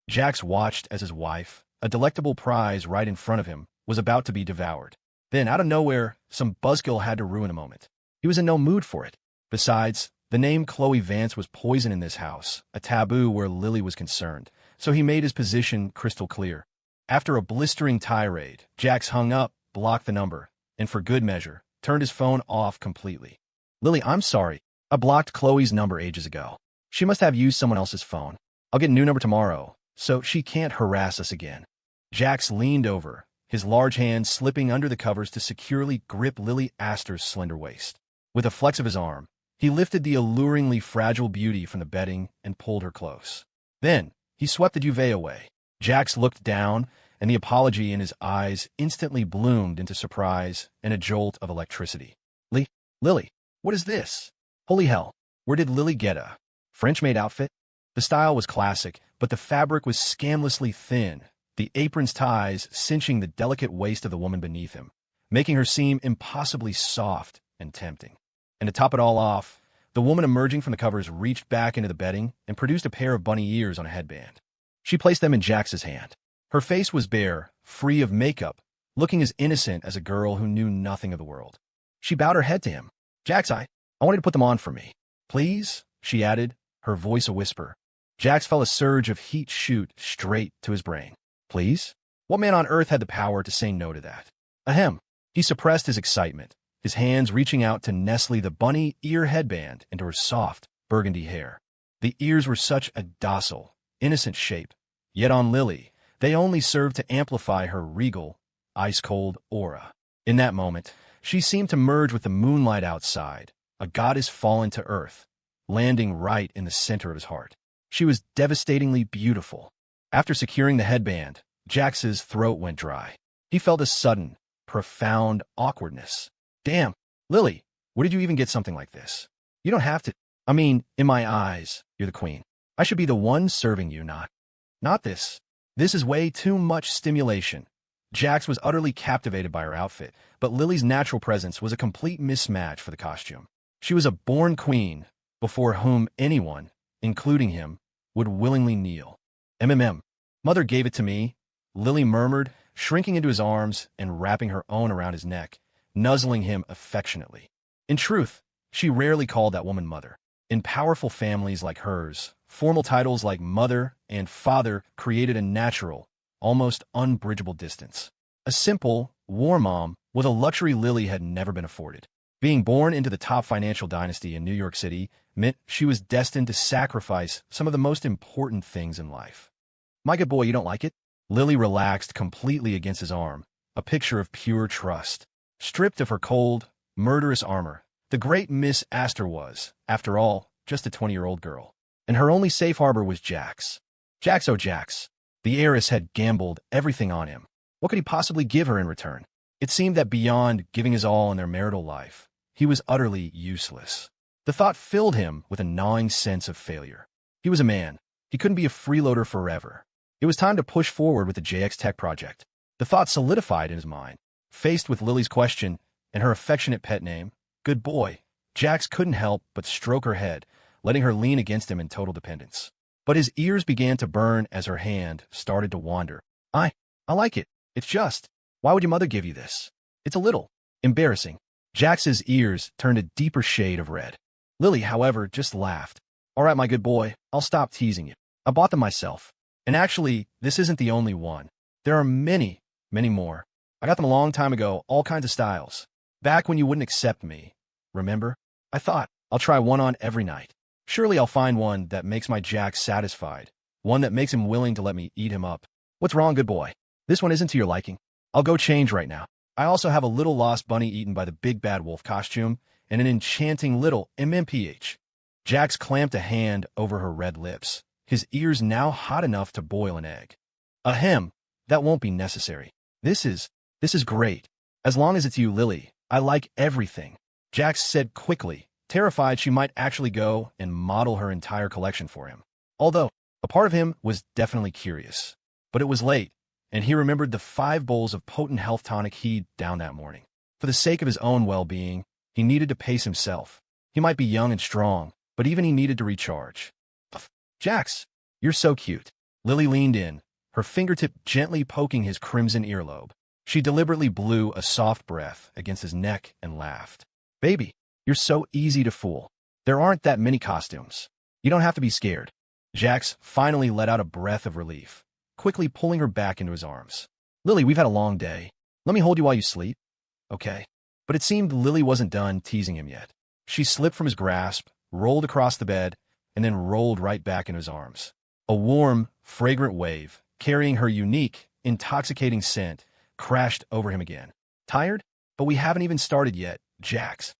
Jax watched as his wife, a delectable prize right in front of him, was about to be devoured. Then, out of nowhere, some buzzkill had to ruin a moment. He was in no mood for it. Besides, the name Khloe Vance was poison in this house, a taboo where Lily was concerned, so he made his position crystal clear. After a blistering tirade, Jax hung up, blocked the number, and for good measure, turned his phone off completely. Lily, I'm sorry. I blocked Khloe's number ages ago. She must have used someone else's phone. I'll get a new number tomorrow, so she can't harass us again. Jax leaned over, his large hand slipping under the covers to securely grip Lily Aster's slender waist. With a flex of his arm, he lifted the alluringly fragile beauty from the bedding and pulled her close. Then, he swept the duvet away. Jax looked down, and the apology in his eyes instantly bloomed into surprise and a jolt of electricity. Lily, what is this? Holy hell, where did Lily get a French-made outfit? The style was classic, but the fabric was scandalously thin, the apron's ties cinching the delicate waist of the woman beneath him, making her seem impossibly soft and tempting. And to top it all off, the woman emerging from the covers reached back into the bedding and produced a pair of bunny ears on a headband. She placed them in Jax's hand. Her face was bare, free of makeup, looking as innocent as a girl who knew nothing of the world. She bowed her head to him. Jax, I wanted to put them on for me. Please, she added, her voice a whisper. Jax felt a surge of heat shoot straight to his brain. Please? What man on earth had the power to say no to that? Ahem. He suppressed his excitement, his hands reaching out to nestle the bunny ear headband into her soft, burgundy hair. The ears were such a docile, innocent shape, yet on Lily, they only served to amplify her regal, ice-cold aura. In that moment, she seemed to merge with the moonlight outside, a goddess fallen to earth, landing right in the center of his heart. She was devastatingly beautiful. After securing the headband, Jax's throat went dry. He felt a sudden, profound awkwardness. Damn, Lily, where did you even get something like this? You don't have to. I mean, in my eyes, you're the queen. I should be the one serving you, not this. This is way too much stimulation. Jax was utterly captivated by her outfit, but Lily's natural presence was a complete mismatch for the costume. She was a born queen, before whom anyone, including him, would willingly kneel. Mother gave it to me, Lily murmured, shrinking into his arms and wrapping her own around his neck, nuzzling him affectionately. In truth, she rarely called that woman mother. In powerful families like hers, formal titles like mother and father created a natural, almost unbridgeable distance. A simple, war mom with a luxury Lily had never been afforded. Being born into the top financial dynasty in New York City meant she was destined to sacrifice some of the most important things in life. My good boy, you don't like it? Lily relaxed completely against his arm, a picture of pure trust. Stripped of her cold, murderous armor, the great Miss Aster was, after all, just a 20-year-old girl. And her only safe harbor was Jax. Jax, oh Jax. The heiress had gambled everything on him. What could he possibly give her in return? It seemed that beyond giving his all in their marital life, he was utterly useless. The thought filled him with a gnawing sense of failure. He was a man. He couldn't be a freeloader forever. It was time to push forward with the JX Tech project. The thought solidified in his mind. Faced with Lily's question and her affectionate pet name, good boy, Jax couldn't help but stroke her head, letting her lean against him in total dependence. But his ears began to burn as her hand started to wander. I like it. It's just, why would your mother give you this? It's a little embarrassing. Jax's ears turned a deeper shade of red. Lily, however, just laughed. All right, my good boy, I'll stop teasing you. I bought them myself. And actually, this isn't the only one. There are many, many more. I got them a long time ago, all kinds of styles. Back when you wouldn't accept me. Remember? I thought, I'll try one on every night. Surely I'll find one that makes my Jax satisfied. One that makes him willing to let me eat him up. What's wrong, good boy? This one isn't to your liking. I'll go change right now. I also have a little lost bunny eaten by the big bad wolf costume and an enchanting little MMPH. Jax clamped a hand over her red lips, his ears now hot enough to boil an egg. Ahem, that won't be necessary. This is great. As long as it's you, Lily, I like everything. Jax said quickly, terrified she might actually go and model her entire collection for him. Although, a part of him was definitely curious. But it was late, and he remembered the 5 bowls of potent health tonic he'd down that morning. For the sake of his own well-being, he needed to pace himself. He might be young and strong, but even he needed to recharge. Jax, you're so cute. Lily leaned in, her fingertip gently poking his crimson earlobe. She deliberately blew a soft breath against his neck and laughed. Baby, you're so easy to fool. There aren't that many costumes. You don't have to be scared. Jax finally let out a breath of relief, quickly pulling her back into his arms. Lily, we've had a long day. Let me hold you while you sleep. Okay. But it seemed Lily wasn't done teasing him yet. She slipped from his grasp, rolled across the bed, and then rolled right back into his arms. A warm, fragrant wave, carrying her unique, intoxicating scent, crashed over him again. Tired? But we haven't even started yet, Jax.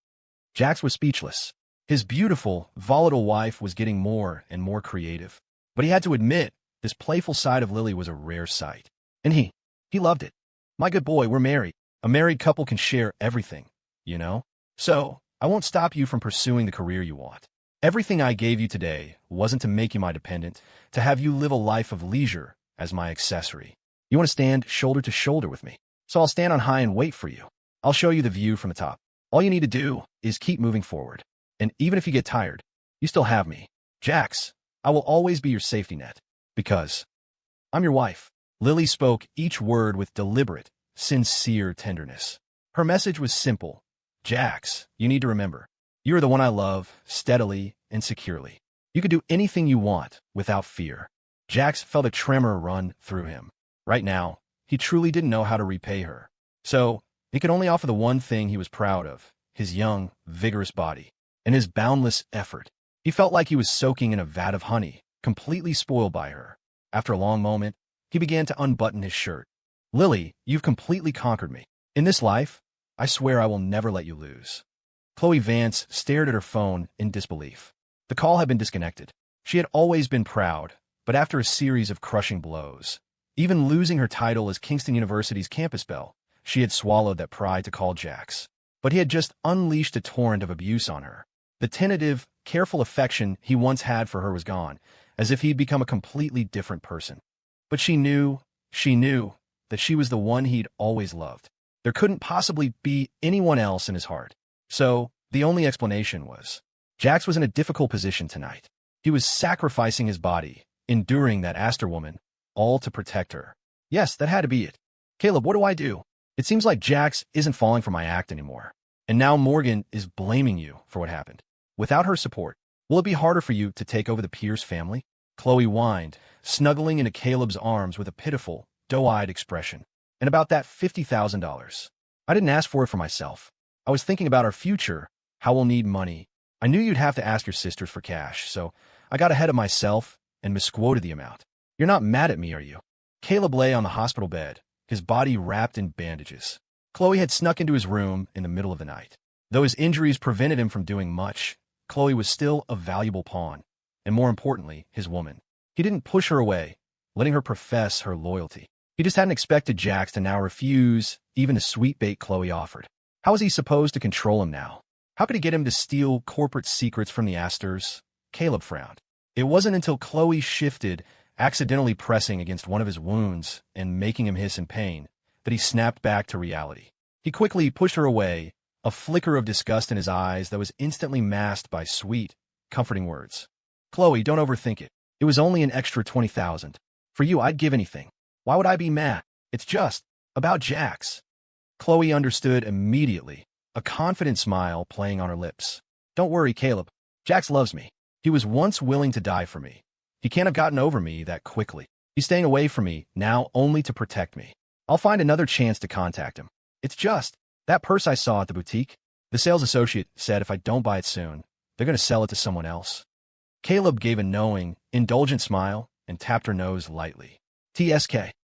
Jax was speechless. His beautiful, volatile wife was getting more and more creative. But he had to admit, this playful side of Lily was a rare sight. And he loved it. My good boy, we're married. A married couple can share everything, you know? So, I won't stop you from pursuing the career you want. Everything I gave you today wasn't to make you my dependent, to have you live a life of leisure as my accessory. You want to stand shoulder to shoulder with me, so I'll stand on high and wait for you. I'll show you the view from the top. All you need to do is keep moving forward. And even if you get tired, you still have me. Jax, I will always be your safety net. Because I'm your wife. Lily spoke each word with deliberate, sincere tenderness. Her message was simple. Jax, you need to remember, you are the one I love, steadily and securely. You could do anything you want without fear. Jax felt a tremor run through him. Right now, he truly didn't know how to repay her. So, he could only offer the one thing he was proud of, his young, vigorous body, and his boundless effort. He felt like he was soaking in a vat of honey, completely spoiled by her. After a long moment, he began to unbutton his shirt. Lily, you've completely conquered me. In this life, I swear I will never let you lose. Khloe Vance stared at her phone in disbelief. The call had been disconnected. She had always been proud, but after a series of crushing blows, even losing her title as Kingston University's campus belle, she had swallowed that pride to call Jax. But he had just unleashed a torrent of abuse on her. The tentative, careful affection he once had for her was gone, as if he'd become a completely different person. But she knew that she was the one he'd always loved. There couldn't possibly be anyone else in his heart. So, the only explanation was, Jax was in a difficult position tonight. He was sacrificing his body, enduring that Aster woman, all to protect her. Yes, that had to be it. Caleb, what do I do? It seems like Jax isn't falling for my act anymore. And now Morgan is blaming you for what happened. Without her support, will it be harder for you to take over the Pierce family? Khloe whined, snuggling into Caleb's arms with a pitiful, doe-eyed expression. And about that $50,000. I didn't ask for it for myself. I was thinking about our future, how we'll need money. I knew you'd have to ask your sisters for cash, so I got ahead of myself and misquoted the amount. You're not mad at me, are you? Caleb lay on the hospital bed, his body wrapped in bandages. Khloe had snuck into his room in the middle of the night. Though his injuries prevented him from doing much, Khloe was still a valuable pawn, and more importantly, his woman. He didn't push her away, letting her profess her loyalty. He just hadn't expected Jax to now refuse even the sweet bait Khloe offered. How was he supposed to control him now? How could he get him to steal corporate secrets from the Asters? Caleb frowned. It wasn't until Khloe shifted, accidentally pressing against one of his wounds and making him hiss in pain, that he snapped back to reality. He quickly pushed her away, a flicker of disgust in his eyes that was instantly masked by sweet, comforting words. Khloe, don't overthink it. It was only an extra $20,000. For you, I'd give anything. Why would I be mad? It's just about Jax. Khloe understood immediately, a confident smile playing on her lips. Don't worry, Caleb. Jax loves me. He was once willing to die for me. He can't have gotten over me that quickly. He's staying away from me now only to protect me. I'll find another chance to contact him. It's just that purse I saw at the boutique. The sales associate said if I don't buy it soon, they're going to sell it to someone else. Caleb gave a knowing, indulgent smile and tapped her nose lightly. TSK,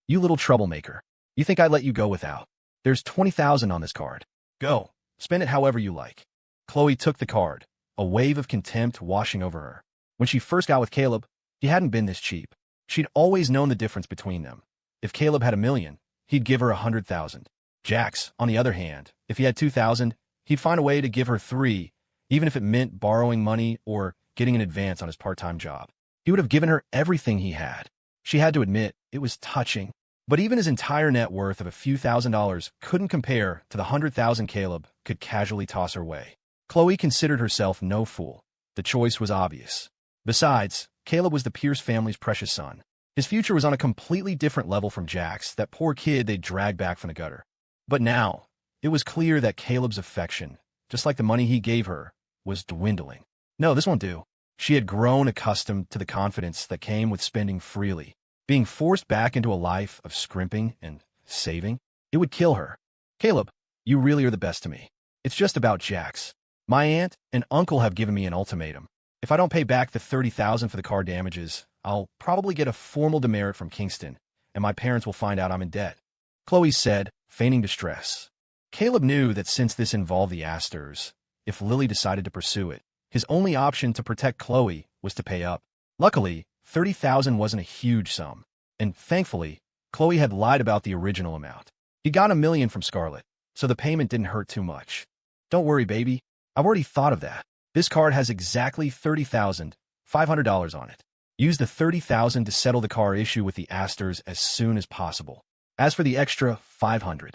you little troublemaker. You think I'd let you go without? There's $20,000 on this card. Go, spend it however you like. Khloe took the card, a wave of contempt washing over her. When she first got with Caleb, he hadn't been this cheap. She'd always known the difference between them. If Caleb had $1 million, he'd give her $100,000. Jax, on the other hand, if he had $2,000, he'd find a way to give her $3,000, even if it meant borrowing money or getting an advance on his part-time job. He would have given her everything he had. She had to admit, it was touching. But even his entire net worth of a few $1,000s couldn't compare to the $100,000 Caleb could casually toss her way. Khloe considered herself no fool. The choice was obvious. Besides, Caleb was the Pierce family's precious son. His future was on a completely different level from Jack's, that poor kid they'd dragged back from the gutter. But now, it was clear that Caleb's affection, just like the money he gave her, was dwindling. No, this won't do. She had grown accustomed to the confidence that came with spending freely. Being forced back into a life of scrimping and saving, it would kill her. Caleb, you really are the best to me. It's just about Jax. My aunt and uncle have given me an ultimatum. If I don't pay back the $30,000 for the car damages, I'll probably get a formal demerit from Kingston, and my parents will find out I'm in debt. Khloe said, feigning distress. Caleb knew that since this involved the Asters, if Lily decided to pursue it, his only option to protect Khloe was to pay up. Luckily, $30,000 wasn't a huge sum, and thankfully, Khloe had lied about the original amount. He got $1 million from Scarlet, so the payment didn't hurt too much. Don't worry, baby. I've already thought of that. This card has exactly $30,500 on it. Use the $30,000 to settle the car issue with the Asters as soon as possible. As for the extra $500,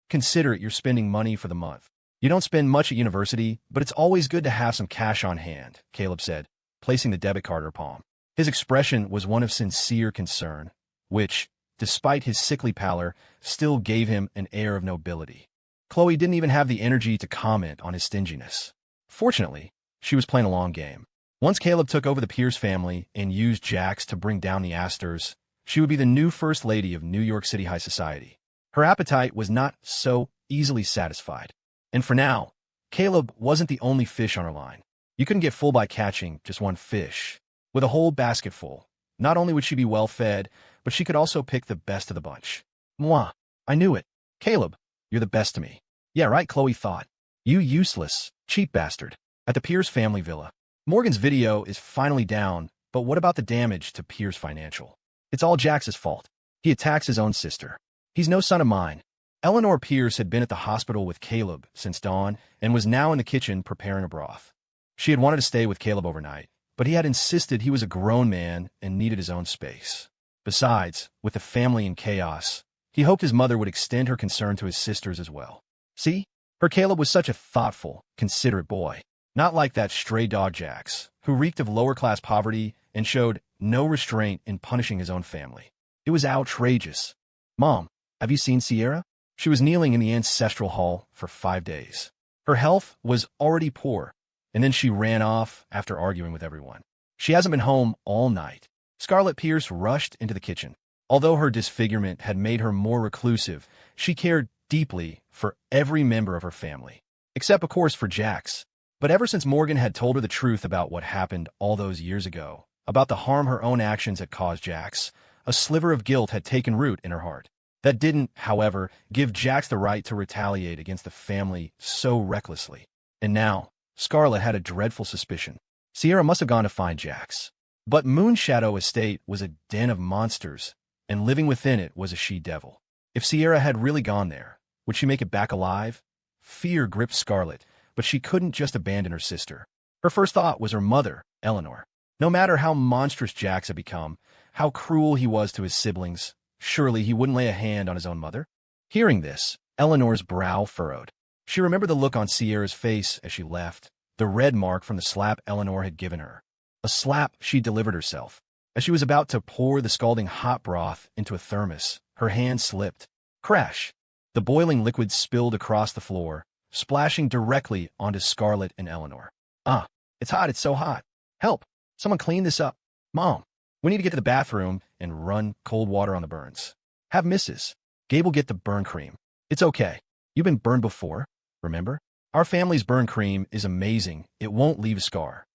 consider it you're spending money for the month. You don't spend much at university, but it's always good to have some cash on hand, Caleb said, placing the debit card in her palm. His expression was one of sincere concern, which, despite his sickly pallor, still gave him an air of nobility. Khloe didn't even have the energy to comment on his stinginess. Fortunately, she was playing a long game. Once Caleb took over the Pierce family and used Jax to bring down the Asters, she would be the new First Lady of New York City high society. Her appetite was not so easily satisfied. And for now, Caleb wasn't the only fish on her line. You couldn't get full by catching just one fish. With a whole basket full, not only would she be well fed, but she could also pick the best of the bunch. Mwah! I knew it. Caleb, you're the best to me. Yeah, right, Khloe thought. You useless, cheap bastard. At the Pierce family villa, Morgan's video is finally down, but what about the damage to Pierce Financial? It's all Jax's fault. He attacks his own sister. He's no son of mine. Eleanor Pierce had been at the hospital with Caleb since dawn and was now in the kitchen preparing a broth. She had wanted to stay with Caleb overnight, but he had insisted he was a grown man and needed his own space. Besides, with the family in chaos, he hoped his mother would extend her concern to his sisters as well. See? Her Caleb was such a thoughtful, considerate boy. Not like that stray dog Jax, who reeked of lower-class poverty and showed no restraint in punishing his own family. It was outrageous. Mom, have you seen Sierra? She was kneeling in the ancestral hall for 5 days. Her health was already poor, and then she ran off after arguing with everyone. She hasn't been home all night. Scarlet Pierce rushed into the kitchen. Although her disfigurement had made her more reclusive, she cared deeply for every member of her family, except, of course, for Jax. But ever since Morgan had told her the truth about what happened all those years ago, about the harm her own actions had caused Jax, a sliver of guilt had taken root in her heart. That didn't, however, give Jax the right to retaliate against the family so recklessly. And now, Scarlet had a dreadful suspicion. Sierra must have gone to find Jax. But Moonshadow Estate was a den of monsters, and living within it was a she-devil. If Sierra had really gone there, would she make it back alive? Fear gripped Scarlet, but she couldn't just abandon her sister. Her first thought was her mother, Eleanor. No matter how monstrous Jax had become, how cruel he was to his siblings, surely he wouldn't lay a hand on his own mother? Hearing this, Eleanor's brow furrowed. She remembered the look on Sierra's face as she left, the red mark from the slap Eleanor had given her. A slap she delivered herself. As she was about to pour the scalding hot broth into a thermos, her hand slipped. Crash! The boiling liquid spilled across the floor, splashing directly onto Scarlet and Eleanor. Ah, it's hot, it's so hot. Help! Someone clean this up. Mom, we need to get to the bathroom and run cold water on the burns. Have Mrs. Gable get the burn cream. It's okay. You've been burned before, remember? Our family's burn cream is amazing. It won't leave a scar.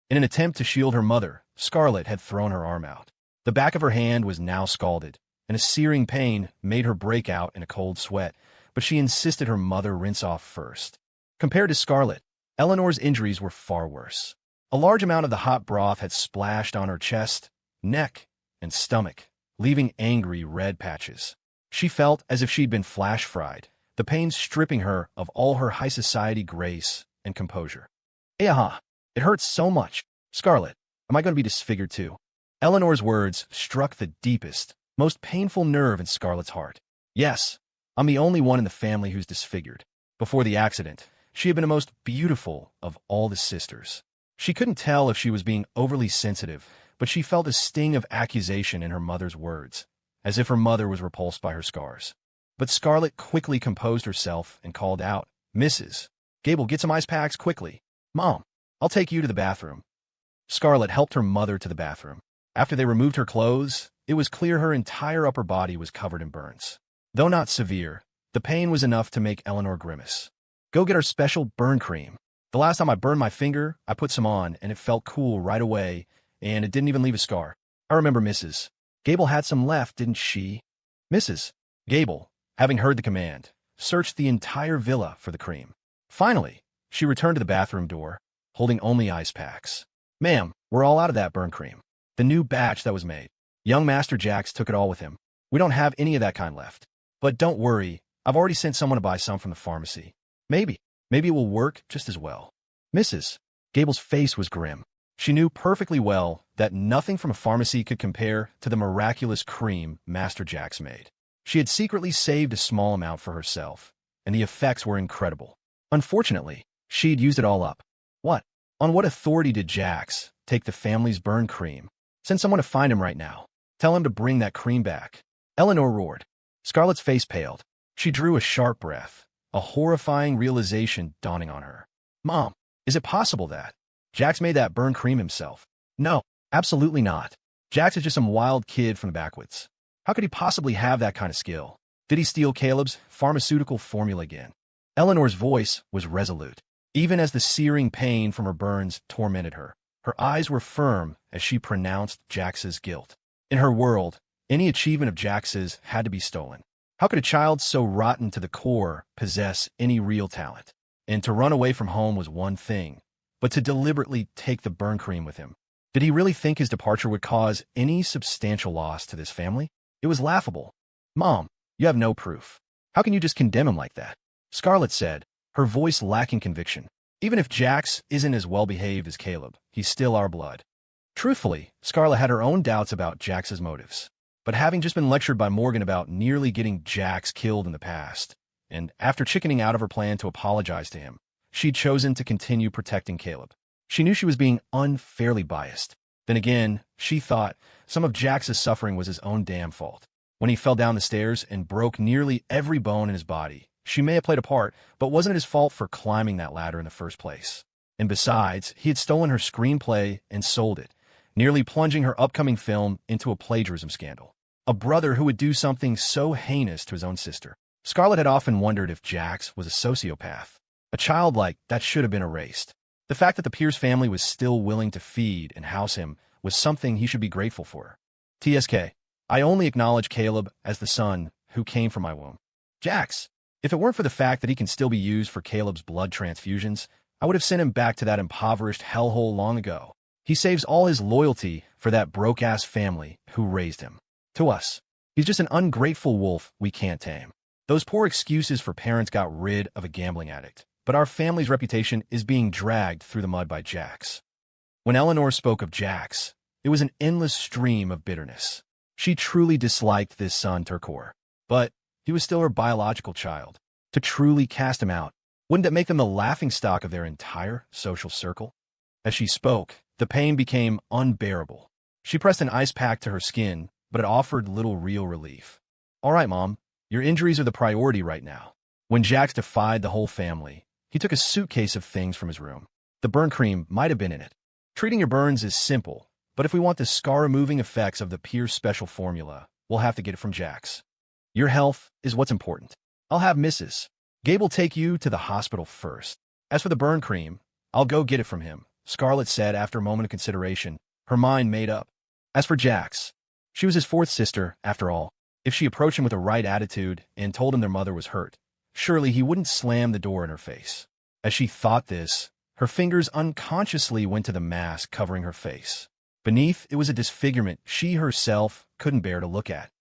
In an attempt to shield her mother, Scarlet had thrown her arm out. The back of her hand was now scalded, and a searing pain made her break out in a cold sweat, but she insisted her mother rinse off first. Compared to Scarlet, Eleanor's injuries were far worse. A large amount of the hot broth had splashed on her chest, neck, and stomach, leaving angry red patches. She felt as if she'd been flash-fried, the pain stripping her of all her high society grace and composure. Aha! It hurts so much. Scarlet, am I going to be disfigured too? Eleanor's words struck the deepest, most painful nerve in Scarlet's heart. Yes, I'm the only one in the family who's disfigured. Before the accident, she had been the most beautiful of all the sisters. She couldn't tell if she was being overly sensitive, but she felt a sting of accusation in her mother's words, as if her mother was repulsed by her scars. But Scarlet quickly composed herself and called out, "Mrs. Gable, get some ice packs quickly. Mom, I'll take you to the bathroom." Scarlet helped her mother to the bathroom. After they removed her clothes, it was clear her entire upper body was covered in burns. Though not severe, the pain was enough to make Eleanor grimace. "Go get our special burn cream. The last time I burned my finger, I put some on, and it felt cool right away, and it didn't even leave a scar. I remember Mrs. Gable had some left, didn't she?" Mrs. Gable, having heard the command, searched the entire villa for the cream. Finally, she returned to the bathroom door, holding only ice packs. "Ma'am, we're all out of that burn cream. The new batch that was made. Young Master Jax took it all with him. We don't have any of that kind left. But don't worry, I've already sent someone to buy some from the pharmacy. Maybe it will work just as well." Mrs. Gable's face was grim. She knew perfectly well that nothing from a pharmacy could compare to the miraculous cream Master Jax made. She had secretly saved a small amount for herself, and the effects were incredible. Unfortunately, she'd used it all up. On what authority did Jax take the family's burn cream? Send someone to find him right now. Tell him to bring that cream back. Eleanor roared. Scarlet's face paled. She drew a sharp breath, a horrifying realization dawning on her. "Mom, is it possible that Jax made that burn cream himself?" "No, absolutely not. Jax is just some wild kid from the backwoods. How could he possibly have that kind of skill? Did he steal Caleb's pharmaceutical formula again?" Eleanor's voice was resolute. Even as the searing pain from her burns tormented her, her eyes were firm as she pronounced Jax's guilt. In her world, any achievement of Jax's had to be stolen. How could a child so rotten to the core possess any real talent? And to run away from home was one thing, but to deliberately take the burn cream with him. Did he really think his departure would cause any substantial loss to this family? It was laughable. "Mom, you have no proof. How can you just condemn him like that?" Scarlet said, her voice lacking conviction. "Even if Jax isn't as well-behaved as Caleb, he's still our blood." Truthfully, Scarlet had her own doubts about Jax's motives. But having just been lectured by Morgan about nearly getting Jax killed in the past, and after chickening out of her plan to apologize to him, she'd chosen to continue protecting Caleb. She knew she was being unfairly biased. Then again, she thought some of Jax's suffering was his own damn fault. When he fell down the stairs and broke nearly every bone in his body, she may have played a part, but wasn't it his fault for climbing that ladder in the first place? And besides, he had stolen her screenplay and sold it, nearly plunging her upcoming film into a plagiarism scandal. A brother who would do something so heinous to his own sister. Scarlet had often wondered if Jax was a sociopath. A child like that should have been erased. The fact that the Pierce family was still willing to feed and house him was something he should be grateful for. TSK, I only acknowledge Caleb as the son who came from my womb. Jax, if it weren't for the fact that he can still be used for Caleb's blood transfusions, I would have sent him back to that impoverished hellhole long ago. He saves all his loyalty for that broke-ass family who raised him. To us, he's just an ungrateful wolf we can't tame. Those poor excuses for parents got rid of a gambling addict, but our family's reputation is being dragged through the mud by Jax." When Eleanor spoke of Jax, it was an endless stream of bitterness. She truly disliked this son to her core, but he was still her biological child. To truly cast him out, wouldn't it make them the laughingstock of their entire social circle? As she spoke, the pain became unbearable. She pressed an ice pack to her skin, but it offered little real relief. "All right, Mom, your injuries are the priority right now." When Jax defied the whole family, he took a suitcase of things from his room. The burn cream might have been in it. Treating your burns is simple, but if we want the scar-removing effects of the Pierce special formula, we'll have to get it from Jax. Your health is what's important. I'll have Mrs. Gable take you to the hospital first. As for the burn cream, I'll go get it from him, Scarlet said after a moment of consideration, her mind made up. As for Jax, she was his fourth sister, after all. If she approached him with the right attitude and told him their mother was hurt, surely he wouldn't slam the door in her face. As she thought this, her fingers unconsciously went to the mask covering her face. Beneath, it was a disfigurement she herself couldn't bear to look at.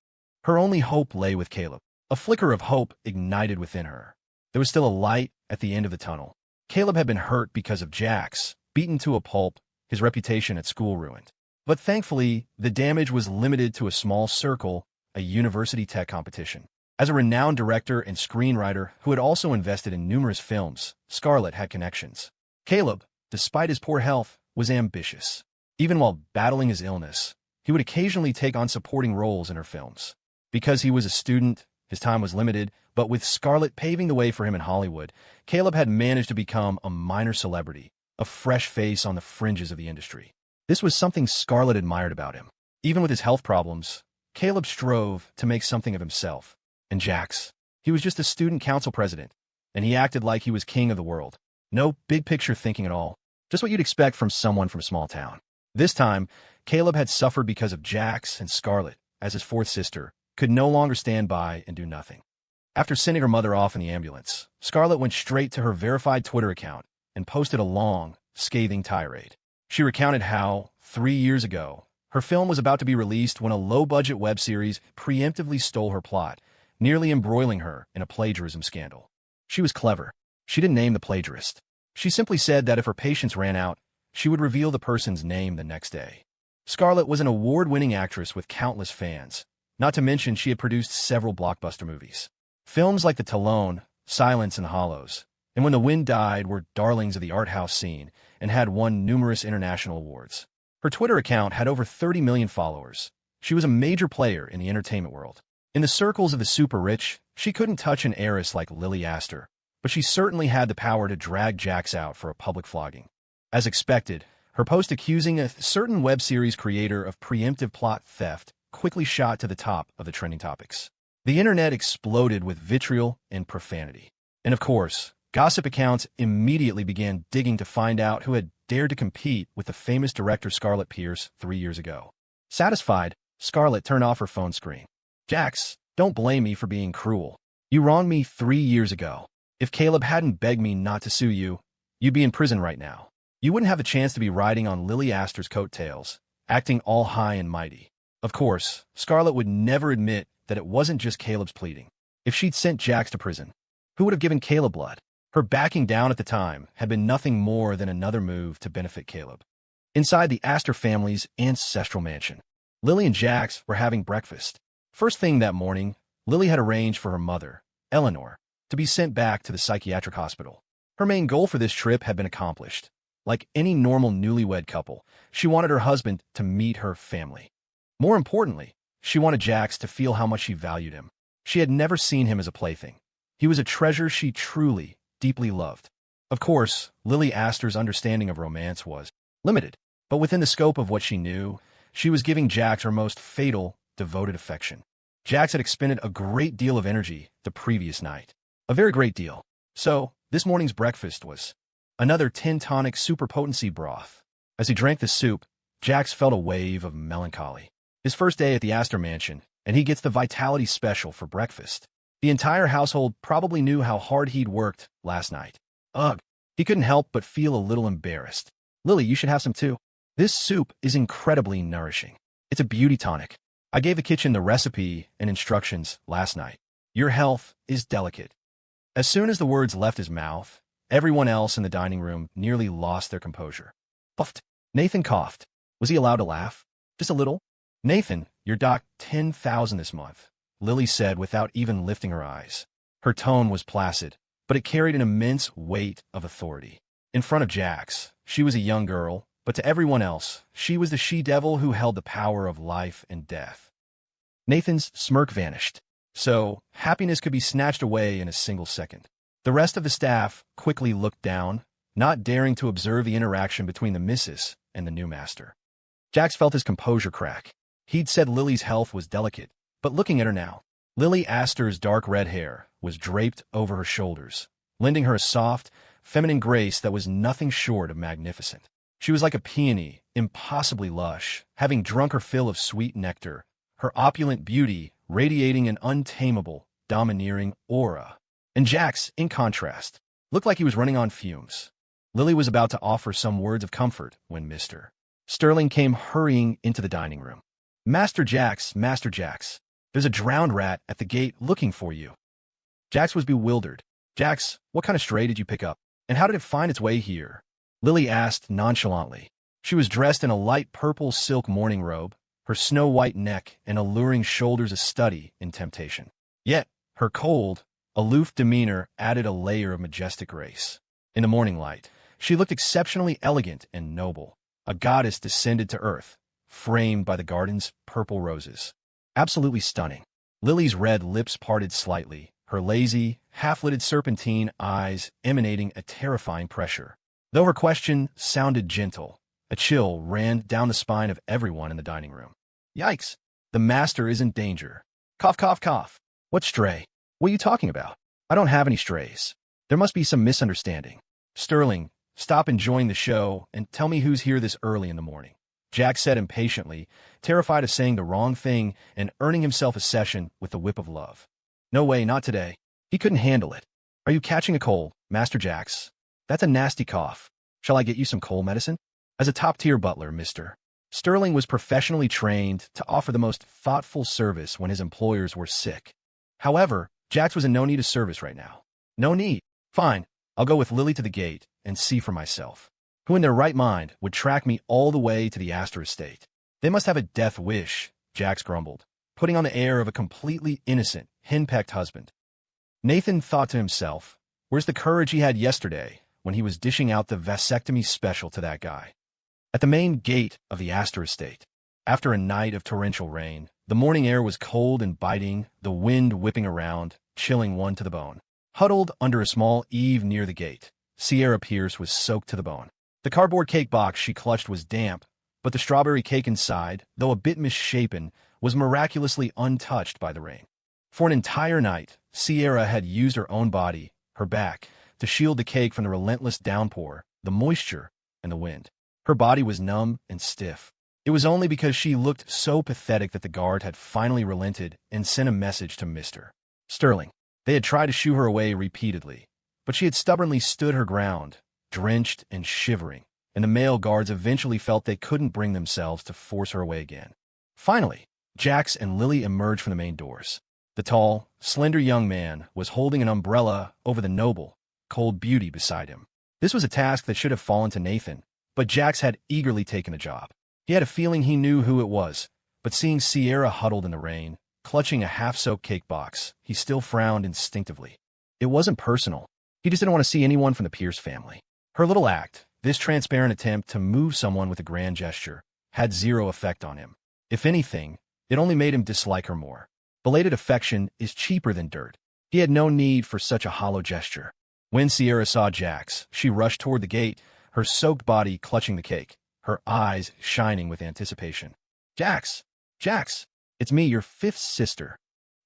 Her only hope lay with Caleb. A flicker of hope ignited within her. There was still a light at the end of the tunnel. Caleb had been hurt because of Jax, beaten to a pulp, his reputation at school ruined. But thankfully, the damage was limited to a small circle, a university tech competition. As a renowned director and screenwriter who had also invested in numerous films, Scarlet had connections. Caleb, despite his poor health, was ambitious. Even while battling his illness, he would occasionally take on supporting roles in her films. Because he was a student, his time was limited, but with Scarlet paving the way for him in Hollywood, Caleb had managed to become a minor celebrity, a fresh face on the fringes of the industry. This was something Scarlet admired about him. Even with his health problems, Caleb strove to make something of himself. And Jax, he was just a student council president, and he acted like he was king of the world. No big-picture thinking at all, just what you'd expect from someone from a small town. This time, Caleb had suffered because of Jax, and Scarlet, as his fourth sister, could no longer stand by and do nothing. After sending her mother off in the ambulance, Scarlet went straight to her verified Twitter account and posted a long, scathing tirade. She recounted how, 3 years ago, her film was about to be released when a low-budget web series preemptively stole her plot, nearly embroiling her in a plagiarism scandal. She was clever. She didn't name the plagiarist. She simply said that if her patience ran out, she would reveal the person's name the next day. Scarlet was an award-winning actress with countless fans, not to mention she had produced several blockbuster movies. Films like The Talon, Silence and Hollows, and When the Wind Died were darlings of the art house scene and had won numerous international awards. Her Twitter account had over 30 million followers. She was a major player in the entertainment world. In the circles of the super-rich, she couldn't touch an heiress like Lily Aster, but she certainly had the power to drag Jax out for a public flogging. As expected, her post accusing a certain web series creator of preemptive plot theft quickly shot to the top of the trending topics. The internet exploded with vitriol and profanity. And of course, gossip accounts immediately began digging to find out who had dared to compete with the famous director Scarlet Pierce 3 years ago. Satisfied, Scarlet turned off her phone screen. Jax, don't blame me for being cruel. You wronged me 3 years ago. If Caleb hadn't begged me not to sue you, you'd be in prison right now. You wouldn't have the chance to be riding on Lily Aster's coattails, acting all high and mighty. Of course, Scarlet would never admit that it wasn't just Caleb's pleading. If she'd sent Jax to prison, who would have given Caleb blood? Her backing down at the time had been nothing more than another move to benefit Caleb. Inside the Aster family's ancestral mansion, Lily and Jax were having breakfast. First thing that morning, Lily had arranged for her mother, Eleanor, to be sent back to the psychiatric hospital. Her main goal for this trip had been accomplished. Like any normal newlywed couple, she wanted her husband to meet her family. More importantly, she wanted Jax to feel how much she valued him. She had never seen him as a plaything. He was a treasure she truly, deeply loved. Of course, Lily Aster's understanding of romance was limited, but within the scope of what she knew, she was giving Jax her most fatal, devoted affection. Jax had expended a great deal of energy the previous night. A very great deal. So, this morning's breakfast was another 10-tonic superpotency broth. As he drank the soup, Jax felt a wave of melancholy. His first day at the Aster mansion, and he gets the Vitality Special for breakfast. The entire household probably knew how hard he'd worked last night. Ugh, he couldn't help but feel a little embarrassed. Lily, you should have some too. This soup is incredibly nourishing. It's a beauty tonic. I gave the kitchen the recipe and instructions last night. Your health is delicate. As soon as the words left his mouth, everyone else in the dining room nearly lost their composure. Puffed. Nathan coughed. Was he allowed to laugh? Just a little? Nathan, you're docked $10,000 this month, Lily said without even lifting her eyes. Her tone was placid, but it carried an immense weight of authority. In front of Jax, she was a young girl, but to everyone else, she was the she-devil who held the power of life and death. Nathan's smirk vanished. So, happiness could be snatched away in a single second. The rest of the staff quickly looked down, not daring to observe the interaction between the missus and the new master. Jax felt his composure crack. He'd said Lily's health was delicate, but looking at her now, Lily Aster's dark red hair was draped over her shoulders, lending her a soft, feminine grace that was nothing short of magnificent. She was like a peony, impossibly lush, having drunk her fill of sweet nectar, her opulent beauty radiating an untamable, domineering aura. And Jax, in contrast, looked like he was running on fumes. Lily was about to offer some words of comfort when Mr. Sterling came hurrying into the dining room. Master Jax, there's a drowned rat at the gate looking for you. Jax was bewildered. Jax, what kind of stray did you pick up? And how did it find its way here? Lily asked nonchalantly. She was dressed in a light purple silk morning robe, her snow-white neck and alluring shoulders a study in temptation. Yet, her cold, aloof demeanor added a layer of majestic grace. In the morning light, she looked exceptionally elegant and noble. A goddess descended to earth, framed by the garden's purple roses. Absolutely stunning. Lily's red lips parted slightly, her lazy, half-lidded serpentine eyes emanating a terrifying pressure. Though her question sounded gentle, a chill ran down the spine of everyone in the dining room. Yikes! The master is in danger. Cough, cough, cough. What stray? What are you talking about? I don't have any strays. There must be some misunderstanding. Sterling, stop enjoying the show and tell me who's here this early in the morning. Jack said impatiently, terrified of saying the wrong thing and earning himself a session with the whip of love. No way, not today. He couldn't handle it. Are you catching a cold, Master Jax? That's a nasty cough. Shall I get you some cold medicine? As a top-tier butler, Mr. Sterling was professionally trained to offer the most thoughtful service when his employers were sick. However, Jax was in no need of service right now. No need. Fine, I'll go with Lily to the gate and see for myself. Who in their right mind would track me all the way to the Aster estate? They must have a death wish, Jax grumbled, putting on the air of a completely innocent, henpecked husband. Nathan thought to himself, where's the courage he had yesterday when he was dishing out the vasectomy special to that guy? At the main gate of the Aster estate, after a night of torrential rain, the morning air was cold and biting, the wind whipping around, chilling one to the bone. Huddled under a small eave near the gate, Sierra Pierce was soaked to the bone. The cardboard cake box she clutched was damp, but the strawberry cake inside, though a bit misshapen, was miraculously untouched by the rain. For an entire night, Sierra had used her own body, her back, to shield the cake from the relentless downpour, the moisture, and the wind. Her body was numb and stiff. It was only because she looked so pathetic that the guard had finally relented and sent a message to Mr. Sterling. They had tried to shoo her away repeatedly, but she had stubbornly stood her ground, drenched and shivering, and the male guards eventually felt they couldn't bring themselves to force her away again. Finally, Jax and Lily emerged from the main doors. The tall, slender young man was holding an umbrella over the noble, cold beauty beside him. This was a task that should have fallen to Nathan, but Jax had eagerly taken the job. He had a feeling he knew who it was, but seeing Sierra huddled in the rain, clutching a half-soaked cake box, he still frowned instinctively. It wasn't personal. He just didn't want to see anyone from the Pierce family. Her little act, this transparent attempt to move someone with a grand gesture, had zero effect on him. If anything, it only made him dislike her more. Belated affection is cheaper than dirt. He had no need for such a hollow gesture. When Sierra saw Jax, she rushed toward the gate, her soaked body clutching the cake, her eyes shining with anticipation. Jax! Jax! It's me, your fifth sister.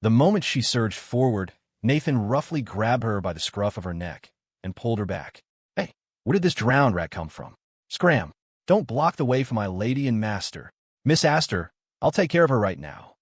The moment she surged forward, Nathan roughly grabbed her by the scruff of her neck and pulled her back. Hey, where did this drowned rat come from? Scram! Don't block the way for my lady and master. Miss Aster, I'll take care of her right now.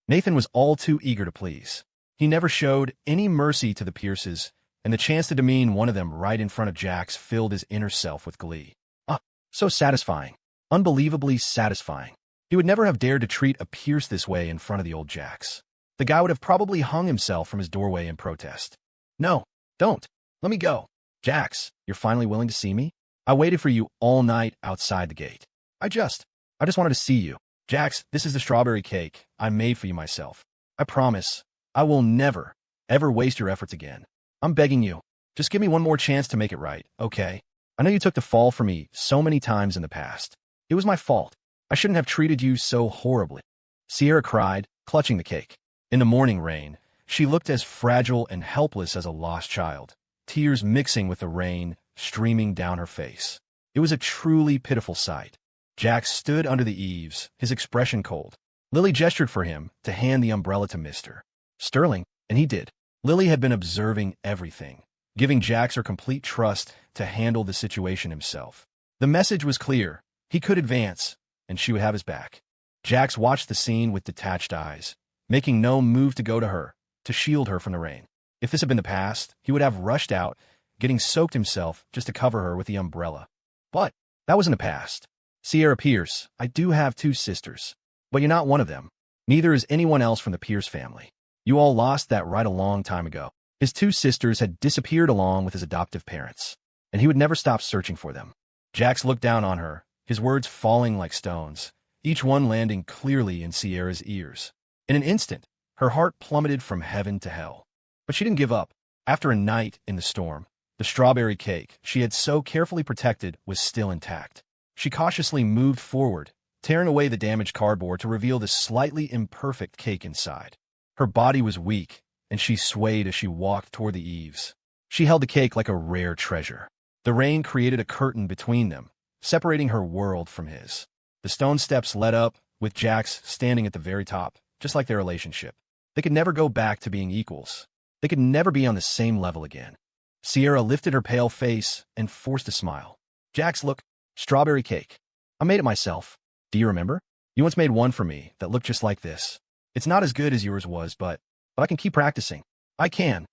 Nathan was all too eager to please. He never showed any mercy to the Pierces, and the chance to demean one of them right in front of Jax filled his inner self with glee. Ah, so satisfying. Unbelievably satisfying. He would never have dared to treat a Pierce this way in front of the old Jax. The guy would have probably hung himself from his doorway in protest. No, don't. Let me go. Jax, you're finally willing to see me? I waited for you all night outside the gate. I just wanted to see you. Jax, this is the strawberry cake I made for you myself. I promise, I will never, ever waste your efforts again. I'm begging you. Just give me one more chance to make it right, okay? I know you took the fall for me so many times in the past. It was my fault. I shouldn't have treated you so horribly. Sierra cried, clutching the cake. In the morning rain, she looked as fragile and helpless as a lost child, tears mixing with the rain streaming down her face. It was a truly pitiful sight. Jax stood under the eaves, his expression cold. Lily gestured for him to hand the umbrella to Mr. Sterling, and he did. Lily had been observing everything, giving Jax her complete trust to handle the situation himself. The message was clear. He could advance, and she would have his back. Jax watched the scene with detached eyes, making no move to go to her, to shield her from the rain. If this had been the past, he would have rushed out, getting soaked himself just to cover her with the umbrella. But that wasn't the past. Sierra Pierce, I do have two sisters, but you're not one of them. Neither is anyone else from the Pierce family. You all lost that right a long time ago. His two sisters had disappeared along with his adoptive parents, and he would never stop searching for them. Jax looked down on her, his words falling like stones, each one landing clearly in Sierra's ears. In an instant, her heart plummeted from heaven to hell. But she didn't give up. After a night in the storm, the strawberry cake she had so carefully protected was still intact. She cautiously moved forward, tearing away the damaged cardboard to reveal the slightly imperfect cake inside. Her body was weak, and she swayed as she walked toward the eaves. She held the cake like a rare treasure. The rain created a curtain between them, separating her world from his. The stone steps led up, with Jax standing at the very top, just like their relationship. They could never go back to being equals. They could never be on the same level again. Sierra lifted her pale face and forced a smile. Jax, look, strawberry cake. I made it myself. Do you remember? You once made one for me that looked just like this. It's not as good as yours was, but I can keep practicing. I can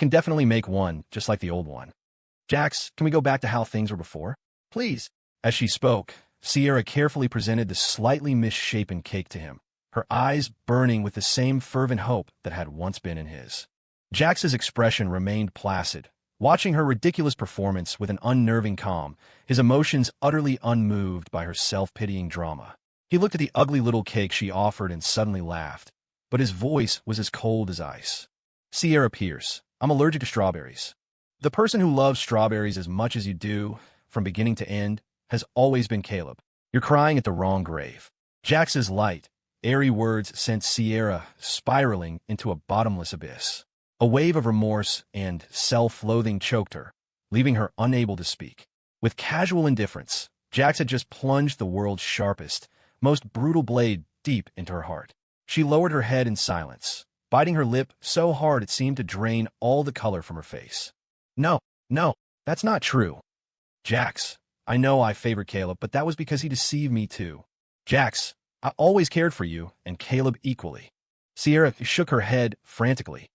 definitely make one just like the old one. Jax, can we go back to how things were before? Please. As she spoke, Sierra carefully presented the slightly misshapen cake to him, her eyes burning with the same fervent hope that had once been in his. Jax's expression remained placid, watching her ridiculous performance with an unnerving calm, his emotions utterly unmoved by her self-pitying drama. He looked at the ugly little cake she offered and suddenly laughed, but his voice was as cold as ice. Sierra Pierce, I'm allergic to strawberries. The person who loves strawberries as much as you do, from beginning to end, has always been Caleb. You're crying at the wrong grave. Jax's light, airy words sent Sierra spiraling into a bottomless abyss. A wave of remorse and self-loathing choked her, leaving her unable to speak. With casual indifference, Jax had just plunged the world's sharpest, most brutal blade deep into her heart. She lowered her head in silence, biting her lip so hard it seemed to drain all the color from her face. No, that's not true. Jax, I know I favored Caleb, but that was because he deceived me too. Jax, I always cared for you and Caleb equally. Sierra shook her head frantically.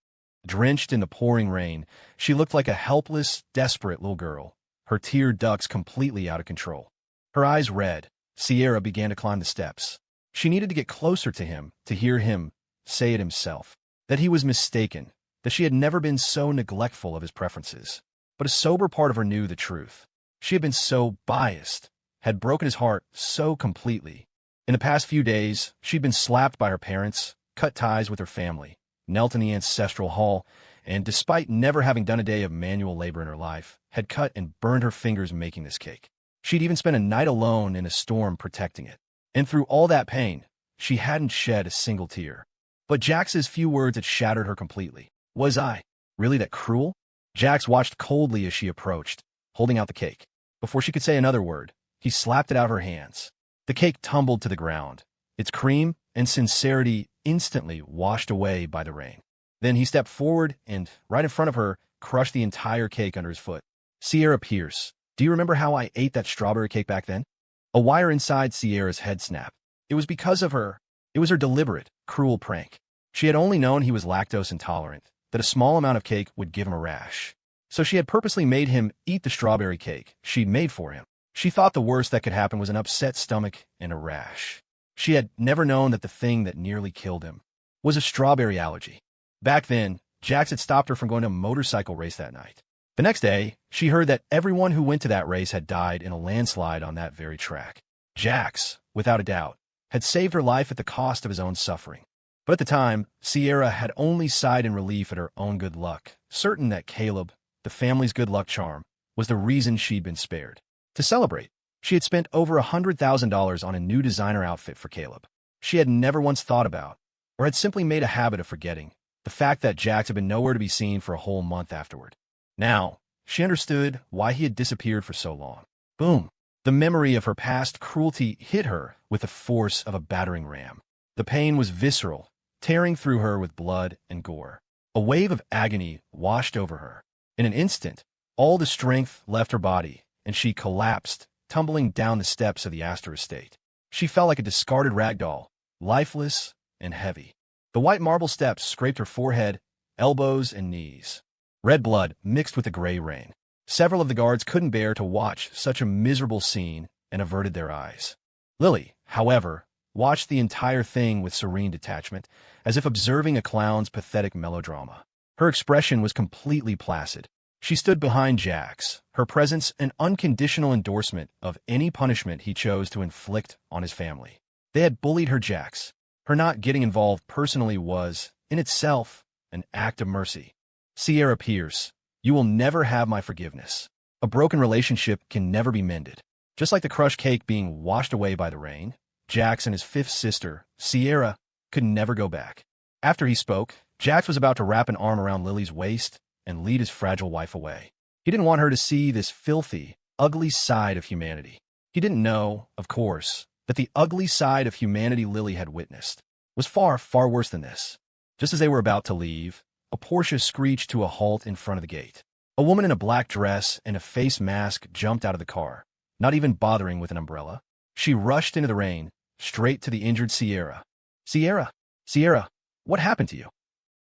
Drenched in the pouring rain, she looked like a helpless, desperate little girl, her tear ducts completely out of control. Her eyes red, Sierra began to climb the steps. She needed to get closer to him to hear him say it himself, that he was mistaken, that she had never been so neglectful of his preferences. But a sober part of her knew the truth. She had been so biased, had broken his heart so completely. In the past few days, she'd been slapped by her parents, cut ties with her family, knelt in the ancestral hall, and despite never having done a day of manual labor in her life, had cut and burned her fingers making this cake. She'd even spent a night alone in a storm protecting it. And through all that pain, she hadn't shed a single tear. But Jax's few words had shattered her completely. Was I really that cruel? Jax watched coldly as she approached, holding out the cake. Before she could say another word, he slapped it out of her hands. The cake tumbled to the ground, its cream and sincerity instantly washed away by the rain. Then he stepped forward and, right in front of her, crushed the entire cake under his foot. Sierra Pierce, do you remember how I ate that strawberry cake back then? A wire inside Sierra's head snapped. It was because of her. It was her deliberate, cruel prank. She had only known he was lactose intolerant, that a small amount of cake would give him a rash. So she had purposely made him eat the strawberry cake she'd made for him. She thought the worst that could happen was an upset stomach and a rash. She had never known that the thing that nearly killed him was a strawberry allergy. Back then, Jax had stopped her from going to a motorcycle race that night. The next day, she heard that everyone who went to that race had died in a landslide on that very track. Jax, without a doubt, had saved her life at the cost of his own suffering. But at the time, Sierra had only sighed in relief at her own good luck, certain that Caleb, the family's good luck charm, was the reason she'd been spared. To celebrate, she had spent over $100,000 on a new designer outfit for Caleb. She had never once thought about, or had simply made a habit of forgetting, the fact that Jax had been nowhere to be seen for a whole month afterward. Now, she understood why he had disappeared for so long. Boom! The memory of her past cruelty hit her with the force of a battering ram. The pain was visceral, tearing through her with blood and gore. A wave of agony washed over her. In an instant, all the strength left her body, and she collapsed, tumbling down the steps of the Aster estate. She felt like a discarded rag doll, lifeless and heavy. The white marble steps scraped her forehead, elbows, and knees. Red blood mixed with the gray rain. Several of the guards couldn't bear to watch such a miserable scene and averted their eyes. Lily, however, watched the entire thing with serene detachment, as if observing a clown's pathetic melodrama. Her expression was completely placid. She stood behind Jax, her presence an unconditional endorsement of any punishment he chose to inflict on his family. They had bullied her, Jax. Her not getting involved personally was, in itself, an act of mercy. Sierra Pierce, you will never have my forgiveness. A broken relationship can never be mended. Just like the crushed cake being washed away by the rain, Jax and his fifth sister, Sierra, could never go back. After he spoke, Jax was about to wrap an arm around Lily's waist and lead his fragile wife away. He didn't want her to see this filthy, ugly side of humanity. He didn't know, of course, that the ugly side of humanity Lily had witnessed was far, far worse than this. Just as they were about to leave, a Porsche screeched to a halt in front of the gate. A woman in a black dress and a face mask jumped out of the car, not even bothering with an umbrella. She rushed into the rain, straight to the injured Sierra. Sierra, what happened to you?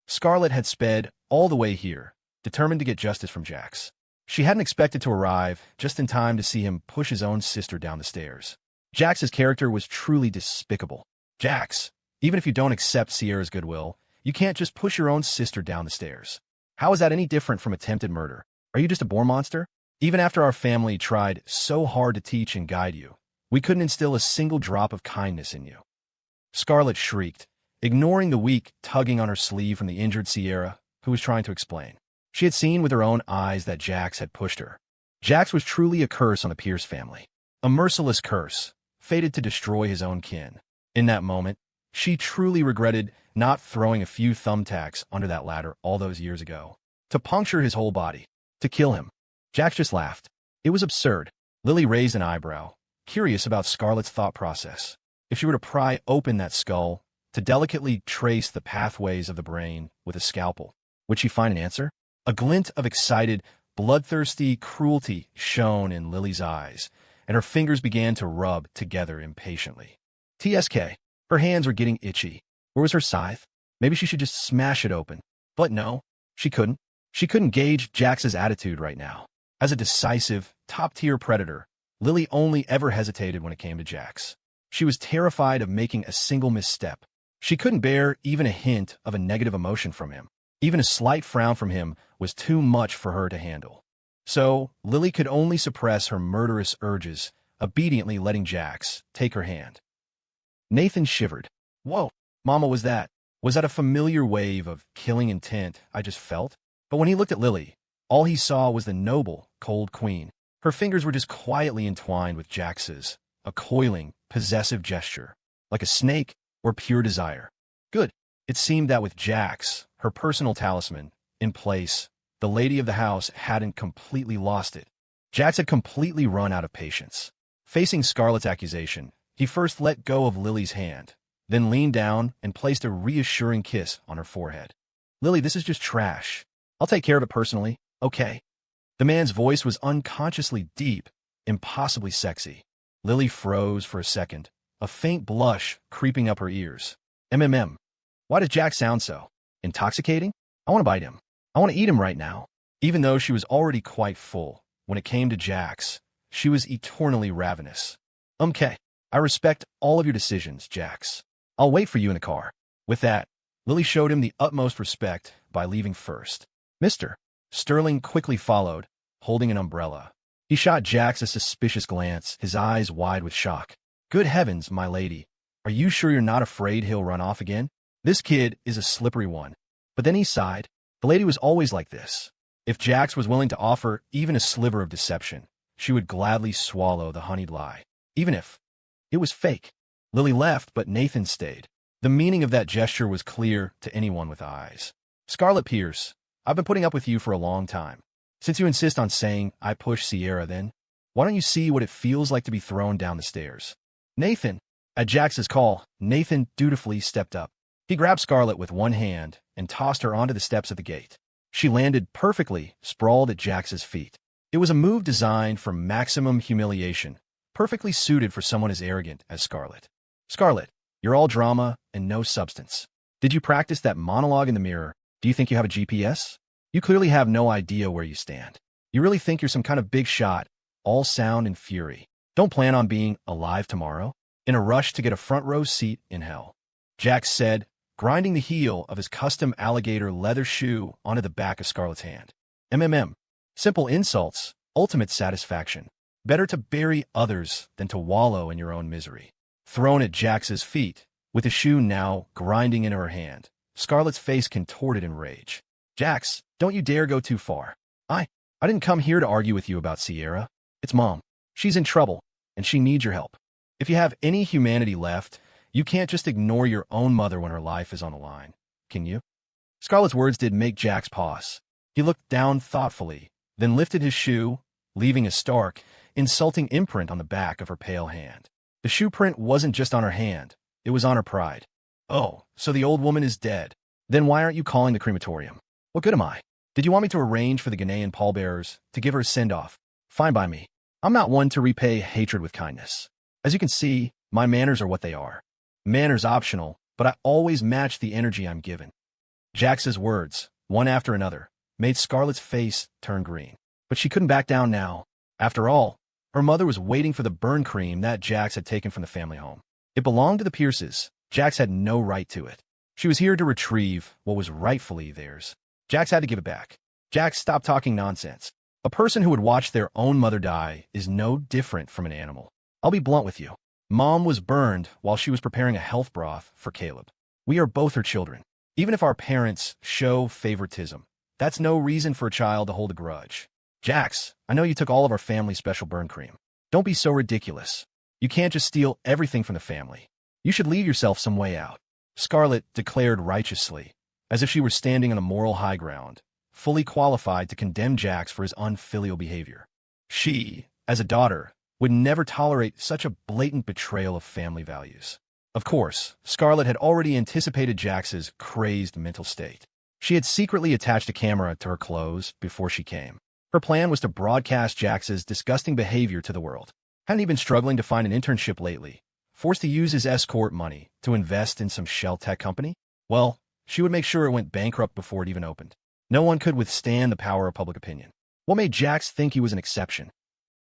Scarlet had sped all the way here, determined to get justice from Jax. She hadn't expected to arrive just in time to see him push his own sister down the stairs. Jax's character was truly despicable. Jax, even if you don't accept Sierra's goodwill, you can't just push your own sister down the stairs. How is that any different from attempted murder? Are you just a born monster? Even after our family tried so hard to teach and guide you, we couldn't instill a single drop of kindness in you. Scarlet shrieked, ignoring the weak tugging on her sleeve from the injured Sierra, who was trying to explain. She had seen with her own eyes that Jax had pushed her. Jax was truly a curse on the Pierce family. A merciless curse, fated to destroy his own kin. In that moment, she truly regretted not throwing a few thumbtacks under that ladder all those years ago. To puncture his whole body. To kill him. Jax just laughed. It was absurd. Lily raised an eyebrow, curious about Scarlet's thought process. If she were to pry open that skull, to delicately trace the pathways of the brain with a scalpel, would she find an answer? A glint of excited, bloodthirsty cruelty shone in Lily's eyes, and her fingers began to rub together impatiently. TSK. Her hands were getting itchy. Where was her scythe? Maybe she should just smash it open. But no, she couldn't. She couldn't gauge Jax's attitude right now. As a decisive, top-tier predator, Lily only ever hesitated when it came to Jax. She was terrified of making a single misstep. She couldn't bear even a hint of a negative emotion from him. Even a slight frown from him was too much for her to handle. So, Lily could only suppress her murderous urges, obediently letting Jax take her hand. Nathan shivered. Whoa, Mama, was that a familiar wave of killing intent I just felt? But when he looked at Lily, all he saw was the noble, cold queen. Her fingers were just quietly entwined with Jax's, a coiling, possessive gesture, like a snake or pure desire. Good. It seemed that with Jax, her personal talisman, in place, the lady of the house hadn't completely lost it. Jax had completely run out of patience. Facing Scarlet's accusation, he first let go of Lily's hand, then leaned down and placed a reassuring kiss on her forehead. Lily, this is just trash. I'll take care of it personally, okay? The man's voice was unconsciously deep, impossibly sexy. Lily froze for a second, a faint blush creeping up her ears. Why does Jax sound so intoxicating? I want to bite him. I want to eat him right now. Even though she was already quite full, when it came to Jax, she was eternally ravenous. Okay, I respect all of your decisions, Jax. I'll wait for you in the car. With that, Lily showed him the utmost respect by leaving first. Mr. Sterling quickly followed, holding an umbrella. He shot Jax a suspicious glance, his eyes wide with shock. Good heavens, my lady. Are you sure you're not afraid he'll run off again? This kid is a slippery one. But then he sighed. The lady was always like this. If Jax was willing to offer even a sliver of deception, she would gladly swallow the honeyed lie, even if it was fake. Lily left, but Nathan stayed. The meaning of that gesture was clear to anyone with eyes. Scarlet Pierce, I've been putting up with you for a long time. Since you insist on saying I push Sierra then, why don't you see what it feels like to be thrown down the stairs? Nathan! At Jax's call, Nathan dutifully stepped up. He grabbed Scarlet with one hand and tossed her onto the steps of the gate. She landed perfectly, sprawled at Jax's feet. It was a move designed for maximum humiliation, perfectly suited for someone as arrogant as Scarlet. Scarlet, you're all drama and no substance. Did you practice that monologue in the mirror? Do you think you have a GPS? You clearly have no idea where you stand. You really think you're some kind of big shot, all sound and fury. Don't plan on being alive tomorrow, in a rush to get a front row seat in hell. Jax said, grinding the heel of his custom alligator leather shoe onto the back of Scarlet's hand. Simple insults, ultimate satisfaction. Better to bury others than to wallow in your own misery. Thrown at Jax's feet, with the shoe now grinding in her hand, Scarlet's face contorted in rage. Jax, don't you dare go too far. I didn't come here to argue with you about Sierra. It's Mom. She's in trouble. and she needs your help. If you have any humanity left, you can't just ignore your own mother when her life is on the line, can you? Scarlet's words did make Jax pause. He looked down thoughtfully, then lifted his shoe, leaving a stark, insulting imprint on the back of her pale hand. The shoe print wasn't just on her hand, it was on her pride. Oh, so the old woman is dead. Then why aren't you calling the crematorium? What good am I? Did you want me to arrange for the Ghanaian pallbearers to give her a send-off? Fine by me. I'm not one to repay hatred with kindness. As you can see, my manners are what they are. Manners optional, but I always match the energy I'm given. Jax's words, one after another, made Scarlet's face turn green. But she couldn't back down now. After all, her mother was waiting for the burn cream that Jax had taken from the family home. It belonged to the Pierces. Jax had no right to it. She was here to retrieve what was rightfully theirs. Jax had to give it back. Jax, stop talking nonsense. A person who would watch their own mother die is no different from an animal. I'll be blunt with you. Mom was burned while she was preparing a health broth for Caleb. We are both her children. Even if our parents show favoritism, that's no reason for a child to hold a grudge. Jax, I know you took all of our family's special burn cream. Don't be so ridiculous. You can't just steal everything from the family. You should leave yourself some way out. Scarlet declared righteously, as if she were standing on a moral high ground, fully qualified to condemn Jax for his unfilial behavior. She, as a daughter, would never tolerate such a blatant betrayal of family values. Of course, Scarlet had already anticipated Jax's crazed mental state. She had secretly attached a camera to her clothes before she came. Her plan was to broadcast Jax's disgusting behavior to the world. Hadn't he been struggling to find an internship lately? Forced to use his escort money to invest in some shell tech company? Well, she would make sure it went bankrupt before it even opened. No one could withstand the power of public opinion. What made Jax think he was an exception?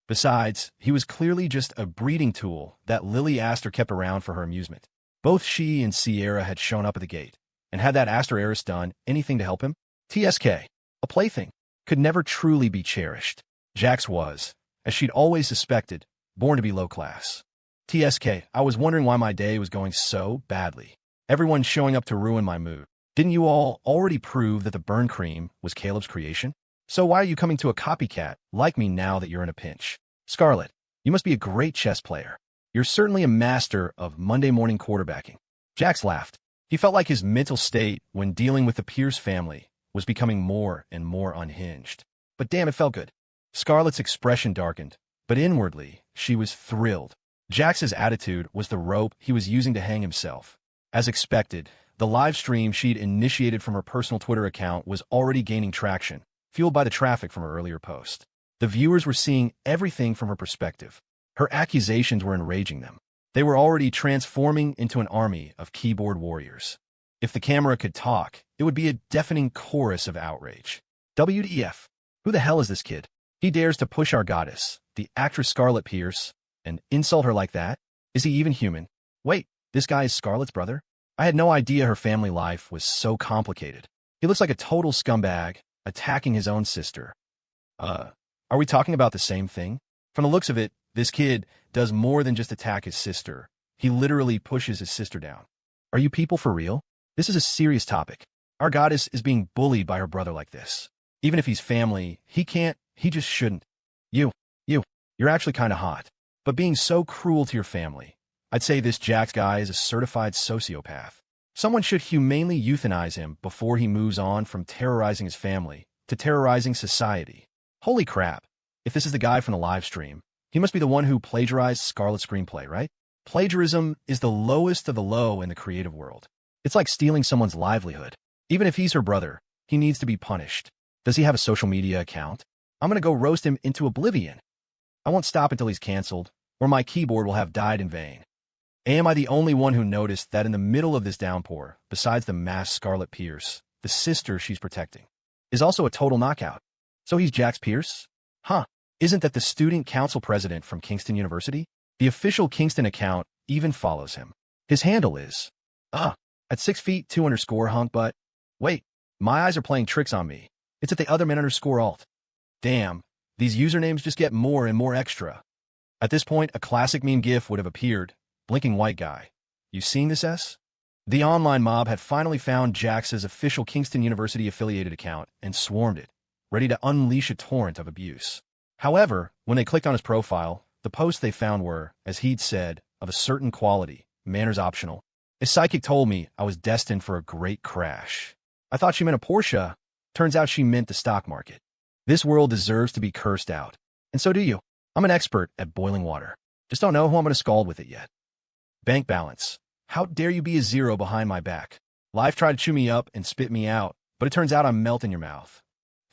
Besides, he was clearly just a breeding tool that Lily Aster kept around for her amusement. Both she and Sierra had shown up at the gate, and had that Aster heiress done anything to help him? TSK, a plaything, could never truly be cherished. Jax was, as she'd always suspected, born to be low class. TSK, I was wondering why my day was going so badly. Everyone's showing up to ruin my mood. Didn't you all already prove that the burn cream was Caleb's creation? So why are you coming to a copycat like me now that you're in a pinch? Scarlet, you must be a great chess player. You're certainly a master of Monday morning quarterbacking. Jax laughed. He felt like his mental state when dealing with the Pierce family was becoming more and more unhinged. But damn, it felt good. Scarlet's expression darkened, but inwardly, she was thrilled. Jax's attitude was the rope he was using to hang himself. As expected, the live stream she'd initiated from her personal Twitter account was already gaining traction, fueled by the traffic from her earlier post. The viewers were seeing everything from her perspective. Her accusations were enraging them. They were already transforming into an army of keyboard warriors. If the camera could talk, it would be a deafening chorus of outrage. WTF? Who the hell is this kid? He dares to push our goddess, the actress Scarlet Pierce, and insult her like that? Is he even human? Wait, this guy is Scarlet's brother? I had no idea her family life was so complicated. He looks like a total scumbag, attacking his own sister. Are we talking about the same thing? From the looks of it, this kid does more than just attack his sister. He literally pushes his sister down. Are you people for real? This is a serious topic. Our goddess is being bullied by her brother like this. Even if he's family, he just shouldn't. You're actually kind of hot. But being so cruel to your family, I'd say this Jax guy is a certified sociopath. Someone should humanely euthanize him before he moves on from terrorizing his family to terrorizing society. Holy crap. If this is the guy from the live stream, he must be the one who plagiarized Scarlet's screenplay, right? Plagiarism is the lowest of the low in the creative world. It's like stealing someone's livelihood. Even if he's her brother, he needs to be punished. Does he have a social media account? I'm gonna go roast him into oblivion. I won't stop until he's canceled, or my keyboard will have died in vain. Am I the only one who noticed that in the middle of this downpour, besides the masked Scarlet Pierce, the sister she's protecting, is also a total knockout? So he's Jax Pierce? Huh. Isn't that the student council president from Kingston University? The official Kingston account even follows him. His handle is, at 6 feet 2 hunk butt. Wait, my eyes are playing tricks on me. It's at the other men _alt. Damn, these usernames just get more and more extra. At this point, a classic meme gif would have appeared. Blinking white guy. You seen this, S? The online mob had finally found Jax's official Kingston University-affiliated account and swarmed it, ready to unleash a torrent of abuse. However, when they clicked on his profile, The posts they found were, as he'd said, of a certain quality, manners optional. His psychic told me I was destined for a great crash. I thought she meant a Porsche. Turns out she meant the stock market. This world deserves to be cursed out. And so do you. I'm an expert at boiling water. Just don't know who I'm going to scald with it yet. Bank balance. How dare you be a zero behind my back? Life tried to chew me up and spit me out, but it turns out I'm melt in your mouth.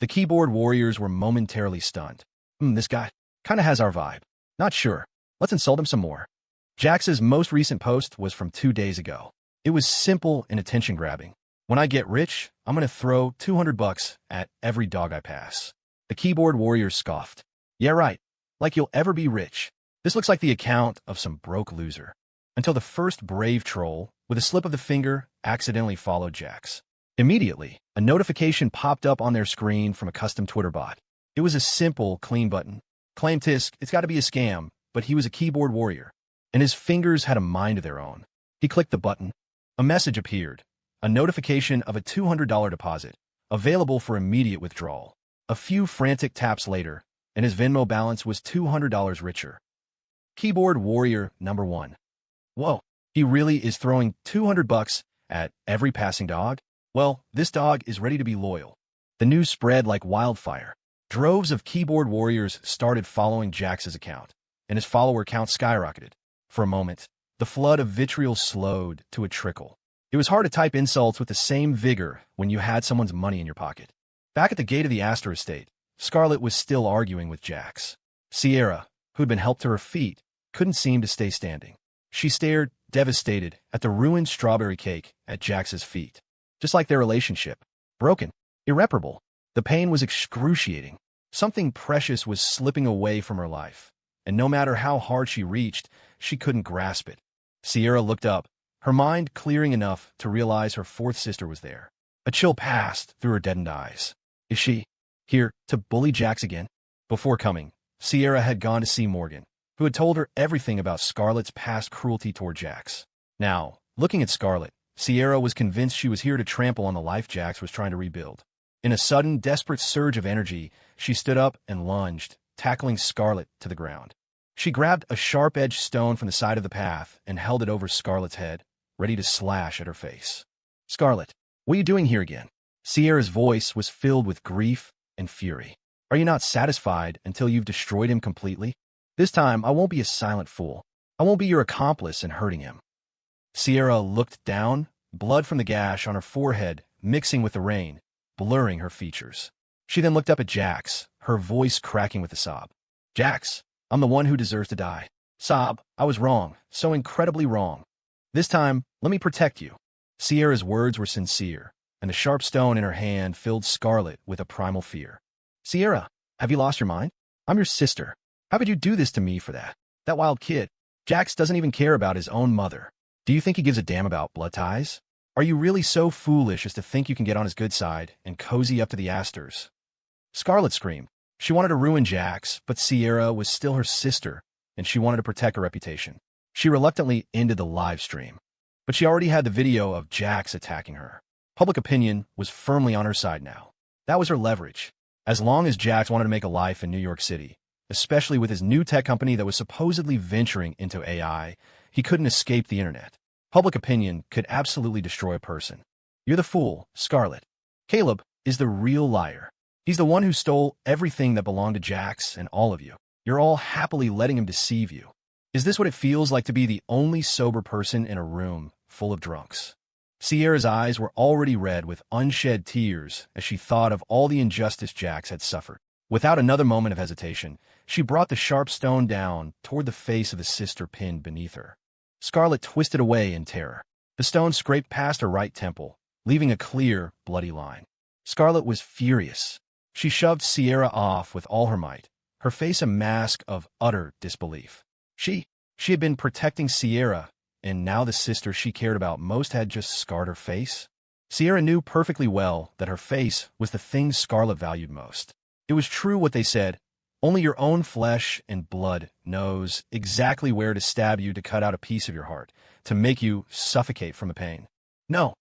The keyboard warriors were momentarily stunned. This guy kind of has our vibe. Not sure. Let's insult him some more. Jax's most recent post was from 2 days ago. It was simple and attention-grabbing. When I get rich, I'm going to throw $200 at every dog I pass. The keyboard warriors scoffed. Yeah, right. Like you'll ever be rich. This looks like the account of some broke loser. Until the first brave troll, with a slip of the finger, accidentally followed Jax. Immediately, a notification popped up on their screen from a custom Twitter bot. It was a simple, clean button. Claim tisk, it's got to be a scam, but he was a keyboard warrior, and his fingers had a mind of their own. He clicked the button. A message appeared. A notification of a $200 deposit, available for immediate withdrawal. A few frantic taps later, and his Venmo balance was $200 richer. Keyboard warrior number 1. Whoa, he really is throwing $200 at every passing dog? Well, this dog is ready to be loyal. The news spread like wildfire. Droves of keyboard warriors started following Jax's account, and his follower count skyrocketed. For a moment, the flood of vitriol slowed to a trickle. It was hard to type insults with the same vigor when you had someone's money in your pocket. Back at the gate of the Aster estate, Scarlet was still arguing with Jax. Sierra, who'd been helped to her feet, couldn't seem to stay standing. She stared, devastated, at the ruined strawberry cake at Jax's feet. Just like their relationship. Broken. Irreparable. The pain was excruciating. Something precious was slipping away from her life, and no matter how hard she reached, she couldn't grasp it. Sierra looked up, her mind clearing enough to realize her fourth sister was there. A chill passed through her deadened eyes. Is she here to bully Jax again? Before coming, Sierra had gone to see Morgan, who had told her everything about Scarlet's past cruelty toward Jax. Now, looking at Scarlet, Sierra was convinced she was here to trample on the life Jax was trying to rebuild. In a sudden, desperate surge of energy, she stood up and lunged, tackling Scarlet to the ground. She grabbed a sharp-edged stone from the side of the path and held it over Scarlet's head, ready to slash at her face. Scarlet, what are you doing here again? Sierra's voice was filled with grief and fury. Are you not satisfied until you've destroyed him completely? This time, I won't be a silent fool. I won't be your accomplice in hurting him. Sierra looked down, blood from the gash on her forehead mixing with the rain, blurring her features. She then looked up at Jax, her voice cracking with a sob. Jax, I'm the one who deserves to die. Sob, I was wrong, so incredibly wrong. This time, let me protect you. Sierra's words were sincere, and the sharp stone in her hand filled Scarlet with a primal fear. Sierra, have you lost your mind? I'm your sister. How could you do this to me for that? That wild kid. Jax doesn't even care about his own mother. Do you think he gives a damn about blood ties? Are you really so foolish as to think you can get on his good side and cozy up to the Asters? Scarlet screamed. She wanted to ruin Jax, but Sierra was still her sister, and she wanted to protect her reputation. She reluctantly ended the live stream, but she already had the video of Jax attacking her. Public opinion was firmly on her side now. That was her leverage. As long as Jax wanted to make a life in New York City, especially with his new tech company that was supposedly venturing into AI, he couldn't escape the internet. Public opinion could absolutely destroy a person. You're the fool, Scarlet. Caleb is the real liar. He's the one who stole everything that belonged to Jax and all of you. You're all happily letting him deceive you. Is this what it feels like to be the only sober person in a room full of drunks? Sierra's eyes were already red with unshed tears as she thought of all the injustice Jax had suffered. Without another moment of hesitation, she brought the sharp stone down toward the face of the sister pinned beneath her. Scarlet twisted away in terror. The stone scraped past her right temple, leaving a clear, bloody line. Scarlet was furious. She shoved Sierra off with all her might, her face a mask of utter disbelief. She had been protecting Sierra, and now the sister she cared about most had just scarred her face? Sierra knew perfectly well that her face was the thing Scarlet valued most. It was true what they said. Only your own flesh and blood knows exactly where to stab you to cut out a piece of your heart, to make you suffocate from the pain. No,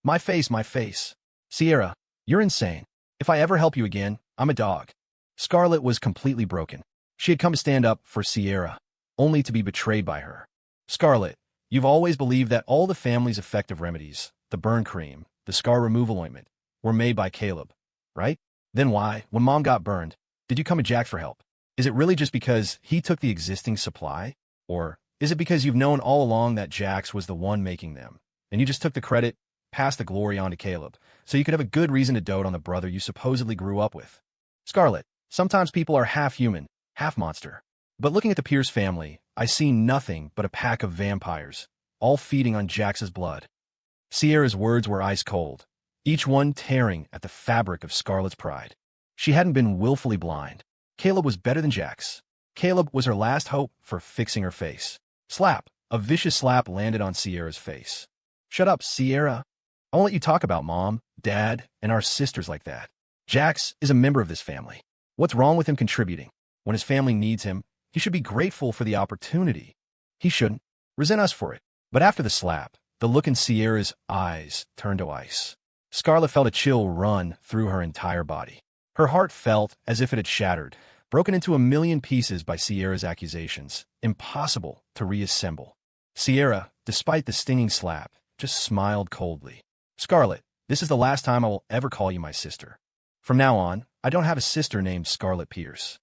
my face. Sierra, you're insane. If I ever help you again, I'm a dog. Scarlet was completely broken. She had come to stand up for Sierra, only to be betrayed by her. Scarlet, you've always believed that all the family's effective remedies, the burn cream, the scar removal ointment, were made by Caleb, right? Then why, when Mom got burned, did you come to Jax for help? Is it really just because he took the existing supply? Or is it because you've known all along that Jax was the one making them, and you just took the credit, passed the glory on to Caleb, so you could have a good reason to dote on the brother you supposedly grew up with? Scarlet, sometimes people are half human, half monster. But looking at the Pierce family, I see nothing but a pack of vampires, all feeding on Jax's blood. Sierra's words were ice cold, each one tearing at the fabric of Scarlet's pride. She hadn't been willfully blind. Caleb was better than Jax. Caleb was her last hope for fixing her face. Slap. A vicious slap landed on Sierra's face. Shut up, Sierra. I won't let you talk about Mom, Dad, and our sisters like that. Jax is a member of this family. What's wrong with him contributing? When his family needs him, he should be grateful for the opportunity. He shouldn't resent us for it. But after the slap, the look in Sierra's eyes turned to ice. Scarlet felt a chill run through her entire body. Her heart felt as if it had shattered, broken into a million pieces by Sierra's accusations, impossible to reassemble. Sierra, despite the stinging slap, just smiled coldly. Scarlet, this is the last time I will ever call you my sister. From now on, I don't have a sister named Scarlet Pierce.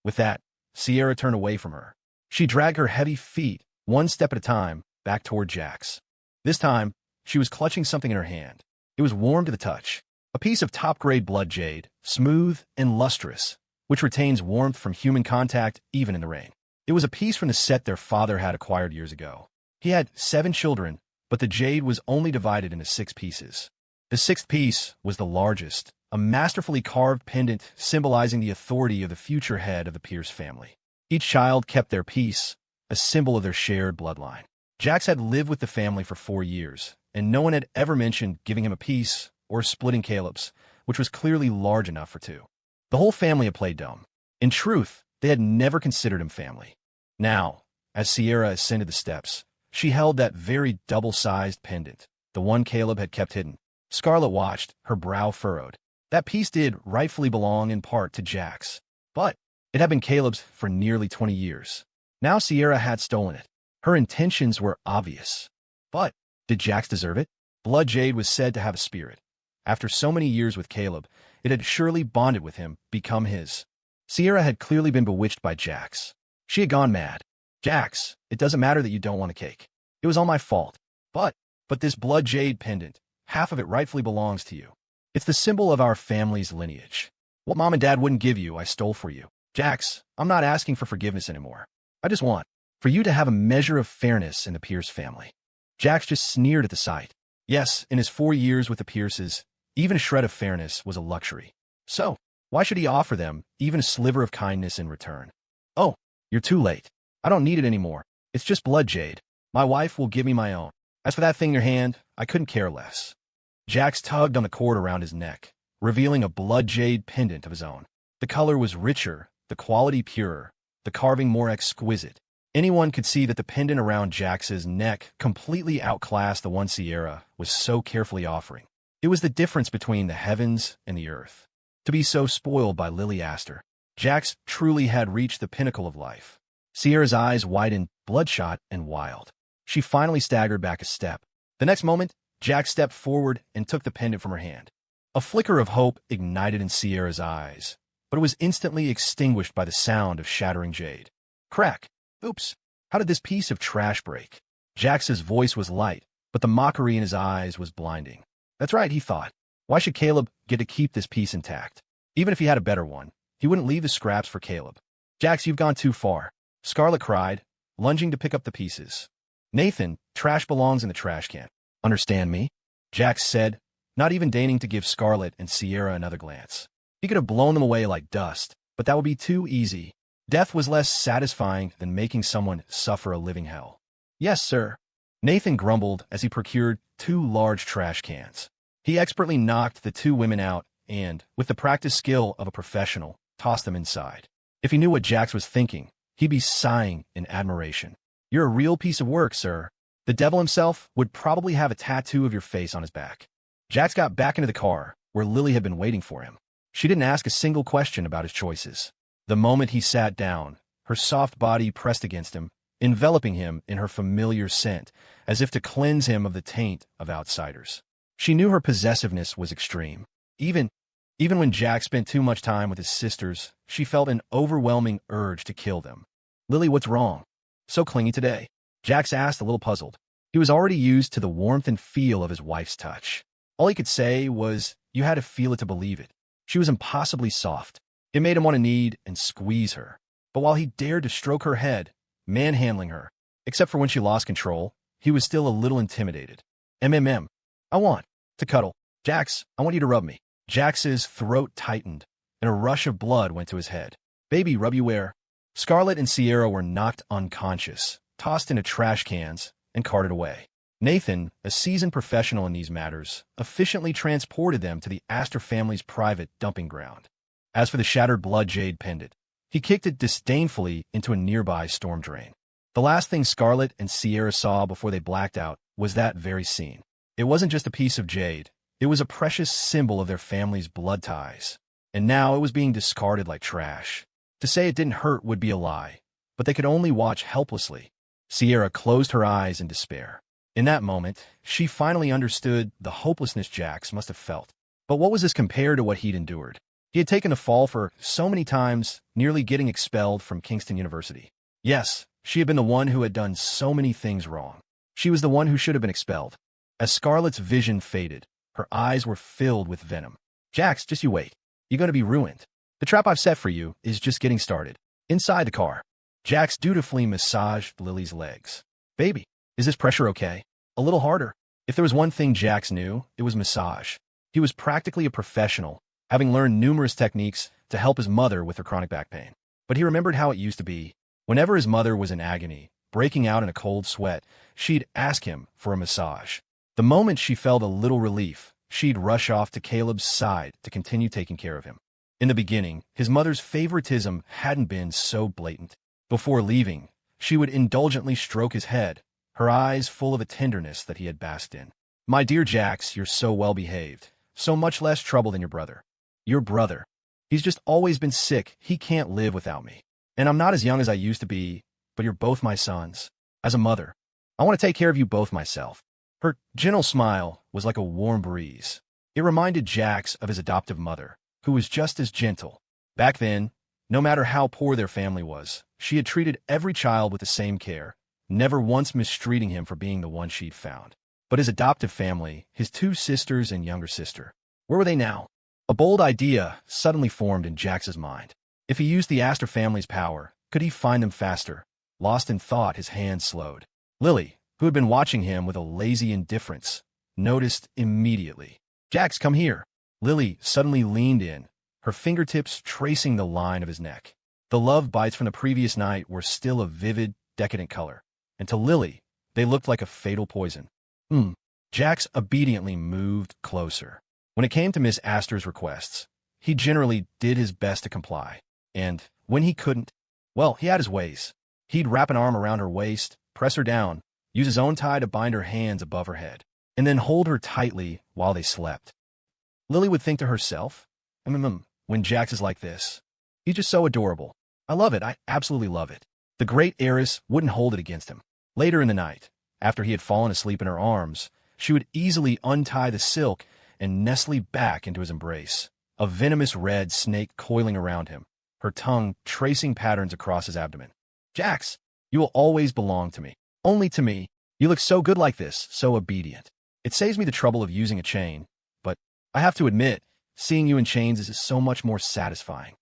With that, Sierra turned away from her. She dragged her heavy feet, one step at a time, back toward Jax. This time, she was clutching something in her hand. It was warm to the touch. A piece of top-grade blood jade, smooth and lustrous, which retains warmth from human contact even in the rain. It was a piece from the set their father had acquired years ago. He had 7 children, but the jade was only divided into 6 pieces. The 6th piece was the largest, a masterfully carved pendant symbolizing the authority of the future head of the Pierce family. Each child kept their piece, a symbol of their shared bloodline. Jax had lived with the family for 4 years, and no one had ever mentioned giving him a piece or splitting Caleb's, which was clearly large enough for 2. The whole family had played dumb. In truth, they had never considered him family. Now, as Sierra ascended the steps, she held that very double-sized pendant, the one Caleb had kept hidden. Scarlet watched, her brow furrowed. That piece did rightfully belong in part to Jax, but it had been Caleb's for nearly 20 years. Now Sierra had stolen it. Her intentions were obvious. But did Jax deserve it? Blood Jade was said to have a spirit. After so many years with Caleb, it had surely bonded with him, become his. Sierra had clearly been bewitched by Jax. She had gone mad. Jax, it doesn't matter that you don't want a cake. It was all my fault. But this Blood Jade pendant, half of it rightfully belongs to you. It's the symbol of our family's lineage. What Mom and Dad wouldn't give you, I stole for you. Jax, I'm not asking for forgiveness anymore. I just want for you to have a measure of fairness in the Pierce family. Jax just sneered at the sight. Yes, in his 4 years with the Pierces, even a shred of fairness was a luxury. So, why should he offer them even a sliver of kindness in return? Oh, you're too late. I don't need it anymore. It's just blood jade. My wife will give me my own. As for that thing in your hand, I couldn't care less. Jax tugged on the cord around his neck, revealing a blood jade pendant of his own. The color was richer, the quality purer, the carving more exquisite. Anyone could see that the pendant around Jax's neck completely outclassed the one Sierra was so carefully offering. It was the difference between the heavens and the earth. To be so spoiled by Lily Aster, Jax truly had reached the pinnacle of life. Sierra's eyes widened, bloodshot and wild. She finally staggered back a step. The next moment, Jax stepped forward and took the pendant from her hand. A flicker of hope ignited in Sierra's eyes, but it was instantly extinguished by the sound of shattering jade. Crack! Oops! How did this piece of trash break? Jax's voice was light, but the mockery in his eyes was blinding. That's right, he thought. Why should Caleb get to keep this piece intact? Even if he had a better one, he wouldn't leave the scraps for Caleb. Jax, you've gone too far. Scarlet cried, lunging to pick up the pieces. Nathan, trash belongs in the trash can. Understand me? Jax said, not even deigning to give Scarlet and Sierra another glance. He could have blown them away like dust, but that would be too easy. Death was less satisfying than making someone suffer a living hell. Yes, sir. Nathan grumbled as he procured 2 large trash cans. He expertly knocked the 2 women out and, with the practiced skill of a professional, tossed them inside. If he knew what Jax was thinking, he'd be sighing in admiration. You're a real piece of work, sir. The devil himself would probably have a tattoo of your face on his back. Jax got back into the car, where Lily had been waiting for him. She didn't ask a single question about his choices. The moment he sat down, her soft body pressed against him, enveloping him in her familiar scent, as if to cleanse him of the taint of outsiders. She knew her possessiveness was extreme. Even when Jack spent too much time with his sisters, she felt an overwhelming urge to kill them. "Lily, what's wrong? So clingy today?" Jax asked, a little puzzled. He was already used to the warmth and feel of his wife's touch. All he could say was, "You had to feel it to believe it." She was impossibly soft. It made him want to knead and squeeze her. But while he dared to stroke her head, manhandling her, except for when she lost control, he was still a little intimidated. I want to cuddle. Jax, I want you to rub me." Jax's throat tightened, and a rush of blood went to his head. "Baby, rub you where?" Scarlet and Sierra were knocked unconscious, tossed into trash cans, and carted away. Nathan, a seasoned professional in these matters, efficiently transported them to the Aster family's private dumping ground. As for the shattered blood jade pendant, he kicked it disdainfully into a nearby storm drain. The last thing Scarlet and Sierra saw before they blacked out was that very scene. It wasn't just a piece of jade. It was a precious symbol of their family's blood ties. And now it was being discarded like trash. To say it didn't hurt would be a lie, but they could only watch helplessly. Sierra closed her eyes in despair. In that moment, she finally understood the hopelessness Jax must have felt. But what was this compared to what he'd endured? He had taken a fall for so many times, nearly getting expelled from Kingston University. Yes, she had been the one who had done so many things wrong. She was the one who should have been expelled. As Scarlet's vision faded, her eyes were filled with venom. "Jax, just you wait. You're going to be ruined. The trap I've set for you is just getting started." Inside the car, Jax dutifully massaged Lily's legs. "Baby, is this pressure okay? A little harder." If there was one thing Jax knew, it was massage. He was practically a professional, having learned numerous techniques to help his mother with her chronic back pain. But he remembered how it used to be. Whenever his mother was in agony, breaking out in a cold sweat, she'd ask him for a massage. The moment she felt a little relief, she'd rush off to Caleb's side to continue taking care of him. In the beginning, his mother's favoritism hadn't been so blatant. Before leaving, she would indulgently stroke his head, her eyes full of a tenderness that he had basked in. "My dear Jax, you're so well-behaved, so much less trouble than your brother." "Your brother? He's just always been sick. He can't live without me. And I'm not as young as I used to be, but you're both my sons. As a mother, I want to take care of you both myself." Her gentle smile was like a warm breeze. It reminded Jax of his adoptive mother, who was just as gentle. Back then, no matter how poor their family was, she had treated every child with the same care, never once mistreating him for being the one she'd found. But his adoptive family, his two sisters and younger sister, where were they now? A bold idea suddenly formed in Jax's mind. If he used the Aster family's power, could he find them faster? Lost in thought, his hand slowed. Lily, who had been watching him with a lazy indifference, noticed immediately. "Jax, come here." Lily suddenly leaned in, her fingertips tracing the line of his neck. The love bites from the previous night were still a vivid, decadent color, and to Lily, they looked like a fatal poison. Jax obediently moved closer. When it came to Miss Aster's requests, he generally did his best to comply. And when he couldn't, well, he had his ways. He'd wrap an arm around her waist, press her down, use his own tie to bind her hands above her head, and then hold her tightly while they slept. Lily would think to herself, when Jax is like this, he's just so adorable. I love it. I absolutely love it. The great Heiress wouldn't hold it against him. Later in the night, after he had fallen asleep in her arms, she would easily untie the silk and nestle back into his embrace, a venomous red snake coiling around him, her tongue tracing patterns across his abdomen. "Jax, you will always belong to me. Only to me. You look so good like this, so obedient. It saves me the trouble of using a chain, but I have to admit, seeing you in chains is so much more satisfying."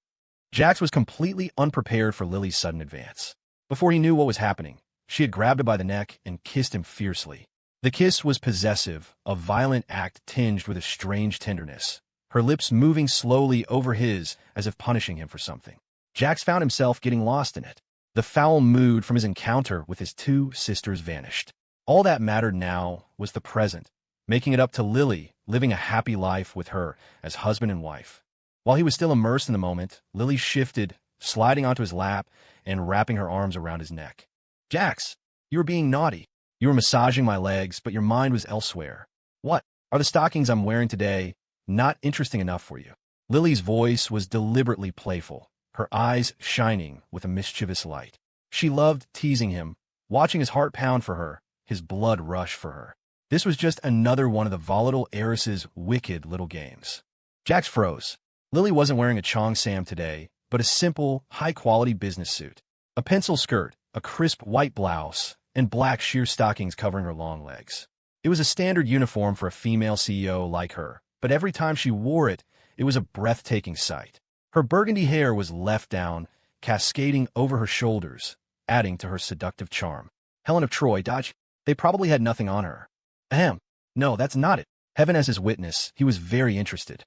Jax was completely unprepared for Lily's sudden advance. Before he knew what was happening, she had grabbed him by the neck and kissed him fiercely. The kiss was possessive, a violent act tinged with a strange tenderness, her lips moving slowly over his as if punishing him for something. Jax found himself getting lost in it. The foul mood from his encounter with his two sisters vanished. All that mattered now was the present, making it up to Lily, living a happy life with her as husband and wife. While he was still immersed in the moment, Lily shifted, sliding onto his lap and wrapping her arms around his neck. "Jax, you were being naughty. You were massaging my legs, but your mind was elsewhere. What? Are the stockings I'm wearing today not interesting enough for you?" Lily's voice was deliberately playful, her eyes shining with a mischievous light. She loved teasing him, watching his heart pound for her, his blood rush for her. This was just another one of the volatile heiress's wicked little games. Jax froze. Lily wasn't wearing a Cheongsam today, but a simple, high-quality business suit. A pencil skirt, a crisp white blouse, and black sheer stockings covering her long legs. It was a standard uniform for a female CEO like her, but every time she wore it, it was a breathtaking sight. Her burgundy hair was left down, cascading over her shoulders, adding to her seductive charm. Helen of Troy, dodge. They probably had nothing on her. Ahem. No, that's not it. Heaven as his witness, he was very interested.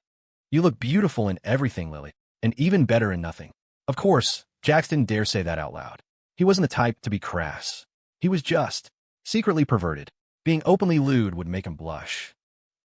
You look beautiful in everything, Lily, and even better in nothing. Of course, Jax didn't dare say that out loud. He wasn't the type to be crass. He was just secretly perverted. Being openly lewd would make him blush.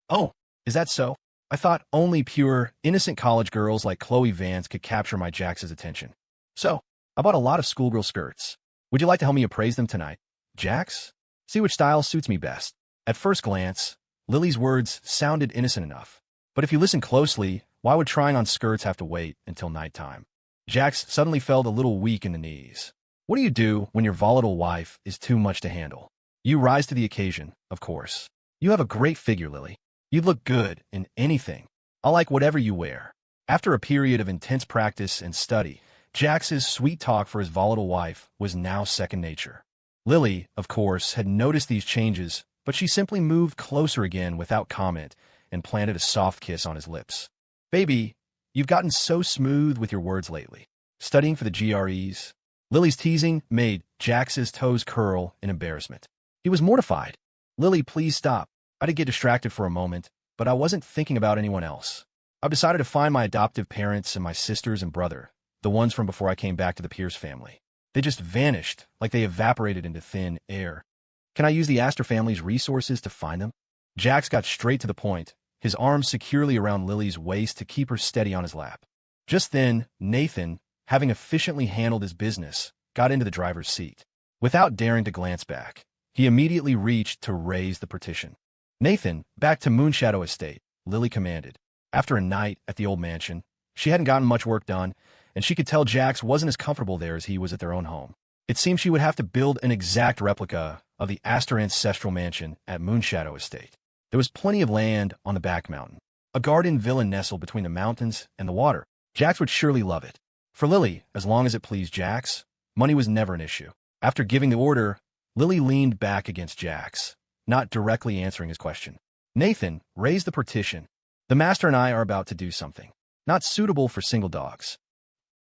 Oh, is that so? I thought only pure, innocent college girls like Khloe Vance could capture my Jax's attention. So, I bought a lot of schoolgirl skirts. Would you like to help me appraise them tonight? Jax? See which style suits me best. At first glance, Lily's words sounded innocent enough. But if you listen closely, why would trying on skirts have to wait until nighttime? Jax suddenly felt a little weak in the knees. What do you do when your volatile wife is too much to handle? You rise to the occasion, of course. You have a great figure, Lily. You'd look good in anything. I'll like whatever you wear. After a period of intense practice and study, Jax's sweet talk for his volatile wife was now second nature. Lily, of course, had noticed these changes, but she simply moved closer again without comment and planted a soft kiss on his lips. Baby, you've gotten so smooth with your words lately. Studying for the GREs? Lily's teasing made Jax's toes curl in embarrassment. He was mortified. Lily, please stop. I did get distracted for a moment, but I wasn't thinking about anyone else. I've decided to find my adoptive parents and my sisters and brother, the ones from before I came back to the Pierce family. They just vanished, like they evaporated into thin air. Can I use the Aster family's resources to find them? Jax got straight to the point, his arms securely around Lily's waist to keep her steady on his lap. Just then, Nathan, having efficiently handled his business, got into the driver's seat. Without daring to glance back, he immediately reached to raise the partition. Nathan, back to Moonshadow Estate, Lily commanded. After a night at the old mansion, she hadn't gotten much work done, and she could tell Jax wasn't as comfortable there as he was at their own home. It seemed she would have to build an exact replica of the Aster ancestral mansion at Moonshadow Estate. There was plenty of land on the back mountain, a garden villa nestled between the mountains and the water. Jax would surely love it. For Lily, as long as it pleased Jax, money was never an issue. After giving the order, Lily leaned back against Jax, not directly answering his question. Nathan raised the partition. The master and I are about to do something not suitable for single dogs.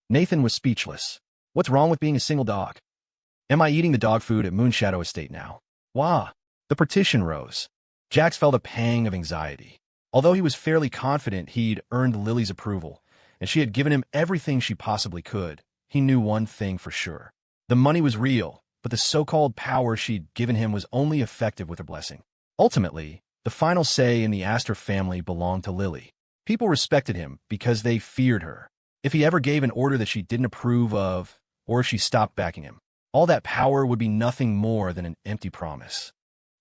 Nathan was speechless. What's wrong with being a single dog? Am I eating the dog food at Moonshadow Estate now? Wah! The partition rose. Jax felt a pang of anxiety. Although he was fairly confident he'd earned Lily's approval, and she had given him everything she possibly could, he knew one thing for sure. The money was real, but the so-called power she'd given him was only effective with her blessing. Ultimately, the final say in the Aster family belonged to Lily. People respected him because they feared her. If he ever gave an order that she didn't approve of, or if she stopped backing him, all that power would be nothing more than an empty promise.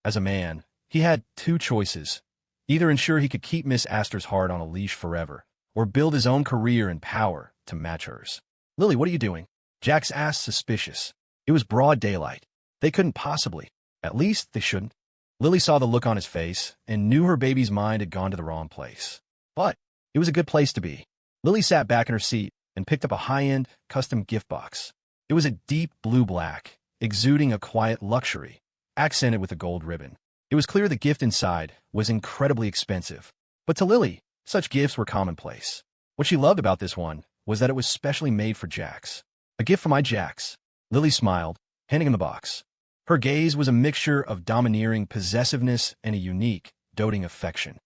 As a man, he had two choices. Either ensure he could keep Miss Aster's heart on a leash forever, or build his own career and power to match hers. Lily, what are you doing? Jax asked, suspicious. It was broad daylight. They couldn't possibly. At least, they shouldn't. Lily saw the look on his face and knew her baby's mind had gone to the wrong place. But it was a good place to be. Lily sat back in her seat and picked up a high-end, custom gift box. It was a deep blue-black, exuding a quiet luxury, accented with a gold ribbon. It was clear the gift inside was incredibly expensive. But to Lily, such gifts were commonplace. What she loved about this one was that it was specially made for Jax. A gift for my Jax. Lily smiled, handing him the box. Her gaze was a mixture of domineering possessiveness and a unique, doting affection.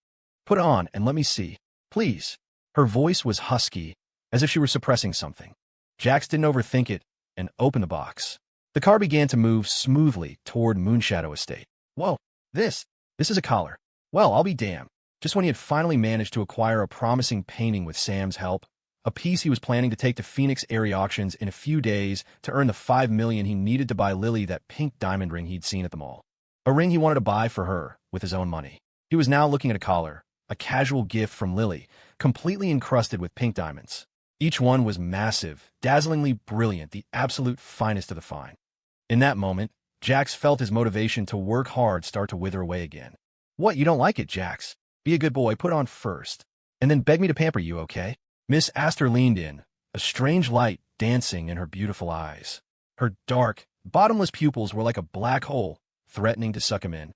Put it on and let me see, please. Her voice was husky, as if she were suppressing something. Jax didn't overthink it and opened the box. The car began to move smoothly toward Moonshadow Estate. Whoa, this is a collar. Well, I'll be damned. Just when he had finally managed to acquire a promising painting with Sam's help, a piece he was planning to take to Phoenix area auctions in a few days to earn the $5 million he needed to buy Lily that pink diamond ring he'd seen at the mall. A ring he wanted to buy for her with his own money. He was now looking at a collar, a casual gift from Lily, completely encrusted with pink diamonds. Each one was massive, dazzlingly brilliant, the absolute finest of the fine. In that moment, Jax felt his motivation to work hard start to wither away again. What, you don't like it, Jax? Be a good boy, put on first. And then beg me to pamper you, okay? Miss Aster leaned in, a strange light dancing in her beautiful eyes. Her dark, bottomless pupils were like a black hole, threatening to suck him in.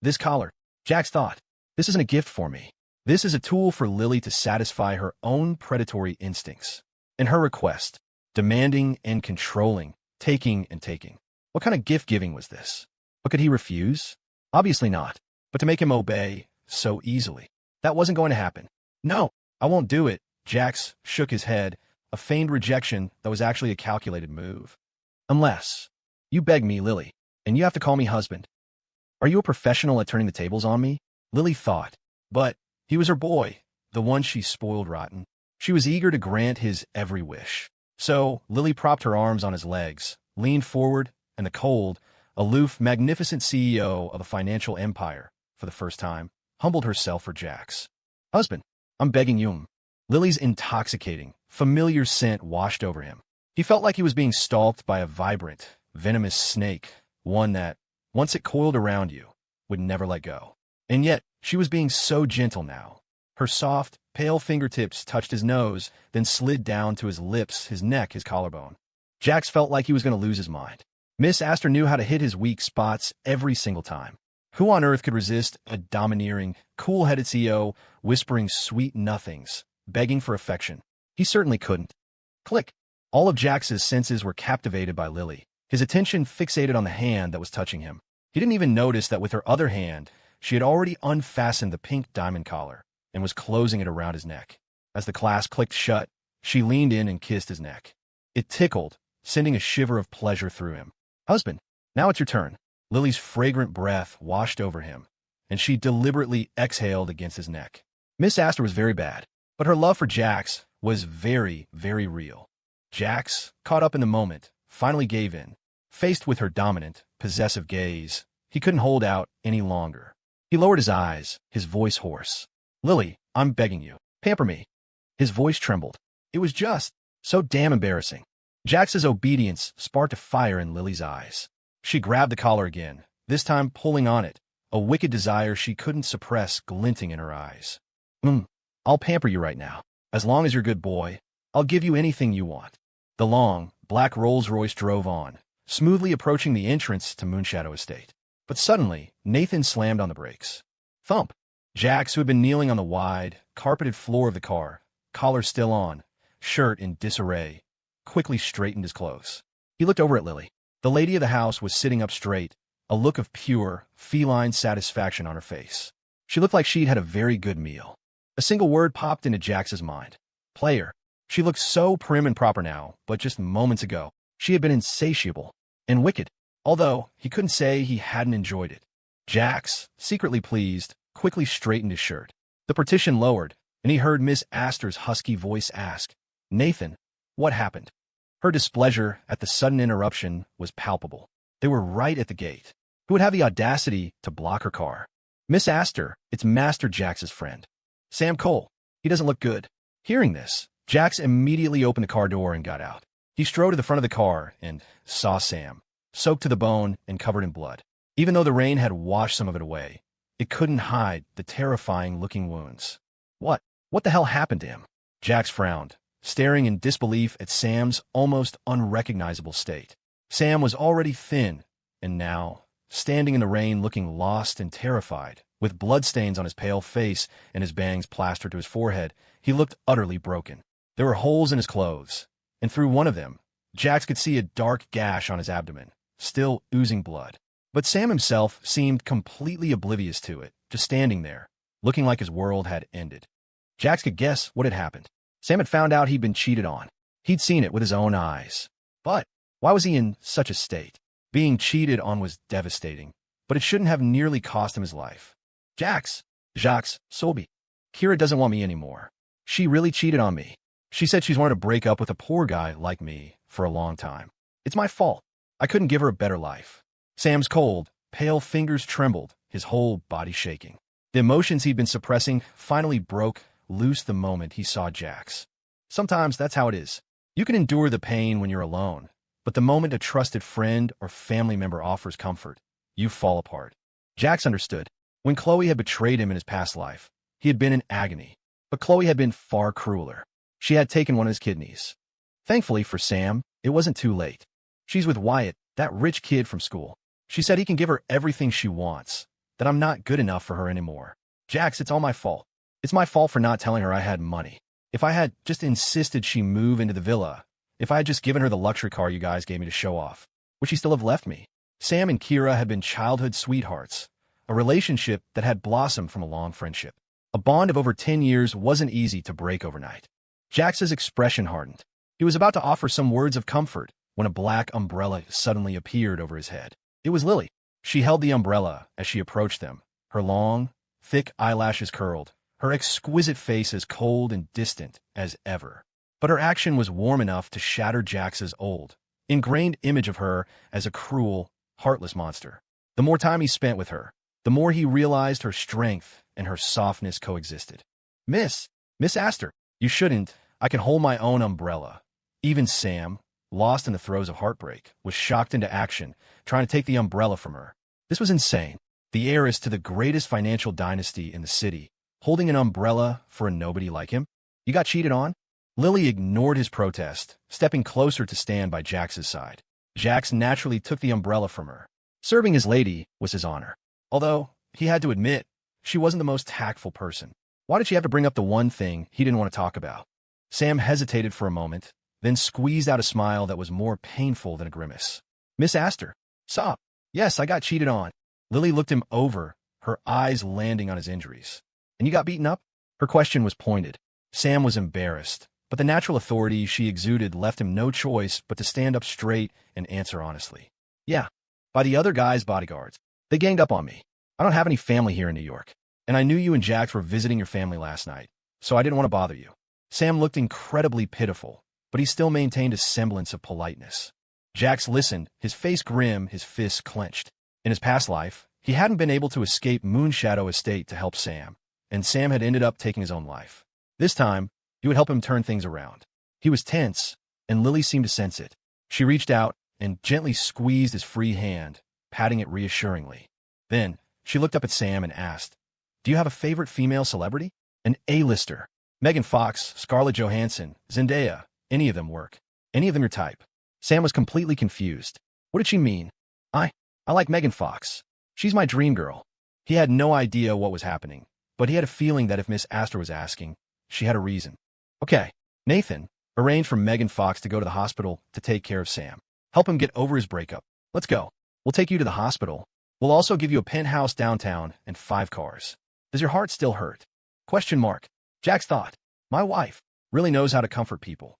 This collar, Jax thought, this isn't a gift for me. This is a tool for Lily to satisfy her own predatory instincts. And her request, demanding and controlling, taking and taking. What kind of gift-giving was this? But could he refuse? Obviously not. But to make him obey so easily, that wasn't going to happen. No, I won't do it. Jax shook his head, a feigned rejection that was actually a calculated move. Unless you beg me, Lily, and you have to call me husband. Are you a professional at turning the tables on me? Lily thought. But he was her boy, the one she spoiled rotten. She was eager to grant his every wish. So Lily propped her arms on his legs, leaned forward, and the cold, aloof, magnificent CEO of a financial empire, for the first time, humbled herself for Jax. Husband, I'm begging you. Lily's intoxicating, familiar scent washed over him. He felt like he was being stalked by a vibrant, venomous snake, one that, once it coiled around you, would never let go. And yet, she was being so gentle now. Her soft, pale fingertips touched his nose, then slid down to his lips, his neck, his collarbone. Jax felt like he was going to lose his mind. Miss Aster knew how to hit his weak spots every single time. Who on earth could resist a domineering, cool-headed CEO whispering sweet nothings, begging for affection? He certainly couldn't. Click. All of Jax's senses were captivated by Lily, his attention fixated on the hand that was touching him. He didn't even notice that with her other hand, she had already unfastened the pink diamond collar and was closing it around his neck. As the clasp clicked shut, she leaned in and kissed his neck. It tickled, sending a shiver of pleasure through him. Husband, now it's your turn. Lily's fragrant breath washed over him, and she deliberately exhaled against his neck. Miss Aster was very bad, but her love for Jax was very, very real. Jax, caught up in the moment, finally gave in. Faced with her dominant, possessive gaze, he couldn't hold out any longer. He lowered his eyes, his voice hoarse. Lily, I'm begging you, pamper me. His voice trembled. It was just so damn embarrassing. Jax's obedience sparked a fire in Lily's eyes. She grabbed the collar again, this time pulling on it, a wicked desire she couldn't suppress glinting in her eyes. I'll pamper you right now. As long as you're a good boy, I'll give you anything you want. The long, black Rolls-Royce drove on, smoothly approaching the entrance to Moonshadow Estate. But suddenly, Nathan slammed on the brakes. Thump! Jax, who had been kneeling on the wide, carpeted floor of the car, collar still on, shirt in disarray, quickly straightened his clothes. He looked over at Lily. The lady of the house was sitting up straight, a look of pure, feline satisfaction on her face. She looked like she'd had a very good meal. A single word popped into Jax's mind. Player. She looked so prim and proper now, but just moments ago, she had been insatiable and wicked, although he couldn't say he hadn't enjoyed it. Jax, secretly pleased, quickly straightened his shirt. The partition lowered, and he heard Miss Aster's husky voice ask, Nathan, what happened? Her displeasure at the sudden interruption was palpable. They were right at the gate. Who would have the audacity to block her car? Miss Aster, it's Master Jax's friend. Sam Cole. He doesn't look good. Hearing this, Jax immediately opened the car door and got out. He strode to the front of the car and saw Sam, soaked to the bone and covered in blood. Even though the rain had washed some of it away, it couldn't hide the terrifying-looking wounds. What the hell happened to him? Jax frowned, staring in disbelief at Sam's almost unrecognizable state. Sam was already thin, and now, standing in the rain looking lost and terrified, with bloodstains on his pale face and his bangs plastered to his forehead, he looked utterly broken. There were holes in his clothes, and through one of them, Jax could see a dark gash on his abdomen, still oozing blood. But Sam himself seemed completely oblivious to it, just standing there, looking like his world had ended. Jax could guess what had happened. Sam had found out he'd been cheated on. He'd seen it with his own eyes. But why was he in such a state? Being cheated on was devastating, but it shouldn't have nearly cost him his life. Jax, Solby, Kira doesn't want me anymore. She really cheated on me. She said she's wanted to break up with a poor guy like me for a long time. It's my fault. I couldn't give her a better life. Sam's cold, pale fingers trembled, his whole body shaking. The emotions he'd been suppressing finally broke loose the moment he saw Jax. Sometimes that's how it is. You can endure the pain when you're alone, but the moment a trusted friend or family member offers comfort, you fall apart. Jax understood. When Khloe had betrayed him in his past life, he had been in agony, but Khloe had been far crueler. She had taken one of his kidneys. Thankfully for Sam, it wasn't too late. She's with Wyatt, that rich kid from school. She said he can give her everything she wants, that I'm not good enough for her anymore. Jax, it's all my fault. It's my fault for not telling her I had money. If I had just insisted she move into the villa, if I had just given her the luxury car you guys gave me to show off, would she still have left me? Sam and Kira had been childhood sweethearts, a relationship that had blossomed from a long friendship. A bond of over 10 years wasn't easy to break overnight. Jax's expression hardened. He was about to offer some words of comfort when a black umbrella suddenly appeared over his head. It was Lily. She held the umbrella as she approached them, her long, thick eyelashes curled, her exquisite face as cold and distant as ever. But her action was warm enough to shatter Jax's old, ingrained image of her as a cruel, heartless monster. The more time he spent with her, the more he realized her strength and her softness coexisted. Miss Aster, you shouldn't. I can hold my own umbrella. Even Sam, lost in the throes of heartbreak, was shocked into action, trying to take the umbrella from her. This was insane. The heiress to the greatest financial dynasty in the city, holding an umbrella for a nobody like him? You got cheated on? Lily ignored his protest, stepping closer to stand by Jax's side. Jax naturally took the umbrella from her. Serving his lady was his honor. Although, he had to admit, she wasn't the most tactful person. Why did she have to bring up the one thing he didn't want to talk about? Sam hesitated for a moment, then squeezed out a smile that was more painful than a grimace. Miss Aster. Stop. Yes, I got cheated on. Lily looked him over, her eyes landing on his injuries. And you got beaten up? Her question was pointed. Sam was embarrassed, but the natural authority she exuded left him no choice but to stand up straight and answer honestly. Yeah, by the other guy's bodyguards. They ganged up on me. I don't have any family here in New York, and I knew you and Jax were visiting your family last night, so I didn't want to bother you. Sam looked incredibly pitiful, but he still maintained a semblance of politeness. Jax listened, his face grim, his fists clenched. In his past life, he hadn't been able to escape Moonshadow Estate to help Sam, and Sam had ended up taking his own life. This time, he would help him turn things around. He was tense, and Lily seemed to sense it. She reached out and gently squeezed his free hand, patting it reassuringly. Then, she looked up at Sam and asked, Do you have a favorite female celebrity? An A-lister. Megan Fox, Scarlett Johansson, Zendaya, any of them work. Any of them your type. Sam was completely confused. What did she mean? I like Megan Fox. She's my dream girl. He had no idea what was happening, but he had a feeling that if Miss Aster was asking, she had a reason. Okay, Nathan, arrange for Megan Fox to go to the hospital to take care of Sam. Help him get over his breakup. Let's go. We'll take you to the hospital. We'll also give you a penthouse downtown and 5 cars. Does your heart still hurt? ? Jax thought, my wife really knows how to comfort people.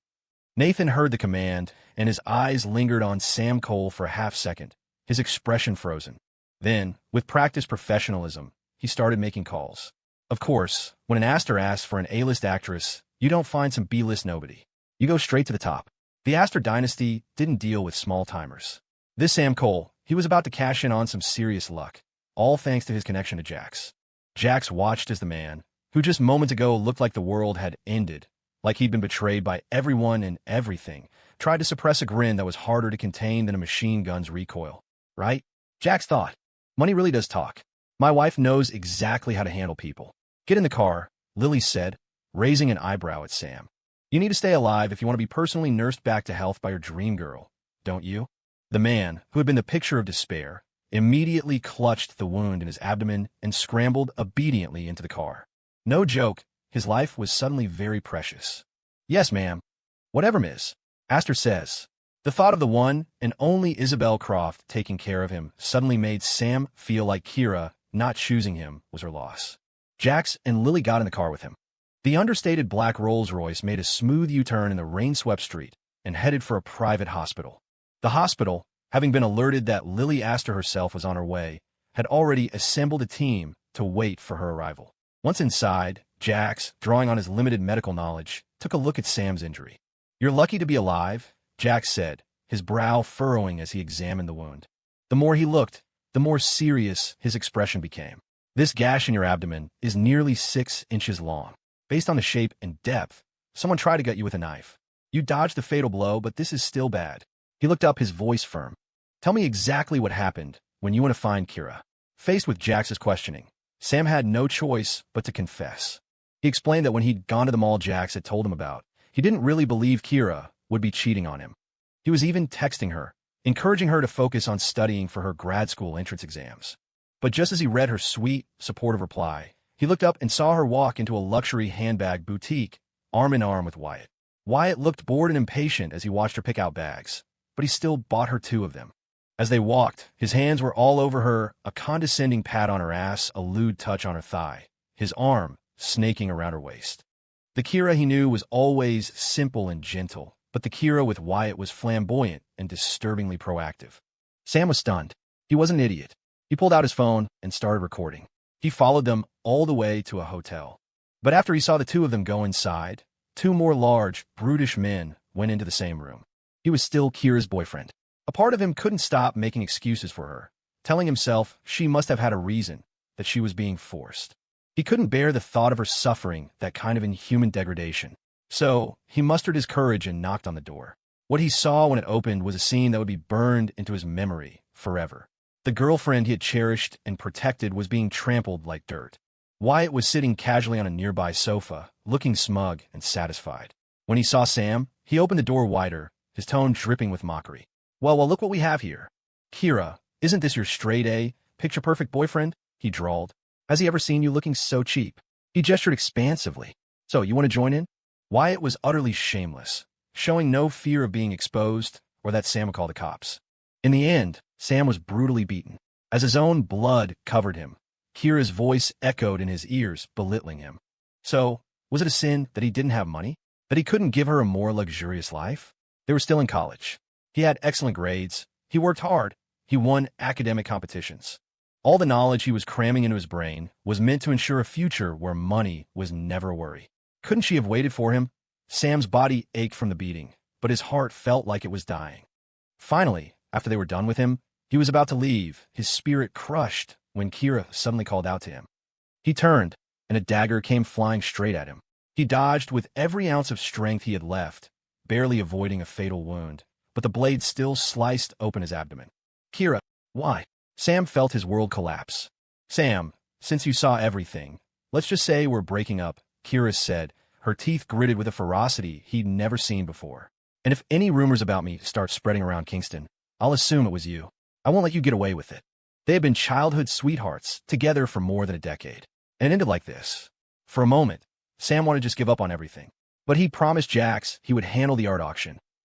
Nathan heard the command, and his eyes lingered on Sam Cole for a half-second, his expression frozen. Then, with practiced professionalism, he started making calls. Of course, when an Aster asks for an A-list actress, you don't find some B-list nobody. You go straight to the top. The Aster dynasty didn't deal with small-timers. This Sam Cole, he was about to cash in on some serious luck, all thanks to his connection to Jax. Jax watched as the man, who just moments ago looked like the world had ended, like he'd been betrayed by everyone and everything, tried to suppress a grin that was harder to contain than a machine gun's recoil. Right? Jax thought. Money really does talk. My wife knows exactly how to handle people. Get in the car, Lily said, raising an eyebrow at Sam. You need to stay alive if you want to be personally nursed back to health by your dream girl, don't you? The man, who had been the picture of despair, immediately clutched the wound in his abdomen and scrambled obediently into the car. No joke, his life was suddenly very precious. Yes, ma'am. Whatever, miss. Aster says. The thought of the one and only Isabel Croft taking care of him suddenly made Sam feel like Kira not choosing him was her loss. Jax and Lily got in the car with him. The understated black Rolls-Royce made a smooth U-turn in the rain-swept street and headed for a private hospital. The hospital, having been alerted that Lily Aster herself was on her way, had already assembled a team to wait for her arrival. Once inside, Jax, drawing on his limited medical knowledge, took a look at Sam's injury. You're lucky to be alive, Jax said, his brow furrowing as he examined the wound. The more he looked, the more serious his expression became. This gash in your abdomen is nearly 6 inches long. Based on the shape and depth, Someone tried to gut you with a knife. You dodged the fatal blow, but this is still bad. He looked up, his voice firm. Tell me exactly what happened when you want to find Kira. Faced with Jax's questioning, Sam had no choice but to confess. He explained that when he'd gone to the mall Jax had told him about, he didn't really believe Kira would be cheating on him. He was even texting her, encouraging her to focus on studying for her grad school entrance exams. But just as he read her sweet, supportive reply, he looked up and saw her walk into a luxury handbag boutique, arm in arm with Wyatt. Wyatt looked bored and impatient as he watched her pick out bags, but he still bought her 2 of them. As they walked, his hands were all over her, a condescending pat on her ass, a lewd touch on her thigh, his arm snaking around her waist. The Kira he knew was always simple and gentle, but the Kira with Wyatt was flamboyant and disturbingly proactive. Sam was stunned. He wasn't an idiot. He pulled out his phone and started recording. He followed them all the way to a hotel. But after he saw the 2 of them go inside, 2 more large, brutish men went into the same room. He was still Kira's boyfriend. A part of him couldn't stop making excuses for her, telling himself she must have had a reason, that she was being forced. He couldn't bear the thought of her suffering that kind of inhuman degradation. So, he mustered his courage and knocked on the door. What he saw when it opened was a scene that would be burned into his memory forever. The girlfriend he had cherished and protected was being trampled like dirt. Wyatt was sitting casually on a nearby sofa, looking smug and satisfied. When he saw Sam, he opened the door wider, his tone dripping with mockery. Well, look what we have here. Kira, isn't this your straight-A, picture-perfect boyfriend? He drawled. Has he ever seen you looking so cheap? He gestured expansively. So, you want to join in? Wyatt was utterly shameless, showing no fear of being exposed or that Sam would call the cops. In the end, Sam was brutally beaten. As his own blood covered him, Kira's voice echoed in his ears, belittling him. So, was it a sin that he didn't have money? That he couldn't give her a more luxurious life? They were still in college. He had excellent grades. He worked hard. He won academic competitions. All the knowledge he was cramming into his brain was meant to ensure a future where money was never a worry. Couldn't she have waited for him? Sam's body ached from the beating, but his heart felt like it was dying. Finally, after they were done with him, he was about to leave, his spirit crushed, when Kira suddenly called out to him. He turned, and a dagger came flying straight at him. He dodged with every ounce of strength he had left, barely avoiding a fatal wound, but the blade still sliced open his abdomen. Kira, why? Sam felt his world collapse. Sam, since you saw everything, let's just say we're breaking up, Kira said, her teeth gritted with a ferocity he'd never seen before. And if any rumors about me start spreading around Kingston, I'll assume it was you. I won't let you get away with it. They had been childhood sweethearts, together for more than a decade. And it ended like this. For a moment, Sam wanted to just give up on everything. But he promised Jax he would handle the art auction.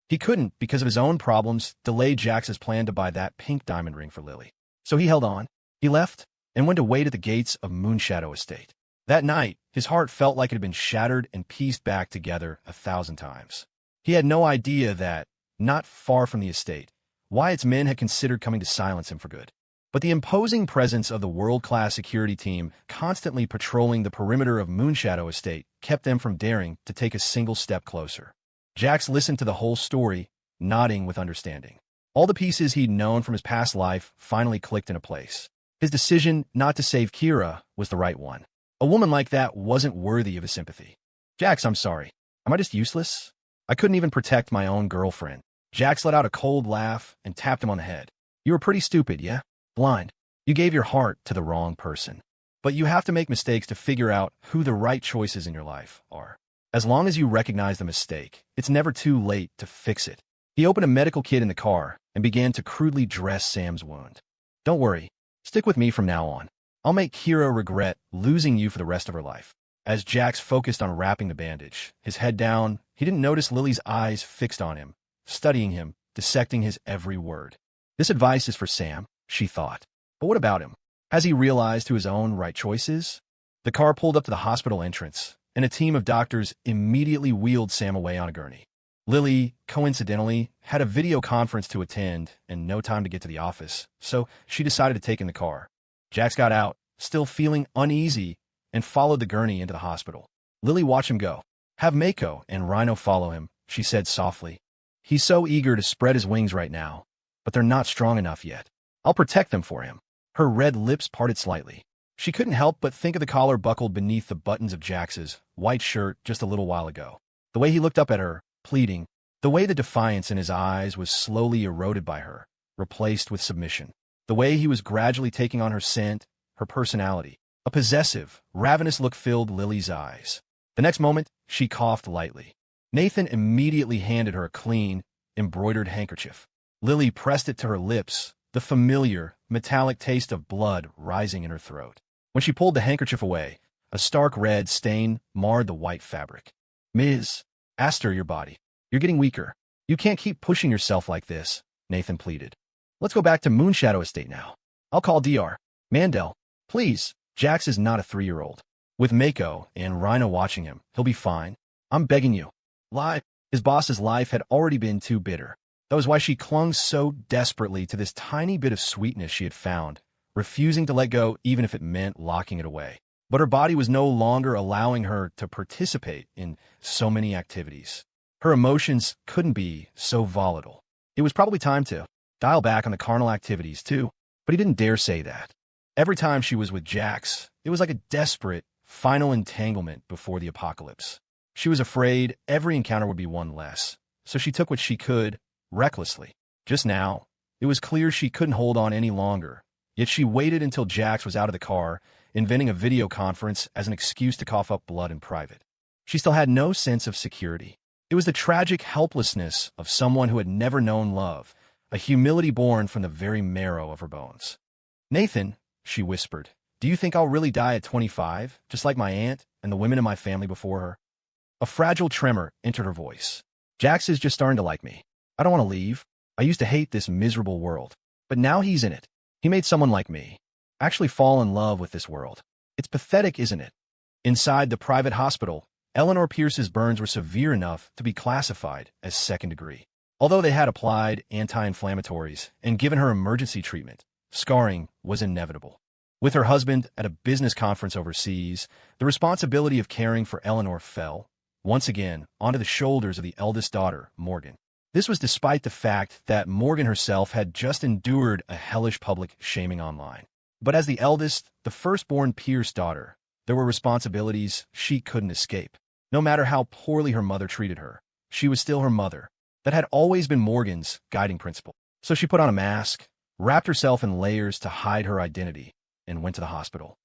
He couldn't, because of his own problems, delay Jax's plan to buy that pink diamond ring for Lily. So he held on. He left and went to wait at the gates of Moonshadow Estate. That night, his heart felt like it had been shattered and pieced back together 1,000 times. He had no idea that, not far from the estate, Wyatt's men had considered coming to silence him for good. But the imposing presence of the world-class security team constantly patrolling the perimeter of Moonshadow Estate kept them from daring to take a single step closer. Jax listened to the whole story, nodding with understanding. All the pieces he'd known from his past life finally clicked into place. His decision not to save Kira was the right one. A woman like that wasn't worthy of his sympathy. Jax, I'm sorry. Am I just useless? I couldn't even protect my own girlfriend. Jax let out a cold laugh and tapped him on the head. You were pretty stupid, yeah? Blind. You gave your heart to the wrong person. But you have to make mistakes to figure out who the right choices in your life are. As long as you recognize the mistake, it's never too late to fix it. He opened a medical kit in the car and began to crudely dress Sam's wound. Don't worry. Stick with me from now on. I'll make Kira regret losing you for the rest of her life. As Jax focused on wrapping the bandage, his head down, he didn't notice Lily's eyes fixed on him, studying him, dissecting his every word. This advice is for Sam, she thought. But what about him? Has he realized who his own right choice is? The car pulled up to the hospital entrance, and a team of doctors immediately wheeled Sam away on a gurney. Lily, coincidentally, had a video conference to attend and no time to get to the office, so she decided to take in the car. Jax got out, still feeling uneasy, and followed the gurney into the hospital. Lily watched him go. Have Mako and Rhino follow him, she said softly. He's so eager to spread his wings right now, but they're not strong enough yet. I'll protect them for him. Her red lips parted slightly. She couldn't help but think of the collar buckled beneath the buttons of Jax's white shirt just a little while ago. The way he looked up at her, pleading. The way the defiance in his eyes was slowly eroded by her, replaced with submission. The way he was gradually taking on her scent, her personality. A possessive, ravenous look filled Lily's eyes. The next moment, she coughed lightly. Nathan immediately handed her a clean, embroidered handkerchief. Lily pressed it to her lips, the familiar, metallic taste of blood rising in her throat. When she pulled the handkerchief away, a stark red stain marred the white fabric. Ms. Aster, your body. You're getting weaker. You can't keep pushing yourself like this, Nathan pleaded. Let's go back to Moonshadow Estate now. I'll call Dr. Mandel. Please, Jax is not a 3-year-old. With Mako and Rhino watching him, he'll be fine. I'm begging you. His boss's life had already been too bitter. That was why she clung so desperately to this tiny bit of sweetness she had found, refusing to let go even if it meant locking it away. But her body was no longer allowing her to participate in so many activities. Her emotions couldn't be so volatile. It was probably time to dial back on the carnal activities too, but he didn't dare say that. Every time she was with Jax, it was like a desperate, final entanglement before the apocalypse. She was afraid every encounter would be one less, so she took what she could, recklessly. Just now, it was clear she couldn't hold on any longer, yet she waited until Jax was out of the car, inventing a video conference as an excuse to cough up blood in private. She still had no sense of security. It was the tragic helplessness of someone who had never known love, a humility born from the very marrow of her bones. Nathan, she whispered, do you think I'll really die at 25, just like my aunt and the women in my family before her? A fragile tremor entered her voice. Jax is just starting to like me. I don't want to leave. I used to hate this miserable world, but now he's in it. He made someone like me actually fall in love with this world. It's pathetic, isn't it? Inside the private hospital, Eleanor Pierce's burns were severe enough to be classified as second degree. Although they had applied anti-inflammatories and given her emergency treatment, scarring was inevitable. With her husband at a business conference overseas, the responsibility of caring for Eleanor fell, once again, onto the shoulders of the eldest daughter, Morgan. This was despite the fact that Morgan herself had just endured a hellish public shaming online. But as the eldest, the firstborn Pierce daughter, there were responsibilities she couldn't escape. No matter how poorly her mother treated her, she was still her mother. That had always been Morgan's guiding principle. So she put on a mask, wrapped herself in layers to hide her identity, and went to the hospital.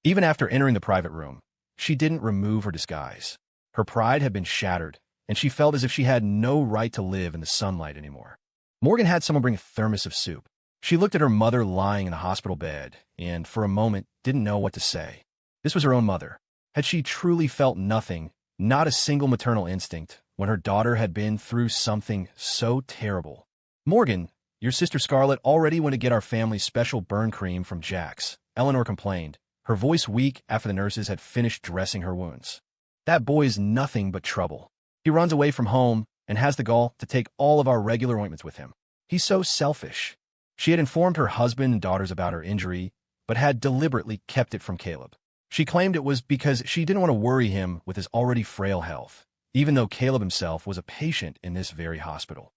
Even after entering the private room, she didn't remove her disguise. Her pride had been shattered, and she felt as if she had no right to live in the sunlight anymore. Morgan had someone bring a thermos of soup. She looked at her mother lying in the hospital bed, and for a moment didn't know what to say. This was her own mother. Had she truly felt nothing, not a single maternal instinct, when her daughter had been through something so terrible? Morgan, your sister Scarlet already went to get our family's special burn cream from Jax, Eleanor complained, her voice weak after the nurses had finished dressing her wounds. That boy's nothing but trouble. He runs away from home and has the gall to take all of our regular ointments with him. He's so selfish. She had informed her husband and daughters about her injury, but had deliberately kept it from Caleb. She claimed it was because she didn't want to worry him with his already frail health, even though Caleb himself was a patient in this very hospital.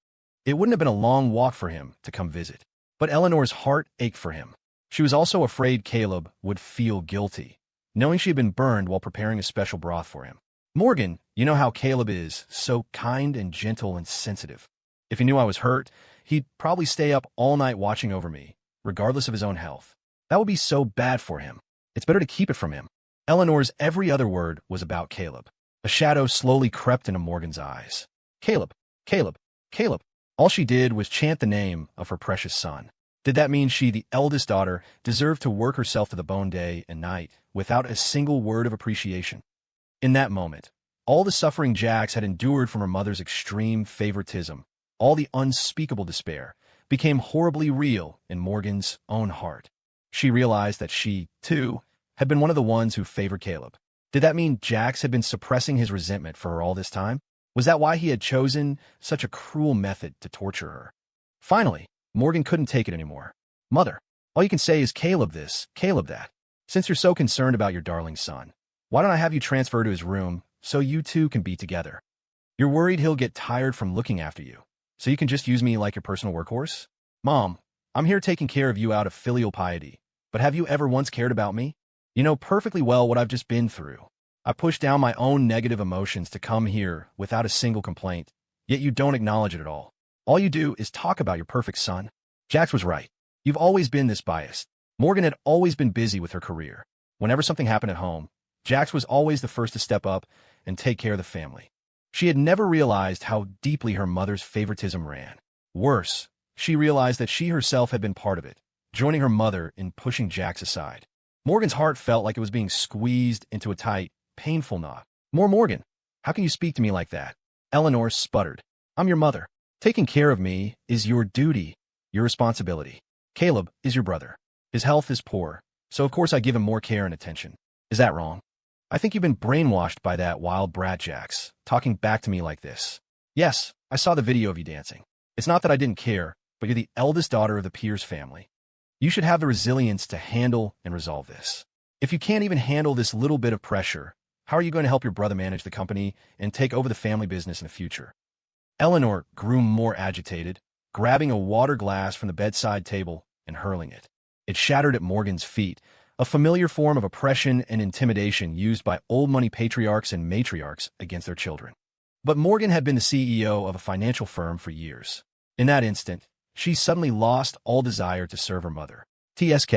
It wouldn't have been a long walk for him to come visit, but Eleanor's heart ached for him. She was also afraid Caleb would feel guilty, knowing she had been burned while preparing a special broth for him. Morgan, you know how Caleb is, so kind and gentle and sensitive. If he knew I was hurt, he'd probably stay up all night watching over me, regardless of his own health. That would be so bad for him. It's better to keep it from him. Eleanor's every other word was about Caleb. A shadow slowly crept into Morgan's eyes. Caleb, Caleb, Caleb. All she did was chant the name of her precious son. Did that mean she, the eldest daughter, deserved to work herself to the bone day and night without a single word of appreciation? In that moment, all the suffering Jax had endured from her mother's extreme favoritism, all the unspeakable despair, became horribly real in Morgan's own heart. She realized that she, too, had been one of the ones who favored Caleb. Did that mean Jax had been suppressing his resentment for her all this time? Was that why he had chosen such a cruel method to torture her? Finally, Morgan couldn't take it anymore. Mother, all you can say is Caleb this, Caleb that. Since you're so concerned about your darling son, why don't I have you transfer to his room so you two can be together? You're worried he'll get tired from looking after you, so you can just use me like your personal workhorse? Mom, I'm here taking care of you out of filial piety, but have you ever once cared about me? You know perfectly well what I've just been through. I push down my own negative emotions to come here without a single complaint, yet you don't acknowledge it at all. All you do is talk about your perfect son. Jax was right. You've always been this biased. Morgan had always been busy with her career. Whenever something happened at home, Jax was always the first to step up and take care of the family. She had never realized how deeply her mother's favoritism ran. Worse, she realized that she herself had been part of it, joining her mother in pushing Jax aside. Morgan's heart felt like it was being squeezed into a tight, painful knot. Morgan, how can you speak to me like that? Eleanor sputtered. I'm your mother. Taking care of me is your duty, your responsibility. Caleb is your brother. His health is poor, so of course I give him more care and attention. Is that wrong? I think you've been brainwashed by that wild brat Jax, talking back to me like this. Yes, I saw the video of you dancing. It's not that I didn't care, but you're the eldest daughter of the Pierce family. You should have the resilience to handle and resolve this. If you can't even handle this little bit of pressure, how are you going to help your brother manage the company and take over the family business in the future? Eleanor grew more agitated, grabbing a water glass from the bedside table and hurling it. It shattered at Morgan's feet, a familiar form of oppression and intimidation used by old money patriarchs and matriarchs against their children. But Morgan had been the CEO of a financial firm for years. In that instant, she suddenly lost all desire to serve her mother. TSK.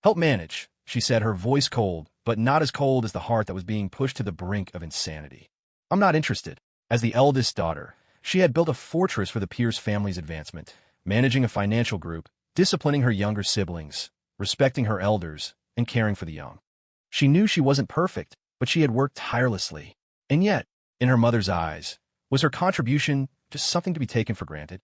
Help manage, she said, her voice cold, but not as cold as the heart that was being pushed to the brink of insanity. I'm not interested. As the eldest daughter, she had built a fortress for the Pierce family's advancement, managing a financial group, disciplining her younger siblings, respecting her elders, and caring for the young. She knew she wasn't perfect, but she had worked tirelessly. And yet, in her mother's eyes, was her contribution just something to be taken for granted?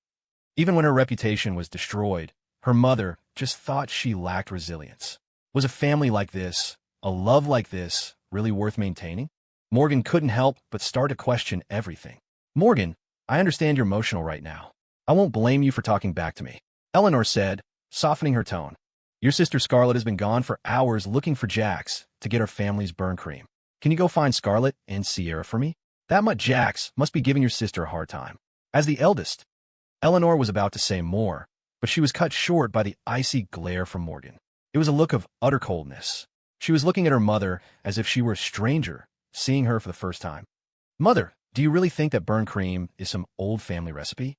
Even when her reputation was destroyed, her mother just thought she lacked resilience. Was a family like this, a love like this, really worth maintaining? Morgan couldn't help but start to question everything. Morgan, I understand you're emotional right now. I won't blame you for talking back to me, Eleanor said, softening her tone. Your sister Scarlet has been gone for hours looking for Jax to get our family's burn cream. Can you go find Scarlet and Sierra for me? That much Jax must be giving your sister a hard time. As the eldest, Eleanor was about to say more, but she was cut short by the icy glare from Morgan. It was a look of utter coldness. She was looking at her mother as if she were a stranger, seeing her for the first time. Mother, do you really think that burn cream is some old family recipe?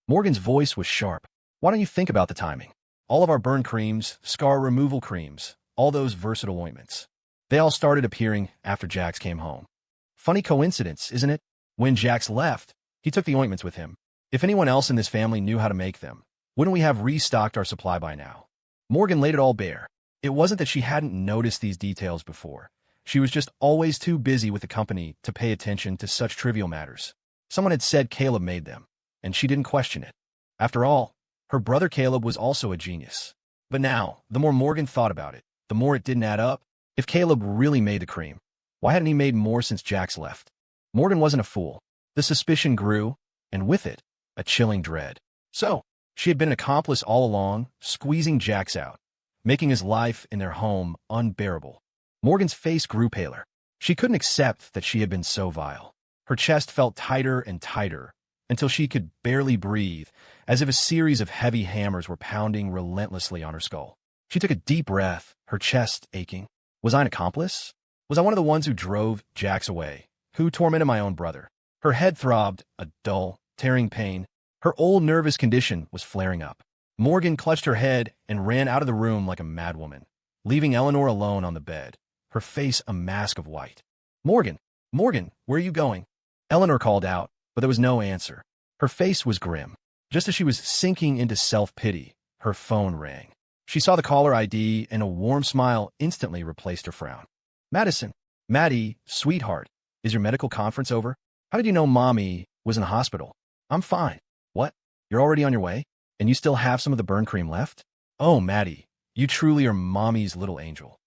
Morgan's voice was sharp. Why don't you think about the timing? All of our burn creams, scar removal creams, all those versatile ointments. They all started appearing after Jax came home. Funny coincidence, isn't it? When Jax left, he took the ointments with him. If anyone else in this family knew how to make them, wouldn't we have restocked our supply by now? Morgan laid it all bare. It wasn't that she hadn't noticed these details before. She was just always too busy with the company to pay attention to such trivial matters. Someone had said Caleb made them, and she didn't question it. After all, her brother Caleb was also a genius. But now, the more Morgan thought about it, the more it didn't add up. If Caleb really made the cream, why hadn't he made more since Jax left? Morgan wasn't a fool. The suspicion grew, and with it, a chilling dread. So, she had been an accomplice all along, squeezing Jax out, making his life in their home unbearable. Morgan's face grew paler. She couldn't accept that she had been so vile. Her chest felt tighter and tighter, until she could barely breathe, as if a series of heavy hammers were pounding relentlessly on her skull. She took a deep breath, her chest aching. Was I an accomplice? Was I one of the ones who drove Jax away, who tormented my own brother? Her head throbbed, a dull, tearing pain. Her old nervous condition was flaring up. Morgan clutched her head and ran out of the room like a madwoman, leaving Eleanor alone on the bed, her face a mask of white. Morgan, where are you going? Eleanor called out, but there was no answer. Her face was grim. Just as she was sinking into self-pity, her phone rang. She saw the caller ID, and a warm smile instantly replaced her frown. Madison, Maddie, sweetheart, is your medical conference over? How did you know Mommy was in the hospital? I'm fine. What? You're already on your way? And you still have some of the burn cream left? Oh, Maddie, you truly are Mommy's little angel.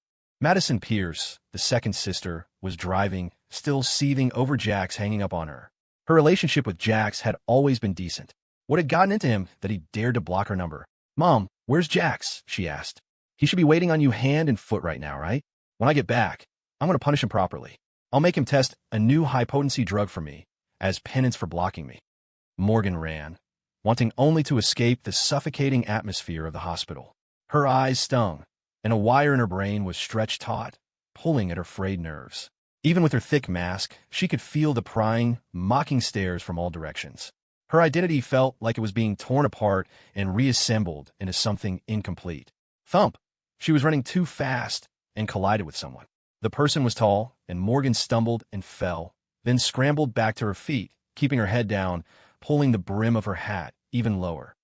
Madison Pierce, the second sister, was driving, still seething over Jax hanging up on her. Her relationship with Jax had always been decent. What had gotten into him that he dared to block her number? Mom, where's Jax? She asked. He should be waiting on you hand and foot right now, right? When I get back, I'm going to punish him properly. I'll make him test a new high-potency drug for me, as penance for blocking me. Morgan ran, wanting only to escape the suffocating atmosphere of the hospital. Her eyes stung, and a wire in her brain was stretched taut, pulling at her frayed nerves. Even with her thick mask, she could feel the prying, mocking stares from all directions. Her identity felt like it was being torn apart and reassembled into something incomplete. Thump! She was running too fast and collided with someone. The person was tall, and Morgan stumbled and fell, then scrambled back to her feet, keeping her head down, pulling the brim of her hat even lower.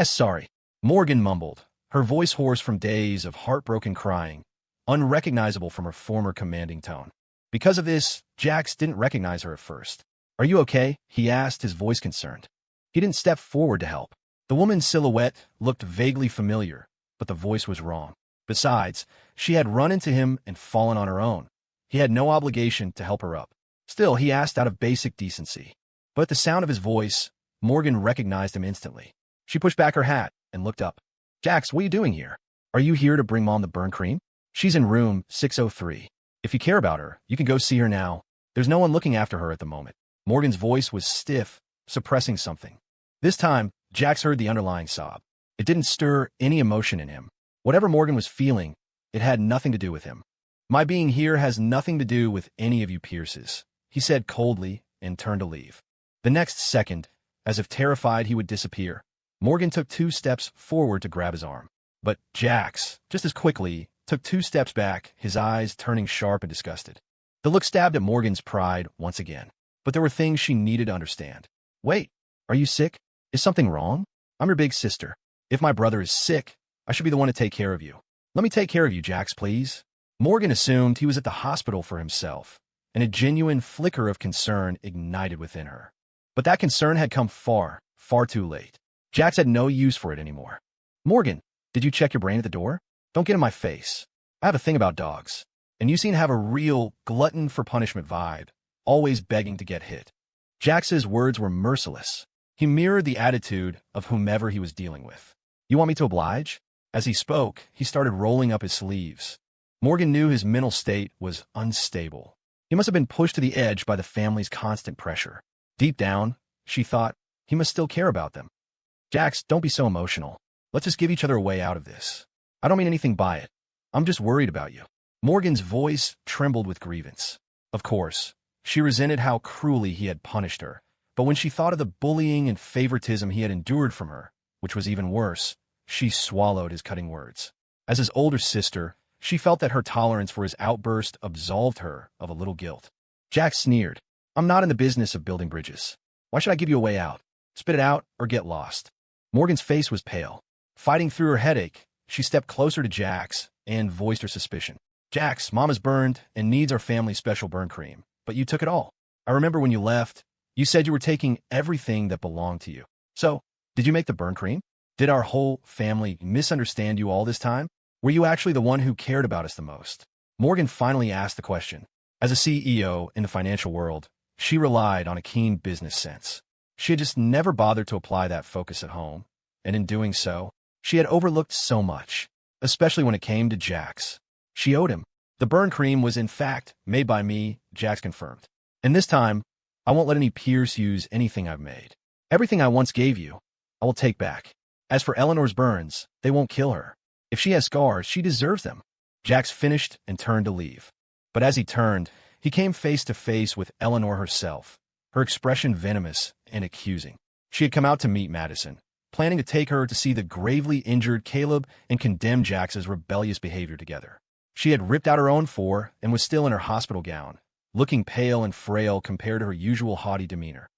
Sorry, Morgan mumbled, her voice hoarse from days of heartbroken crying, unrecognizable from her former commanding tone. Because of this, Jax didn't recognize her at first. Are you okay? He asked, his voice concerned. He didn't step forward to help. The woman's silhouette looked vaguely familiar, but the voice was wrong. Besides, she had run into him and fallen on her own. He had no obligation to help her up. Still, he asked out of basic decency. But at the sound of his voice, Morgan recognized him instantly. She pushed back her hat and looked up. Jax, what are you doing here? Are you here to bring Mom the burn cream? She's in room 603. If you care about her, you can go see her now. There's no one looking after her at the moment. Morgan's voice was stiff, suppressing something. This time, Jax heard the underlying sob. It didn't stir any emotion in him. Whatever Morgan was feeling, it had nothing to do with him. My being here has nothing to do with any of you Pierces, he said coldly and turned to leave. The next second, as if terrified he would disappear, Morgan took 2 steps forward to grab his arm. But Jax, just as quickly, took 2 steps back, his eyes turning sharp and disgusted. The look stabbed at Morgan's pride once again. But there were things she needed to understand. Wait, are you sick? Is something wrong? I'm your big sister. If my brother is sick, I should be the one to take care of you. Let me take care of you, Jax, please. Morgan assumed he was at the hospital for himself, and a genuine flicker of concern ignited within her. But that concern had come far, far too late. Jax had no use for it anymore. Morgan, did you check your brain at the door? Don't get in my face. I have a thing about dogs, and you seem to have a real glutton for punishment vibe, always begging to get hit. Jax's words were merciless. He mirrored the attitude of whomever he was dealing with. You want me to oblige? As he spoke, he started rolling up his sleeves. Morgan knew his mental state was unstable. He must have been pushed to the edge by the family's constant pressure. Deep down, she thought, he must still care about them. Jax, don't be so emotional. Let's just give each other a way out of this. I don't mean anything by it. I'm just worried about you. Morgan's voice trembled with grievance. Of course, she resented how cruelly he had punished her, but when she thought of the bullying and favoritism he had endured from her, which was even worse, she swallowed his cutting words. As his older sister, she felt that her tolerance for his outburst absolved her of a little guilt. Jax sneered. I'm not in the business of building bridges. Why should I give you a way out? Spit it out or get lost. Morgan's face was pale. Fighting through her headache, she stepped closer to Jax and voiced her suspicion. Jax, Mom is burned and needs our family's special burn cream, but you took it all. I remember when you left, you said you were taking everything that belonged to you. So, did you make the burn cream? Did our whole family misunderstand you all this time? Were you actually the one who cared about us the most? Morgan finally asked the question. As a CEO in the financial world, she relied on a keen business sense. She had just never bothered to apply that focus at home, and in doing so, she had overlooked so much, especially when it came to Jax. She owed him. The burn cream was in fact made by me, Jax confirmed. And this time, I won't let any Pierce use anything I've made. Everything I once gave you, I will take back. As for Eleanor's burns, they won't kill her. If she has scars, she deserves them. Jax finished and turned to leave. But as he turned, he came face to face with Eleanor herself, her expression venomous and accusing. She had come out to meet Madison, planning to take her to see the gravely injured Caleb and condemn Jax's rebellious behavior together. She had ripped out her own four and was still in her hospital gown, looking pale and frail compared to her usual haughty demeanor.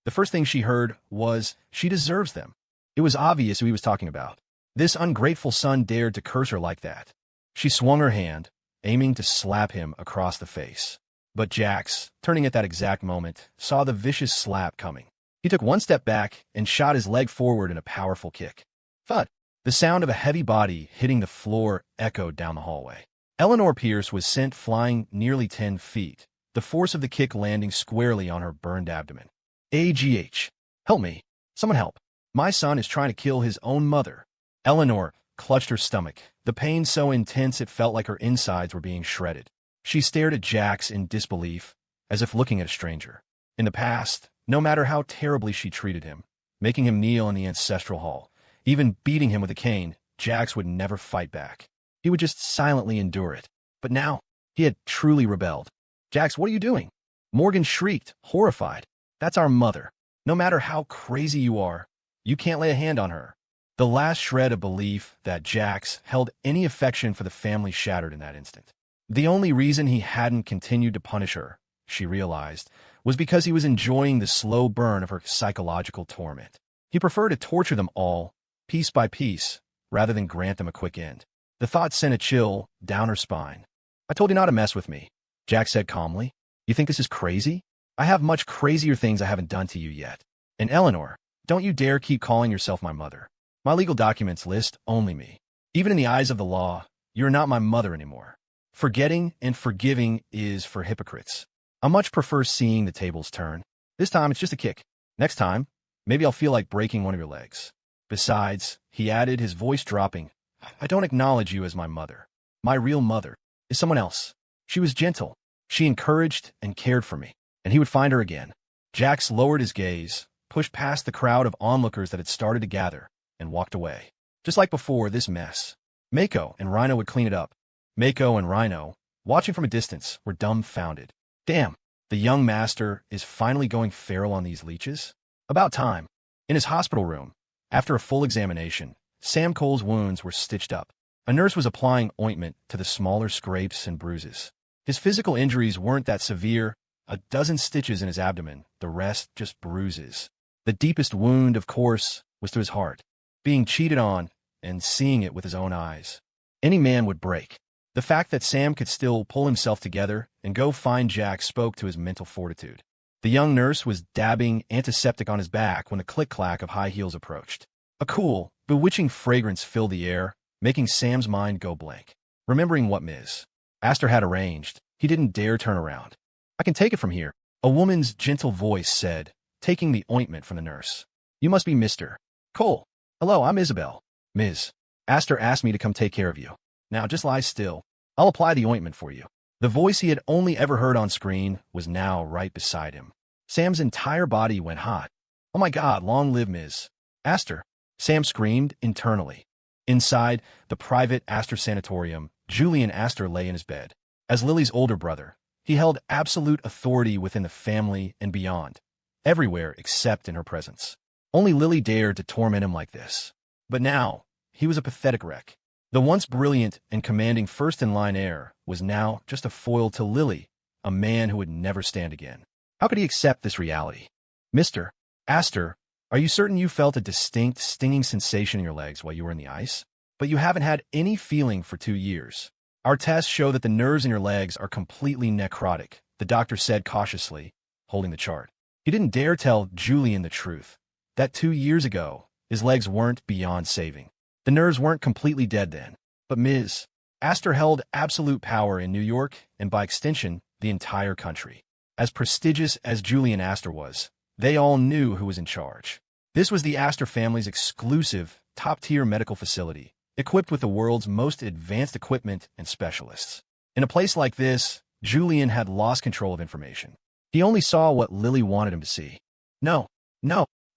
The first thing she heard was, she deserves them. It was obvious who he was talking about. This ungrateful son dared to curse her like that. She swung her hand, aiming to slap him across the face. But Jax, turning at that exact moment, saw the vicious slap coming. He took one step back and shot his leg forward in a powerful kick. Thud! The sound of a heavy body hitting the floor echoed down the hallway. Eleanor Pierce was sent flying nearly 10 feet, the force of the kick landing squarely on her burned abdomen. AGH. Help me. Someone help. My son is trying to kill his own mother. Eleanor clutched her stomach, the pain so intense it felt like her insides were being shredded. She stared at Jax in disbelief, as if looking at a stranger. In the past, no matter how terribly she treated him, making him kneel in the ancestral hall, even beating him with a cane, Jax would never fight back. He would just silently endure it. But now, he had truly rebelled. Jax, what are you doing? Morgan shrieked, horrified. That's our mother. No matter how crazy you are, you can't lay a hand on her. The last shred of belief that Jax held any affection for the family shattered in that instant. The only reason he hadn't continued to punish her, she realized, was because he was enjoying the slow burn of her psychological torment. He preferred to torture them all, piece by piece, rather than grant them a quick end. The thought sent a chill down her spine. I told you not to mess with me, Jack said calmly. You think this is crazy? I have much crazier things I haven't done to you yet. And Eleanor, don't you dare keep calling yourself my mother. My legal documents list only me. Even in the eyes of the law, you're not my mother anymore. Forgetting and forgiving is for hypocrites. I much prefer seeing the tables turn. This time it's just a kick. Next time, maybe I'll feel like breaking one of your legs. Besides, he added, his voice dropping, I don't acknowledge you as my mother. My real mother is someone else. She was gentle. She encouraged and cared for me. And he would find her again. Jax lowered his gaze, pushed past the crowd of onlookers that had started to gather, and walked away. Just like before, this mess. Mako and Rhino would clean it up. Mako and Rhino, watching from a distance, were dumbfounded. Damn, the young master is finally going feral on these leeches? About time. In his hospital room, after a full examination, Sam Cole's wounds were stitched up. A nurse was applying ointment to the smaller scrapes and bruises. His physical injuries weren't that severe, a dozen stitches in his abdomen, the rest just bruises. The deepest wound, of course, was to his heart. Being cheated on and seeing it with his own eyes. Any man would break. The fact that Sam could still pull himself together and go find Jack spoke to his mental fortitude. The young nurse was dabbing antiseptic on his back when the click-clack of high heels approached. A cool, bewitching fragrance filled the air, making Sam's mind go blank. Remembering what Ms. Aster had arranged, he didn't dare turn around. I can take it from here, a woman's gentle voice said, taking the ointment from the nurse. You must be Mr. Cole. Hello, I'm Isabel. Ms. Aster asked me to come take care of you. Now just lie still. I'll apply the ointment for you. The voice he had only ever heard on screen was now right beside him. Sam's entire body went hot. Oh my God, long live Ms. Aster. Sam screamed internally. Inside the private Aster sanatorium, Julian Aster lay in his bed. As Lily's older brother, he held absolute authority within the family and beyond, everywhere except in her presence. Only Lily dared to torment him like this. But now, he was a pathetic wreck. The once brilliant and commanding first-in-line heir was now just a foil to Lily, a man who would never stand again. How could he accept this reality? Mr. Aster, are you certain you felt a distinct, stinging sensation in your legs while you were in the ice? But you haven't had any feeling for 2 years. Our tests show that the nerves in your legs are completely necrotic, the doctor said cautiously, holding the chart. He didn't dare tell Julian the truth, that 2 years ago, his legs weren't beyond saving. The nerves weren't completely dead then. But Ms. Aster held absolute power in New York and, by extension, the entire country. As prestigious as Julian Aster was, they all knew who was in charge. This was the Aster family's exclusive, top-tier medical facility, equipped with the world's most advanced equipment and specialists. In a place like this, Julian had lost control of information. He only saw what Lily wanted him to see. No,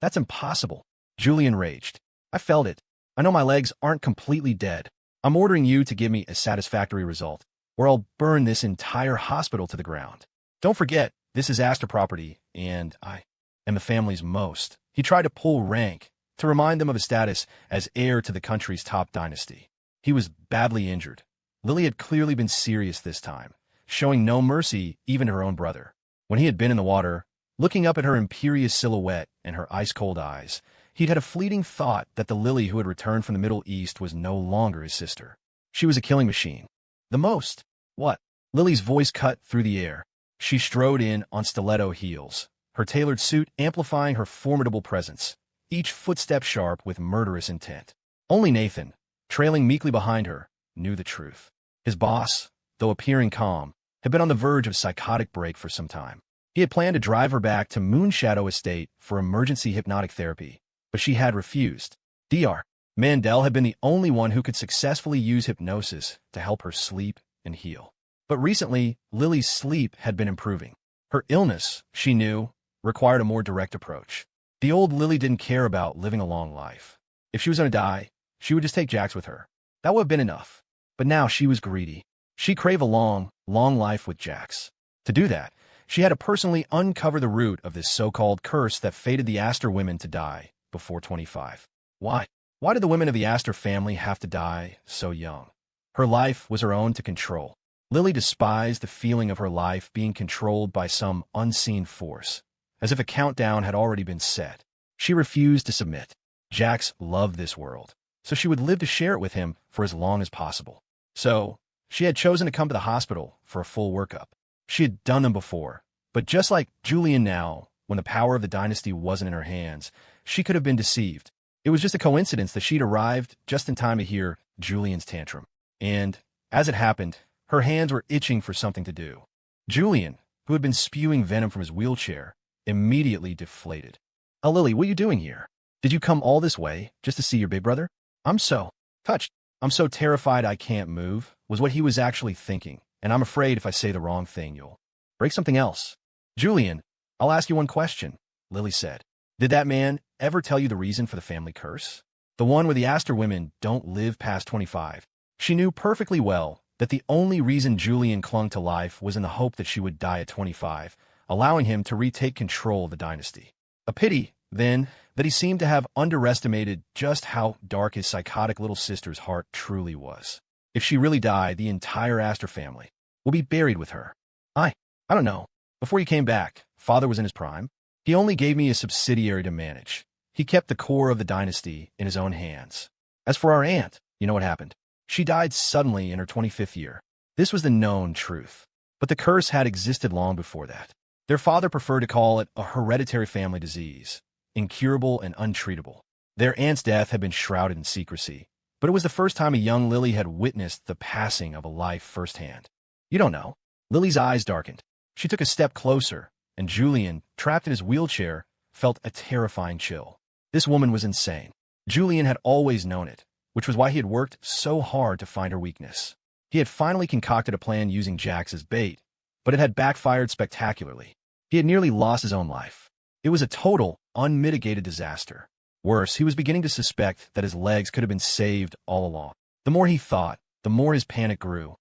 that's impossible, Julian raged. I felt it. I know my legs aren't completely dead. I'm ordering you to give me a satisfactory result, or I'll burn this entire hospital to the ground. Don't forget, this is Aster property, and I am the family's most. He tried to pull rank, to remind them of his status as heir to the country's top dynasty. He was badly injured. Lily had clearly been serious this time, showing no mercy even to her own brother. When he had been in the water, looking up at her imperious silhouette and her ice-cold eyes, he'd had a fleeting thought that the Lily who had returned from the Middle East was no longer his sister. She was a killing machine. The most. What? Lily's voice cut through the air. She strode in on stiletto heels, her tailored suit amplifying her formidable presence, each footstep sharp with murderous intent. Only Nathan, trailing meekly behind her, knew the truth. His boss, though appearing calm, had been on the verge of psychotic break for some time. He had planned to drive her back to Moonshadow Estate for emergency hypnotic therapy, but she had refused. Dr. Mandel had been the only one who could successfully use hypnosis to help her sleep and heal. But recently, Lily's sleep had been improving. Her illness, she knew, required a more direct approach. The old Lily didn't care about living a long life. If she was going to die, she would just take Jax with her. That would have been enough. But now she was greedy. She craved a long life with Jax. To do that, she had to personally uncover the root of this so-called curse that fated the Aster women to die before 25. Why? Why did the women of the Aster family have to die so young? Her life was her own to control. Lily despised the feeling of her life being controlled by some unseen force, as if a countdown had already been set. She refused to submit. Jax loved this world, so she would live to share it with him for as long as possible. So, she had chosen to come to the hospital for a full workup. She had done them before, but just like Julian now, when the power of the dynasty wasn't in her hands, she could have been deceived. It was just a coincidence that she'd arrived just in time to hear Julian's tantrum. And, as it happened, her hands were itching for something to do. Julian, who had been spewing venom from his wheelchair, immediately deflated. "Oh, Lily, what are you doing here? Did you come all this way just to see your big brother?" "I'm so touched. I'm so terrified I can't move," was what he was actually thinking, "and I'm afraid if I say the wrong thing, you'll break something else." "Julian, I'll ask you one question," Lily said. "Did that man ever tell you the reason for the family curse? The one where the Aster women don't live past 25. She knew perfectly well that the only reason Julian clung to life was in the hope that she would die at 25, allowing him to retake control of the dynasty. A pity, then, that he seemed to have underestimated just how dark his psychotic little sister's heart truly was. If she really died, the entire Aster family will be buried with her. I don't know. Before you came back, father was in his prime. He only gave me a subsidiary to manage. He kept the core of the dynasty in his own hands. As for our aunt, you know what happened? She died suddenly in her 25th year. This was the known truth. But the curse had existed long before that. Their father preferred to call it a hereditary family disease, incurable and untreatable. Their aunt's death had been shrouded in secrecy, but it was the first time a young Lily had witnessed the passing of a life firsthand. "You don't know." Lily's eyes darkened. She took a step closer, and Julian, trapped in his wheelchair, felt a terrifying chill. This woman was insane. Julian had always known it, which was why he had worked so hard to find her weakness. He had finally concocted a plan using Jax as bait, but it had backfired spectacularly. He had nearly lost his own life. It was a total, unmitigated disaster. Worse, he was beginning to suspect that his legs could have been saved all along. The more he thought, the more his panic grew.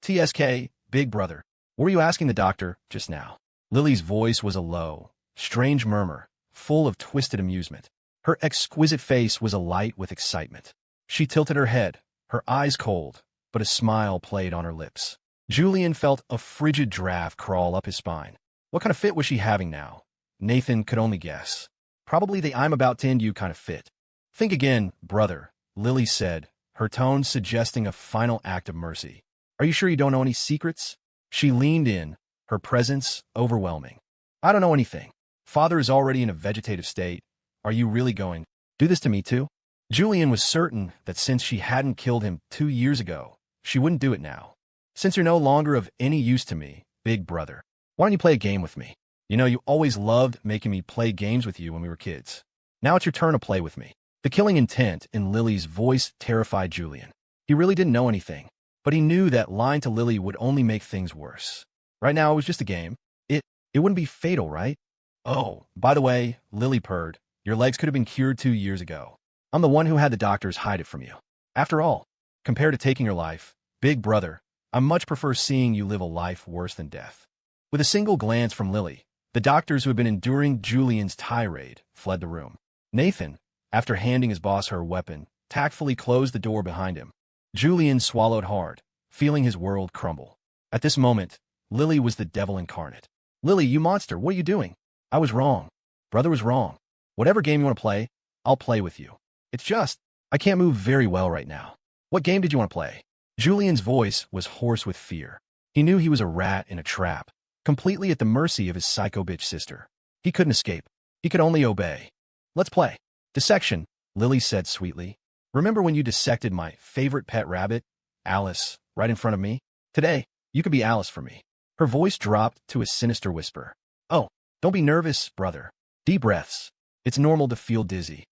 "TSK, big brother, what were you asking the doctor just now?" Lily's voice was a low, strange murmur, full of twisted amusement. Her exquisite face was alight with excitement. She tilted her head, her eyes cold, but a smile played on her lips. Julian felt a frigid draft crawl up his spine. What kind of fit was she having now? Nathan could only guess. Probably the "I'm about to end you" kind of fit. "Think again, brother," Lily said, her tone suggesting a final act of mercy. "Are you sure you don't know any secrets?" She leaned in, her presence overwhelming. "I don't know anything. Father is already in a vegetative state. Are you really going to do this to me too?" Julian was certain that since she hadn't killed him 2 years ago, she wouldn't do it now. "Since you're no longer of any use to me, big brother, why don't you play a game with me? You know, you always loved making me play games with you when we were kids. Now it's your turn to play with me." The killing intent in Lily's voice terrified Julian. He really didn't know anything, but he knew that lying to Lily would only make things worse. Right now, it was just a game. It wouldn't be fatal, right? "Oh, by the way," Lily purred, "your legs could have been cured 2 years ago. I'm the one who had the doctors hide it from you. After all, compared to taking your life, big brother, I much prefer seeing you live a life worse than death." With a single glance from Lily, the doctors who had been enduring Julian's tirade fled the room. Nathan, after handing his boss her weapon, tactfully closed the door behind him. Julian swallowed hard, feeling his world crumble. At this moment, Lily was the devil incarnate. "Lily, you monster, what are you doing?" "I was wrong. Brother was wrong. Whatever game you want to play, I'll play with you. It's just, I can't move very well right now. What game did you want to play?" Julian's voice was hoarse with fear. He knew he was a rat in a trap, completely at the mercy of his psycho bitch sister. He couldn't escape. He could only obey. "Let's play dissection," Lily said sweetly. "Remember when you dissected my favorite pet rabbit, Alice, right in front of me? Today, you could be Alice for me." Her voice dropped to a sinister whisper. "Oh, don't be nervous, brother. Deep breaths. It's normal to feel dizzy."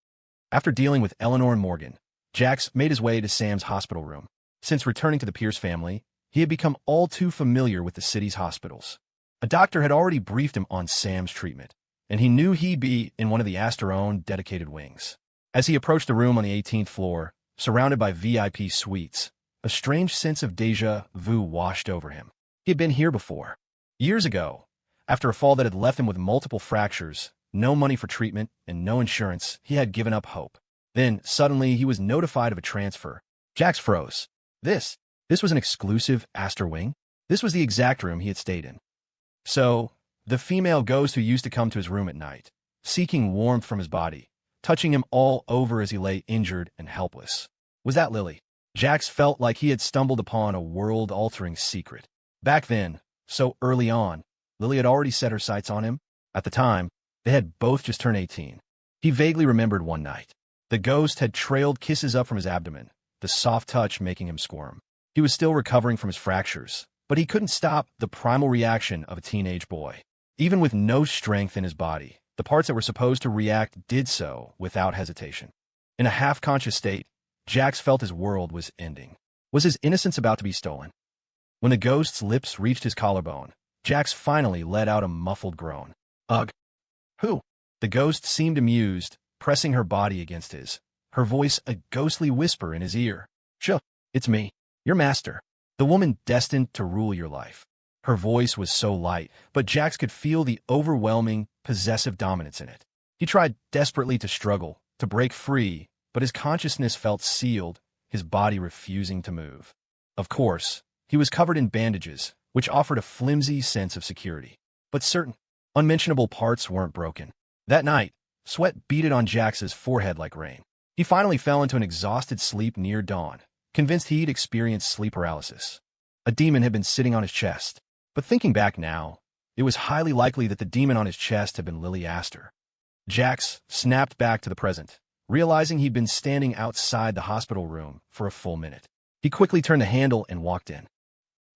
After dealing with Eleanor and Morgan, Jax made his way to Sam's hospital room. Since returning to the Pierce family, he had become all too familiar with the city's hospitals. A doctor had already briefed him on Sam's treatment, and he knew he'd be in one of the Aster-owned dedicated wings. As he approached the room on the 18th floor, surrounded by VIP suites, a strange sense of déjà vu washed over him. He had been here before. Years ago, after a fall that had left him with multiple fractures, no money for treatment, and no insurance, he had given up hope. Then, suddenly, he was notified of a transfer. Jax froze. This was an exclusive Aster wing? This was the exact room he had stayed in. So, the female ghost who used to come to his room at night, seeking warmth from his body, touching him all over as he lay injured and helpless. Was that Lily? Jax felt like he had stumbled upon a world-altering secret. Back then, so early on, Lily had already set her sights on him. At the time, they had both just turned 18. He vaguely remembered one night. The ghost had trailed kisses up from his abdomen, the soft touch making him squirm. He was still recovering from his fractures, but he couldn't stop the primal reaction of a teenage boy. Even with no strength in his body, the parts that were supposed to react did so without hesitation. In a half-conscious state, Jax felt his world was ending. Was his innocence about to be stolen? When the ghost's lips reached his collarbone, Jax finally let out a muffled groan. Ugh. Who? The ghost seemed amused, pressing her body against his, her voice a ghostly whisper in his ear. Sure, it's me, your master, the woman destined to rule your life. Her voice was so light, but Jax could feel the overwhelming, possessive dominance in it. He tried desperately to struggle, to break free, but his consciousness felt sealed, his body refusing to move. Of course, he was covered in bandages, which offered a flimsy sense of security. But certain, unmentionable parts weren't broken. That night, sweat beaded on Jax's forehead like rain. He finally fell into an exhausted sleep near dawn, convinced he'd experienced sleep paralysis. A demon had been sitting on his chest. But thinking back now, it was highly likely that the demon on his chest had been Lily Aster. Jax snapped back to the present, realizing he'd been standing outside the hospital room for a full minute. He quickly turned the handle and walked in.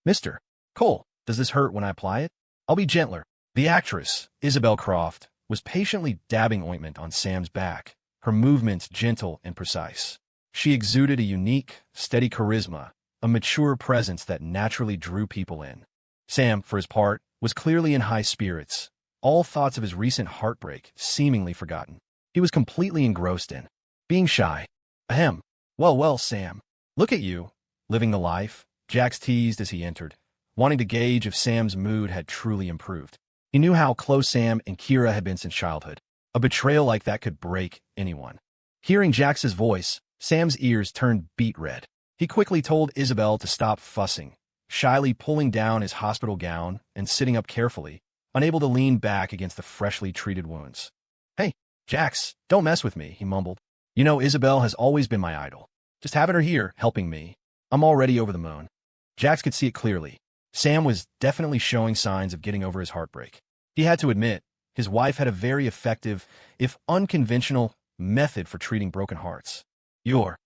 Mr. Cole, does this hurt when I apply it? I'll be gentler. The actress, Isabel Croft, was patiently dabbing ointment on Sam's back, her movements gentle and precise. She exuded a unique, steady charisma, a mature presence that naturally drew people in. Sam, for his part, was clearly in high spirits, all thoughts of his recent heartbreak seemingly forgotten. He was completely engrossed in being shy. Ahem. Well, Sam. Look at you, living the life, Jax teased as he entered, wanting to gauge if Sam's mood had truly improved. He knew how close Sam and Kira had been since childhood. A betrayal like that could break anyone. Hearing Jax's voice, Sam's ears turned beet red. He quickly told Isabel to stop fussing, shyly pulling down his hospital gown and sitting up carefully, unable to lean back against the freshly treated wounds. Hey, Jax, don't mess with me, he mumbled. You know, Isabel has always been my idol. Just having her here, helping me. I'm already over the moon. Jax could see it clearly. Sam was definitely showing signs of getting over his heartbreak. He had to admit, his wife had a very effective, if unconventional, method for treating broken hearts. You're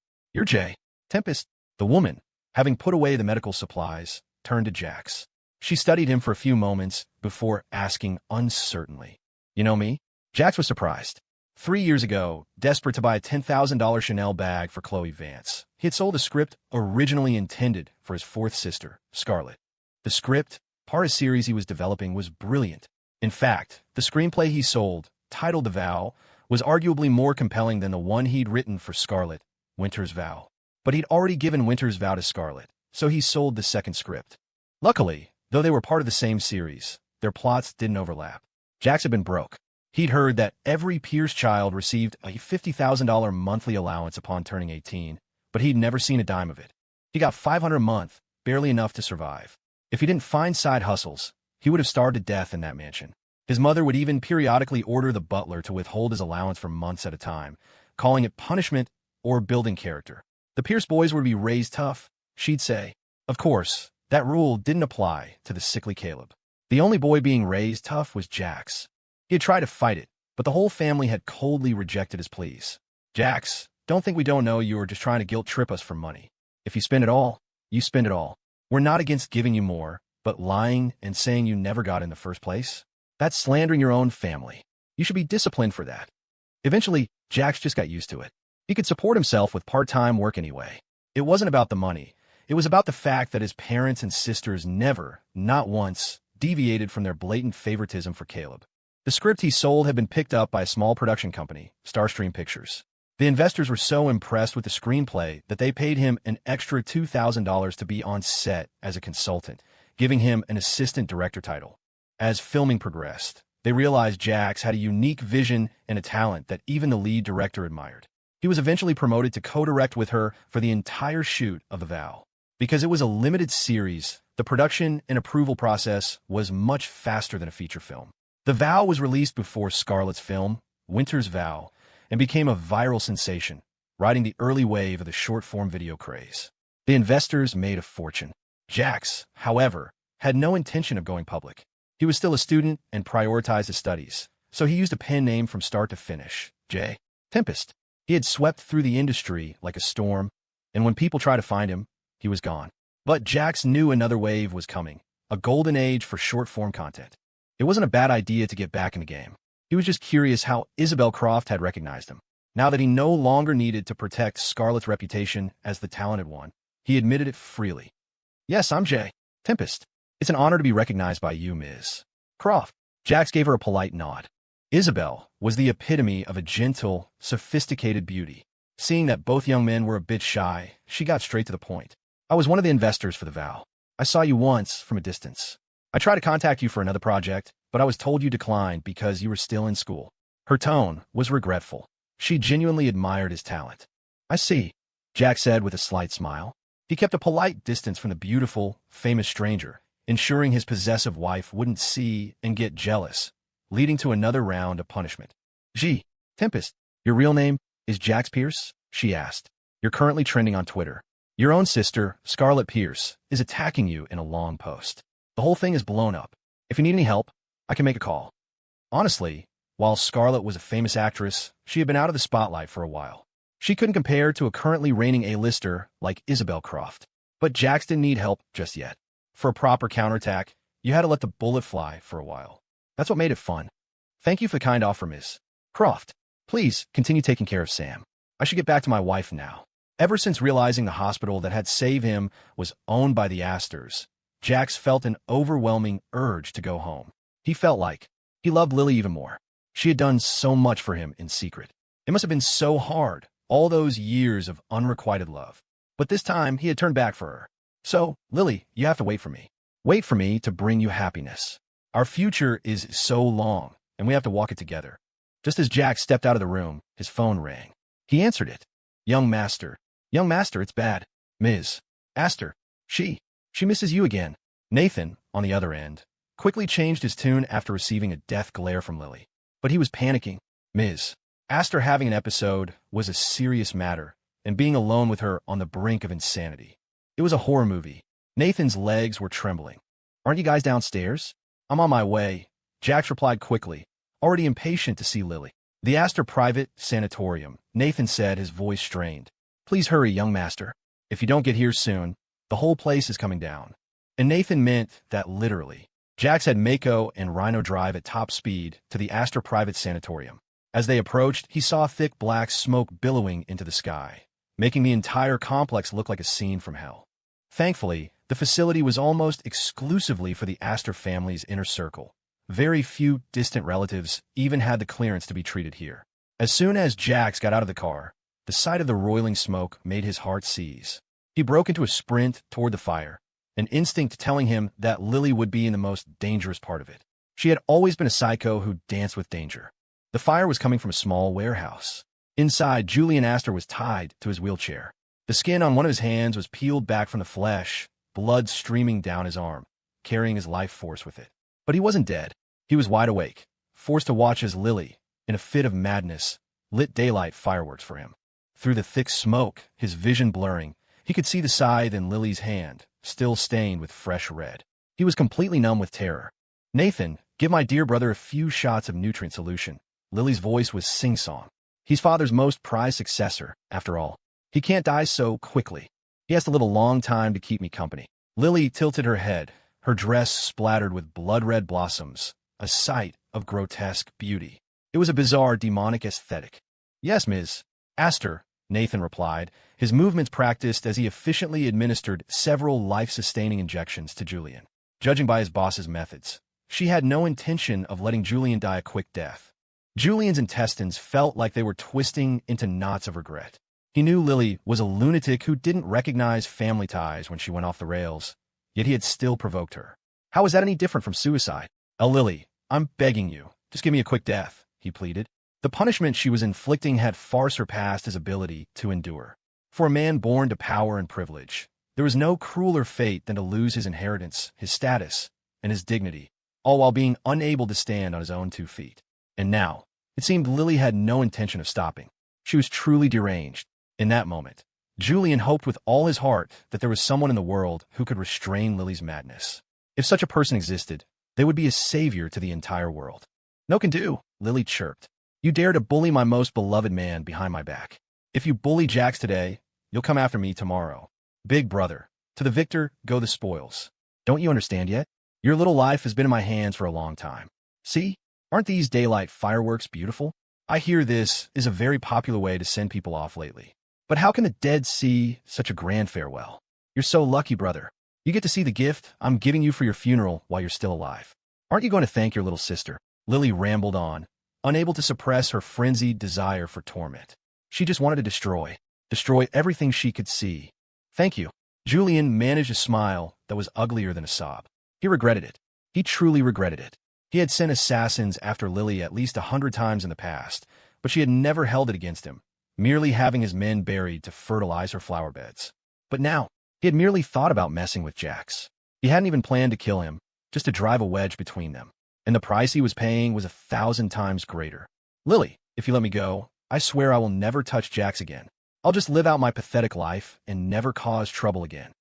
Jay. Tempest, the woman, having put away the medical supplies, turned to Jax. She studied him for a few moments before asking uncertainly, You know me? Jax was surprised. 3 years ago, desperate to buy a $10,000 Chanel bag for Khloe Vance, he had sold a script originally intended for his fourth sister, Scarlet. The script, part of a series he was developing, was brilliant. In fact, the screenplay he sold, titled The Vow, was arguably more compelling than the one he'd written for Scarlet, Winter's Vow. But he'd already given Winter's Vow to Scarlet, so he sold the second script. Luckily, though they were part of the same series, their plots didn't overlap. Jax had been broke. He'd heard that every Pierce child received a $50,000 monthly allowance upon turning 18, but he'd never seen a dime of it. He got $500 a month, barely enough to survive. If he didn't find side hustles, he would have starved to death in that mansion. His mother would even periodically order the butler to withhold his allowance for months at a time, calling it punishment or building character. The Pierce boys were to be raised tough, she'd say. Of course, that rule didn't apply to the sickly Caleb. The only boy being raised tough was Jax. He had tried to fight it, but the whole family had coldly rejected his pleas. Jax, don't think we don't know you are just trying to guilt-trip us for money. If you spend it all, you spend it all. We're not against giving you more, but lying and saying you never got in the first place? That's slandering your own family. You should be disciplined for that. Eventually, Jax just got used to it. He could support himself with part-time work anyway. It wasn't about the money. It was about the fact that his parents and sisters never, not once, deviated from their blatant favoritism for Caleb. The script he sold had been picked up by a small production company, Starstream Pictures. The investors were so impressed with the screenplay that they paid him an extra $2,000 to be on set as a consultant, giving him an assistant director title. As filming progressed, they realized Jax had a unique vision and a talent that even the lead director admired. He was eventually promoted to co-direct with her for the entire shoot of The Vow. Because it was a limited series, the production and approval process was much faster than a feature film. The Vow was released before Scarlet's film, Winter's Vow, and became a viral sensation, riding the early wave of the short-form video craze. The investors made a fortune. Jax, however, had no intention of going public. He was still a student and prioritized his studies, so he used a pen name from start to finish, J. Tempest. He had swept through the industry like a storm, and when people tried to find him, he was gone. But Jax knew another wave was coming, a golden age for short-form content. It wasn't a bad idea to get back in the game. He was just curious how Isabel Croft had recognized him. Now that he no longer needed to protect Scarlet's reputation as the talented one, he admitted it freely. "Yes, I'm J. Tempest. It's an honor to be recognized by you, Ms. Croft." Jax gave her a polite nod. Isabel was the epitome of a gentle, sophisticated beauty. Seeing that both young men were a bit shy, she got straight to the point. "I was one of the investors for The Vow. I saw you once from a distance. I tried to contact you for another project, but I was told you declined because you were still in school." Her tone was regretful. She genuinely admired his talent. "I see," Jack said with a slight smile. He kept a polite distance from the beautiful, famous stranger, ensuring his possessive wife wouldn't see and get jealous, leading to another round of punishment. "Gee, Tempest, your real name is Jax Pierce?" she asked. "You're currently trending on Twitter. Your own sister, Scarlet Pierce, is attacking you in a long post. The whole thing is blown up. If you need any help, I can make a call." Honestly, while Scarlet was a famous actress, she had been out of the spotlight for a while. She couldn't compare to a currently reigning A-lister like Isabel Croft. But Jax didn't need help just yet. For a proper counterattack, you had to let the bullet fly for a while. That's what made it fun. "Thank you for the kind offer, Ms. Croft. Please continue taking care of Sam. I should get back to my wife now." Ever since realizing the hospital that had saved him was owned by the Asters, Jax felt an overwhelming urge to go home. He felt like he loved Lily even more. She had done so much for him in secret. It must have been so hard, all those years of unrequited love. But this time, he had turned back for her. "So, Lily, you have to wait for me. Wait for me to bring you happiness. Our future is so long, and we have to walk it together." Just as Jack stepped out of the room, his phone rang. He answered it. "Young Master. Young Master, it's bad. Ms. Aster. She misses you again." Nathan, on the other end, quickly changed his tune after receiving a death glare from Lily. But he was panicking. Ms. Aster having an episode was a serious matter, and being alone with her on the brink of insanity. It was a horror movie. Nathan's legs were trembling. "Aren't you guys downstairs?" "I'm on my way," Jax replied quickly, already impatient to see Lily. "The Aster Private Sanatorium," Nathan said, his voice strained. "Please hurry, young master. If you don't get here soon, the whole place is coming down." And Nathan meant that literally. Jax had Mako and Rhino drive at top speed to the Aster Private Sanatorium. As they approached, he saw thick black smoke billowing into the sky, making the entire complex look like a scene from hell. Thankfully, the facility was almost exclusively for the Aster family's inner circle. Very few distant relatives even had the clearance to be treated here. As soon as Jax got out of the car, the sight of the roiling smoke made his heart seize. He broke into a sprint toward the fire, an instinct telling him that Lily would be in the most dangerous part of it. She had always been a psycho who danced with danger. The fire was coming from a small warehouse. Inside, Julian Aster was tied to his wheelchair. The skin on one of his hands was peeled back from the flesh, blood streaming down his arm, carrying his life force with it. But he wasn't dead. He was wide awake, forced to watch as Lily, in a fit of madness, lit daylight fireworks for him. Through the thick smoke, his vision blurring, he could see the scythe in Lily's hand, still stained with fresh red. He was completely numb with terror. "Nathan, give my dear brother a few shots of nutrient solution." Lily's voice was sing-song. "He's father's most prized successor, after all. He can't die so quickly. He has to live a long time to keep me company." Lily tilted her head, her dress splattered with blood-red blossoms, a sight of grotesque beauty. It was a bizarre, demonic aesthetic. "Yes, Ms. Aster," Nathan replied, his movements practiced as he efficiently administered several life-sustaining injections to Julian. Judging by his boss's methods, she had no intention of letting Julian die a quick death. Julian's intestines felt like they were twisting into knots of regret. He knew Lily was a lunatic who didn't recognize family ties when she went off the rails, yet he had still provoked her. How was that any different from suicide? Lily, I'm begging you. Just give me a quick death," he pleaded. The punishment she was inflicting had far surpassed his ability to endure. For a man born to power and privilege, there was no crueler fate than to lose his inheritance, his status, and his dignity, all while being unable to stand on his own 2 feet. And now, it seemed Lily had no intention of stopping. She was truly deranged. In that moment, Julian hoped with all his heart that there was someone in the world who could restrain Lily's madness. If such a person existed, they would be a savior to the entire world. "No can do," Lily chirped. "You dare to bully my most beloved man behind my back. If you bully Jax today, you'll come after me tomorrow. Big brother, to the victor go the spoils. Don't you understand yet? Your little life has been in my hands for a long time. See, aren't these daylight fireworks beautiful? I hear this is a very popular way to send people off lately. But how can the dead see such a grand farewell? You're so lucky, brother. You get to see the gift I'm giving you for your funeral while you're still alive. Aren't you going to thank your little sister?" Lily rambled on, unable to suppress her frenzied desire for torment. She just wanted to destroy everything she could see. "Thank you." Julian managed a smile that was uglier than a sob. He regretted it. He truly regretted it. He had sent assassins after Lily at least 100 times in the past, but she had never held it against him, merely having his men buried to fertilize her flower beds. But now, he had merely thought about messing with Jax. He hadn't even planned to kill him, just to drive a wedge between them. And the price he was paying was 1,000 times greater. "Lily, if you let me go, I swear I will never touch Jax again. I'll just live out my pathetic life and never cause trouble again."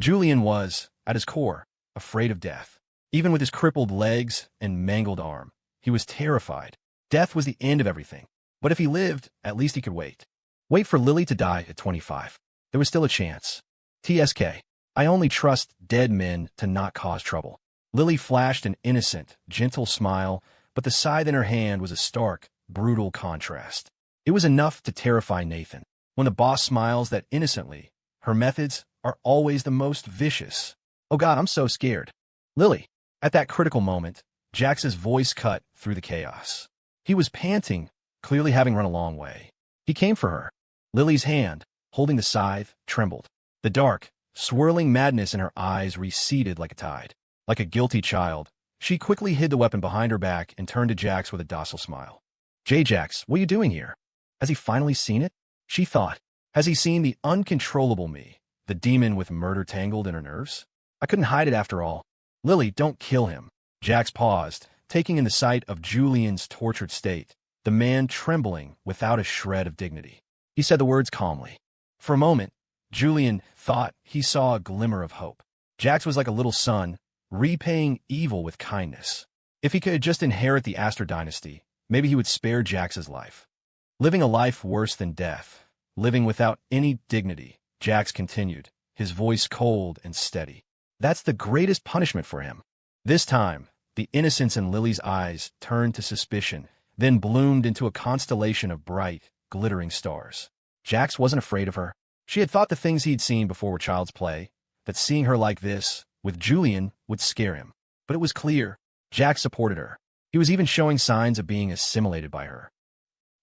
Julian was, at his core, afraid of death. Even with his crippled legs and mangled arm, he was terrified. Death was the end of everything. But if he lived, at least he could wait. Wait for Lily to die at 25. There was still a chance. TSK. I only trust dead men to not cause trouble. Lily flashed an innocent, gentle smile, but the scythe in her hand was a stark, brutal contrast. It was enough to terrify Nathan. When the boss smiles that innocently, her methods are always the most vicious. "Oh God, I'm so scared." "Lily." At that critical moment, Jax's voice cut through the chaos. He was panting, clearly having run a long way. He came for her. Lily's hand, holding the scythe, trembled. The dark, swirling madness in her eyes receded like a tide. Like a guilty child, she quickly hid the weapon behind her back and turned to Jax with a docile smile. "Jax, what are you doing here? Has he finally seen it?" She thought. Has he seen the uncontrollable me, the demon with murder tangled in her nerves? I couldn't hide it after all. "Lily, don't kill him." Jax paused, taking in the sight of Julian's tortured state, the man trembling without a shred of dignity. He said the words calmly. For a moment, Julian thought he saw a glimmer of hope. Jax was like a little son, repaying evil with kindness. If he could just inherit the Aster dynasty, maybe he would spare Jax's life. Living a life worse than death, living without any dignity, Jax continued, his voice cold and steady. That's the greatest punishment for him. This time, the innocence in Lily's eyes turned to suspicion, then bloomed into a constellation of bright, glittering stars. Jax wasn't afraid of her. She had thought the things he'd seen before were child's play, that seeing her like this, with Julian, would scare him. But it was clear. Jax supported her. He was even showing signs of being assimilated by her.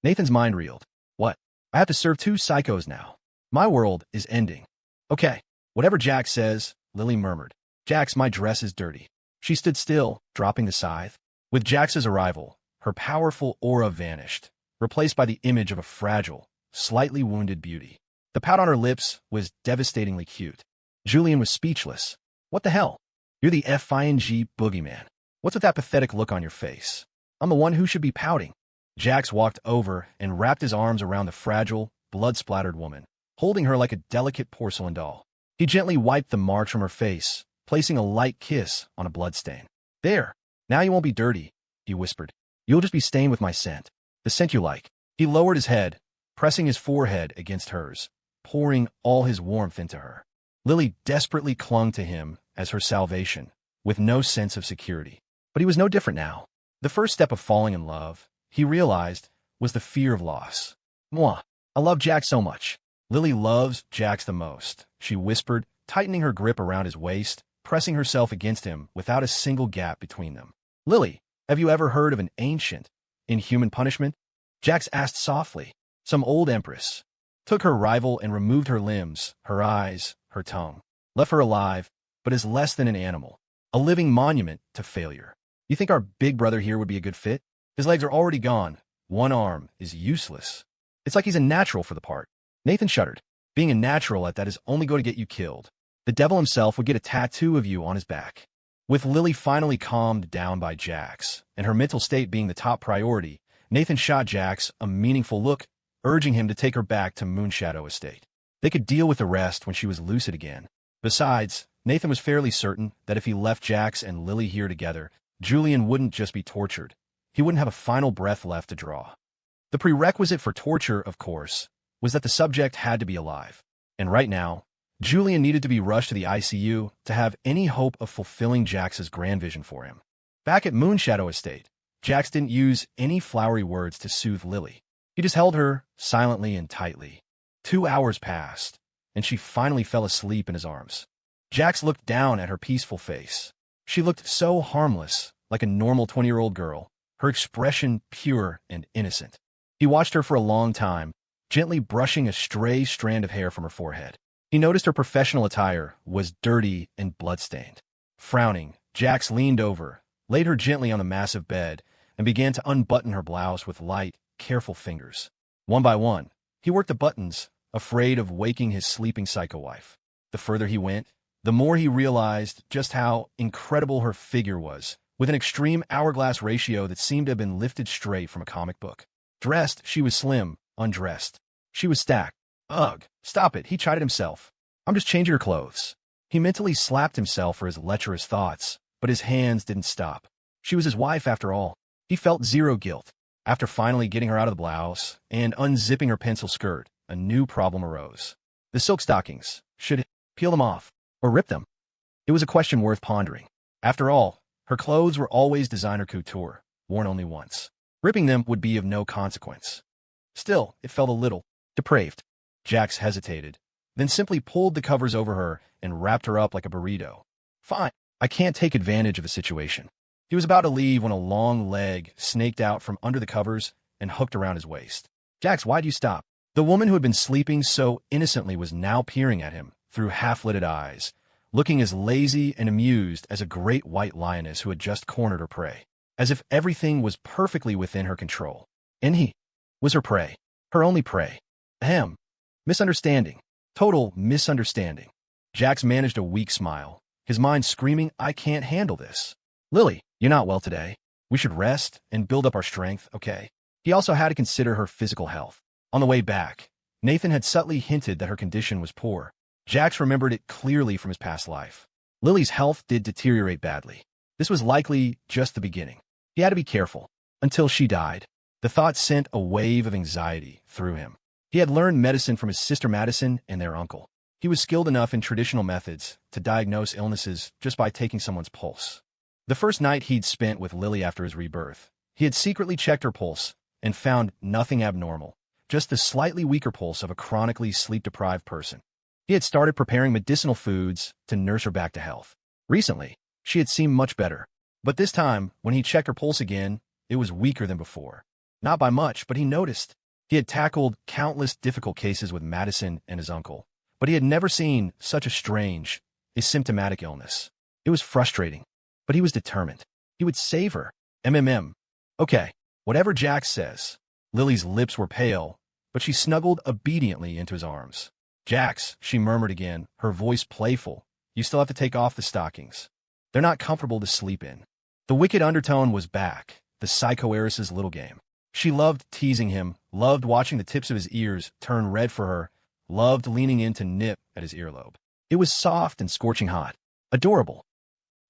Nathan's mind reeled. What? I have to serve 2 psychos now. My world is ending. Okay, whatever Jax says, Lily murmured. Jax, my dress is dirty. She stood still, dropping the scythe. With Jax's arrival, her powerful aura vanished, replaced by the image of a fragile, slightly wounded beauty. The pout on her lips was devastatingly cute. Julian was speechless. What the hell? You're the FING boogeyman. What's with that pathetic look on your face? I'm the one who should be pouting. Jax walked over and wrapped his arms around the fragile, blood-splattered woman, holding her like a delicate porcelain doll. He gently wiped the marks from her face, placing a light kiss on a bloodstain. There, now you won't be dirty, he whispered. You'll just be stained with my scent. The scent you like. He lowered his head, pressing his forehead against hers, pouring all his warmth into her. Lily desperately clung to him as her salvation, with no sense of security. But he was no different now. The first step of falling in love, he realized, was the fear of loss. Moi, I love Jax so much. Lily loves Jax the most, she whispered, tightening her grip around his waist, pressing herself against him without a single gap between them. Lily, have you ever heard of an ancient, inhuman punishment? Jax asked softly. Some old empress took her rival and removed her limbs, her eyes, her tongue, left her alive, but as less than an animal, a living monument to failure. You think our big brother here would be a good fit? His legs are already gone. One arm is useless. It's like he's a natural for the part. Nathan shuddered. Being a natural at that is only going to get you killed. The devil himself would get a tattoo of you on his back. With Lily finally calmed down by Jax, and her mental state being the top priority, Nathan shot Jax a meaningful look, urging him to take her back to Moonshadow Estate. They could deal with the rest when she was lucid again. Besides, Nathan was fairly certain that if he left Jax and Lily here together, Julian wouldn't just be tortured. He wouldn't have a final breath left to draw. The prerequisite for torture, of course, was that the subject had to be alive. And right now, Julian needed to be rushed to the ICU to have any hope of fulfilling Jax's grand vision for him. Back at Moonshadow Estate, Jax didn't use any flowery words to soothe Lily. He just held her silently and tightly. 2 hours passed, and she finally fell asleep in his arms. Jax looked down at her peaceful face. She looked so harmless, like a normal 20-year-old girl, her expression pure and innocent. He watched her for a long time, gently brushing a stray strand of hair from her forehead. He noticed her professional attire was dirty and bloodstained. Frowning, Jax leaned over, laid her gently on the massive bed, and began to unbutton her blouse with light, careful fingers. One by one, he worked the buttons, afraid of waking his sleeping psycho wife. The further he went, the more he realized just how incredible her figure was, with an extreme hourglass ratio that seemed to have been lifted straight from a comic book. Dressed, she was slim. Undressed, she was stacked. Ugh, stop it, he chided himself. I'm just changing her clothes. He mentally slapped himself for his lecherous thoughts, but his hands didn't stop. She was his wife after all. He felt zero guilt. After finally getting her out of the blouse and unzipping her pencil skirt, a new problem arose. The silk stockings. Should he peel them off or rip them? It was a question worth pondering. After all, her clothes were always designer couture, worn only once. Ripping them would be of no consequence. Still, it felt a little depraved. Jax hesitated, then simply pulled the covers over her and wrapped her up like a burrito. Fine, I can't take advantage of the situation. He was about to leave when a long leg snaked out from under the covers and hooked around his waist. Jax, why'd you stop? The woman who had been sleeping so innocently was now peering at him through half-lidded eyes, looking as lazy and amused as a great white lioness who had just cornered her prey, as if everything was perfectly within her control. And he was her prey, her only prey. Ahem. Misunderstanding. Total misunderstanding. Jax managed a weak smile, his mind screaming, I can't handle this. Lily, you're not well today. We should rest and build up our strength, okay? He also had to consider her physical health. On the way back, Nathan had subtly hinted that her condition was poor. Jax remembered it clearly from his past life. Lily's health did deteriorate badly. This was likely just the beginning. He had to be careful. Until she died. The thought sent a wave of anxiety through him. He had learned medicine from his sister Madison and their uncle. He was skilled enough in traditional methods to diagnose illnesses just by taking someone's pulse. The first night he'd spent with Lily after his rebirth, he had secretly checked her pulse and found nothing abnormal, just the slightly weaker pulse of a chronically sleep-deprived person. He had started preparing medicinal foods to nurse her back to health. Recently, she had seemed much better, but this time, when he checked her pulse again, it was weaker than before. Not by much, but he noticed. He had tackled countless difficult cases with Madison and his uncle, but he had never seen such a strange, asymptomatic illness. It was frustrating, but he was determined. He would save her. Okay, whatever Jax says. Lily's lips were pale, but she snuggled obediently into his arms. Jax, she murmured again, her voice playful, you still have to take off the stockings. They're not comfortable to sleep in. The wicked undertone was back, the psycho heiress's little game. She loved teasing him, loved watching the tips of his ears turn red for her, loved leaning in to nip at his earlobe. It was soft and scorching hot. Adorable.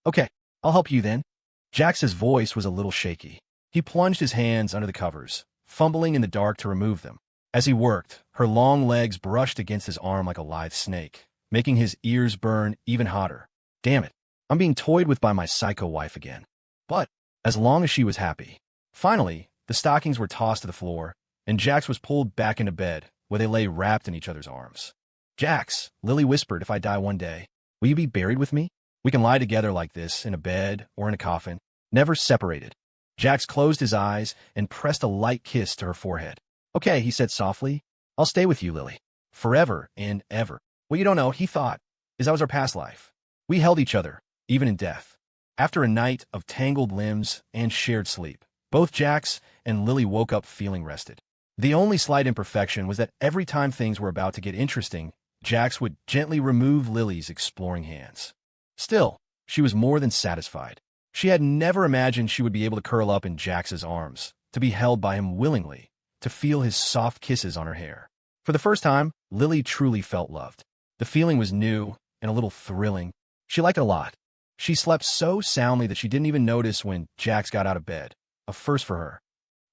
Okay, I'll help you then. Jax's voice was a little shaky. He plunged his hands under the covers, fumbling in the dark to remove them. As he worked, her long legs brushed against his arm like a lithe snake, making his ears burn even hotter. Damn it, I'm being toyed with by my psycho wife again. But, as long as she was happy. Finally, the stockings were tossed to the floor, and Jax was pulled back into bed, where they lay wrapped in each other's arms. Jax, Lily whispered, if I die one day, will you be buried with me? We can lie together like this, in a bed or in a coffin, never separated. Jax closed his eyes and pressed a light kiss to her forehead. Okay, he said softly, I'll stay with you, Lily. Forever and ever. What you don't know, he thought, is that was our past life. We held each other, even in death. After a night of tangled limbs and shared sleep, both Jax and Lily woke up feeling rested. The only slight imperfection was that every time things were about to get interesting, Jax would gently remove Lily's exploring hands. Still, she was more than satisfied. She had never imagined she would be able to curl up in Jax's arms, to be held by him willingly, to feel his soft kisses on her hair. For the first time, Lily truly felt loved. The feeling was new and a little thrilling. She liked it a lot. She slept so soundly that she didn't even notice when Jax got out of bed, a first for her.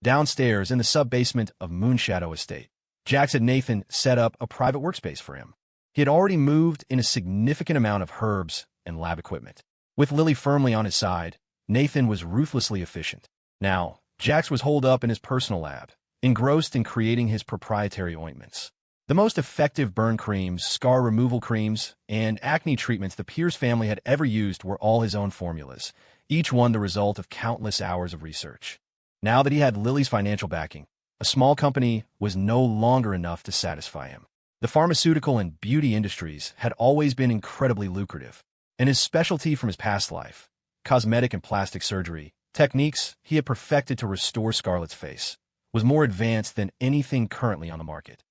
Downstairs in the sub-basement of Moonshadow Estate, Jax had Nathan set up a private workspace for him. He had already moved in a significant amount of herbs and lab equipment. With Lily firmly on his side, Nathan was ruthlessly efficient. Now, Jax was holed up in his personal lab, engrossed in creating his proprietary ointments. The most effective burn creams, scar removal creams, and acne treatments the Pierce family had ever used were all his own formulas, each one the result of countless hours of research. Now that he had Lily's financial backing, a small company was no longer enough to satisfy him. The pharmaceutical and beauty industries had always been incredibly lucrative, and his specialty from his past life, cosmetic and plastic surgery, techniques he had perfected to restore Scarlet's face, was more advanced than anything currently on the market.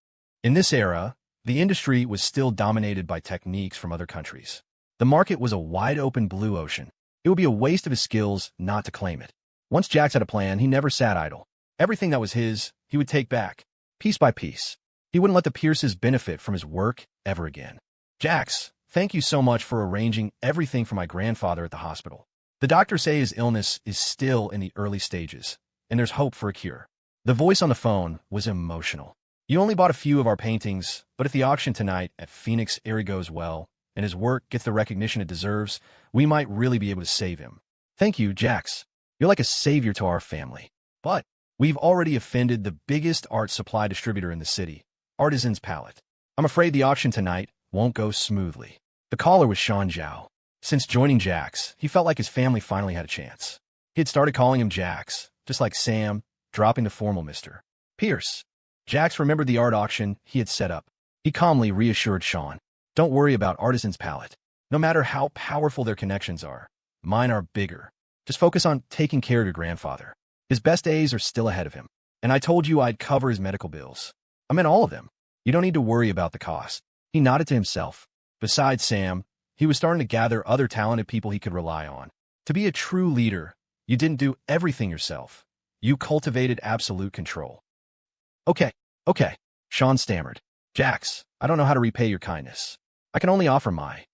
In this era, the industry was still dominated by techniques from other countries. The market was a wide-open blue ocean. It would be a waste of his skills not to claim it. Once Jax had a plan, he never sat idle. Everything that was his, he would take back, piece by piece. He wouldn't let the Pierces benefit from his work ever again. Jax, thank you so much for arranging everything for my grandfather at the hospital. The doctors say his illness is still in the early stages, and there's hope for a cure. The voice on the phone was emotional. You only bought a few of our paintings, but if the auction tonight at Phoenix Airy goes well, and his work gets the recognition it deserves, we might really be able to save him. Thank you, Jax. You're like a savior to our family. But we've already offended the biggest art supply distributor in the city, Artisan's Palette. I'm afraid the auction tonight won't go smoothly. The caller was Sean Zhao. Since joining Jax, he felt like his family finally had a chance. He had started calling him Jax, just like Sam, dropping the formal Mr. Pierce. Jax remembered the art auction he had set up. He calmly reassured Sean, "Don't worry about Artisan's Palette. No matter how powerful their connections are, mine are bigger. Just focus on taking care of your grandfather. His best days are still ahead of him. And I told you I'd cover his medical bills. I meant all of them. You don't need to worry about the cost." He nodded to himself. Besides Sam, he was starting to gather other talented people he could rely on. To be a true leader, you didn't do everything yourself. You cultivated absolute control. Okay, Sean stammered. "Jax, I don't know how to repay your kindness. I can only offer my.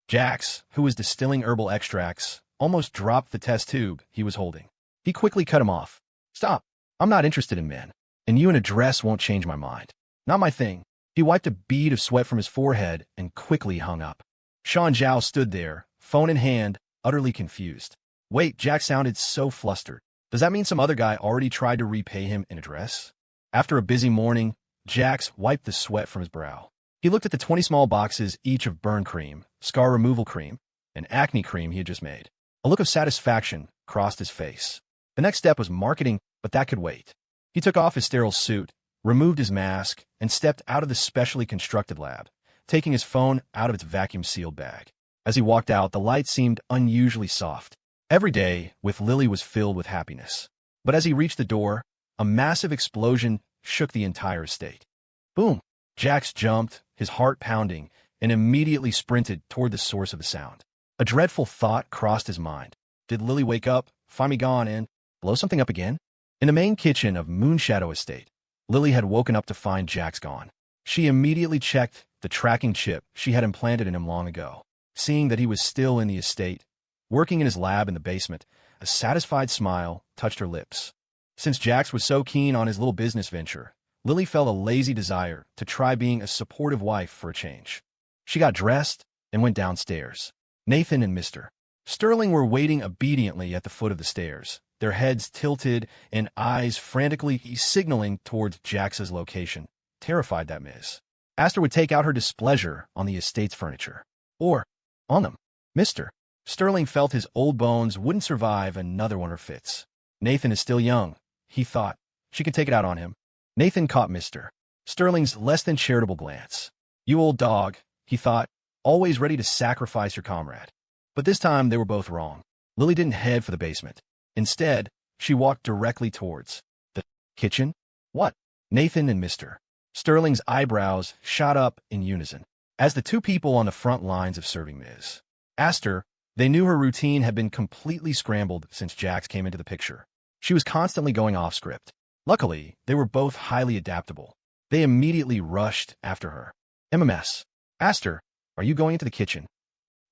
Jax, who was distilling herbal extracts, almost dropped the test tube he was holding. He quickly cut him off. "Stop. I'm not interested in men, and you in a dress won't change my mind. Not my thing." He wiped a bead of sweat from his forehead and quickly hung up. Sean Zhao stood there, phone in hand, utterly confused. Wait, Jax sounded so flustered. Does that mean some other guy already tried to repay him in a dress? After a busy morning, Jax wiped the sweat from his brow. He looked at the 20 small boxes each of burn cream, scar removal cream, and acne cream he had just made. A look of satisfaction crossed his face. The next step was marketing, but that could wait. He took off his sterile suit, removed his mask, and stepped out of the specially constructed lab, taking his phone out of its vacuum-sealed bag. As he walked out, the light seemed unusually soft. Every day with Lily was filled with happiness. But as he reached the door, a massive explosion shook the entire estate. Boom! Jax jumped, his heart pounding, and immediately sprinted toward the source of the sound. A dreadful thought crossed his mind. Did Lily wake up, find me gone, and blow something up again? In the main kitchen of Moonshadow Estate, Lily had woken up to find Jax gone. She immediately checked the tracking chip she had implanted in him long ago. Seeing that he was still in the estate, working in his lab in the basement, a satisfied smile touched her lips. Since Jax was so keen on his little business venture, Lily felt a lazy desire to try being a supportive wife for a change. She got dressed and went downstairs. Nathan and Mr. Sterling were waiting obediently at the foot of the stairs, their heads tilted and eyes frantically signaling towards Jax's location, terrified that Ms. Aster would take out her displeasure on the estate's furniture. Or on them. Mr. Sterling felt his old bones wouldn't survive another one of her fits. Nathan is still young, he thought. She could take it out on him. Nathan caught Mr. Sterling's less than charitable glance. You old dog, he thought, always ready to sacrifice your comrade. But this time they were both wrong. Lily didn't head for the basement. Instead, she walked directly towards the kitchen. What? Nathan and Mr. Sterling's eyebrows shot up in unison. As the two people on the front lines of serving Ms. Aster, they knew her routine had been completely scrambled since Jax came into the picture. She was constantly going off script. Luckily, they were both highly adaptable. They immediately rushed after her. MMS. Aster, are you going into the kitchen?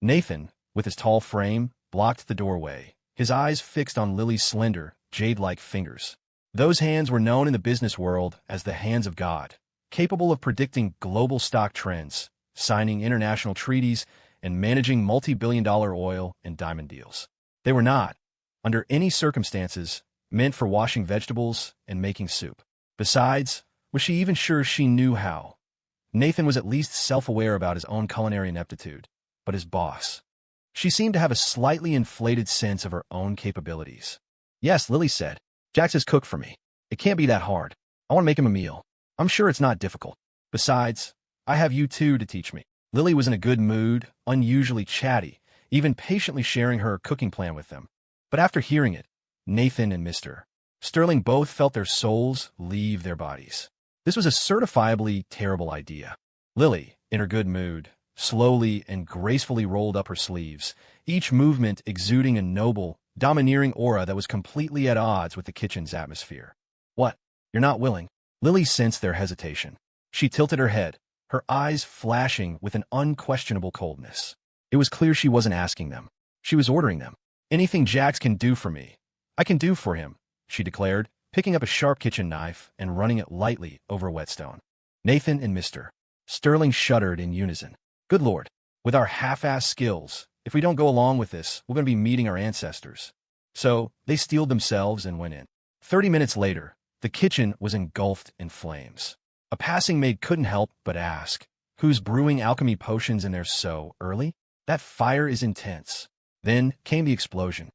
Nathan, with his tall frame, blocked the doorway, his eyes fixed on Lily's slender, jade-like fingers. Those hands were known in the business world as the hands of God, capable of predicting global stock trends, signing international treaties, and managing multi-billion-dollar oil and diamond deals. They were not, under any circumstances, meant for washing vegetables and making soup. Besides, was she even sure she knew how? Nathan was at least self-aware about his own culinary ineptitude, but his boss. She seemed to have a slightly inflated sense of her own capabilities. Yes, Lily said. Jax has cooked for me. It can't be that hard. I want to make him a meal. I'm sure it's not difficult. Besides, I have you two to teach me. Lily was in a good mood, unusually chatty, even patiently sharing her cooking plan with them. But after hearing it, Nathan and Mr. Sterling both felt their souls leave their bodies. This was a certifiably terrible idea. Lily, in her good mood, slowly and gracefully rolled up her sleeves, each movement exuding a noble, domineering aura that was completely at odds with the kitchen's atmosphere. What? You're not willing? Lily sensed their hesitation. She tilted her head, her eyes flashing with an unquestionable coldness. It was clear she wasn't asking them. She was ordering them. Anything Jax can do for me, I can do for him, she declared, picking up a sharp kitchen knife and running it lightly over a whetstone. Nathan and Mr. Sterling shuddered in unison. Good Lord, with our half-assed skills, if we don't go along with this, we're going to be meeting our ancestors. So, they steeled themselves and went in. 30 minutes later, the kitchen was engulfed in flames. A passing maid couldn't help but ask, who's brewing alchemy potions in there so early? That fire is intense. Then came the explosion.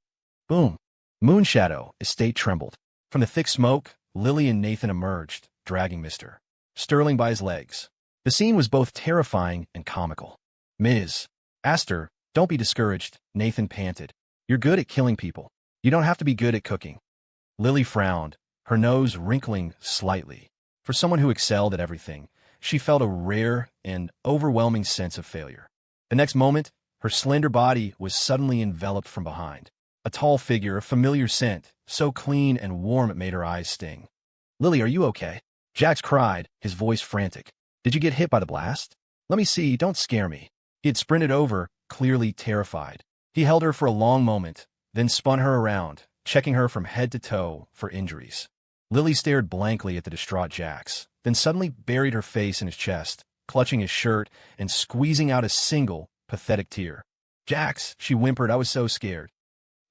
Boom. Moonshadow estate trembled. From the thick smoke, Lily and Nathan emerged, dragging Mr. Sterling by his legs. The scene was both terrifying and comical. Ms. Aster, don't be discouraged, Nathan panted. You're good at killing people. You don't have to be good at cooking. Lily frowned, her nose wrinkling slightly. For someone who excelled at everything, she felt a rare and overwhelming sense of failure. The next moment, her slender body was suddenly enveloped from behind. A tall figure, a familiar scent, so clean and warm it made her eyes sting. Lily, are you okay? Jax cried, his voice frantic. Did you get hit by the blast? Let me see, don't scare me. He had sprinted over, clearly terrified. He held her for a long moment, then spun her around, checking her from head to toe for injuries. Lily stared blankly at the distraught Jax, then suddenly buried her face in his chest, clutching his shirt and squeezing out a single, pathetic tear. Jax, she whimpered, I was so scared.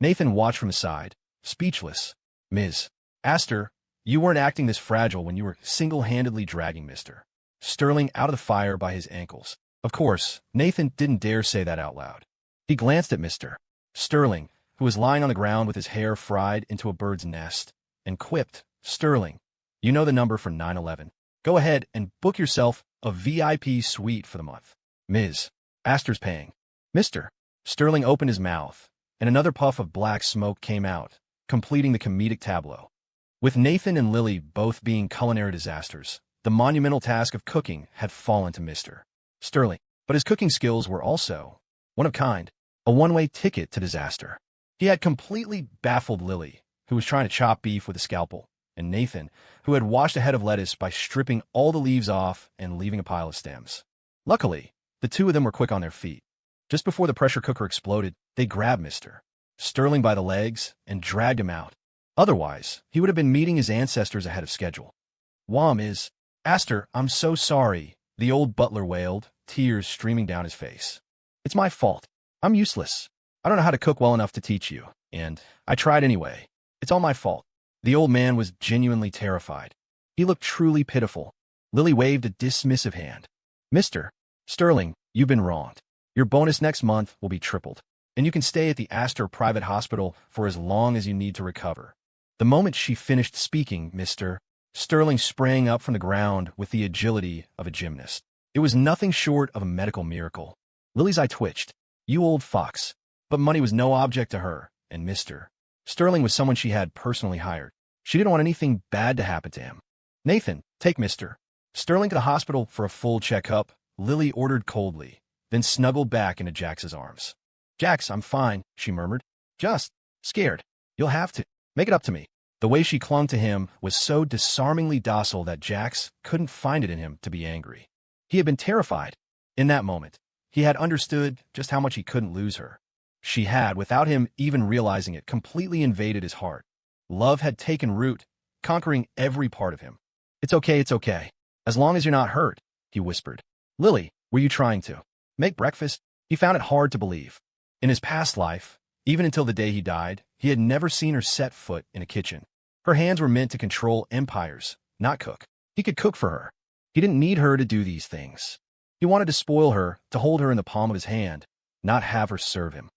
Nathan watched from the side, speechless. Ms. Aster, you weren't acting this fragile when you were single-handedly dragging Mr. Sterling out of the fire by his ankles. Of course, Nathan didn't dare say that out loud. He glanced at Mr. Sterling, who was lying on the ground with his hair fried into a bird's nest, and quipped, Sterling, you know the number for 911. Go ahead and book yourself a VIP suite for the month. Ms. Aster's paying. Mr. Sterling opened his mouth, and another puff of black smoke came out, completing the comedic tableau. With Nathan and Lily both being culinary disasters, the monumental task of cooking had fallen to Mr. Sterling. But his cooking skills were also one of kind, a one-way ticket to disaster. He had completely baffled Lily, who was trying to chop beef with a scalpel, and Nathan, who had washed a head of lettuce by stripping all the leaves off and leaving a pile of stems. Luckily, the two of them were quick on their feet. Just before the pressure cooker exploded, they grabbed Mr. Sterling by the legs and dragged him out. Otherwise, he would have been meeting his ancestors ahead of schedule. Ms. Aster, I'm so sorry, the old butler wailed, tears streaming down his face. It's my fault. I'm useless. I don't know how to cook well enough to teach you, and I tried anyway. It's all my fault. The old man was genuinely terrified. He looked truly pitiful. Lily waved a dismissive hand. Mr. Sterling, you've been wronged. Your bonus next month will be tripled, and you can stay at the Aster private hospital for as long as you need to recover. The moment she finished speaking, Mr. Sterling sprang up from the ground with the agility of a gymnast. It was nothing short of a medical miracle. Lily's eye twitched. You old fox. But money was no object to her, and Mr. Sterling was someone she had personally hired. She didn't want anything bad to happen to him. Nathan, take Mr. Sterling to the hospital for a full checkup, Lily ordered coldly, then snuggled back into Jax's arms. Jax, I'm fine, she murmured. Just scared. You'll have to make it up to me. The way she clung to him was so disarmingly docile that Jax couldn't find it in him to be angry. He had been terrified. In that moment, he had understood just how much he couldn't lose her. She had, without him even realizing it, completely invaded his heart. Love had taken root, conquering every part of him. It's okay. As long as you're not hurt, he whispered. Lily, were you trying to make breakfast? He found it hard to believe. In his past life, even until the day he died, he had never seen her set foot in a kitchen. Her hands were meant to control empires, not cook. He could cook for her. He didn't need her to do these things. He wanted to spoil her, to hold her in the palm of his hand, not have her serve him.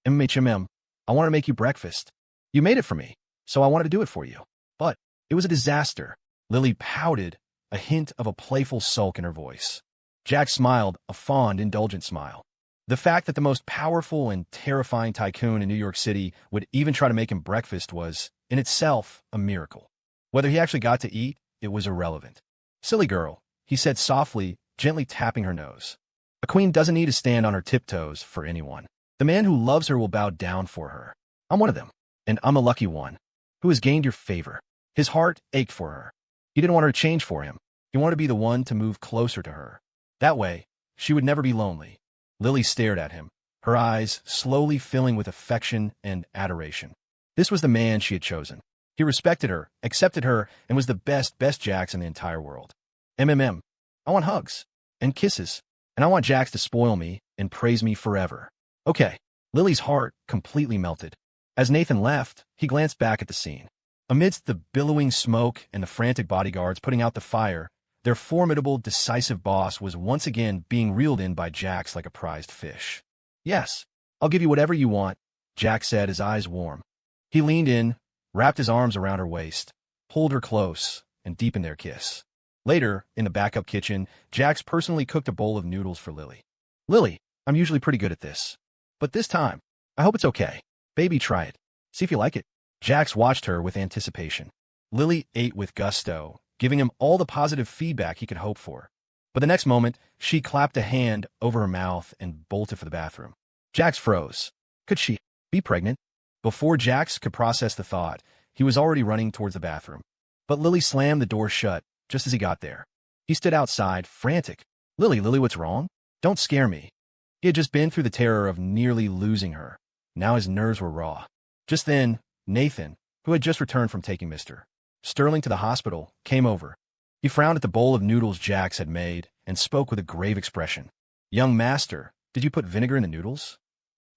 I want to make you breakfast. You made it for me, so I wanted to do it for you. But it was a disaster. Lily pouted, a hint of a playful sulk in her voice. Jack smiled, a fond, indulgent smile. The fact that the most powerful and terrifying tycoon in New York City would even try to make him breakfast was, in itself, a miracle. Whether he actually got to eat, it was irrelevant. Silly girl, he said softly, gently tapping her nose. A queen doesn't need to stand on her tiptoes for anyone. The man who loves her will bow down for her. I'm one of them, and I'm a lucky one, who has gained your favor. His heart ached for her. He didn't want her to change for him. He wanted to be the one to move closer to her. That way, she would never be lonely. Lily stared at him, her eyes slowly filling with affection and adoration. This was the man she had chosen. He respected her, accepted her, and was the best Jax in the entire world. I want hugs and kisses, and I want Jax to spoil me and praise me forever. Okay. Lily's heart completely melted. As Nathan left, he glanced back at the scene. Amidst the billowing smoke and the frantic bodyguards putting out the fire, their formidable, decisive boss was once again being reeled in by Jax like a prized fish. Yes, I'll give you whatever you want, Jax said, his eyes warm. He leaned in, wrapped his arms around her waist, pulled her close, and deepened their kiss. Later, in the backup kitchen, Jax personally cooked a bowl of noodles for Lily. Lily, I'm usually pretty good at this. But this time, I hope it's okay. Baby, try it. See if you like it. Jax watched her with anticipation. Lily ate with gusto, giving him all the positive feedback he could hope for. But the next moment, she clapped a hand over her mouth and bolted for the bathroom. Jax froze. Could she be pregnant? Before Jax could process the thought, he was already running towards the bathroom. But Lily slammed the door shut just as he got there. He stood outside, frantic. Lily, what's wrong? Don't scare me. He had just been through the terror of nearly losing her. Now his nerves were raw. Just then, Nathan, who had just returned from taking Mr. Sterling to the hospital, came over. He frowned at the bowl of noodles Jax had made and spoke with a grave expression. Young master, did you put vinegar in the noodles?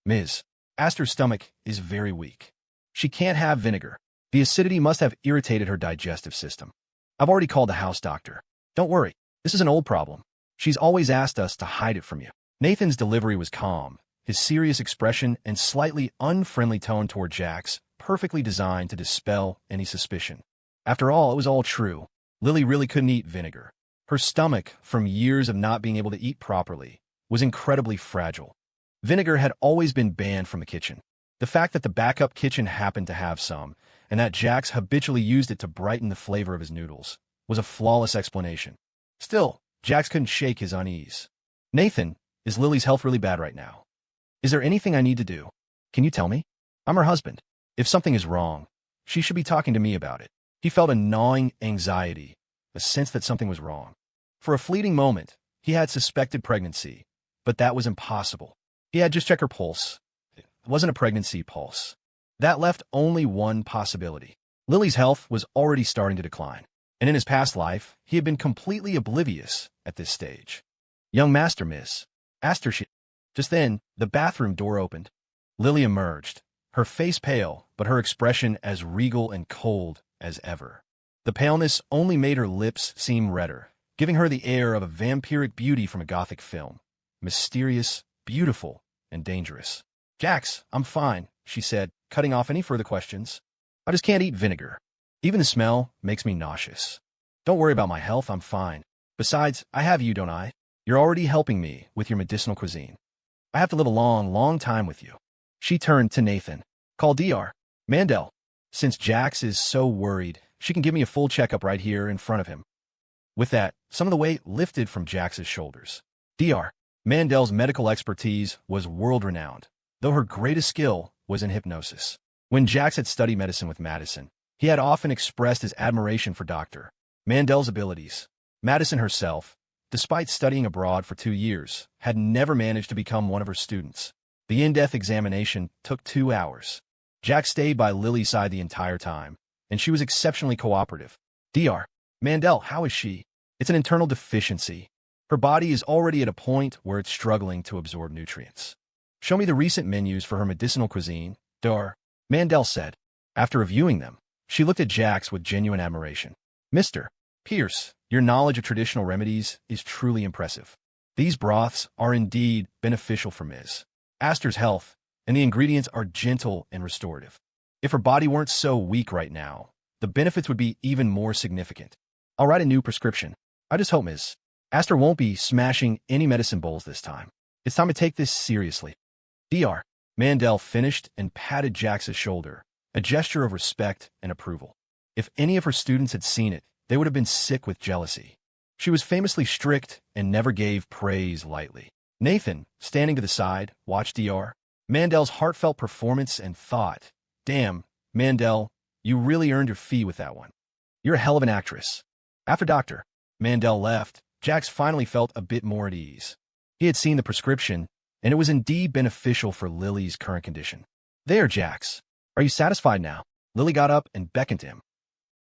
Ms. Aster's stomach is very weak. She can't have vinegar. The acidity must have irritated her digestive system. I've already called the house doctor. Don't worry, this is an old problem. She's always asked us to hide it from you. Nathan's delivery was calm, his serious expression and slightly unfriendly tone toward Jax perfectly designed to dispel any suspicion. After all, it was all true. Lily really couldn't eat vinegar. Her stomach, from years of not being able to eat properly, was incredibly fragile. Vinegar had always been banned from the kitchen. The fact that the backup kitchen happened to have some, and that Jax habitually used it to brighten the flavor of his noodles, was a flawless explanation. Still, Jax couldn't shake his unease. Nathan, is Lily's health really bad right now? Is there anything I need to do? Can you tell me? I'm her husband. If something is wrong, she should be talking to me about it. He felt a gnawing anxiety, a sense that something was wrong. For a fleeting moment, he had suspected pregnancy, but that was impossible. He had just checked her pulse. It wasn't a pregnancy pulse. That left only one possibility. Lily's health was already starting to decline, and in his past life, he had been completely oblivious at this stage. Young master, Miss Aster. Just then, the bathroom door opened. Lily emerged, her face pale, but her expression as regal and cold as ever. The paleness only made her lips seem redder, giving her the air of a vampiric beauty from a Gothic film. Mysterious, beautiful, and dangerous. Jax, I'm fine, she said, cutting off any further questions. I just can't eat vinegar. Even the smell makes me nauseous. Don't worry about my health, I'm fine. Besides, I have you, don't I? You're already helping me with your medicinal cuisine. I have to live a long, long time with you. She turned to Nathan. Call Dr. Mandel. Since Jax is so worried, she can give me a full checkup right here in front of him. With that, some of the weight lifted from Jax's shoulders. Dr. Mandel's medical expertise was world-renowned, though her greatest skill was in hypnosis. When Jax had studied medicine with Madison, he had often expressed his admiration for Dr. Mandel's abilities. Madison herself, despite studying abroad for 2 years, had never managed to become one of her students. The in-depth examination took 2 hours. Jax stayed by Lily's side the entire time, and she was exceptionally cooperative. Dr. Mandel, how is she? It's an internal deficiency. Her body is already at a point where it's struggling to absorb nutrients. Show me the recent menus for her medicinal cuisine, Dr. Mandel said. After reviewing them, she looked at Jax with genuine admiration. Mr. Pierce, your knowledge of traditional remedies is truly impressive. These broths are indeed beneficial for Ms. Aster's health, and the ingredients are gentle and restorative. If her body weren't so weak right now, the benefits would be even more significant. I'll write a new prescription. I just hope Ms. Aster won't be smashing any medicine bowls this time. It's time to take this seriously. Dr. Mandel finished and patted Jax's shoulder, a gesture of respect and approval. If any of her students had seen it, they would have been sick with jealousy. She was famously strict and never gave praise lightly. Nathan, standing to the side, watched Dr. Mandel's heartfelt performance and thought, "Damn, Mandel, you really earned your fee with that one. You're a hell of an actress." After Dr. Mandel left, Jax finally felt a bit more at ease. He had seen the prescription, and it was indeed beneficial for Lily's current condition. "There, Jax. Are you satisfied now?" Lily got up and beckoned to him.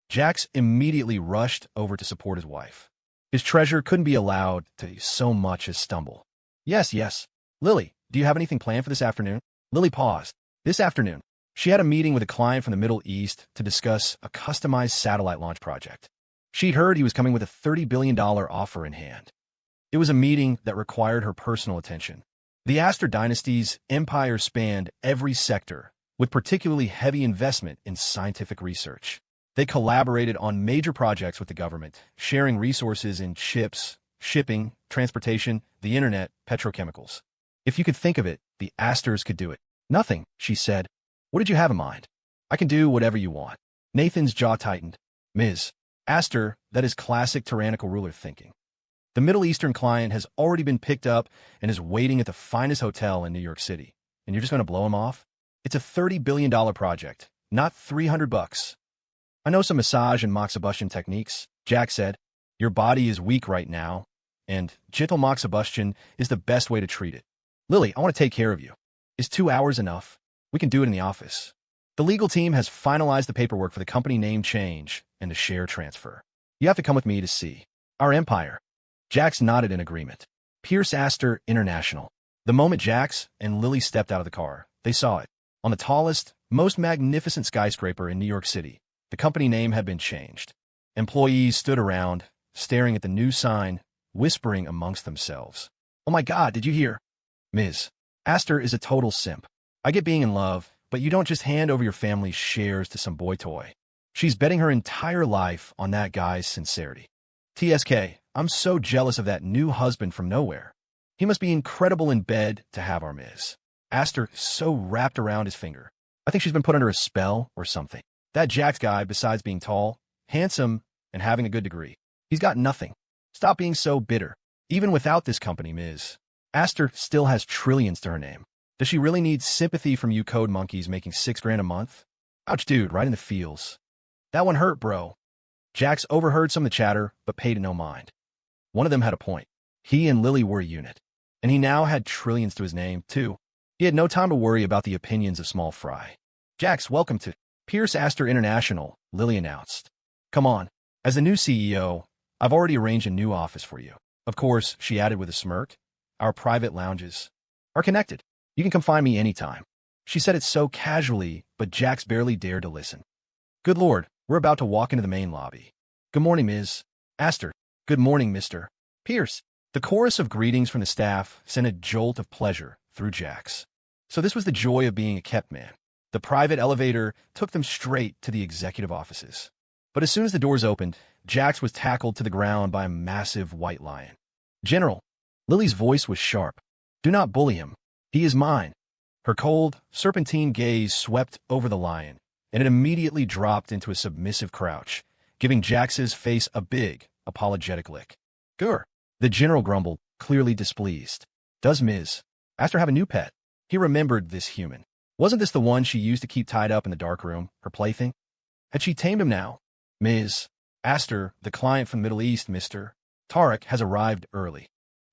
Jax immediately rushed over to support his wife. His treasure couldn't be allowed to so much as stumble. Yes. Lily, do you have anything planned for this afternoon?" Lily paused. This afternoon, she had a meeting with a client from the Middle East to discuss a customized satellite launch project. She'd heard he was coming with a $30 billion offer in hand. It was a meeting that required her personal attention. The Aster dynasty's empire spanned every sector, with particularly heavy investment in scientific research. They collaborated on major projects with the government, sharing resources in chips, shipping, transportation, the internet, petrochemicals. If you could think of it, the Asters could do it. "Nothing," she said. "What did you have in mind?" "I can do whatever you want." Nathan's jaw tightened. "Ms. Aster, that is classic tyrannical ruler thinking. The Middle Eastern client has already been picked up and is waiting at the finest hotel in New York City. And you're just going to blow him off? It's a $30 billion project, not $300. "I know some massage and moxibustion techniques," Jax said. "Your body is weak right now, and gentle moxibustion is the best way to treat it. Lily, I want to take care of you. Is 2 hours enough? We can do it in the office. The legal team has finalized the paperwork for the company name change and the share transfer. You have to come with me to see our empire." Jax nodded in agreement. Pierce Aster International. The moment Jax and Lily stepped out of the car, they saw it. On the tallest, most magnificent skyscraper in New York City, the company name had been changed. Employees stood around, staring at the new sign, whispering amongst themselves. "Oh my God, did you hear? Ms. Aster is a total simp. I get being in love, but you don't just hand over your family's shares to some boy toy. She's betting her entire life on that guy's sincerity. TSK, I'm so jealous of that new husband from nowhere. He must be incredible in bed to have our Ms. Aster so wrapped around his finger. I think she's been put under a spell or something. That Jax guy, besides being tall, handsome, and having a good degree, he's got nothing. Stop being so bitter. Even without this company, Ms. Aster still has trillions to her name. Does she really need sympathy from you code monkeys making $6,000 a month? Ouch, dude, right in the feels. That one hurt, bro." Jax overheard some of the chatter, but paid it no mind. One of them had a point. He and Lily were a unit, and he now had trillions to his name, too. He had no time to worry about the opinions of small fry. "Jax, welcome to Pierce Aster International," Lily announced. "Come on. As the new CEO, I've already arranged a new office for you. Of course," she added with a smirk, "our private lounges are connected. You can come find me anytime." She said it so casually, but Jax barely dared to listen. "Good Lord, we're about to walk into the main lobby. Good morning, Ms. Aster. Good morning, Mr. Pierce." The chorus of greetings from the staff sent a jolt of pleasure through Jax. So this was the joy of being a kept man. The private elevator took them straight to the executive offices. But as soon as the doors opened, Jax was tackled to the ground by a massive white lion. "General," Lily's voice was sharp. "Do not bully him. He is mine." Her cold, serpentine gaze swept over the lion, and it immediately dropped into a submissive crouch, giving Jax's face a big, apologetic lick. "Grr," the general grumbled, clearly displeased. "Does Ms. Aster have a new pet?" He remembered this human. Wasn't this the one she used to keep tied up in the dark room, her plaything? Had she tamed him now? "Ms. Aster, the client from the Middle East, Mr. Tarek, has arrived early,"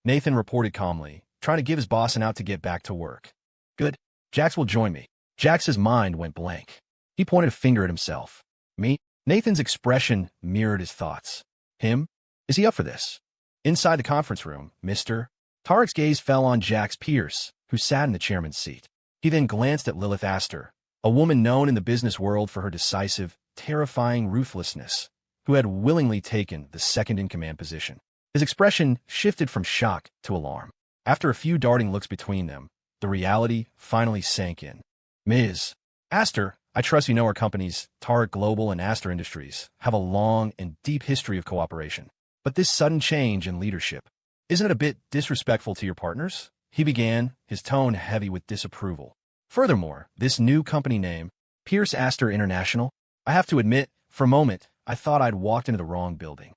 Nathan reported calmly, trying to give his boss an out to get back to work. "Good. Jax will join me." Jax's mind went blank. He pointed a finger at himself. "Me?" Nathan's expression mirrored his thoughts. "Him? Is he up for this?" Inside the conference room, Mr. Tarek's gaze fell on Jax Pierce, who sat in the chairman's seat. He then glanced at Lilith Aster, a woman known in the business world for her decisive, terrifying ruthlessness, who had willingly taken the second-in-command position. His expression shifted from shock to alarm. After a few darting looks between them, the reality finally sank in. "Ms. Aster, I trust you know our companies, Tarek Global and Aster Industries, have a long and deep history of cooperation. But this sudden change in leadership, isn't it a bit disrespectful to your partners?" He began, his tone heavy with disapproval. "Furthermore, this new company name, Pierce Aster International, I have to admit, for a moment, I thought I'd walked into the wrong building."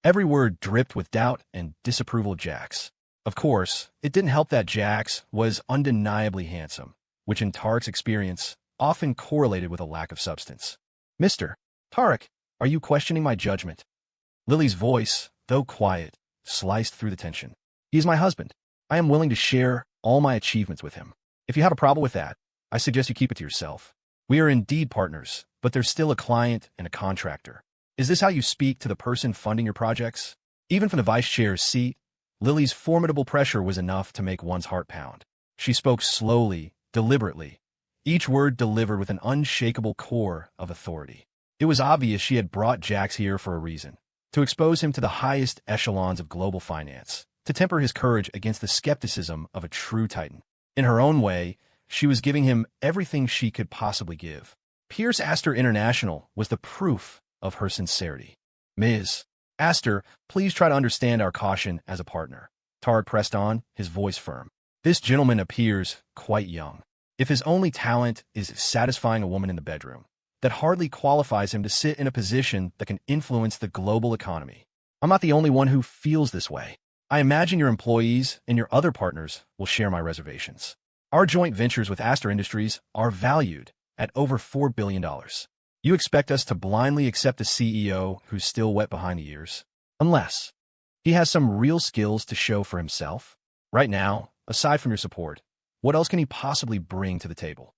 Every word dripped with doubt and disapproval of Jax. Of course, it didn't help that Jax was undeniably handsome, which in Tarek's experience often correlated with a lack of substance. "Mr. Tarek, are you questioning my judgment?" Lily's voice, though quiet, sliced through the tension. "He is my husband. I am willing to share all my achievements with him. If you have a problem with that, I suggest you keep it to yourself. We are indeed partners, but there's still a client and a contractor. Is this how you speak to the person funding your projects?" Even from the vice chair's seat, Lily's formidable pressure was enough to make one's heart pound. She spoke slowly, deliberately, each word delivered with an unshakable core of authority. It was obvious she had brought Jax here for a reason, to expose him to the highest echelons of global finance, to temper his courage against the skepticism of a true titan. In her own way, she was giving him everything she could possibly give. Pierce Aster International was the proof of her sincerity. "Ms. Aster, please try to understand our caution as a partner." Tarek pressed on, his voice firm. "This gentleman appears quite young. If his only talent is satisfying a woman in the bedroom, that hardly qualifies him to sit in a position that can influence the global economy. I'm not the only one who feels this way. I imagine your employees and your other partners will share my reservations. Our joint ventures with Aster Industries are valued at over $4 billion. You expect us to blindly accept a CEO who's still wet behind the ears? Unless he has some real skills to show for himself. Right now, aside from your support, what else can he possibly bring to the table?"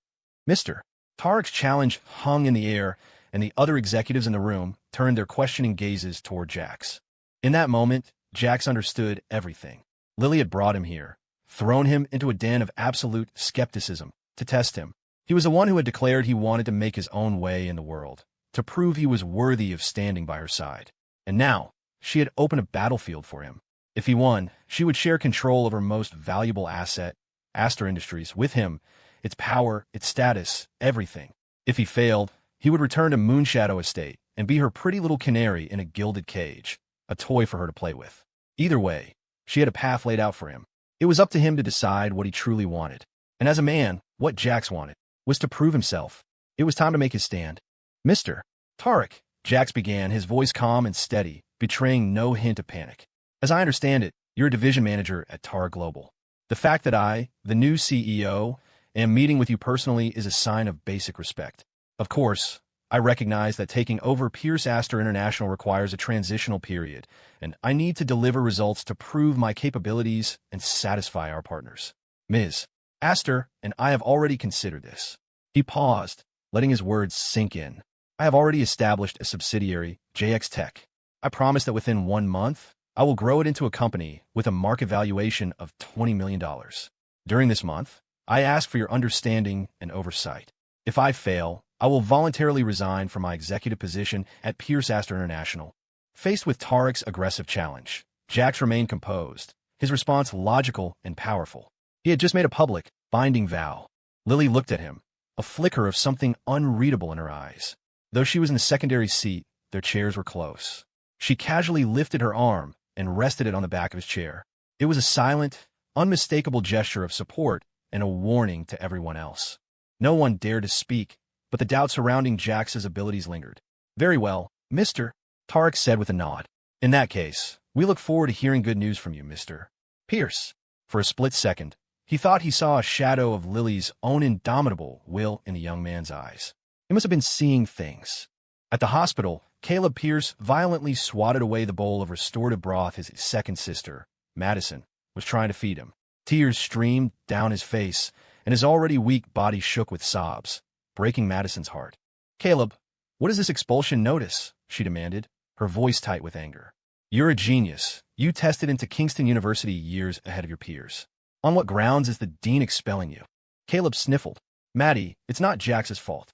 Mr. Tarek's challenge hung in the air, and the other executives in the room turned their questioning gazes toward Jax. In that moment, Jax understood everything. Lily had brought him here, thrown him into a den of absolute skepticism, to test him. He was the one who had declared he wanted to make his own way in the world, to prove he was worthy of standing by her side. And now, she had opened a battlefield for him. If he won, she would share control of her most valuable asset, Aster Industries, with him, its power, its status, everything. If he failed, he would return to Moonshadow Estate and be her pretty little canary in a gilded cage, a toy for her to play with. Either way, she had a path laid out for him. It was up to him to decide what he truly wanted. And as a man, what Jax wanted was to prove himself. It was time to make his stand. "Mr. Tarek," Jax began, his voice calm and steady, betraying no hint of panic. "As I understand it, you're a division manager at Tarek Global. The fact that I, the new CEO, am meeting with you personally is a sign of basic respect. Of course, I recognize that taking over Pierce Aster International requires a transitional period, and I need to deliver results to prove my capabilities and satisfy our partners. Ms. Aster and I have already considered this." He paused, letting his words sink in. "I have already established a subsidiary, JX Tech. I promise that within 1 month, I will grow it into a company with a market valuation of $20 million. During this month, I ask for your understanding and oversight. If I fail, I will voluntarily resign from my executive position at Pierce Aster International." Faced with Tarek's aggressive challenge, Jax remained composed, his response logical and powerful. He had just made a public, binding vow. Lily looked at him, a flicker of something unreadable in her eyes. Though she was in the secondary seat, their chairs were close. She casually lifted her arm and rested it on the back of his chair. It was a silent, unmistakable gesture of support and a warning to everyone else. No one dared to speak, but the doubt surrounding Jax's abilities lingered. "Very well, Mr." Tarek said with a nod. "In that case, we look forward to hearing good news from you, Mr. Pierce." For a split second, he thought he saw a shadow of Lily's own indomitable will in the young man's eyes. He must have been seeing things. At the hospital, Caleb Pierce violently swatted away the bowl of restorative broth his second sister, Madison, was trying to feed him. Tears streamed down his face, and his already weak body shook with sobs, breaking Madison's heart. "Caleb, what is this expulsion notice?" she demanded, her voice tight with anger. "You're a genius. You tested into Kingston University years ahead of your peers. On what grounds is the dean expelling you?" Caleb sniffled. "Maddie, it's not Jax's fault."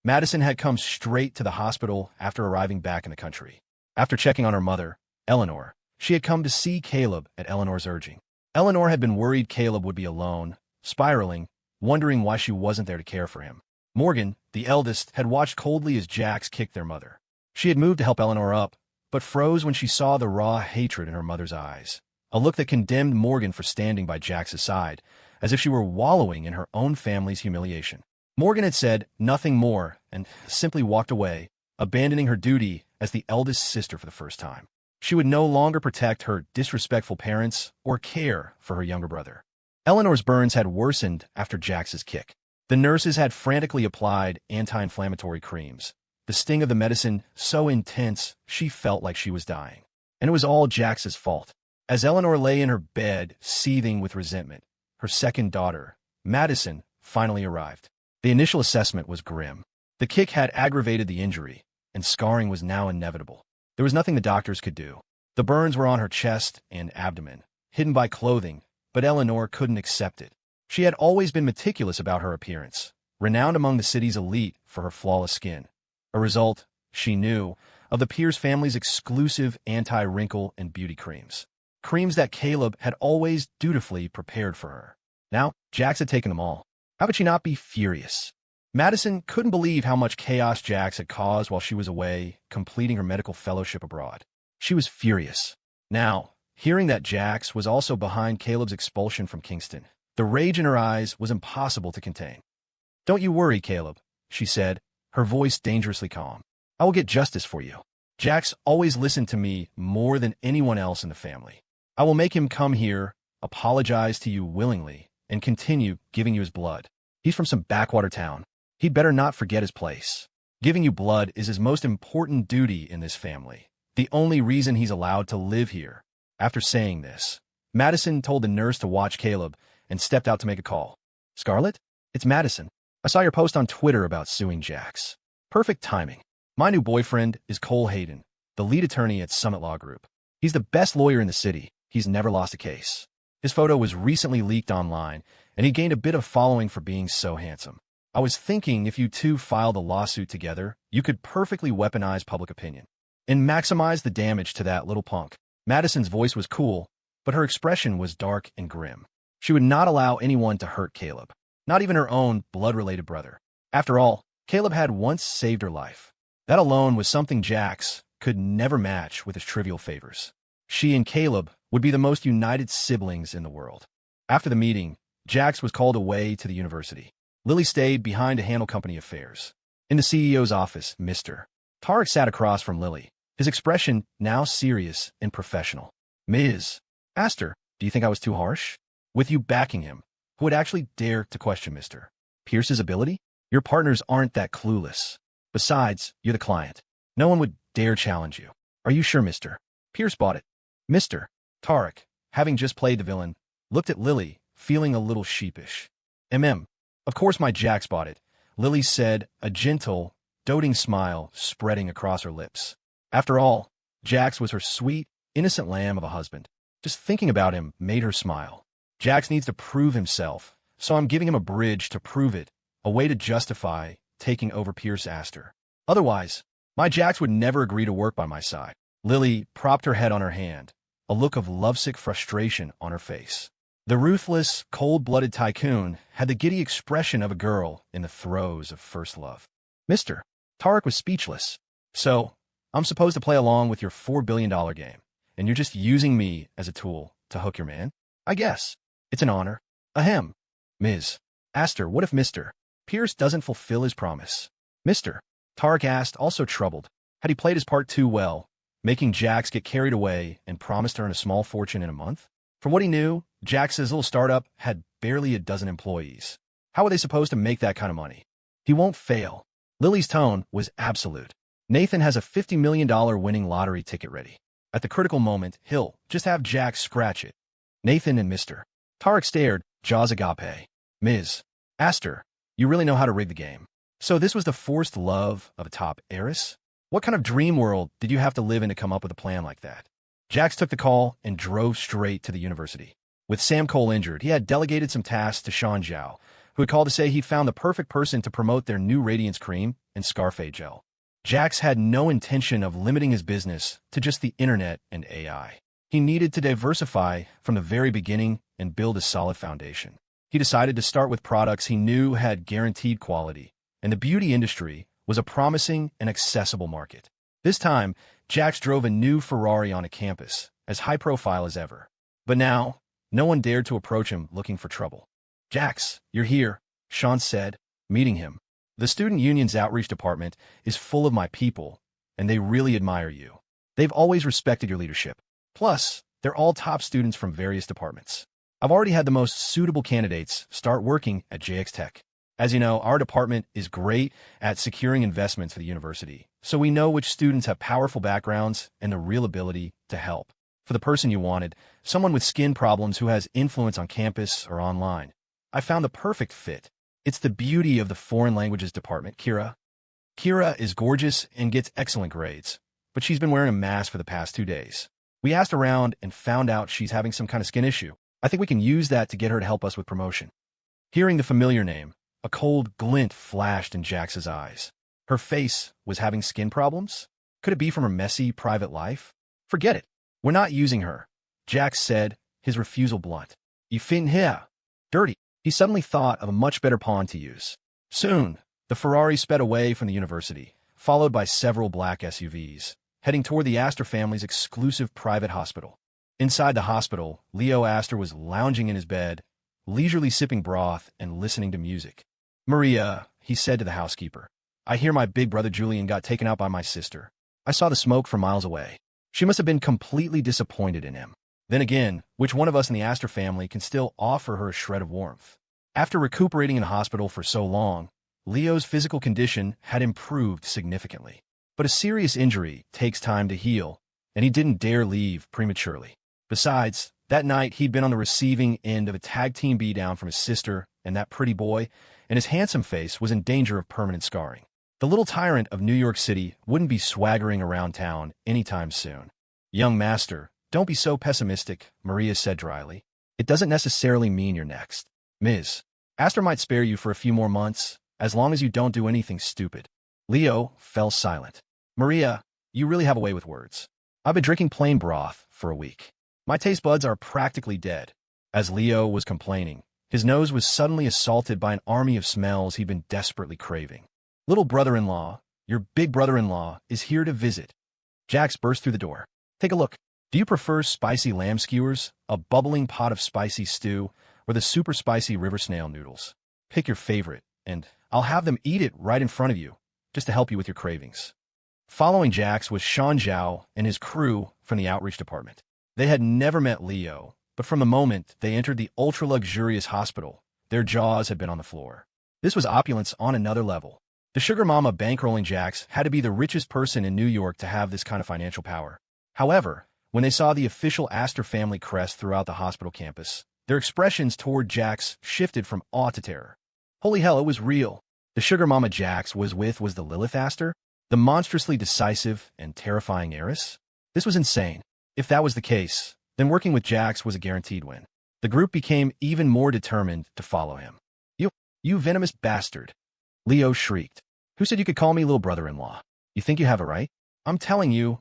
Madison had come straight to the hospital after arriving back in the country. After checking on her mother, Eleanor, she had come to see Caleb at Eleanor's urging. Eleanor had been worried Caleb would be alone, spiraling, wondering why she wasn't there to care for him. Morgan, the eldest, had watched coldly as Jax kicked their mother. She had moved to help Eleanor up, but froze when she saw the raw hatred in her mother's eyes, a look that condemned Morgan for standing by Jax's side, as if she were wallowing in her own family's humiliation. Morgan had said nothing more and simply walked away, abandoning her duty as the eldest sister for the first time. She would no longer protect her disrespectful parents or care for her younger brother. Eleanor's burns had worsened after Jax's kick. The nurses had frantically applied anti-inflammatory creams, the sting of the medicine so intense she felt like she was dying. And it was all Jax's fault. As Eleanor lay in her bed, seething with resentment, her second daughter, Madison, finally arrived. The initial assessment was grim. The kick had aggravated the injury, and scarring was now inevitable. There was nothing the doctors could do. The burns were on her chest and abdomen, hidden by clothing, but Eleanor couldn't accept it. She had always been meticulous about her appearance, renowned among the city's elite for her flawless skin. A result, she knew, of the Pierce family's exclusive anti-wrinkle and beauty creams. Creams that Caleb had always dutifully prepared for her. Now, Jax had taken them all. How could she not be furious? Madison couldn't believe how much chaos Jax had caused while she was away, completing her medical fellowship abroad. She was furious. Now, hearing that Jax was also behind Caleb's expulsion from Kingston, the rage in her eyes was impossible to contain. "Don't you worry, Caleb," she said, her voice dangerously calm. "I will get justice for you. Jax always listened to me more than anyone else in the family. I will make him come here, apologize to you willingly, and continue giving you his blood. He's from some backwater town. He'd better not forget his place. Giving you blood is his most important duty in this family. The only reason he's allowed to live here." After saying this, Madison told the nurse to watch Caleb and stepped out to make a call. "Scarlet? It's Madison. I saw your post on Twitter about suing Jax. Perfect timing. My new boyfriend is Cole Hayden, the lead attorney at Summit Law Group. He's the best lawyer in the city. He's never lost a case. His photo was recently leaked online, and he gained a bit of following for being so handsome. I was thinking if you two filed a lawsuit together, you could perfectly weaponize public opinion and maximize the damage to that little punk." Madison's voice was cool, but her expression was dark and grim. She would not allow anyone to hurt Caleb, not even her own blood-related brother. After all, Caleb had once saved her life. That alone was something Jax could never match with his trivial favors. She and Caleb would be the most united siblings in the world. After the meeting, Jax was called away to the university. Lily stayed behind to handle company affairs. In the CEO's office, Mr. Tarek sat across from Lily, his expression now serious and professional. "Ms. Aster, do you think I was too harsh? With you backing him, who would actually dare to question Mr. Pierce's ability? Your partners aren't that clueless. Besides, you're the client. No one would dare challenge you. Are you sure Mr. Pierce bought it?" Mr. Tarek, having just played the villain, looked at Lily, feeling a little sheepish. Of course my Jax bought it," Lily said, a gentle, doting smile spreading across her lips. After all, Jax was her sweet, innocent lamb of a husband. Just thinking about him made her smile. Jax needs to prove himself, so I'm giving him a bridge to prove it, a way to justify taking over Pierce Aster. Otherwise, my Jax would never agree to work by my side. Lily propped her head on her hand, a look of lovesick frustration on her face. The ruthless, cold-blooded tycoon had the giddy expression of a girl in the throes of first love. Mr. Tarek was speechless. "So, I'm supposed to play along with your $4 billion game, and you're just using me as a tool to hook your man? I guess. It's an honor." Ahem. Ms. Aster, what if Mr. Pierce doesn't fulfill his promise? Mr. Tarek asked, also troubled. Had he played his part too well, making Jax get carried away and promised to earn a small fortune in a month? From what he knew, Jax's little startup had barely a dozen employees. How were they supposed to make that kind of money? He won't fail. Lily's tone was absolute. Nathan has a $50 million winning lottery ticket ready. At the critical moment, he'll just have Jax scratch it. Nathan and Mr. Tarek stared, jaws agape. Ms. Aster, you really know how to rig the game. So this was the forced love of a top heiress? What kind of dream world did you have to live in to come up with a plan like that? Jax took the call and drove straight to the university. With Sam Cole injured, he had delegated some tasks to Sean Zhao, who had called to say he'd found the perfect person to promote their new Radiance Cream and Scarfade Gel. Jax had no intention of limiting his business to just the internet and AI. He needed to diversify from the very beginning and build a solid foundation. He decided to start with products he knew had guaranteed quality, and the beauty industry was a promising and accessible market. This time, Jax drove a new Ferrari on a campus, as high-profile as ever. But now, no one dared to approach him looking for trouble. Jax, you're here, Sean said, meeting him. The student union's outreach department is full of my people, and they really admire you. They've always respected your leadership. Plus, they're all top students from various departments. I've already had the most suitable candidates start working at JX Tech. As you know, our department is great at securing investments for the university, so we know which students have powerful backgrounds and the real ability to help. For the person you wanted, someone with skin problems who has influence on campus or online, I found the perfect fit. It's the beauty of the foreign languages department, Kira. Kira is gorgeous and gets excellent grades, but she's been wearing a mask for the past 2 days. We asked around and found out she's having some kind of skin issue. I think we can use that to get her to help us with promotion. Hearing the familiar name, a cold glint flashed in Jax's eyes. Her face was having skin problems? Could it be from her messy, private life? Forget it. We're not using her, Jax said, his refusal blunt. You fin here. Dirty. He suddenly thought of a much better pawn to use. Soon, the Ferrari sped away from the university, followed by several black SUVs, heading toward the Aster family's exclusive private hospital. Inside the hospital, Leo Aster was lounging in his bed, leisurely sipping broth and listening to music. Maria, he said to the housekeeper, I hear my big brother Julian got taken out by my sister. I saw the smoke from miles away. She must have been completely disappointed in him. Then again, which one of us in the Aster family can still offer her a shred of warmth? After recuperating in hospital for so long, Leo's physical condition had improved significantly. But a serious injury takes time to heal, and he didn't dare leave prematurely. Besides, that night he'd been on the receiving end of a tag team beatdown from his sister and that pretty boy, and his handsome face was in danger of permanent scarring. The little tyrant of New York City wouldn't be swaggering around town anytime soon. Young master, don't be so pessimistic, Maria said dryly. It doesn't necessarily mean you're next. Ms. Aster might spare you for a few more months, as long as you don't do anything stupid. Leo fell silent. Maria, you really have a way with words. I've been drinking plain broth for a week. My taste buds are practically dead. As Leo was complaining, his nose was suddenly assaulted by an army of smells he'd been desperately craving. Little brother-in-law, your big brother-in-law, is here to visit. Jax burst through the door. Take a look. Do you prefer spicy lamb skewers, a bubbling pot of spicy stew, or the super spicy river snail noodles? Pick your favorite, and I'll have them eat it right in front of you, just to help you with your cravings. Following Jax was Sean Zhao and his crew from the outreach department. They had never met Leo, but from the moment they entered the ultra-luxurious hospital, their jaws had been on the floor. This was opulence on another level. The sugar mama bankrolling Jax had to be the richest person in New York to have this kind of financial power. However, when they saw the official Aster family crest throughout the hospital campus, their expressions toward Jax shifted from awe to terror. Holy hell, it was real. The sugar mama Jax was with was the Lilith Aster, the monstrously decisive and terrifying heiress? This was insane. If that was the case, then working with Jax was a guaranteed win. The group became even more determined to follow him. You venomous bastard. Leo shrieked. Who said you could call me little brother-in-law? You think you have a right? I'm telling you,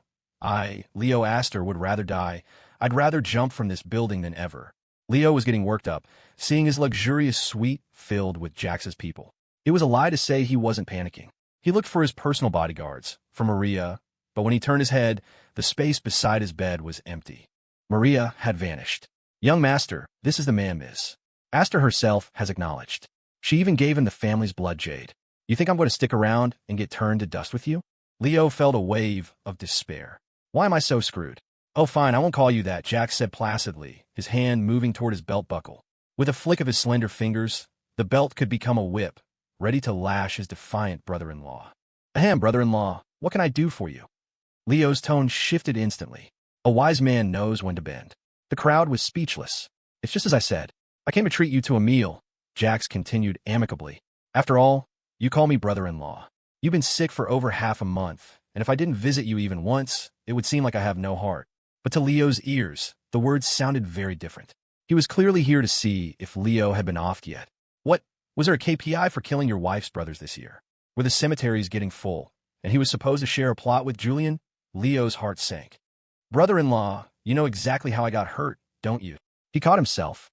Leo Aster, would rather die. I'd rather jump from this building than ever. Leo was getting worked up, seeing his luxurious suite filled with Jax's people. It was a lie to say he wasn't panicking. He looked for his personal bodyguards, for Maria, but when he turned his head, the space beside his bed was empty. Maria had vanished. Young master, this is the man, Miss Aster herself has acknowledged. She even gave him the family's blood jade. You think I'm going to stick around and get turned to dust with you? Leo felt a wave of despair. Why am I so screwed? Oh, fine, I won't call you that, Jack said placidly, his hand moving toward his belt buckle. With a flick of his slender fingers, the belt could become a whip, ready to lash his defiant brother-in-law. Ahem, brother-in-law, what can I do for you? Leo's tone shifted instantly. A wise man knows when to bend. The crowd was speechless. It's just as I said. I came to treat you to a meal, Jax continued amicably. After all, you call me brother-in-law. You've been sick for over half a month, and if I didn't visit you even once, it would seem like I have no heart. But to Leo's ears, the words sounded very different. He was clearly here to see if Leo had been offed yet. What? Was there a KPI for killing your wife's brothers this year? Were the cemeteries getting full, and he was supposed to share a plot with Julian? Leo's heart sank. Brother-in-law, you know exactly how I got hurt, don't you? He caught himself.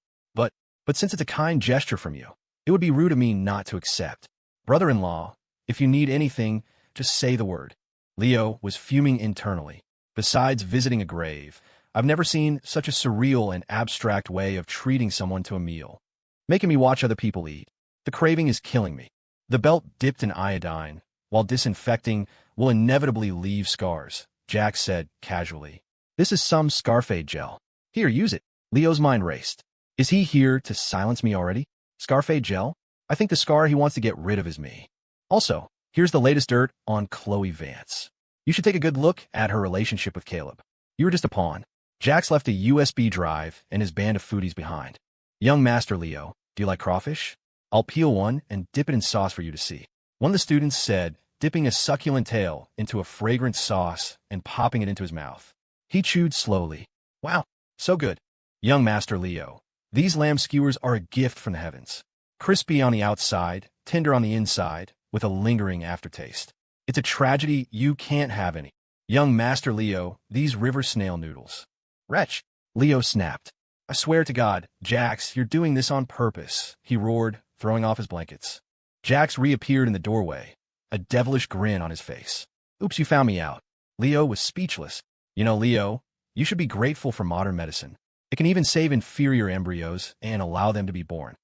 But since it's a kind gesture from you, it would be rude of me not to accept. Brother-in-law, if you need anything, just say the word. Leo was fuming internally. Besides visiting a grave, I've never seen such a surreal and abstract way of treating someone to a meal. Making me watch other people eat. The craving is killing me. The belt dipped in iodine, while disinfecting, will inevitably leave scars, Jack said casually. This is some Scarfade gel. Here, use it. Leo's mind raced. Is he here to silence me already? Scarfade gel? I think the scar he wants to get rid of is me. Also, here's the latest dirt on Khloe Vance. You should take a good look at her relationship with Caleb. You were just a pawn. Jax left a USB drive and his band of foodies behind. Young Master Leo, do you like crawfish? I'll peel one and dip it in sauce for you to see. One of the students said, dipping a succulent tail into a fragrant sauce and popping it into his mouth. He chewed slowly. Wow, so good. Young Master Leo, these lamb skewers are a gift from the heavens. Crispy on the outside, tender on the inside, with a lingering aftertaste. It's a tragedy you can't have any. Young Master Leo, these river snail noodles. Wretch, Leo snapped. I swear to God, Jax, you're doing this on purpose, he roared, throwing off his blankets. Jax reappeared in the doorway, a devilish grin on his face. Oops, you found me out. Leo was speechless. You know, Leo, you should be grateful for modern medicine. It can even save inferior embryos and allow them to be born.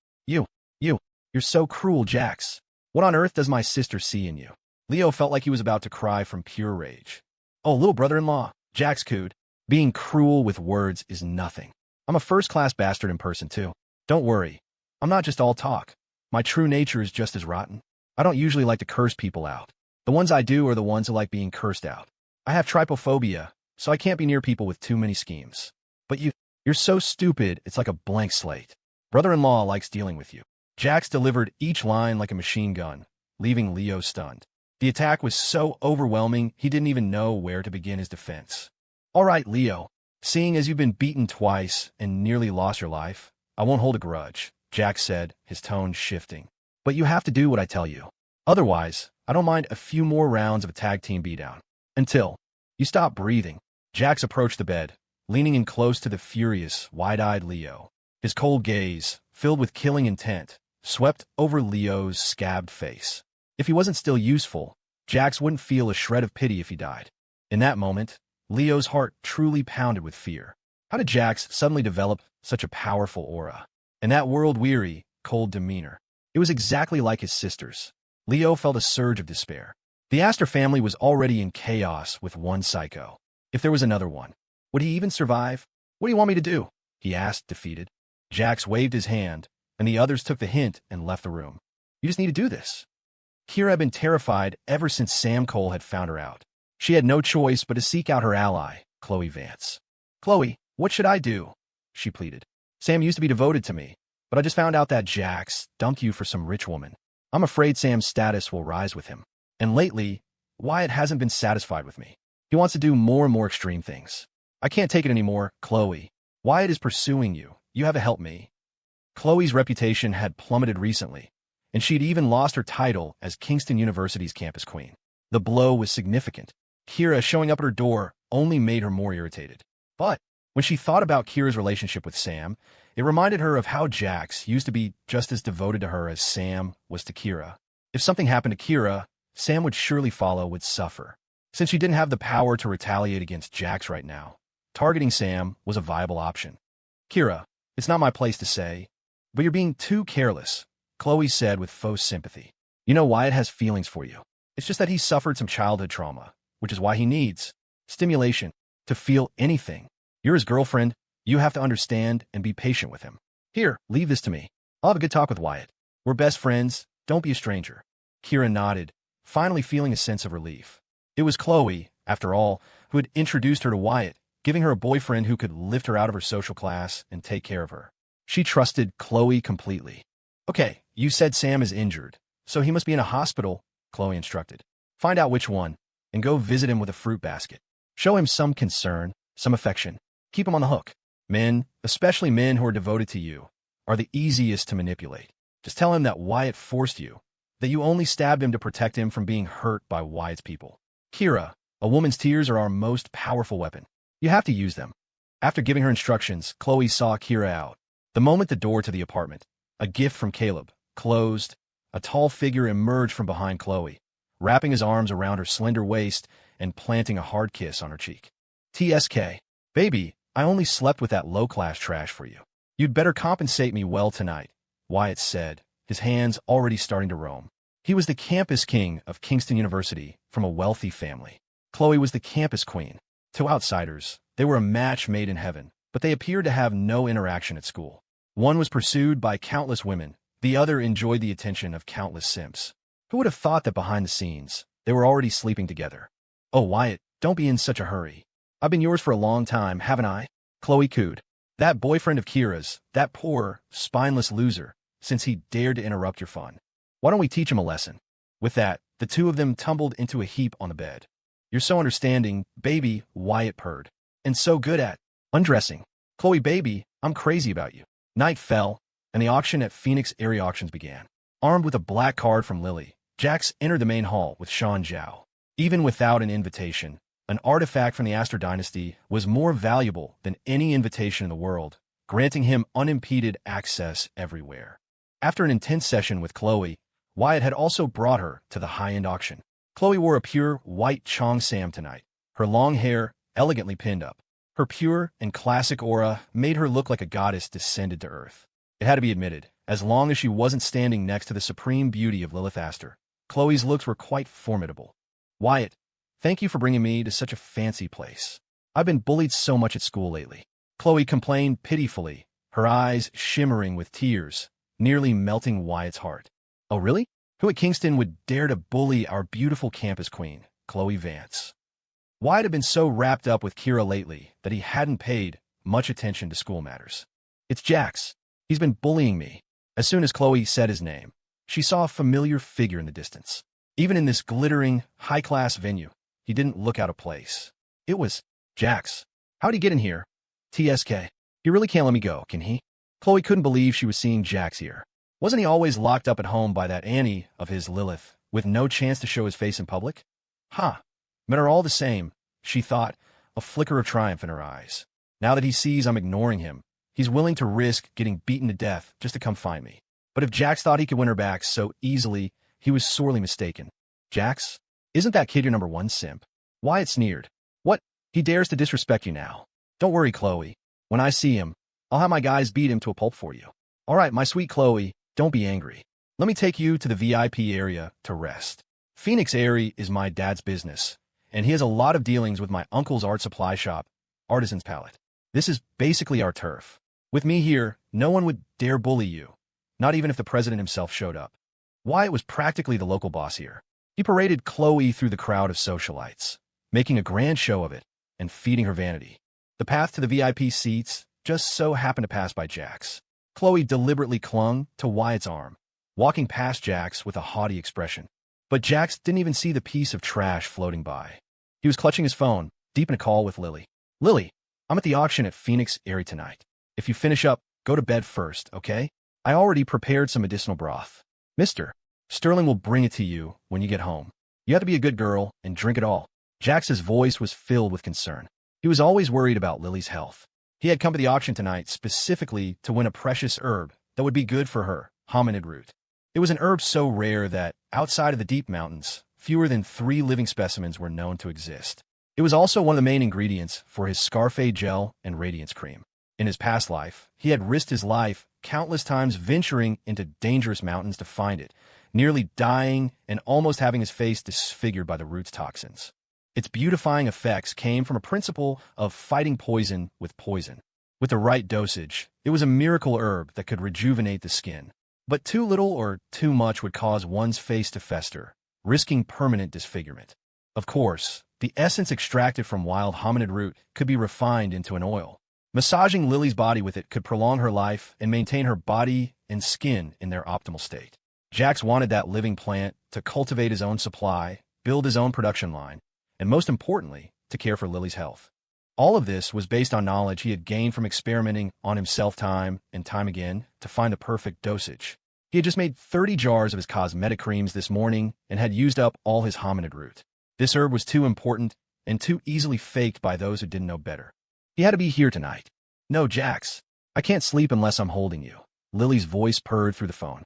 You're so cruel, Jax. What on earth does my sister see in you? Leo felt like he was about to cry from pure rage. Oh, little brother-in-law, Jax cooed. Being cruel with words is nothing. I'm a first-class bastard in person, too. Don't worry. I'm not just all talk. My true nature is just as rotten. I don't usually like to curse people out. The ones I do are the ones who like being cursed out. I have trypophobia, so I can't be near people with too many schemes. But you're so stupid, it's like a blank slate. Brother-in-law likes dealing with you. Jax delivered each line like a machine gun, leaving Leo stunned. The attack was so overwhelming, he didn't even know where to begin his defense. All right, Leo, seeing as you've been beaten twice and nearly lost your life, I won't hold a grudge, Jax said, his tone shifting. But you have to do what I tell you. Otherwise, I don't mind a few more rounds of a tag team beatdown. Until you stop breathing. Jax approached the bed, leaning in close to the furious, wide-eyed Leo. His cold gaze, filled with killing intent, swept over Leo's scabbed face. If he wasn't still useful, Jax wouldn't feel a shred of pity if he died. In that moment, Leo's heart truly pounded with fear. How did Jax suddenly develop such a powerful aura? And that world-weary, cold demeanor. It was exactly like his sister's. Leo felt a surge of despair. The Aster family was already in chaos with one psycho. If there was another one, would he even survive? What do you want me to do? He asked, defeated. Jax waved his hand, and the others took the hint and left the room. You just need to do this. Kira had been terrified ever since Sam Cole had found her out. She had no choice but to seek out her ally, Khloe Vance. Khloe, what should I do? She pleaded. Sam used to be devoted to me, but I just found out that Jax dumped you for some rich woman. I'm afraid Sam's status will rise with him. And lately, Wyatt hasn't been satisfied with me. He wants to do more and more extreme things. I can't take it anymore, Khloe. Wyatt is pursuing you. You have to help me. Khloe's reputation had plummeted recently, and she'd even lost her title as Kingston University's campus queen. The blow was significant. Kira showing up at her door only made her more irritated. But when she thought about Kira's relationship with Sam, it reminded her of how Jax used to be just as devoted to her as Sam was to Kira. If something happened to Kira, Sam would surely follow, would suffer. Since she didn't have the power to retaliate against Jax right now, targeting Sam was a viable option. Kira, it's not my place to say, But you're being too careless, Khloe said with faux sympathy. You know Wyatt has feelings for you. It's just that he suffered some childhood trauma, which is why he needs stimulation to feel anything. You're his girlfriend. You have to understand and be patient with him. Here, leave this to me. I'll have a good talk with Wyatt. We're best friends. Don't be a stranger. Kira nodded, finally feeling a sense of relief. It was Khloe, after all, who had introduced her to Wyatt, giving her a boyfriend who could lift her out of her social class and take care of her. She trusted Khloe completely. Okay, you said Sam is injured, so he must be in a hospital, Khloe instructed. Find out which one, and go visit him with a fruit basket. Show him some concern, some affection. Keep him on the hook. Men, especially men who are devoted to you, are the easiest to manipulate. Just tell him that Wyatt forced you, that you only stabbed him to protect him from being hurt by Wyatt's people. Kira, a woman's tears are our most powerful weapon. You have to use them. After giving her instructions, Khloe saw Kira out. The moment the door to the apartment, a gift from Caleb, closed, a tall figure emerged from behind Khloe, wrapping his arms around her slender waist and planting a hard kiss on her cheek. TSK. Baby, I only slept with that low-class trash for you. You'd better compensate me well tonight, Wyatt said, his hands already starting to roam. He was the campus king of Kingston University from a wealthy family. Khloe was the campus queen. To outsiders, they were a match made in heaven, but they appeared to have no interaction at school. One was pursued by countless women, the other enjoyed the attention of countless simps. Who would have thought that behind the scenes, they were already sleeping together? Oh, Wyatt, don't be in such a hurry. I've been yours for a long time, haven't I? Khloe cooed. That boyfriend of Kira's, that poor, spineless loser, since he dared to interrupt your fun. Why don't we teach him a lesson? With that, the two of them tumbled into a heap on the bed. You're so understanding, baby, Wyatt purred. And so good at undressing. Khloe, baby, I'm crazy about you. Night fell, and the auction at Phoenix Area Auctions began. Armed with a black card from Lily, Jax entered the main hall with Sean Zhao. Even without an invitation, an artifact from the Aster dynasty was more valuable than any invitation in the world, granting him unimpeded access everywhere. After an intense session with Khloe, Wyatt had also brought her to the high-end auction. Khloe wore a pure white cheongsam tonight, her long hair elegantly pinned up. Her pure and classic aura made her look like a goddess descended to earth. It had to be admitted, as long as she wasn't standing next to the supreme beauty of Lilith Aster, Khloe's looks were quite formidable. Wyatt, thank you for bringing me to such a fancy place. I've been bullied so much at school lately. Khloe complained pitifully, her eyes shimmering with tears, nearly melting Wyatt's heart. Oh, really? Who at Kingston would dare to bully our beautiful campus queen, Khloe Vance? Wyatt had been so wrapped up with Kira lately that he hadn't paid much attention to school matters. It's Jax. He's been bullying me. As soon as Khloe said his name, she saw a familiar figure in the distance. Even in this glittering, high-class venue, he didn't look out of place. It was Jax. How'd he get in here? TSK. He really can't let me go, can he? Khloe couldn't believe she was seeing Jax here. Wasn't he always locked up at home by that Annie of his Lilith, with no chance to show his face in public? Men are all the same, she thought, a flicker of triumph in her eyes. Now that he sees I'm ignoring him, he's willing to risk getting beaten to death just to come find me. But if Jax thought he could win her back so easily, he was sorely mistaken. Jax? Isn't that kid your number one simp? Wyatt sneered. What? He dares to disrespect you now. Don't worry, Khloe. When I see him, I'll have my guys beat him to a pulp for you. All right, my sweet Khloe, don't be angry. Let me take you to the VIP area to rest. Phoenix Area is my dad's business, and he has a lot of dealings with my uncle's art supply shop, Artisan's Palette. This is basically our turf. With me here, no one would dare bully you, not even if the president himself showed up. Wyatt was practically the local boss here. He paraded Khloe through the crowd of socialites, making a grand show of it and feeding her vanity. The path to the VIP seats just so happened to pass by Jax. Khloe deliberately clung to Wyatt's arm, walking past Jax with a haughty expression. But Jax didn't even see the piece of trash floating by. He was clutching his phone, deep in a call with Lily. Lily, I'm at the auction at Phoenix Area tonight. If you finish up, go to bed first, okay? I already prepared some medicinal broth. Mister, Sterling will bring it to you when you get home. You have to be a good girl and drink it all. Jax's voice was filled with concern. He was always worried about Lily's health. He had come to the auction tonight specifically to win a precious herb that would be good for her, hominid root. It was an herb so rare that, outside of the deep mountains, fewer than 3 living specimens were known to exist. It was also one of the main ingredients for his Scarfade gel and radiance cream. In his past life, he had risked his life countless times venturing into dangerous mountains to find it, nearly dying and almost having his face disfigured by the root's toxins. Its beautifying effects came from a principle of fighting poison with poison. With the right dosage, it was a miracle herb that could rejuvenate the skin. But too little or too much would cause one's face to fester, risking permanent disfigurement. Of course, the essence extracted from wild hominid root could be refined into an oil. Massaging Lily's body with it could prolong her life and maintain her body and skin in their optimal state. Jax wanted that living plant to cultivate his own supply, build his own production line, and most importantly, to care for Lily's health. All of this was based on knowledge he had gained from experimenting on himself time and time again to find the perfect dosage. He had just made 30 jars of his cosmetic creams this morning and had used up all his hominid root. This herb was too important and too easily faked by those who didn't know better. He had to be here tonight. No, Jax, I can't sleep unless I'm holding you. Lily's voice purred through the phone.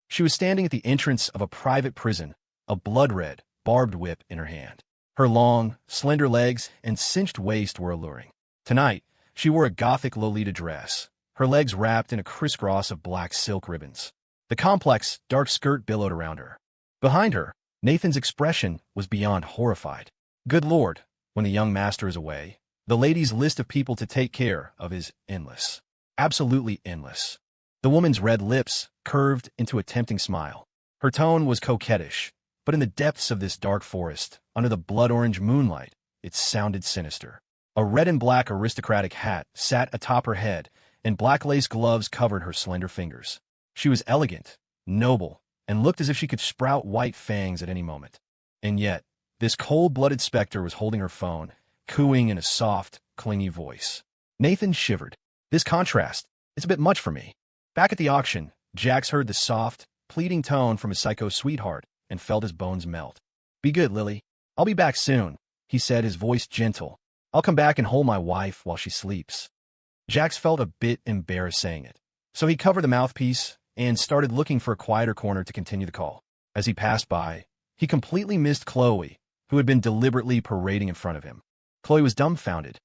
She was standing at the entrance of a private prison, a blood-red, barbed whip in her hand. Her long, slender legs and cinched waist were alluring. Tonight, she wore a gothic Lolita dress, her legs wrapped in a crisscross of black silk ribbons. The complex, dark skirt billowed around her. Behind her, Nathan's expression was beyond horrified. Good Lord, when the young master is away, the lady's list of people to take care of is endless. Absolutely endless. The woman's red lips curved into a tempting smile. Her tone was coquettish, but in the depths of this dark forest, under the blood-orange moonlight, it sounded sinister. A red and black aristocratic hat sat atop her head, and black lace gloves covered her slender fingers. She was elegant, noble, and looked as if she could sprout white fangs at any moment. And yet, this cold-blooded specter was holding her phone, cooing in a soft, clingy voice. Nathan shivered. This contrast, it's a bit much for me. Back at the auction, Jax heard the soft, pleading tone from his psycho sweetheart and felt his bones melt. Be good, Lily. I'll be back soon, he said, his voice gentle. I'll come back and hold my wife while she sleeps. Jax felt a bit embarrassed saying it, so he covered the mouthpiece and started looking for a quieter corner to continue the call. As he passed by, he completely missed Khloe, who had been deliberately parading in front of him. Khloe was dumbfounded.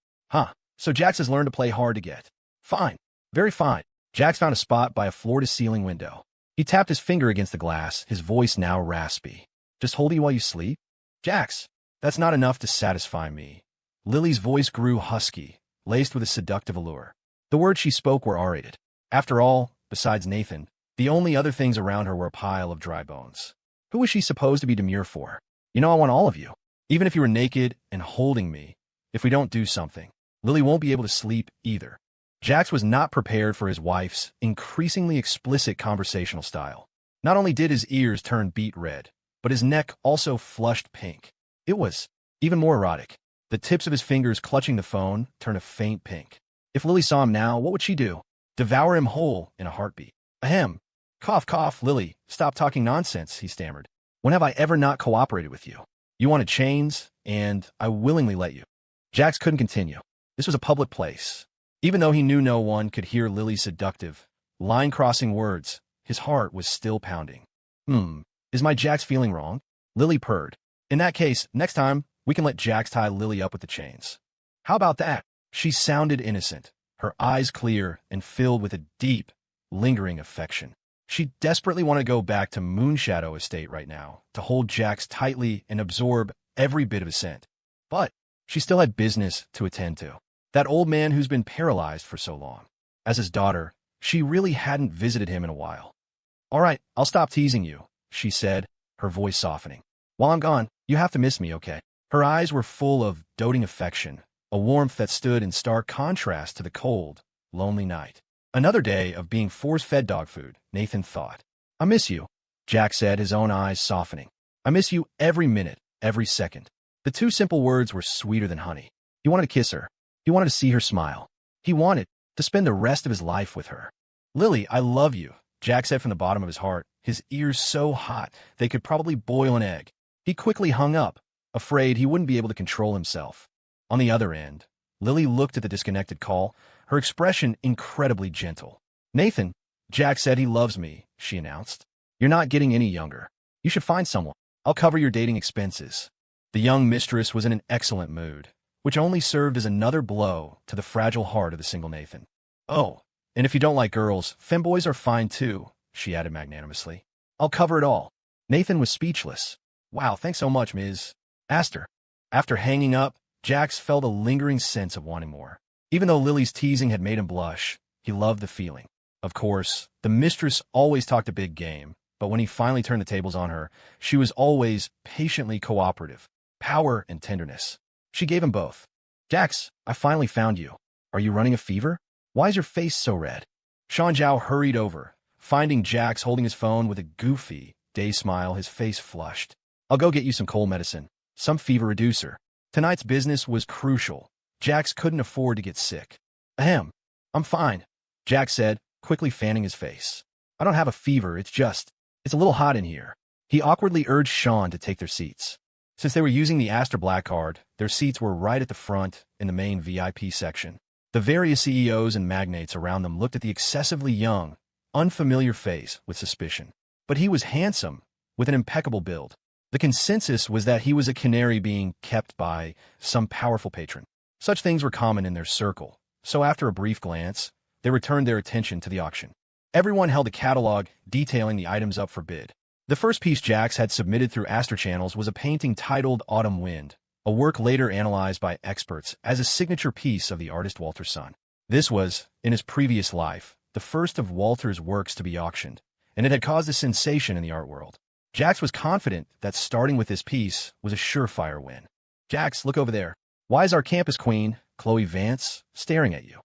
So Jax has learned to play hard to get. Fine. Very fine. Jax found a spot by a floor-to-ceiling window. He tapped his finger against the glass, his voice now raspy. Just hold you while you sleep? Jax, that's not enough to satisfy me. Lily's voice grew husky, laced with a seductive allure. The words she spoke were R-rated. After all, besides Nathan, the only other things around her were a pile of dry bones. Who was she supposed to be demure for? You know I want all of you. Even if you were naked and holding me, if we don't do something, Lily won't be able to sleep either. Jax was not prepared for his wife's increasingly explicit conversational style. Not only did his ears turn beet red, but his neck also flushed pink. It was even more erotic. The tips of his fingers clutching the phone turned a faint pink. If Lily saw him now, what would she do? Devour him whole in a heartbeat. Ahem. Cough, cough, Lily. Stop talking nonsense, he stammered. When have I ever not cooperated with you? You wanted chains, and I willingly let you. Jax couldn't continue. This was a public place. Even though he knew no one could hear Lily's seductive, line-crossing words, his heart was still pounding. Is my Jax feeling wrong? Lily purred. In that case, next time, we can let Jax tie Lily up with the chains. How about that? She sounded innocent, her eyes clear and filled with a deep, lingering affection. She desperately wanted to go back to Moonshadow Estate right now, to hold Jax tightly and absorb every bit of his scent. But she still had business to attend to. That old man who's been paralyzed for so long. As his daughter, she really hadn't visited him in a while. All right, I'll stop teasing you, she said, her voice softening. While I'm gone, you have to miss me, okay? Her eyes were full of doting affection, a warmth that stood in stark contrast to the cold, lonely night. Another day of being force-fed dog food, Nathan thought. I miss you, Jack said, his own eyes softening. I miss you every minute, every second. The two simple words were sweeter than honey. He wanted to kiss her. He wanted to see her smile. He wanted to spend the rest of his life with her. Lily, I love you, Jack said from the bottom of his heart, his ears so hot they could probably boil an egg. He quickly hung up, afraid he wouldn't be able to control himself. On the other end, Lily looked at the disconnected call, her expression incredibly gentle. Nathan, Jack said he loves me, she announced. You're not getting any younger. You should find someone. I'll cover your dating expenses. The young mistress was in an excellent mood, which only served as another blow to the fragile heart of the single Nathan. Oh, And if you don't like girls, femboys are fine too, she added magnanimously. I'll cover it all. Nathan was speechless. Wow, thanks so much, Ms. Aster. After hanging up, Jax felt a lingering sense of wanting more. Even though Lily's teasing had made him blush, he loved the feeling. Of course, the mistress always talked a big game, but when he finally turned the tables on her, she was always patiently cooperative. Power and tenderness. She gave him both. Jax, I finally found you. Are you running a fever? Why is your face so red? Sean Zhao hurried over, finding Jax holding his phone with a goofy, day smile, his face flushed. I'll go get you some cold medicine, some fever reducer. Tonight's business was crucial. Jax couldn't afford to get sick. Ahem. I'm fine, Jax said, quickly fanning his face. I don't have a fever, it's a little hot in here. He awkwardly urged Sean to take their seats. Since they were using the Aster Black Card, their seats were right at the front in the main VIP section. The various CEOs and magnates around them looked at the excessively young, unfamiliar face with suspicion. But he was handsome, with an impeccable build. The consensus was that he was a canary being kept by some powerful patron. Such things were common in their circle, so after a brief glance, they returned their attention to the auction. Everyone held a catalog detailing the items up for bid. The first piece Jax had submitted through Aster channels was a painting titled Autumn Wind, a work later analyzed by experts as a signature piece of the artist Walter's son. This was, in his previous life, the first of Walter's works to be auctioned, and it had caused a sensation in the art world. Jax was confident that starting with this piece was a surefire win. Jax, look over there. Why is our campus queen, Khloe Vance, staring at you?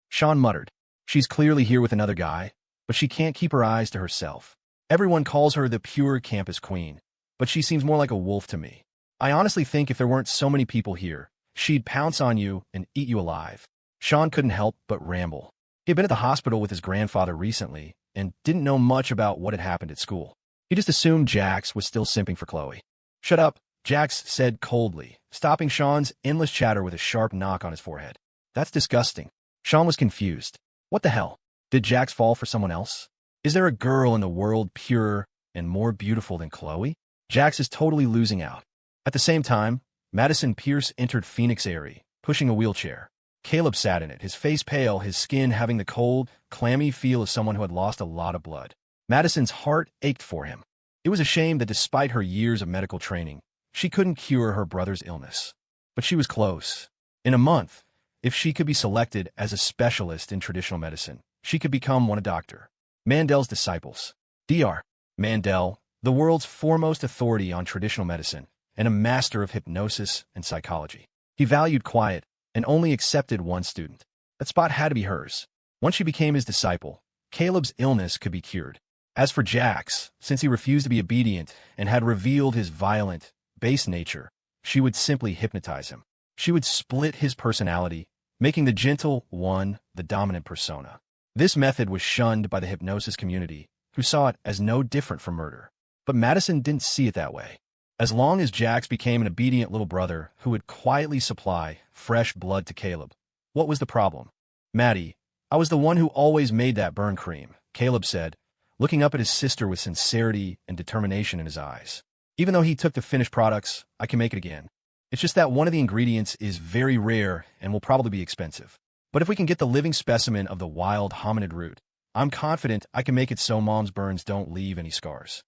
Sean muttered. She's clearly here with another guy, but she can't keep her eyes to herself. Everyone calls her the pure campus queen, but she seems more like a wolf to me. I honestly think if there weren't so many people here, she'd pounce on you and eat you alive. Sean couldn't help but ramble. He had been at the hospital with his grandfather recently and didn't know much about what had happened at school. He just assumed Jax was still simping for Khloe. Shut up, Jax said coldly, stopping Sean's endless chatter with a sharp knock on his forehead. That's disgusting. Sean was confused. What the hell? Did Jax fall for someone else? Is there a girl in the world purer and more beautiful than Khloe? Jax is totally losing out. At the same time, Madison Pierce entered Phoenix Airy, pushing a wheelchair. Caleb sat in it, his face pale, his skin having the cold, clammy feel of someone who had lost a lot of blood. Madison's heart ached for him. It was a shame that despite her years of medical training, she couldn't cure her brother's illness. But she was close. In a month, if she could be selected as a specialist in traditional medicine, she could become one of Dr. Mandel's disciples. Dr. Mandel, the world's foremost authority on traditional medicine, and a master of hypnosis and psychology. He valued quiet and only accepted one student. That spot had to be hers. Once she became his disciple, Caleb's illness could be cured. As for Jax, since he refused to be obedient and had revealed his violent, base nature, she would simply hypnotize him. She would split his personality, making the gentle one the dominant persona. This method was shunned by the hypnosis community, who saw it as no different from murder. But Madison didn't see it that way. As long as Jax became an obedient little brother who would quietly supply fresh blood to Caleb, what was the problem? Maddie, I was the one who always made that burn cream, Caleb said, looking up at his sister with sincerity and determination in his eyes. Even though he took the finished products, I can make it again. It's just that one of the ingredients is very rare and will probably be expensive. But if we can get the living specimen of the wild hominid root, I'm confident I can make it so Mom's burns don't leave any scars.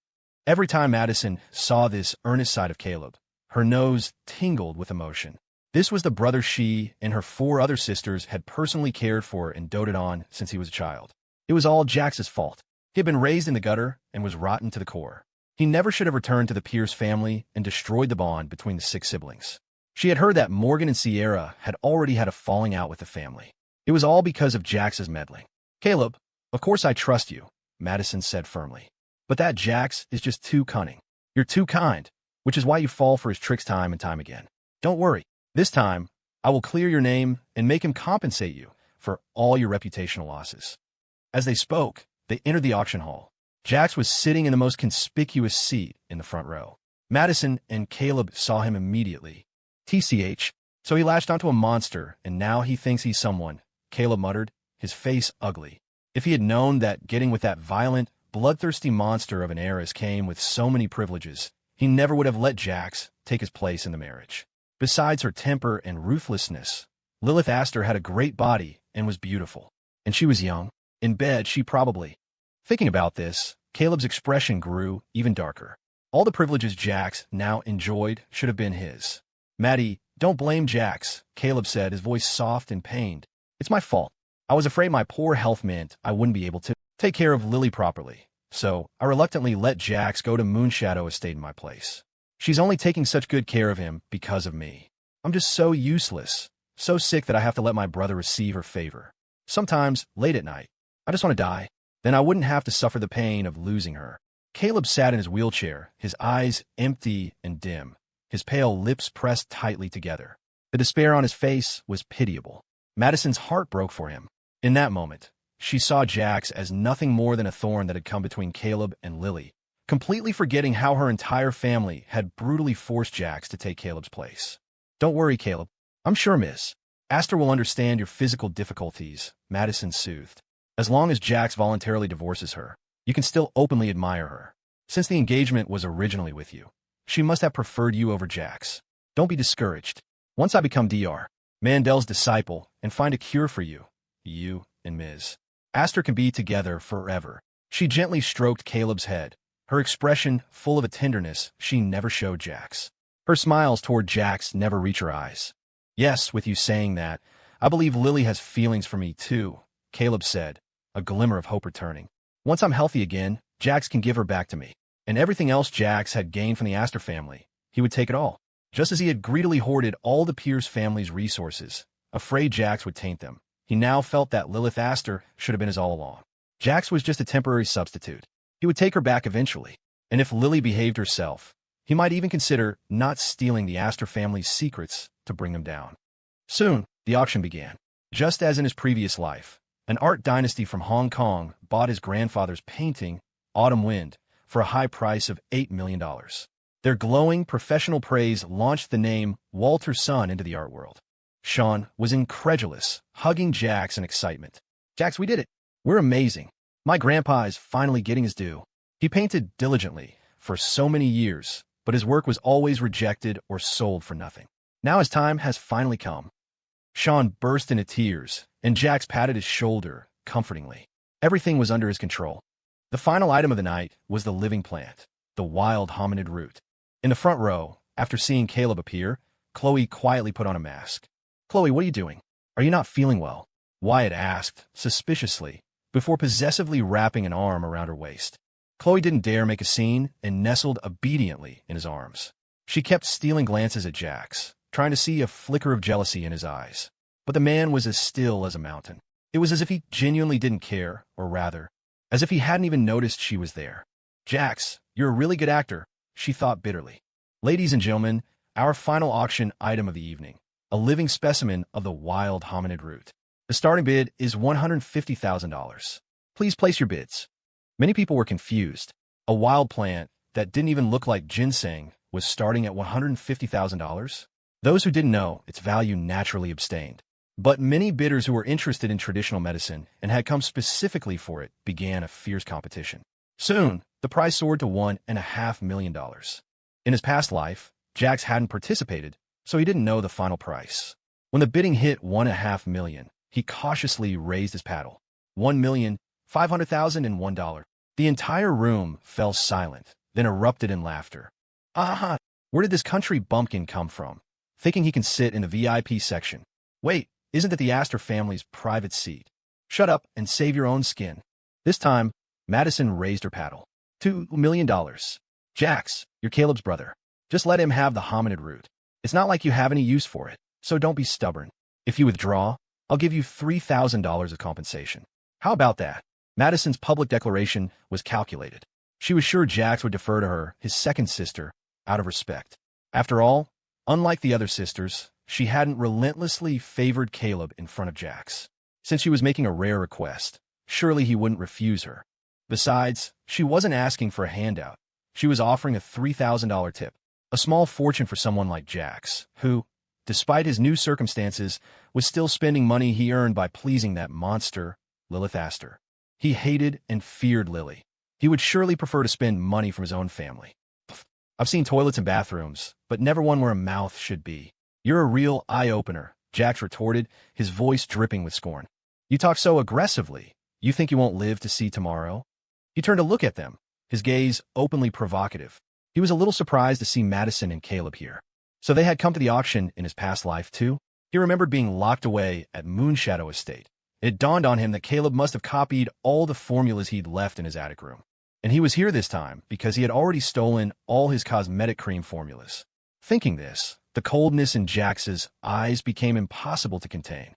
Every time Madison saw this earnest side of Caleb, her nose tingled with emotion. This was the brother she and her 4 other sisters had personally cared for and doted on since he was a child. It was all Jax's fault. He had been raised in the gutter and was rotten to the core. He never should have returned to the Pierce family and destroyed the bond between the 6 siblings. She had heard that Morgan and Sierra had already had a falling out with the family. It was all because of Jax's meddling. Caleb, of course I trust you, Madison said firmly. But that Jax is just too cunning. You're too kind, which is why you fall for his tricks time and time again. Don't worry. This time, I will clear your name and make him compensate you for all your reputational losses. As they spoke, they entered the auction hall. Jax was sitting in the most conspicuous seat in the front row. Madison and Caleb saw him immediately. TCH. So he latched onto a monster, and now he thinks he's someone, Caleb muttered, his face ugly. If he had known that getting with that violent, bloodthirsty monster of an heiress came with so many privileges, he never would have let Jax take his place in the marriage. Besides her temper and ruthlessness, Lilith Aster had a great body and was beautiful. And she was young. In bed, she probably. Thinking about this, Caleb's expression grew even darker. All the privileges Jax now enjoyed should have been his. Maddie, don't blame Jax, Caleb said, his voice soft and pained. It's my fault. I was afraid my poor health meant I wouldn't be able to take care of Lily properly. So, I reluctantly let Jax go to Moonshadow Estate in my place. She's only taking such good care of him because of me. I'm just so useless, so sick that I have to let my brother receive her favor. Sometimes, late at night, I just want to die. Then I wouldn't have to suffer the pain of losing her. Caleb sat in his wheelchair, his eyes empty and dim, his pale lips pressed tightly together. The despair on his face was pitiable. Madison's heart broke for him. In that moment, she saw Jax as nothing more than a thorn that had come between Caleb and Lily, completely forgetting how her entire family had brutally forced Jax to take Caleb's place. Don't worry, Caleb. I'm sure Miss Aster will understand your physical difficulties, Madison soothed. As long as Jax voluntarily divorces her, you can still openly admire her. Since the engagement was originally with you, she must have preferred you over Jax. Don't be discouraged. Once I become Dr. Mandel's disciple and find a cure for you, you and Ms. Aster can be together forever. She gently stroked Caleb's head, her expression full of a tenderness she never showed Jax. Her smiles toward Jax never reach her eyes. Yes, with you saying that, I believe Lily has feelings for me too, Caleb said, a glimmer of hope returning. Once I'm healthy again, Jax can give her back to me. And everything else Jax had gained from the Aster family, he would take it all. Just as he had greedily hoarded all the Pierce family's resources, afraid Jax would taint them, he now felt that Lilith Aster should have been his all along. Jax was just a temporary substitute. He would take her back eventually. And if Lily behaved herself, he might even consider not stealing the Aster family's secrets to bring them down. Soon, the auction began. Just as in his previous life, an art dynasty from Hong Kong bought his grandfather's painting, Autumn Wind, for a high price of $8 million. Their glowing professional praise launched the name Walter's son into the art world. Sean was incredulous, hugging Jax in excitement. Jax, we did it. We're amazing. My grandpa is finally getting his due. He painted diligently for so many years, but his work was always rejected or sold for nothing. Now his time has finally come. Sean burst into tears, and Jax patted his shoulder comfortingly. Everything was under his control. The final item of the night was the living plant, the wild hominid root. In the front row, after seeing Caleb appear, Khloe quietly put on a mask. Khloe, what are you doing? Are you not feeling well? Wyatt asked, suspiciously, before possessively wrapping an arm around her waist. Khloe didn't dare make a scene and nestled obediently in his arms. She kept stealing glances at Jax, trying to see a flicker of jealousy in his eyes. But the man was as still as a mountain. It was as if he genuinely didn't care, or rather, as if he hadn't even noticed she was there. Jax, you're a really good actor, she thought bitterly. Ladies and gentlemen, our final auction item of the evening, a living specimen of the wild hominid root. The starting bid is $150,000. Please place your bids. Many people were confused. A wild plant that didn't even look like ginseng was starting at $150,000? Those who didn't know its value naturally abstained. But many bidders who were interested in traditional medicine and had come specifically for it began a fierce competition. Soon, the price soared to $1.5 million. In his past life, Jax hadn't participated, so he didn't know the final price. When the bidding hit $1.5 million, he cautiously raised his paddle. $1,500,001. The entire room fell silent, then erupted in laughter. Aha! Where did this country bumpkin come from? Thinking he can sit in the VIP section. Wait, isn't that the Aster family's private seat? Shut up and save your own skin. This time, Madison raised her paddle. $2 million. Jax, you're Caleb's brother. Just let him have the hominid root. It's not like you have any use for it, so don't be stubborn. If you withdraw, I'll give you $3,000 of compensation. How about that? Madison's public declaration was calculated. She was sure Jax would defer to her, his second sister, out of respect. After all, unlike the other sisters, she hadn't relentlessly favored Caleb in front of Jax. Since she was making a rare request, surely he wouldn't refuse her. Besides, she wasn't asking for a handout. She was offering a $3,000 tip, a small fortune for someone like Jax, who, despite his new circumstances, was still spending money he earned by pleasing that monster, Lilith Aster. He hated and feared Lily. He would surely prefer to spend money from his own family. I've seen toilets and bathrooms, but never one where a mouth should be. You're a real eye-opener, Jax retorted, his voice dripping with scorn. You talk so aggressively, You think you won't live to see tomorrow? He turned to look at them, his gaze openly provocative. He was a little surprised to see Madison and Caleb here. So they had come to the auction in his past life, too? He remembered being locked away at Moonshadow Estate. It dawned on him that Caleb must have copied all the formulas he'd left in his attic room. And he was here this time because he had already stolen all his cosmetic cream formulas. Thinking this, the coldness in Jax's eyes became impossible to contain.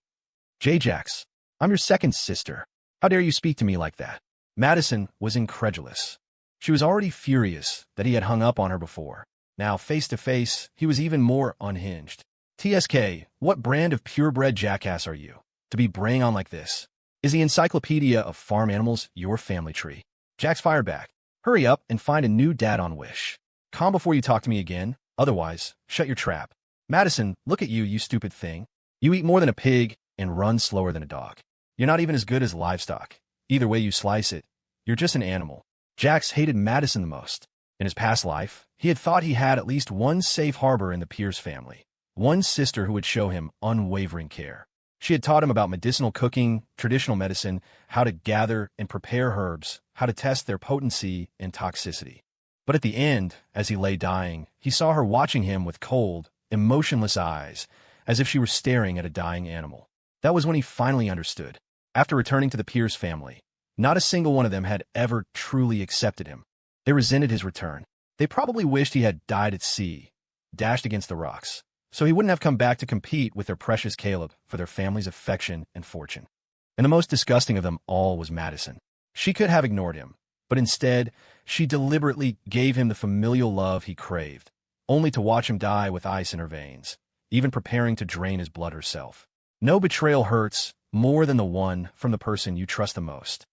Jax, I'm your second sister. How dare you speak to me like that? Madison was incredulous. She was already furious that he had hung up on her before. Now, face to face, he was even more unhinged. TSK, what brand of purebred jackass are you, to be braying on like this? Is the encyclopedia of farm animals your family tree? Jax fired back. Hurry up and find a new dad on Wish. Calm before you talk to me again, otherwise, shut your trap. Madison, look at you, you stupid thing. You eat more than a pig and run slower than a dog. You're not even as good as livestock. Either way you slice it, you're just an animal. Jax hated Madison the most. In his past life, he had thought he had at least one safe harbor in the Pierce family. One sister who would show him unwavering care. She had taught him about medicinal cooking, traditional medicine, how to gather and prepare herbs, how to test their potency and toxicity. But at the end, as he lay dying, he saw her watching him with cold, emotionless eyes, as if she were staring at a dying animal. That was when he finally understood. After returning to the Pierce family, not a single one of them had ever truly accepted him. They resented his return. They probably wished he had died at sea, dashed against the rocks, so he wouldn't have come back to compete with their precious Caleb for their family's affection and fortune. And the most disgusting of them all was Madison. She could have ignored him, but instead, she deliberately gave him the familial love he craved, only to watch him die with ice in her veins, even preparing to drain his blood herself. No betrayal hurts more than the one from the person you trust the most.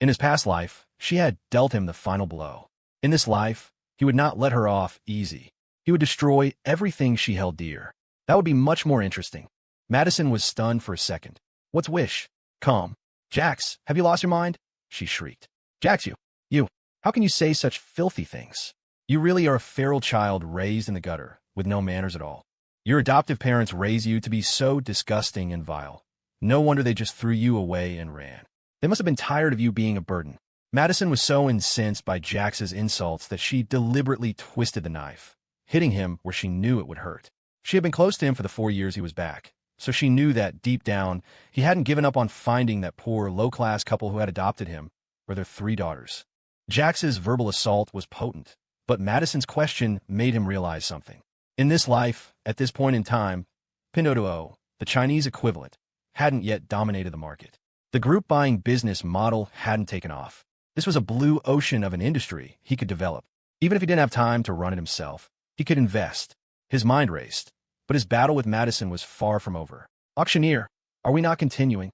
In his past life, she had dealt him the final blow. In this life, he would not let her off easy. He would destroy everything she held dear. That would be much more interesting. Madison was stunned for a second. What's Wish? Calm. Jax, have you lost your mind? She shrieked. Jax, you, how can you say such filthy things? You really are a feral child raised in the gutter, with no manners at all. Your adoptive parents raised you to be so disgusting and vile. No wonder they just threw you away and ran. They must have been tired of you being a burden. Madison was so incensed by Jax's insults that she deliberately twisted the knife, hitting him where she knew it would hurt. She had been close to him for the 4 years he was back, so she knew that, deep down, he hadn't given up on finding that poor, low-class couple who had adopted him, or their 3 daughters. Jax's verbal assault was potent, but Madison's question made him realize something. In this life, at this point in time, Pinduoduo, the Chinese equivalent, hadn't yet dominated the market. The group buying business model hadn't taken off. This was a blue ocean of an industry he could develop. Even if he didn't have time to run it himself, he could invest. His mind raced, but his battle with Madison was far from over. Auctioneer, are we not continuing?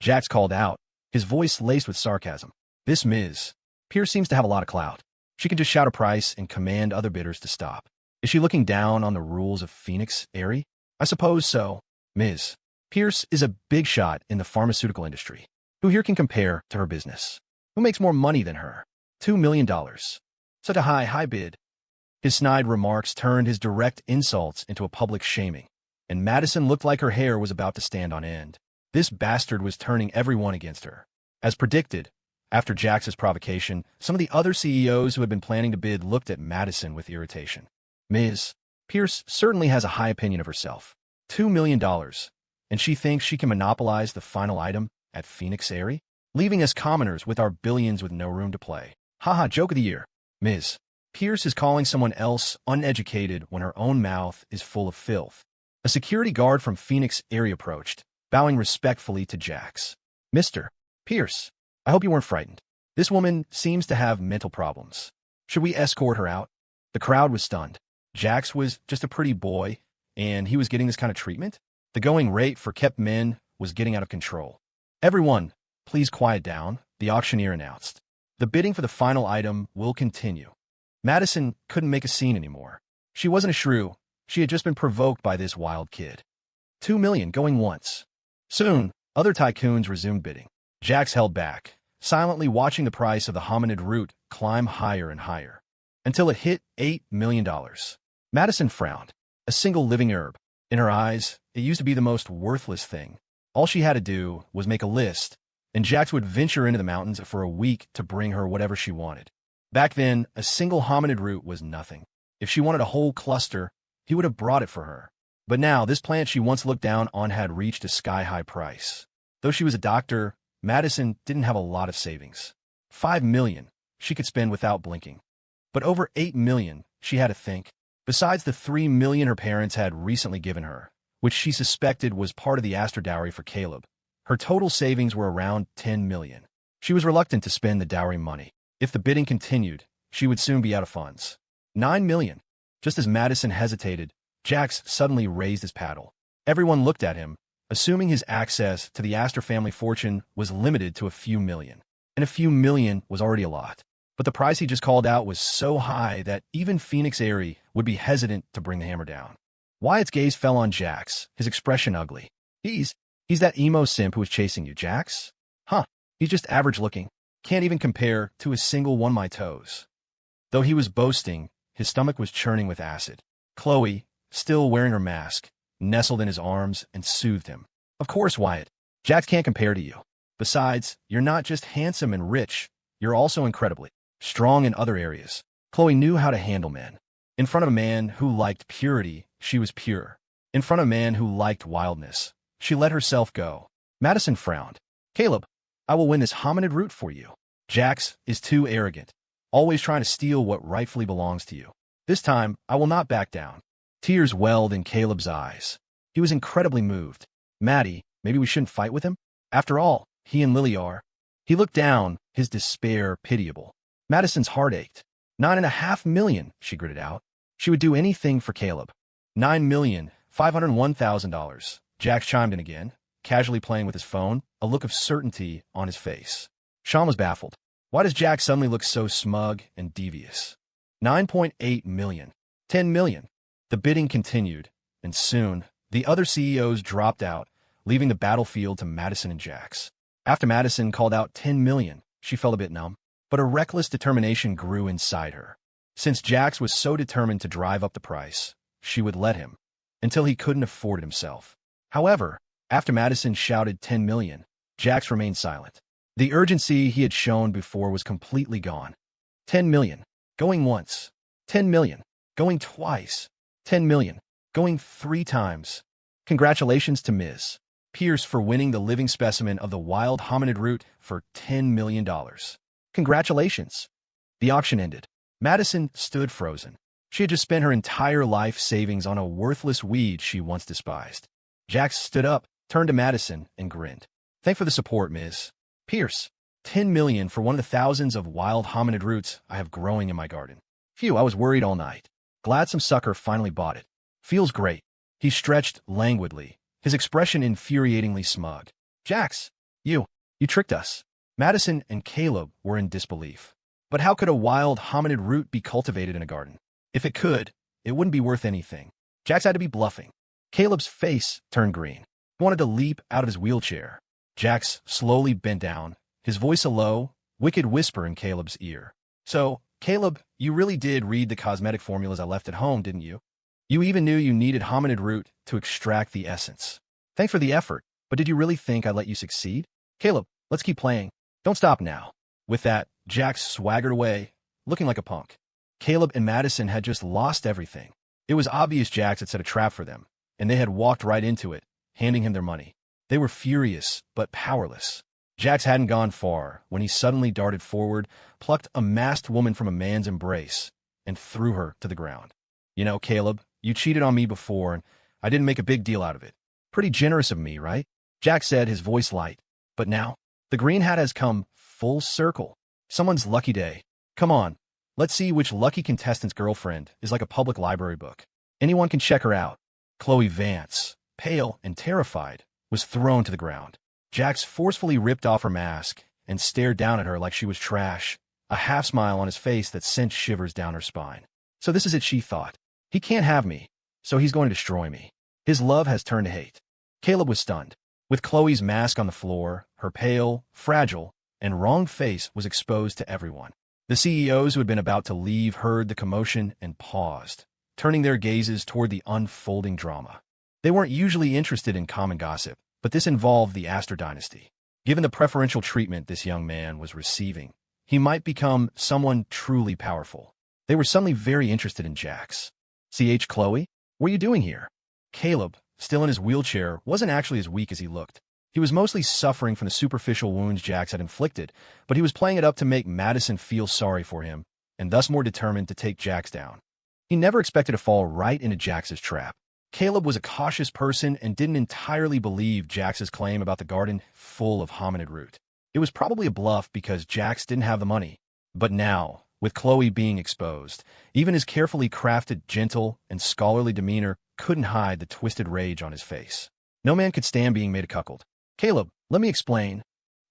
Jax called out, his voice laced with sarcasm. This Ms. Pierce seems to have a lot of clout. She can just shout a price and command other bidders to stop. Is she looking down on the rules of Phoenix, Airy? I suppose so. Ms. Pierce is a big shot in the pharmaceutical industry. Who here can compare to her business? Who makes more money than her? $2 million. Such a high bid. His snide remarks turned his direct insults into a public shaming, and Madison looked like her hair was about to stand on end. This bastard was turning everyone against her. As predicted, after Jax's provocation, some of the other CEOs who had been planning to bid looked at Madison with irritation. Ms. Pierce certainly has a high opinion of herself. $2 million. And she thinks she can monopolize the final item at Phoenix Airy, leaving us commoners with our billions with no room to play. Haha, joke of the year. Ms. Pierce is calling someone else uneducated when her own mouth is full of filth. A security guard from Phoenix Airy approached, bowing respectfully to Jax. Mr. Pierce, I hope you weren't frightened. This woman seems to have mental problems. Should we escort her out? The crowd was stunned. Jax was just a pretty boy, and he was getting this kind of treatment? The going rate for kept men was getting out of control. Everyone, please quiet down, the auctioneer announced. The bidding for the final item will continue. Madison couldn't make a scene anymore. She wasn't a shrew. She had just been provoked by this wild kid. $2 million going once. Soon, other tycoons resumed bidding. Jax held back, silently watching the price of the hominid root climb higher and higher, until it hit $8 million. Madison frowned. A single living herb. In her eyes, it used to be the most worthless thing. All she had to do was make a list, and Jax would venture into the mountains for a week to bring her whatever she wanted. Back then, a single hominid root was nothing. If she wanted a whole cluster, he would have brought it for her. But now, this plant she once looked down on had reached a sky-high price. Though she was a doctor, Madison didn't have a lot of savings. $5 million she could spend without blinking. But over $8 million she had to think. Besides the $3 million her parents had recently given her, which she suspected was part of the Aster dowry for Caleb, her total savings were around $10 million. She was reluctant to spend the dowry money. If the bidding continued, she would soon be out of funds. $9 million. Just as Madison hesitated, Jax suddenly raised his paddle. Everyone looked at him, assuming his access to the Aster family fortune was limited to a few million. And a few million was already a lot. But the price he just called out was so high that even Phoenix Airy would be hesitant to bring the hammer down. Wyatt's gaze fell on Jax, his expression ugly. He's that emo simp who was chasing you, Jax? Huh, he's just average looking. Can't even compare to a single one of my toes. Though he was boasting, his stomach was churning with acid. Khloe, still wearing her mask, nestled in his arms and soothed him. Of course, Wyatt. Jax can't compare to you. Besides, you're not just handsome and rich, you're also incredibly strong in other areas. Khloe knew how to handle men. In front of a man who liked purity, she was pure. In front of a man who liked wildness, she let herself go. Madison frowned. Caleb, I will win this hominid root for you. Jax is too arrogant, always trying to steal what rightfully belongs to you. This time, I will not back down. Tears welled in Caleb's eyes. He was incredibly moved. Maddie, maybe we shouldn't fight with him? After all, he and Lily are. He looked down, his despair pitiable. Madison's heart ached. $9.5 million, she gritted out. She would do anything for Caleb. $9,501,000. Jax chimed in again, casually playing with his phone, a look of certainty on his face. Sean was baffled. Why does Jax suddenly look so smug and devious? $9.8 million. $10 million. The bidding continued, and soon, the other CEOs dropped out, leaving the battlefield to Madison and Jax. After Madison called out $10 million, she felt a bit numb. But a reckless determination grew inside her. Since Jax was so determined to drive up the price, she would let him, until he couldn't afford it himself. However, after Madison shouted $10 million, Jax remained silent. The urgency he had shown before was completely gone. $10 million. Going once. $10 million. Going twice. $10 million. Going 3 times. Congratulations to Ms. Pierce for winning the living specimen of the wild hominid root for $10 million. Congratulations. The auction ended. Madison stood frozen. She had just spent her entire life savings on a worthless weed she once despised. Jax stood up, turned to Madison, and grinned. Thanks for the support, Ms. Pierce. $10 million for one of the thousands of wild hominid roots I have growing in my garden. Phew, I was worried all night. Glad some sucker finally bought it. Feels great. He stretched languidly, his expression infuriatingly smug. Jax, you tricked us. Madison and Caleb were in disbelief. But how could a wild hominid root be cultivated in a garden? If it could, it wouldn't be worth anything. Jax had to be bluffing. Caleb's face turned green. He wanted to leap out of his wheelchair. Jax slowly bent down, his voice a low, wicked whisper in Caleb's ear. So, Caleb, you really did read the cosmetic formulas I left at home, didn't you? You even knew you needed hominid root to extract the essence. Thanks for the effort, but did you really think I'd let you succeed? Caleb, let's keep playing. Don't stop now. With that, Jax swaggered away, looking like a punk. Caleb and Madison had just lost everything. It was obvious Jax had set a trap for them, and they had walked right into it, handing him their money. They were furious, but powerless. Jax hadn't gone far when he suddenly darted forward, plucked a masked woman from a man's embrace, and threw her to the ground. You know, Caleb, you cheated on me before, and I didn't make a big deal out of it. Pretty generous of me, right? Jax said, his voice light. But now, the green hat has come full circle. Someone's lucky day. Come on, let's see which lucky contestant's girlfriend is like a public library book. Anyone can check her out. Khloe Vance, pale and terrified, was thrown to the ground. Jax forcefully ripped off her mask and stared down at her like she was trash, a half-smile on his face that sent shivers down her spine. So this is it, she thought. He can't have me, so he's going to destroy me. His love has turned to hate. Caleb was stunned. With Khloe's mask on the floor, her pale, fragile, and wrong face was exposed to everyone. The CEOs who had been about to leave heard the commotion and paused, turning their gazes toward the unfolding drama. They weren't usually interested in common gossip, but this involved the Aster dynasty. Given the preferential treatment this young man was receiving, he might become someone truly powerful. They were suddenly very interested in Jax. Khloe? What are you doing here? Caleb, still in his wheelchair, wasn't actually as weak as he looked. He was mostly suffering from the superficial wounds Jax had inflicted, but he was playing it up to make Madison feel sorry for him, and thus more determined to take Jax down. He never expected to fall right into Jax's trap. Caleb was a cautious person and didn't entirely believe Jax's claim about the garden full of hominid root. It was probably a bluff because Jax didn't have the money. But now, with Khloe being exposed, even his carefully crafted, gentle, and scholarly demeanor couldn't hide the twisted rage on his face. No man could stand being made a cuckold. Caleb, let me explain.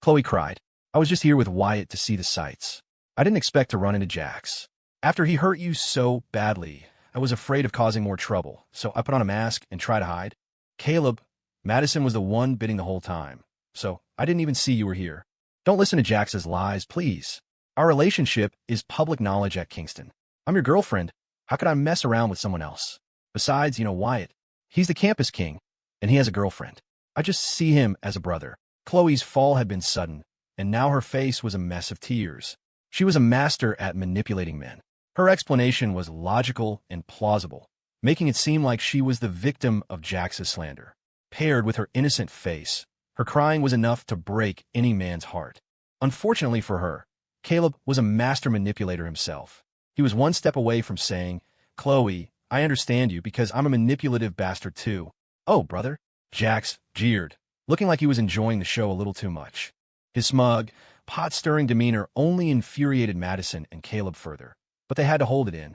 Khloe cried. I was just here with Wyatt to see the sights. I didn't expect to run into Jax. After he hurt you so badly, I was afraid of causing more trouble, so I put on a mask and tried to hide. Caleb, Madison was the one bidding the whole time, so I didn't even see you were here. Don't listen to Jax's lies, please. Our relationship is public knowledge at Kingston. I'm your girlfriend. How could I mess around with someone else? Besides, Wyatt. He's the campus king, and he has a girlfriend. I just see him as a brother. Khloe's fall had been sudden, and now her face was a mess of tears. She was a master at manipulating men. Her explanation was logical and plausible, making it seem like she was the victim of Jax's slander. Paired with her innocent face, her crying was enough to break any man's heart. Unfortunately for her, Caleb was a master manipulator himself. He was one step away from saying, Khloe, I understand you because I'm a manipulative bastard too. Oh, brother? Jax jeered, looking like he was enjoying the show a little too much. His smug, pot-stirring demeanor only infuriated Madison and Caleb further, but they had to hold it in.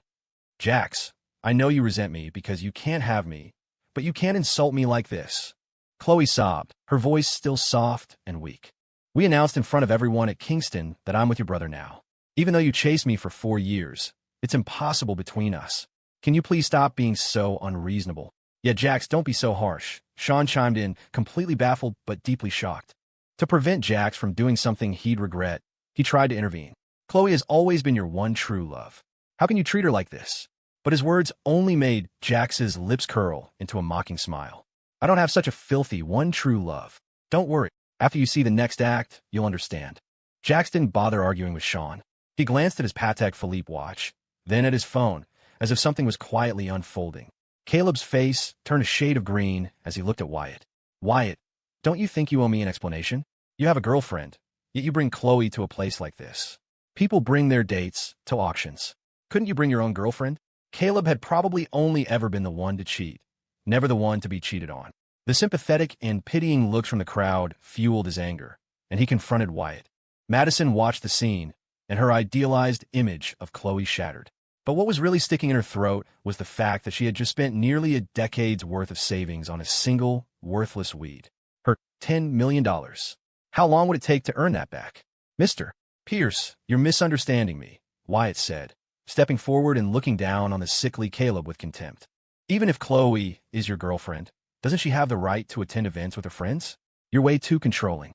Jax, I know you resent me because you can't have me, but you can't insult me like this. Khloe sobbed, her voice still soft and weak. We announced in front of everyone at Kingston that I'm with your brother now. Even though you chased me for 4 years, it's impossible between us. Can you please stop being so unreasonable? Yeah, Jax, don't be so harsh. Sean chimed in, completely baffled but deeply shocked. To prevent Jax from doing something he'd regret, he tried to intervene. Khloe has always been your one true love. How can you treat her like this? But his words only made Jax's lips curl into a mocking smile. I don't have such a filthy one true love. Don't worry. After you see the next act, you'll understand. Jax didn't bother arguing with Sean. He glanced at his Patek Philippe watch, then at his phone, as if something was quietly unfolding. Caleb's face turned a shade of green as he looked at Wyatt. Wyatt, don't you think you owe me an explanation? You have a girlfriend, yet you bring Khloe to a place like this. People bring their dates to auctions. Couldn't you bring your own girlfriend? Caleb had probably only ever been the one to cheat, never the one to be cheated on. The sympathetic and pitying looks from the crowd fueled his anger, and he confronted Wyatt. Madison watched the scene, and her idealized image of Khloe shattered. But what was really sticking in her throat was the fact that she had just spent nearly a decade's worth of savings on a single, worthless weed. Her $10 million. How long would it take to earn that back? Mr. Pierce, you're misunderstanding me, Wyatt said, stepping forward and looking down on the sickly Caleb with contempt. Even if Khloe is your girlfriend, doesn't she have the right to attend events with her friends? You're way too controlling.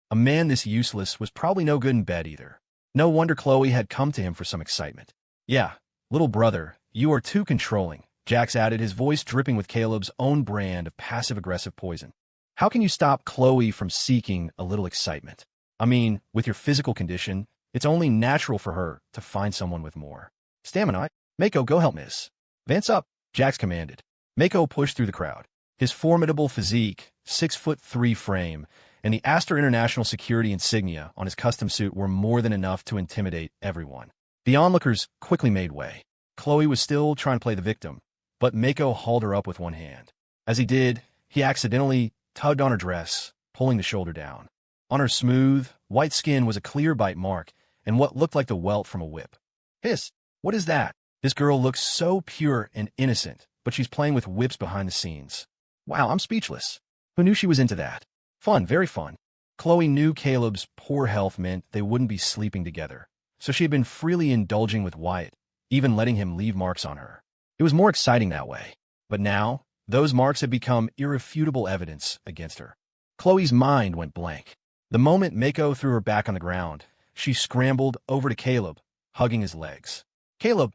A man this useless was probably no good in bed either. No wonder Khloe had come to him for some excitement. Yeah, little brother, you are too controlling, Jax added, his voice dripping with Caleb's own brand of passive-aggressive poison. How can you stop Khloe from seeking a little excitement? I mean, with your physical condition, it's only natural for her to find someone with more stamina. Mako, go help Miss Vance up, Jax commanded. Mako pushed through the crowd. His formidable physique, 6'3" frame, and the Aster International Security insignia on his custom suit were more than enough to intimidate everyone. The onlookers quickly made way. Khloe was still trying to play the victim, but Mako hauled her up with one hand. As he did, he accidentally tugged on her dress, pulling the shoulder down. On her smooth, white skin was a clear bite mark and what looked like the welt from a whip. Hiss, what is that? This girl looks so pure and innocent, but she's playing with whips behind the scenes. Wow, I'm speechless. Who knew she was into that? Fun, very fun. Khloe knew Caleb's poor health meant they wouldn't be sleeping together, so she had been freely indulging with Wyatt, even letting him leave marks on her. It was more exciting that way. But now, those marks had become irrefutable evidence against her. Khloe's mind went blank. The moment Mako threw her back on the ground, she scrambled over to Caleb, hugging his legs. Caleb,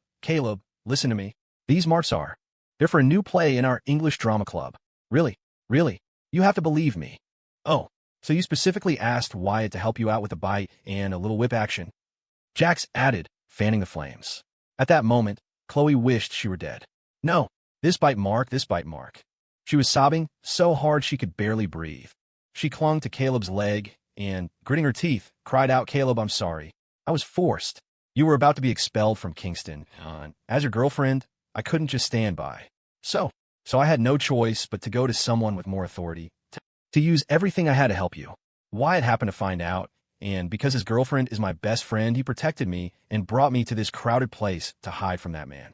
listen to me. These marks they're for a new play in our English drama club. Really, you have to believe me. Oh, So you specifically asked Wyatt to help you out with a bite and a little whip action? Jax added, fanning the flames. At that moment, Khloe wished she were dead. No, this bite Mark. She was sobbing so hard she could barely breathe. She clung to Caleb's leg and, gritting her teeth, cried out, Caleb, I'm sorry. I was forced. You were about to be expelled from Kingston. As your girlfriend, I couldn't just stand by. So I had no choice but to go to someone with more authority, to use everything I had to help you. Wyatt happened to find out, and because his girlfriend is my best friend, he protected me and brought me to this crowded place to hide from that man.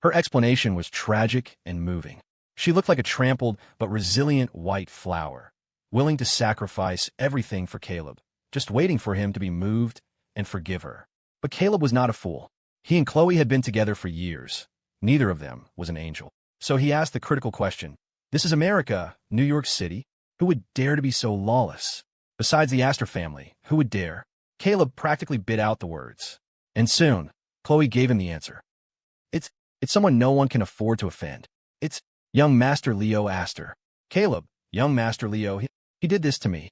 Her explanation was tragic and moving. She looked like a trampled but resilient white flower, willing to sacrifice everything for Caleb, just waiting for him to be moved and forgive her. But Caleb was not a fool. He and Khloe had been together for years. Neither of them was an angel. So he asked the critical question, this is America, New York City. Who would dare to be so lawless? Besides the Aster family, who would dare? Caleb practically bit out the words. And soon, Khloe gave him the answer. It's someone no one can afford to offend. It's young Master Leo Aster. Caleb, young Master Leo, he did this to me.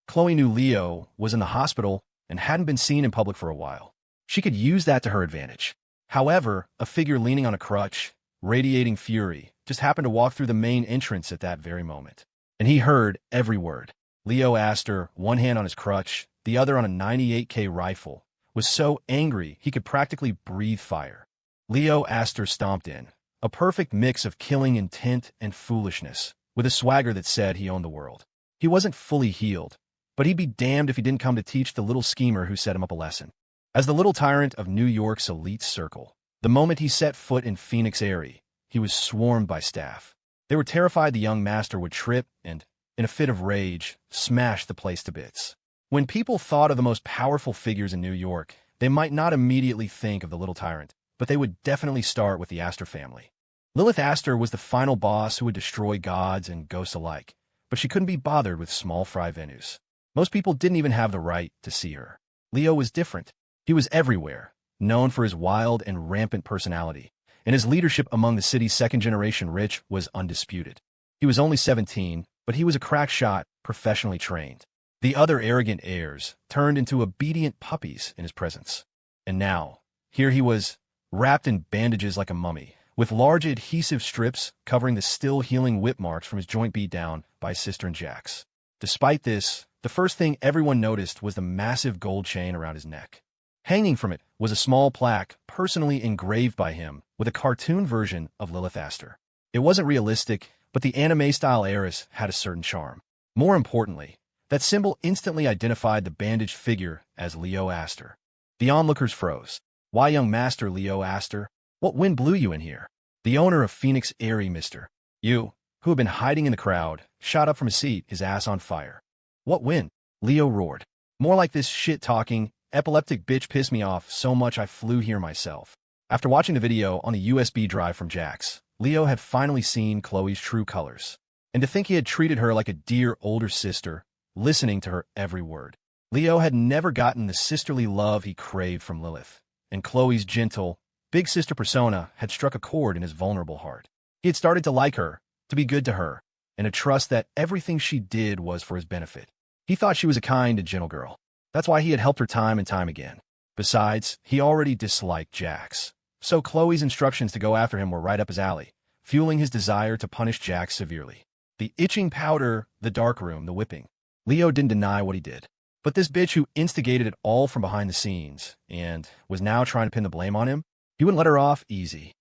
Khloe knew Leo was in the hospital and hadn't been seen in public for a while. She could use that to her advantage. However, a figure leaning on a crutch, radiating fury, just happened to walk through the main entrance at that very moment. And he heard every word. Leo Aster, one hand on his crutch, the other on a 98K rifle, was so angry he could practically breathe fire. Leo Aster stomped in, a perfect mix of killing intent and foolishness, with a swagger that said he owned the world. He wasn't fully healed, but he'd be damned if he didn't come to teach the little schemer who set him up a lesson. As the little tyrant of New York's elite circle, the moment he set foot in Phoenix Airy, he was swarmed by staff. They were terrified the young master would trip and, in a fit of rage, smash the place to bits. When people thought of the most powerful figures in New York, they might not immediately think of the little tyrant, but they would definitely start with the Aster family. Lilith Aster was the final boss who would destroy gods and ghosts alike, but she couldn't be bothered with small fry venues. Most people didn't even have the right to see her. Leo was different. He was everywhere, known for his wild and rampant personality, and his leadership among the city's second-generation rich was undisputed. He was only 17, but he was a crack shot, professionally trained. The other arrogant heirs turned into obedient puppies in his presence. And now, here he was, wrapped in bandages like a mummy, with large adhesive strips covering the still-healing whip marks from his joint beat down by his sister and Jax. Despite this, the first thing everyone noticed was the massive gold chain around his neck. Hanging from it was a small plaque personally engraved by him with a cartoon version of Lilith Aster. It wasn't realistic, but the anime-style Heiress had a certain charm. More importantly, that symbol instantly identified the bandaged figure as Leo Aster. The onlookers froze. Why, young Master Leo Aster? What wind blew you in here? The owner of Phoenix Airy, mister. You, who had been hiding in the crowd, shot up from his seat, his ass on fire. What wind? Leo roared. More like this shit-talking, epileptic bitch pissed me off so much I flew here myself. After watching the video on the USB drive from Jax, Leo had finally seen Khloe's true colors. And to think he had treated her like a dear older sister, listening to her every word. Leo had never gotten the sisterly love he craved from Lilith, and Khloe's gentle, big sister persona had struck a chord in his vulnerable heart. He had started to like her, to be good to her, and to trust that everything she did was for his benefit. He thought she was a kind and gentle girl. That's why he had helped her time and time again. Besides, he already disliked Jax. So Khloe's instructions to go after him were right up his alley, fueling his desire to punish Jax severely. The itching powder, the dark room, the whipping. Leo didn't deny what he did. But this bitch who instigated it all from behind the scenes and was now trying to pin the blame on him, he wouldn't let her off easy.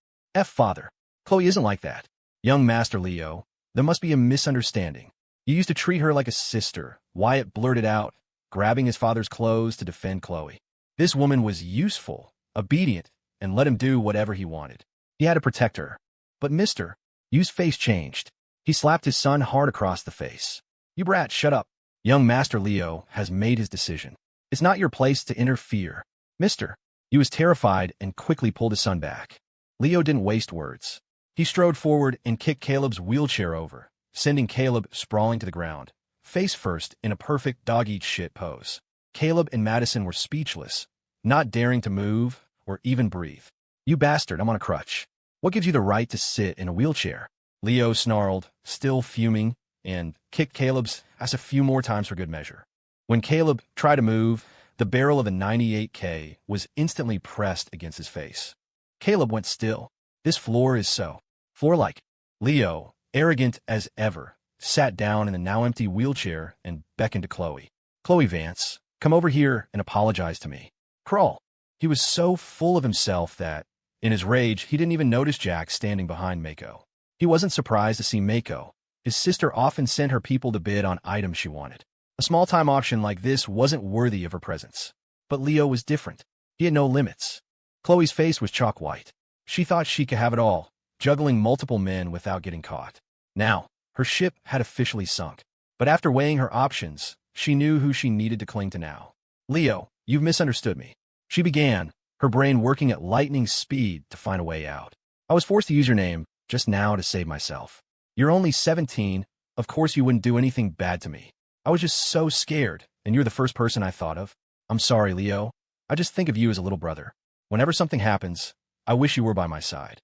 Father. Khloe isn't like that. Young Master Leo, there must be a misunderstanding. You used to treat her like a sister, Wyatt blurted out, grabbing his father's clothes to defend Khloe. This woman was useful, obedient, and let him do whatever he wanted. He had to protect her. But mister, Yu's face changed. He slapped his son hard across the face. You brat, shut up. Young Master Leo has made his decision. It's not your place to interfere. Mister. Yu was terrified and quickly pulled his son back. Leo didn't waste words. He strode forward and kicked Caleb's wheelchair over, sending Caleb sprawling to the ground, face first in a perfect dog-eat-shit pose. Caleb and Madison were speechless, not daring to move or even breathe. You bastard, I'm on a crutch. What gives you the right to sit in a wheelchair? Leo snarled, still fuming, and kicked Caleb's ass a few more times for good measure. When Caleb tried to move, the barrel of a 98K was instantly pressed against his face. Caleb went still. This floor is so floor-like. Leo, arrogant as ever, sat down in the now empty wheelchair and beckoned to Khloe. Khloe Vance, come over here and apologize to me. Crawl. He was so full of himself that, in his rage, he didn't even notice Jack standing behind Mako. He wasn't surprised to see Mako. His sister often sent her people to bid on items she wanted. A small-time auction like this wasn't worthy of her presence. But Leo was different. He had no limits. Khloe's face was chalk white. She thought she could have it all, juggling multiple men without getting caught. Now, her ship had officially sunk. But after weighing her options, she knew who she needed to cling to now. Leo, you've misunderstood me. She began, her brain working at lightning speed to find a way out. I was forced to use your name just now to save myself. You're only 17. Of course you wouldn't do anything bad to me. I was just so scared, and you're the first person I thought of. I'm sorry, Leo. I just think of you as a little brother. Whenever something happens, I wish you were by my side.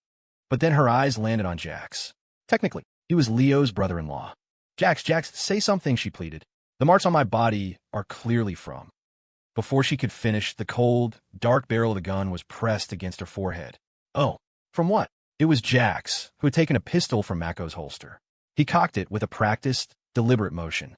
But then her eyes landed on Jax. Technically, he was Leo's brother-in-law. Jax, say something, she pleaded. The marks on my body are clearly from. Before she could finish, the cold, dark barrel of the gun was pressed against her forehead. Oh, from what? It was Jax, who had taken a pistol from Mako's holster. He cocked it with a practiced, deliberate motion.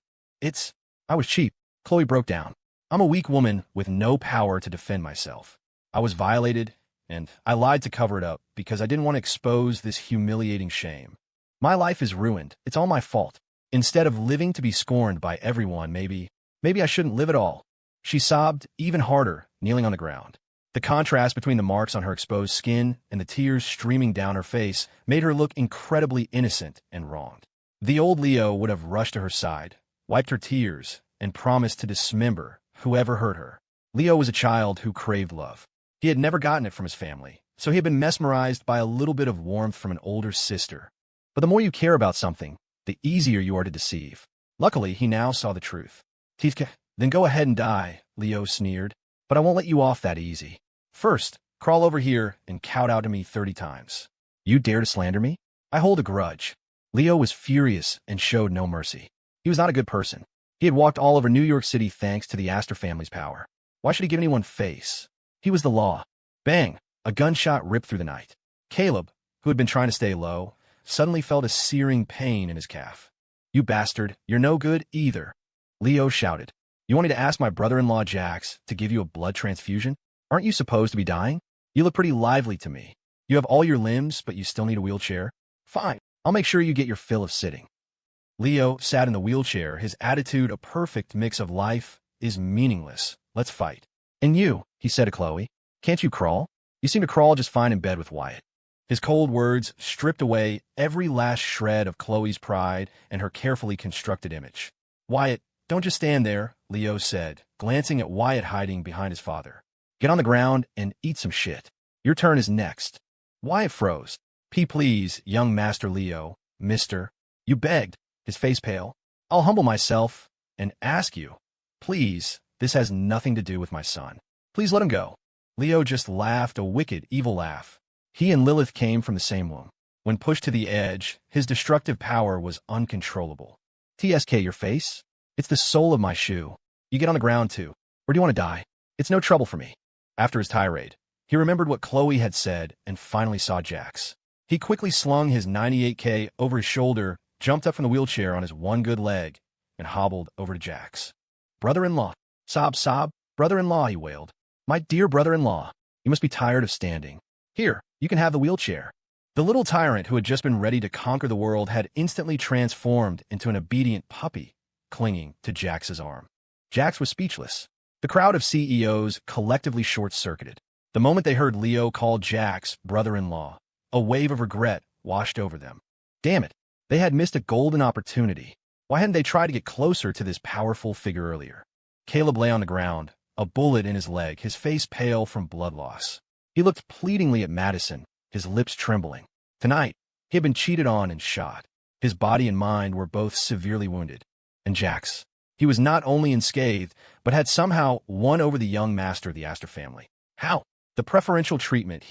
I was cheap. Khloe broke down. I'm a weak woman with no power to defend myself. I was violated, and I lied to cover it up because I didn't want to expose this humiliating shame. My life is ruined. It's all my fault. Instead of living to be scorned by everyone, maybe I shouldn't live at all. She sobbed even harder, kneeling on the ground. The contrast between the marks on her exposed skin and the tears streaming down her face made her look incredibly innocent and wronged. The old Leo would have rushed to her side, wiped her tears, and promised to dismember whoever hurt her. Leo was a child who craved love. He had never gotten it from his family, so he had been mesmerized by a little bit of warmth from an older sister. But the more you care about something, the easier you are to deceive. Luckily, he now saw the truth. Then go ahead and die, Leo sneered, but I won't let you off that easy. First, crawl over here and kowtow out to me 30 times. You dare to slander me? I hold a grudge. Leo was furious and showed no mercy. He was not a good person. He had walked all over New York City thanks to the Aster family's power. Why should he give anyone face? He was the law. Bang! A gunshot ripped through the night. Caleb, who had been trying to stay low, suddenly felt a searing pain in his calf. You bastard, you're no good either. Leo shouted. You want me to ask my brother-in-law Jax to give you a blood transfusion? Aren't you supposed to be dying? You look pretty lively to me. You have all your limbs, but you still need a wheelchair? Fine, I'll make sure you get your fill of sitting. Leo sat in the wheelchair, his attitude a perfect mix of life is meaningless. Let's fight. And you, he said to Khloe, can't you crawl? You seem to crawl just fine in bed with Wyatt. His cold words stripped away every last shred of Khloe's pride and her carefully constructed image. Wyatt, don't just stand there, Leo said, glancing at Wyatt hiding behind his father. Get on the ground and eat some shit. Your turn is next. Wyatt froze. Please, young Master Leo, mister. You begged, his face pale. I'll humble myself and ask you. Please, this has nothing to do with my son. Please let him go. Leo just laughed a wicked, evil laugh. He and Lilith came from the same womb. When pushed to the edge, his destructive power was uncontrollable. TSK your face? It's the sole of my shoe. You get on the ground too. Or do you want to die? It's no trouble for me. After his tirade, he remembered what Khloe had said and finally saw Jax. He quickly slung his 98K over his shoulder, jumped up from the wheelchair on his one good leg, and hobbled over to Jax. Brother-in-law. Sob, brother-in-law, he wailed. My dear brother-in-law, you must be tired of standing. Here, you can have the wheelchair. The little tyrant who had just been ready to conquer the world had instantly transformed into an obedient puppy, clinging to Jax's arm. Jax was speechless. The crowd of CEOs collectively short-circuited. The moment they heard Leo call Jax brother-in-law, a wave of regret washed over them. Damn it, they had missed a golden opportunity. Why hadn't they tried to get closer to this powerful figure earlier? Caleb lay on the ground, a bullet in his leg, his face pale from blood loss. He looked pleadingly at Madison, his lips trembling. Tonight, he had been cheated on and shot. His body and mind were both severely wounded. And Jax, he was not only unscathed, but had somehow won over the young master of the Aster family. How? The preferential treatment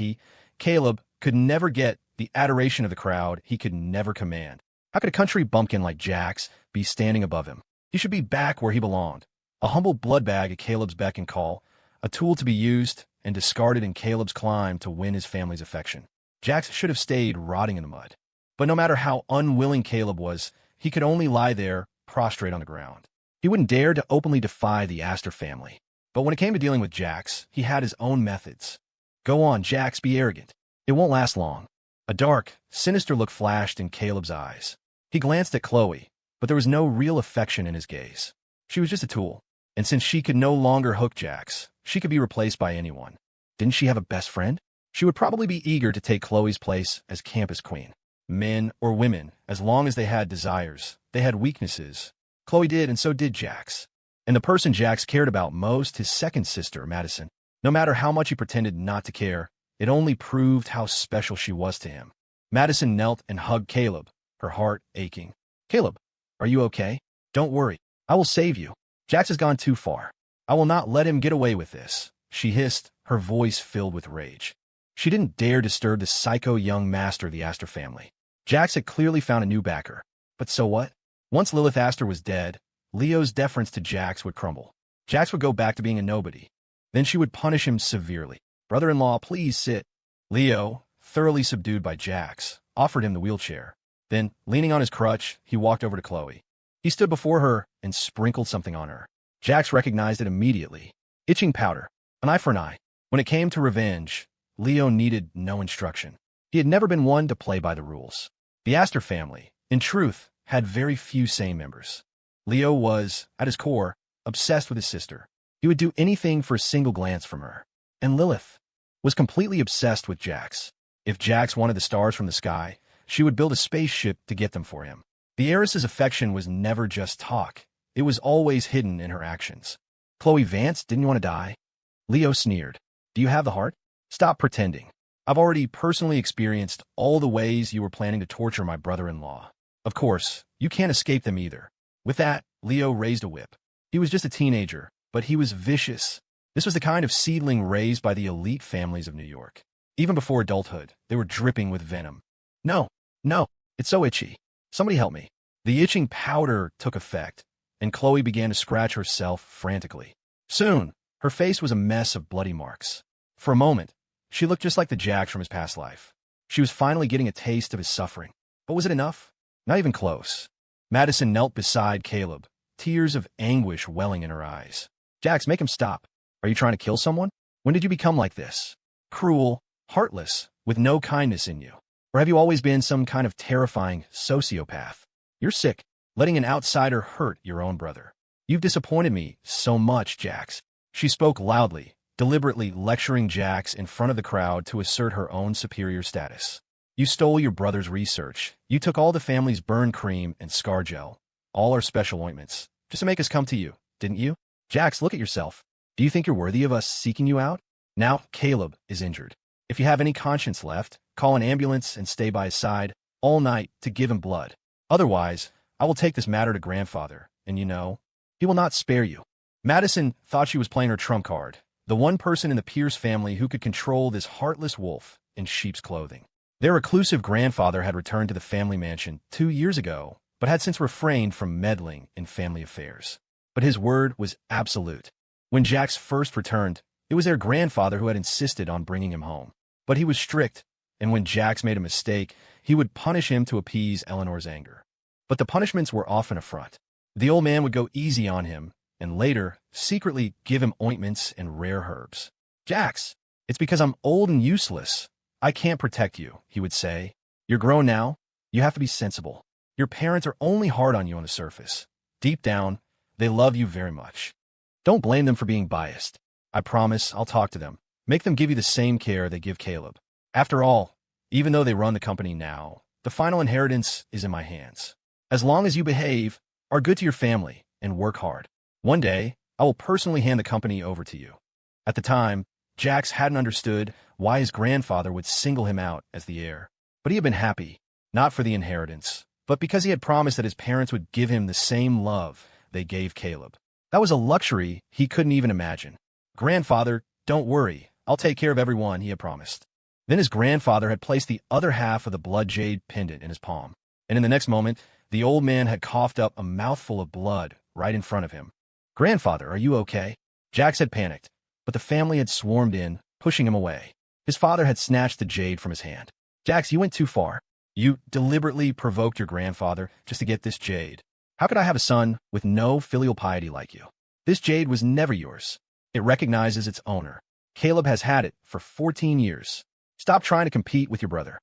Caleb, could never get, the adoration of the crowd he could never command. How could a country bumpkin like Jax be standing above him? He should be back where he belonged. A humble blood bag at Caleb's beck and call, a tool to be used and discarded in Caleb's climb to win his family's affection. Jax should have stayed rotting in the mud. But no matter how unwilling Caleb was, he could only lie there, prostrate on the ground. He wouldn't dare to openly defy the Aster family. But when it came to dealing with Jax, he had his own methods. Go on, Jax, be arrogant. It won't last long. A dark, sinister look flashed in Caleb's eyes. He glanced at Khloe, but there was no real affection in his gaze. She was just a tool, and since she could no longer hook Jax, she could be replaced by anyone. Didn't she have a best friend? She would probably be eager to take Khloe's place as campus queen. Men or women, as long as they had desires, they had weaknesses. Khloe did, and so did Jax. And the person Jax cared about most, his second sister, Madison. No matter how much he pretended not to care, it only proved how special she was to him. Madison knelt and hugged Caleb, her heart aching. Caleb, are you okay? Don't worry. I will save you. Jax has gone too far. I will not let him get away with this, she hissed, her voice filled with rage. She didn't dare disturb the psycho young master of the Aster family. Jax had clearly found a new backer. But so what? Once Lilith Aster was dead, Leo's deference to Jax would crumble. Jax would go back to being a nobody. Then she would punish him severely. Brother-in-law, please sit. Leo, thoroughly subdued by Jax, offered him the wheelchair. Then, leaning on his crutch, he walked over to Khloe. He stood before her and sprinkled something on her. Jax recognized it immediately. Itching powder. An eye for an eye. When it came to revenge, Leo needed no instruction. He had never been one to play by the rules. The Aster family, in truth, had very few sane members. Leo was, at his core, obsessed with his sister. He would do anything for a single glance from her. And Lilith was completely obsessed with Jax. If Jax wanted the stars from the sky, she would build a spaceship to get them for him. The heiress's affection was never just talk. It was always hidden in her actions. Khloe Vance, didn't you want to die? Leo sneered. Do you have the heart? Stop pretending. I've already personally experienced all the ways you were planning to torture my brother-in-law. Of course, you can't escape them either. With that, Leo raised a whip. He was just a teenager, but he was vicious. This was the kind of seedling raised by the elite families of New York. Even before adulthood, they were dripping with venom. No, it's so itchy. Somebody help me. The itching powder took effect, and Khloe began to scratch herself frantically. Soon, her face was a mess of bloody marks. For a moment, she looked just like the Jax from his past life. She was finally getting a taste of his suffering. But was it enough? Not even close. Madison knelt beside Caleb, tears of anguish welling in her eyes. Jax, make him stop. Are you trying to kill someone? When did you become like this? Cruel, heartless, with no kindness in you. Or have you always been some kind of terrifying sociopath? You're sick, letting an outsider hurt your own brother. You've disappointed me so much, Jax. She spoke loudly, deliberately lecturing Jax in front of the crowd to assert her own superior status. You stole your brother's research. You took all the family's burn cream and scar gel, all our special ointments, just to make us come to you, didn't you? Jax, look at yourself. Do you think you're worthy of us seeking you out? Now, Caleb is injured. If you have any conscience left, call an ambulance and stay by his side all night to give him blood. Otherwise, I will take this matter to grandfather, and he will not spare you. Madison thought she was playing her trump card, the one person in the Pierce family who could control this heartless wolf in sheep's clothing. Their reclusive grandfather had returned to the family mansion 2 years ago, but had since refrained from meddling in family affairs. But his word was absolute. When Jax first returned, it was their grandfather who had insisted on bringing him home. But he was strict, and when Jax made a mistake, he would punish him to appease Eleanor's anger. But the punishments were often a front. The old man would go easy on him, and later, secretly give him ointments and rare herbs. Jax, it's because I'm old and useless. I can't protect you, he would say. You're grown now. You have to be sensible. Your parents are only hard on you on the surface. Deep down, they love you very much. Don't blame them for being biased. I promise I'll talk to them. Make them give you the same care they give Caleb. After all, even though they run the company now, the final inheritance is in my hands. As long as you behave, are good to your family, and work hard. One day, I will personally hand the company over to you. At the time, Jax hadn't understood why his grandfather would single him out as the heir. But he had been happy, not for the inheritance, but because he had promised that his parents would give him the same love they gave Caleb. That was a luxury he couldn't even imagine. Grandfather, don't worry, I'll take care of everyone, he had promised. Then his grandfather had placed the other half of the blood jade pendant in his palm. And in the next moment, the old man had coughed up a mouthful of blood right in front of him. "Grandfather, are you okay?" Jax had panicked, but the family had swarmed in, pushing him away. His father had snatched the jade from his hand. "Jax, you went too far. You deliberately provoked your grandfather just to get this jade. How could I have a son with no filial piety like you? This jade was never yours. It recognizes its owner. Caleb has had it for 14 years. Stop trying to compete with your brother."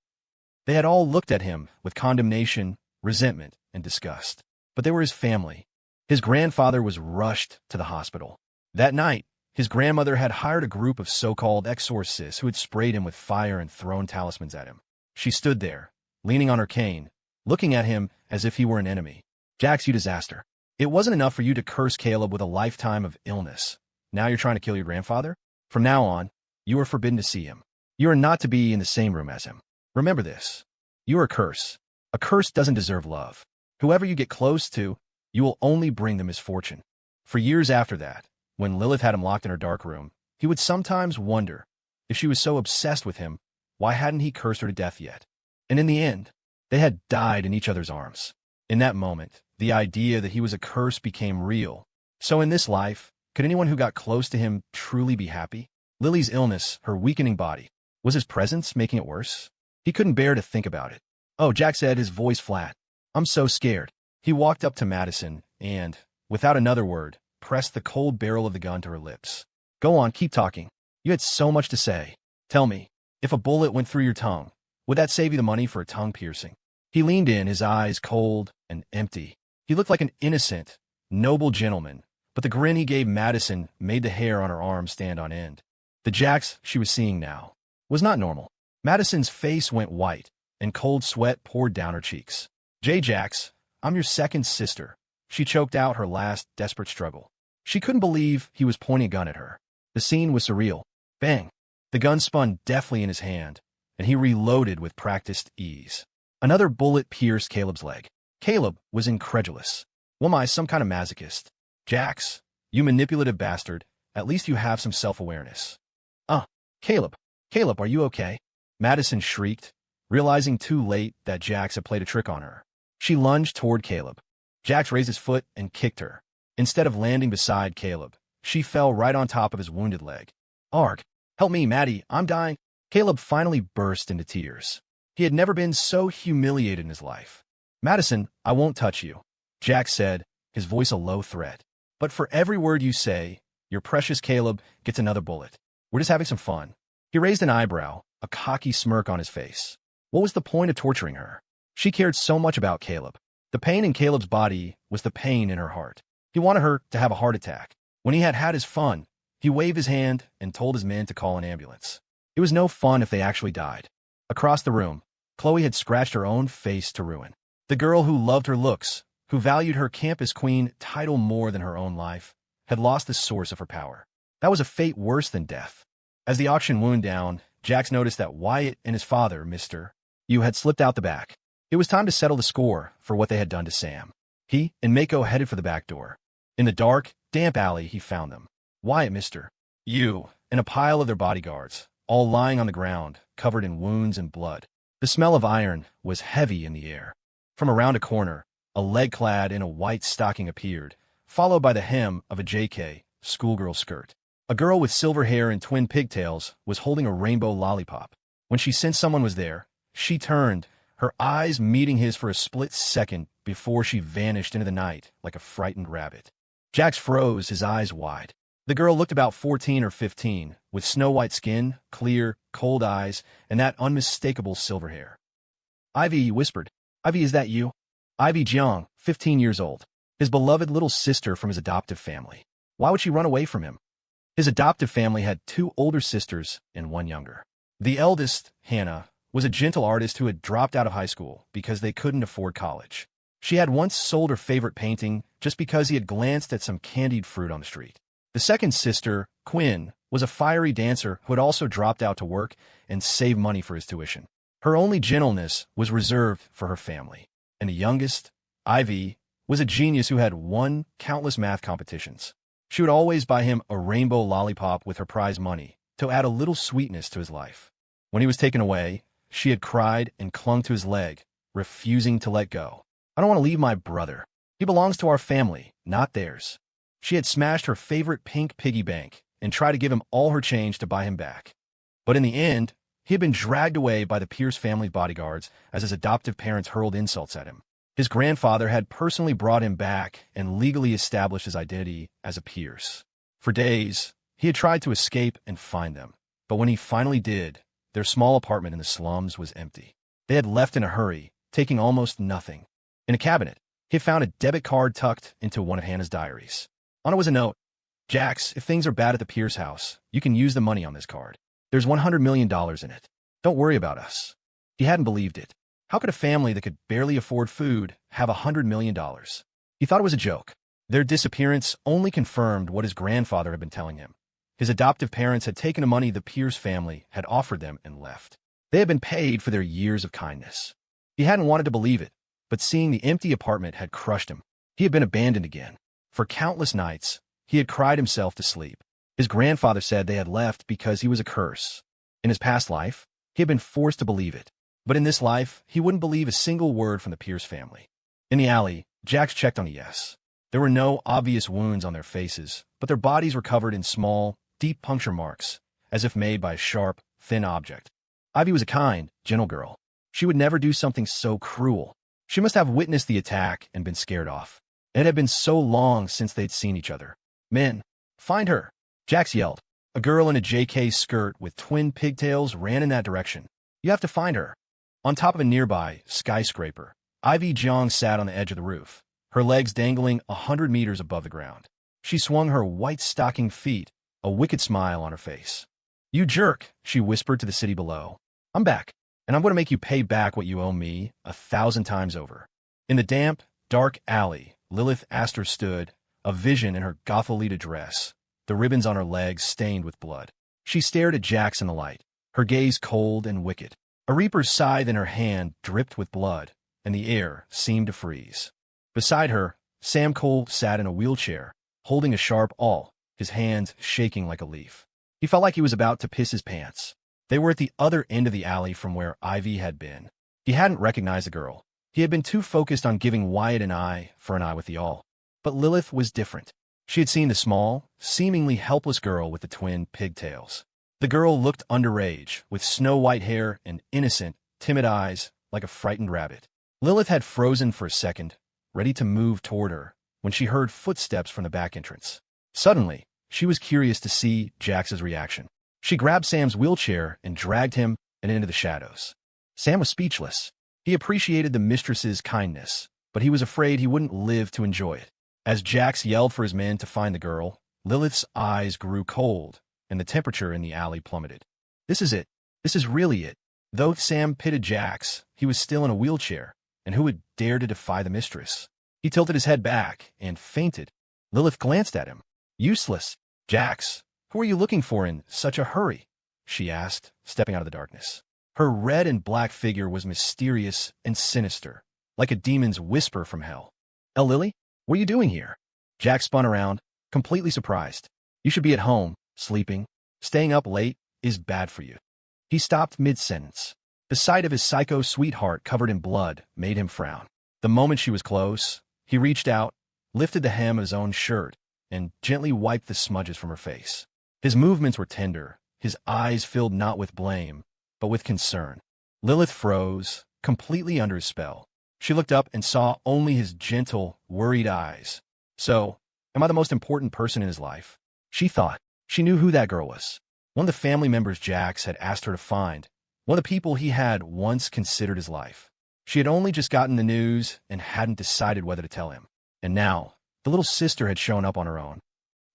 They had all looked at him with condemnation, resentment, and disgust. But they were his family. His grandfather was rushed to the hospital. That night, his grandmother had hired a group of so-called exorcists who had sprayed him with fire and thrown talismans at him. She stood there, leaning on her cane, looking at him as if he were an enemy. "Jax, you disaster. It wasn't enough for you to curse Caleb with a lifetime of illness. Now you're trying to kill your grandfather? From now on, you are forbidden to see him. You are not to be in the same room as him. Remember this. You are a curse. A curse doesn't deserve love. Whoever you get close to, you will only bring them misfortune." For years after that, when Lilith had him locked in her dark room, he would sometimes wonder, if she was so obsessed with him, why hadn't he cursed her to death yet? And in the end, they had died in each other's arms. In that moment, the idea that he was a curse became real. So in this life, could anyone who got close to him truly be happy? Lily's illness, her weakening body, was his presence making it worse? He couldn't bear to think about it. "Oh," Jack said, his voice flat. "I'm so scared." He walked up to Madison and, without another word, pressed the cold barrel of the gun to her lips. "Go on, keep talking. You had so much to say. Tell me, if a bullet went through your tongue, would that save you the money for a tongue piercing?" He leaned in, his eyes cold and empty. He looked like an innocent, noble gentleman, but the grin he gave Madison made the hair on her arm stand on end. The Jax she was seeing now was not normal. Madison's face went white, and cold sweat poured down her cheeks. "Jax, I'm your second sister." She choked out her last desperate struggle. She couldn't believe he was pointing a gun at her. The scene was surreal. Bang! The gun spun deftly in his hand, and he reloaded with practiced ease. Another bullet pierced Caleb's leg. Caleb was incredulous. "Am I some kind of masochist?" "Jax, you manipulative bastard, at least you have some self-awareness." Caleb. Caleb, are you okay?" Madison shrieked, realizing too late that Jax had played a trick on her. She lunged toward Caleb. Jax raised his foot and kicked her. Instead of landing beside Caleb, she fell right on top of his wounded leg. "Arg, help me, Maddie, I'm dying." Caleb finally burst into tears. He had never been so humiliated in his life. "Madison, I won't touch you," Jax said, his voice a low threat. "But for every word you say, your precious Caleb gets another bullet. We're just having some fun." He raised an eyebrow, a cocky smirk on his face. What was the point of torturing her? She cared so much about Caleb. The pain in Caleb's body was the pain in her heart. He wanted her to have a heart attack. When he had had his fun, he waved his hand and told his men to call an ambulance. It was no fun if they actually died. Across the room, Khloe had scratched her own face to ruin. The girl who loved her looks, who valued her campus queen title more than her own life, had lost the source of her power. That was a fate worse than death. As the auction wound down, Jax noticed that Wyatt and his father, Mr. U, had slipped out the back. It was time to settle the score for what they had done to Sam. He and Mako headed for the back door. In the dark, damp alley, he found them. Wyatt, Mr. U, and a pile of their bodyguards, all lying on the ground, covered in wounds and blood. The smell of iron was heavy in the air. From around a corner, a leg clad in a white stocking appeared, followed by the hem of a JK schoolgirl skirt. A girl with silver hair and twin pigtails was holding a rainbow lollipop. When she sensed someone was there, she turned, her eyes meeting his for a split second before she vanished into the night like a frightened rabbit. Jax froze, his eyes wide. The girl looked about 14 or 15, with snow-white skin, clear, cold eyes, and that unmistakable silver hair. "Ivy," he whispered. "Ivy, is that you?" Ivy Jiang, 15 years old, his beloved little sister from his adoptive family. Why would she run away from him? His adoptive family had 2 older sisters and 1 younger. The eldest, Hannah, was a gentle artist who had dropped out of high school because they couldn't afford college. She had once sold her favorite painting just because he had glanced at some candied fruit on the street. The second sister, Quinn, was a fiery dancer who had also dropped out to work and save money for his tuition. Her only gentleness was reserved for her family. And the youngest, Ivy, was a genius who had won countless math competitions. She would always buy him a rainbow lollipop with her prize money to add a little sweetness to his life. When he was taken away, she had cried and clung to his leg, refusing to let go. I don't want to leave my brother. He belongs to our family, not theirs. She had smashed her favorite pink piggy bank and tried to give him all her change to buy him back. But in the end, he had been dragged away by the Pierce family's bodyguards as his adoptive parents hurled insults at him. His grandfather had personally brought him back and legally established his identity as a Pierce. For days, he had tried to escape and find them, but when he finally did, their small apartment in the slums was empty. They had left in a hurry, taking almost nothing. In a cabinet, he had found a debit card tucked into one of Hannah's diaries. On it was a note: "Jax, if things are bad at the Pierce house, you can use the money on this card. There's $100 million in it. Don't worry about us." He hadn't believed it. How could a family that could barely afford food have $100 million? He thought it was a joke. Their disappearance only confirmed what his grandfather had been telling him. His adoptive parents had taken the money the Pierce family had offered them and left. They had been paid for their years of kindness. He hadn't wanted to believe it, but seeing the empty apartment had crushed him. He had been abandoned again. For countless nights, he had cried himself to sleep. His grandfather said they had left because he was a curse. In his past life, he had been forced to believe it. But in this life, he wouldn't believe a single word from the Pierce family. In the alley, Jax checked on Yes. There were no obvious wounds on their faces, but their bodies were covered in small, deep puncture marks, as if made by a sharp, thin object. Ivy was a kind, gentle girl. She would never do something so cruel. She must have witnessed the attack and been scared off. It had been so long since they'd seen each other. "Men, find her!" Jax yelled. A girl in a JK skirt with twin pigtails ran in that direction. "You have to find her." On top of a nearby skyscraper, Ivy Jiang sat on the edge of the roof, her legs dangling 100 meters above the ground. She swung her white stocking feet, a wicked smile on her face. "You jerk," she whispered to the city below. "I'm back, and I'm going to make you pay back what you owe me 1,000 times over." In the damp, dark alley, Lilith Aster stood, a vision in her Gothalita dress, the ribbons on her legs stained with blood. She stared at Jax in the light, her gaze cold and wicked. A reaper's scythe in her hand dripped with blood, and the air seemed to freeze. Beside her, Sam Cole sat in a wheelchair, holding a sharp awl, his hands shaking like a leaf. He felt like he was about to piss his pants. They were at the other end of the alley from where Ivy had been. He hadn't recognized the girl. He had been too focused on giving Wyatt an eye for an eye with the awl. But Lilith was different. She had seen the small, seemingly helpless girl with the twin pigtails. The girl looked underage, with snow-white hair and innocent, timid eyes like a frightened rabbit. Lilith had frozen for a second, ready to move toward her, when she heard footsteps from the back entrance. Suddenly, she was curious to see Jax's reaction. She grabbed Sam's wheelchair and dragged him into the shadows. Sam was speechless. He appreciated the mistress's kindness, but he was afraid he wouldn't live to enjoy it. As Jax yelled for his men to find the girl, Lilith's eyes grew cold, and the temperature in the alley plummeted. "This is it. This is really it." Though Sam pitied Jax, he was still in a wheelchair, and who would dare to defy the mistress? He tilted his head back and fainted. Lilith glanced at him. "Useless. Jax, who are you looking for in such a hurry?" she asked, stepping out of the darkness. Her red and black figure was mysterious and sinister, like a demon's whisper from hell. Lily, what are you doing here?" Jax spun around, completely surprised. "You should be at home, sleeping. Staying up late is bad for you." He stopped mid-sentence. The sight of his psycho sweetheart covered in blood made him frown. The moment she was close, he reached out, lifted the hem of his own shirt, and gently wiped the smudges from her face. His movements were tender, his eyes filled not with blame, but with concern. Lilith froze, completely under his spell. She looked up and saw only his gentle, worried eyes. "So, am I the most important person in his life?" she thought. She knew who that girl was. One of the family members Jax had asked her to find. One of the people he had once considered his life. She had only just gotten the news and hadn't decided whether to tell him. And now, the little sister had shown up on her own.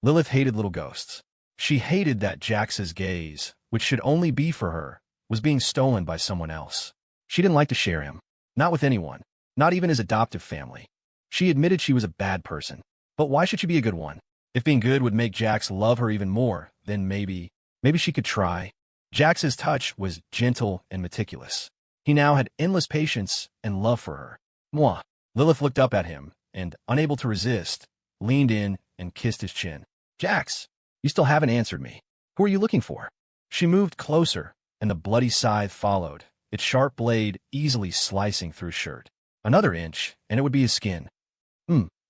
Lilith hated little ghosts. She hated that Jax's gaze, which should only be for her, was being stolen by someone else. She didn't like to share him. Not with anyone. Not even his adoptive family. She admitted she was a bad person. But why should she be a good one? If being good would make Jax love her even more, then maybe she could try. Jax's touch was gentle and meticulous. He now had endless patience and love for her. Mwah. Lilith looked up at him, and, unable to resist, leaned in and kissed his chin. "Jax, you still haven't answered me. Who are you looking for?" She moved closer, and the bloody scythe followed, its sharp blade easily slicing through his shirt. Another inch, and it would be his skin.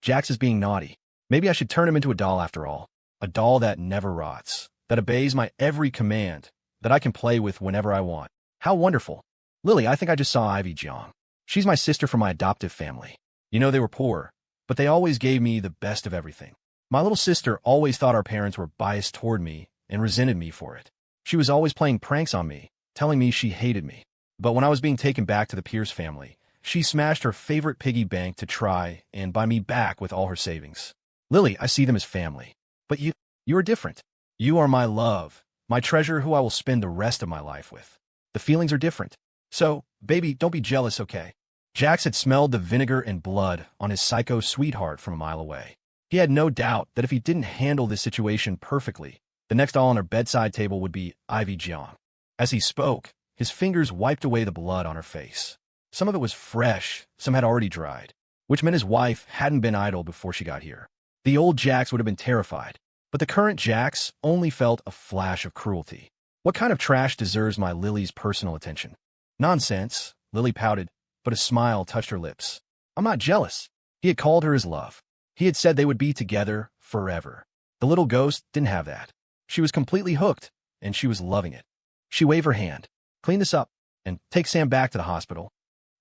Jax is being naughty. Maybe I should turn him into a doll after all. A doll that never rots, that obeys my every command, that I can play with whenever I want. How wonderful. Lily, I think I just saw Ivy Jiang. She's my sister from my adoptive family. You know, they were poor, but they always gave me the best of everything. My little sister always thought our parents were biased toward me and resented me for it. She was always playing pranks on me, telling me she hated me. But when I was being taken back to the Pierce family, she smashed her favorite piggy bank to try and buy me back with all her savings. Lily, I see them as family. But you are different. You are my love, my treasure who I will spend the rest of my life with. The feelings are different. So, baby, don't be jealous, okay? Jax had smelled the vinegar and blood on his psycho sweetheart from a mile away. He had no doubt that if he didn't handle this situation perfectly, the next doll on her bedside table would be Ivy Jiang. As he spoke, his fingers wiped away the blood on her face. Some of it was fresh, some had already dried, which meant his wife hadn't been idle before she got here. The old Jax would have been terrified, but the current Jax only felt a flash of cruelty. What kind of trash deserves my Lily's personal attention? Nonsense, Lily pouted, but a smile touched her lips. I'm not jealous. He had called her his love. He had said they would be together forever. The little ghost didn't have that. She was completely hooked, and she was loving it. She waved her hand. Clean this up, and take Sam back to the hospital.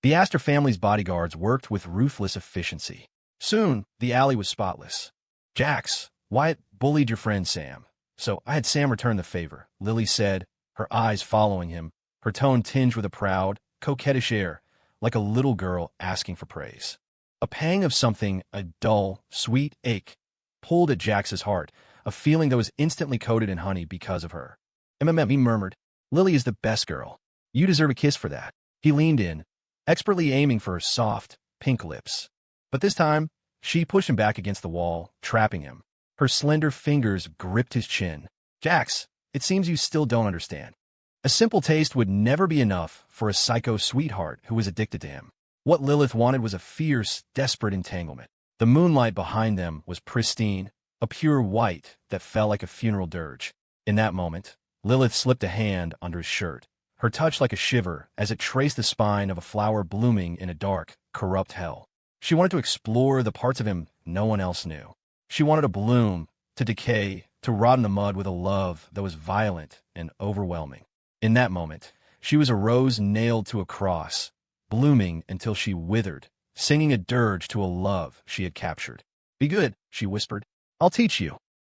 The Aster family's bodyguards worked with ruthless efficiency. Soon, the alley was spotless. Jax, Wyatt bullied your friend Sam, so I had Sam return the favor, Lily said, her eyes following him, her tone tinged with a proud, coquettish air, like a little girl asking for praise. A pang of something, a dull, sweet ache, pulled at Jax's heart, a feeling that was instantly coated in honey because of her. He murmured, Lily is the best girl. You deserve a kiss for that. He leaned in, expertly aiming for her soft, pink lips. But this time, she pushed him back against the wall, trapping him. Her slender fingers gripped his chin. Jax, it seems you still don't understand. A simple taste would never be enough for a psycho sweetheart who was addicted to him. What Lilith wanted was a fierce, desperate entanglement. The moonlight behind them was pristine, a pure white that fell like a funeral dirge. In that moment, Lilith slipped a hand under his shirt, her touch like a shiver as it traced the spine of a flower blooming in a dark, corrupt hell. She wanted to explore the parts of him no one else knew. She wanted to bloom, to decay, to rot in the mud with a love that was violent and overwhelming. In that moment, she was a rose nailed to a cross, blooming until she withered, singing a dirge to a love she had captured. Be good, she whispered. I'll teach you.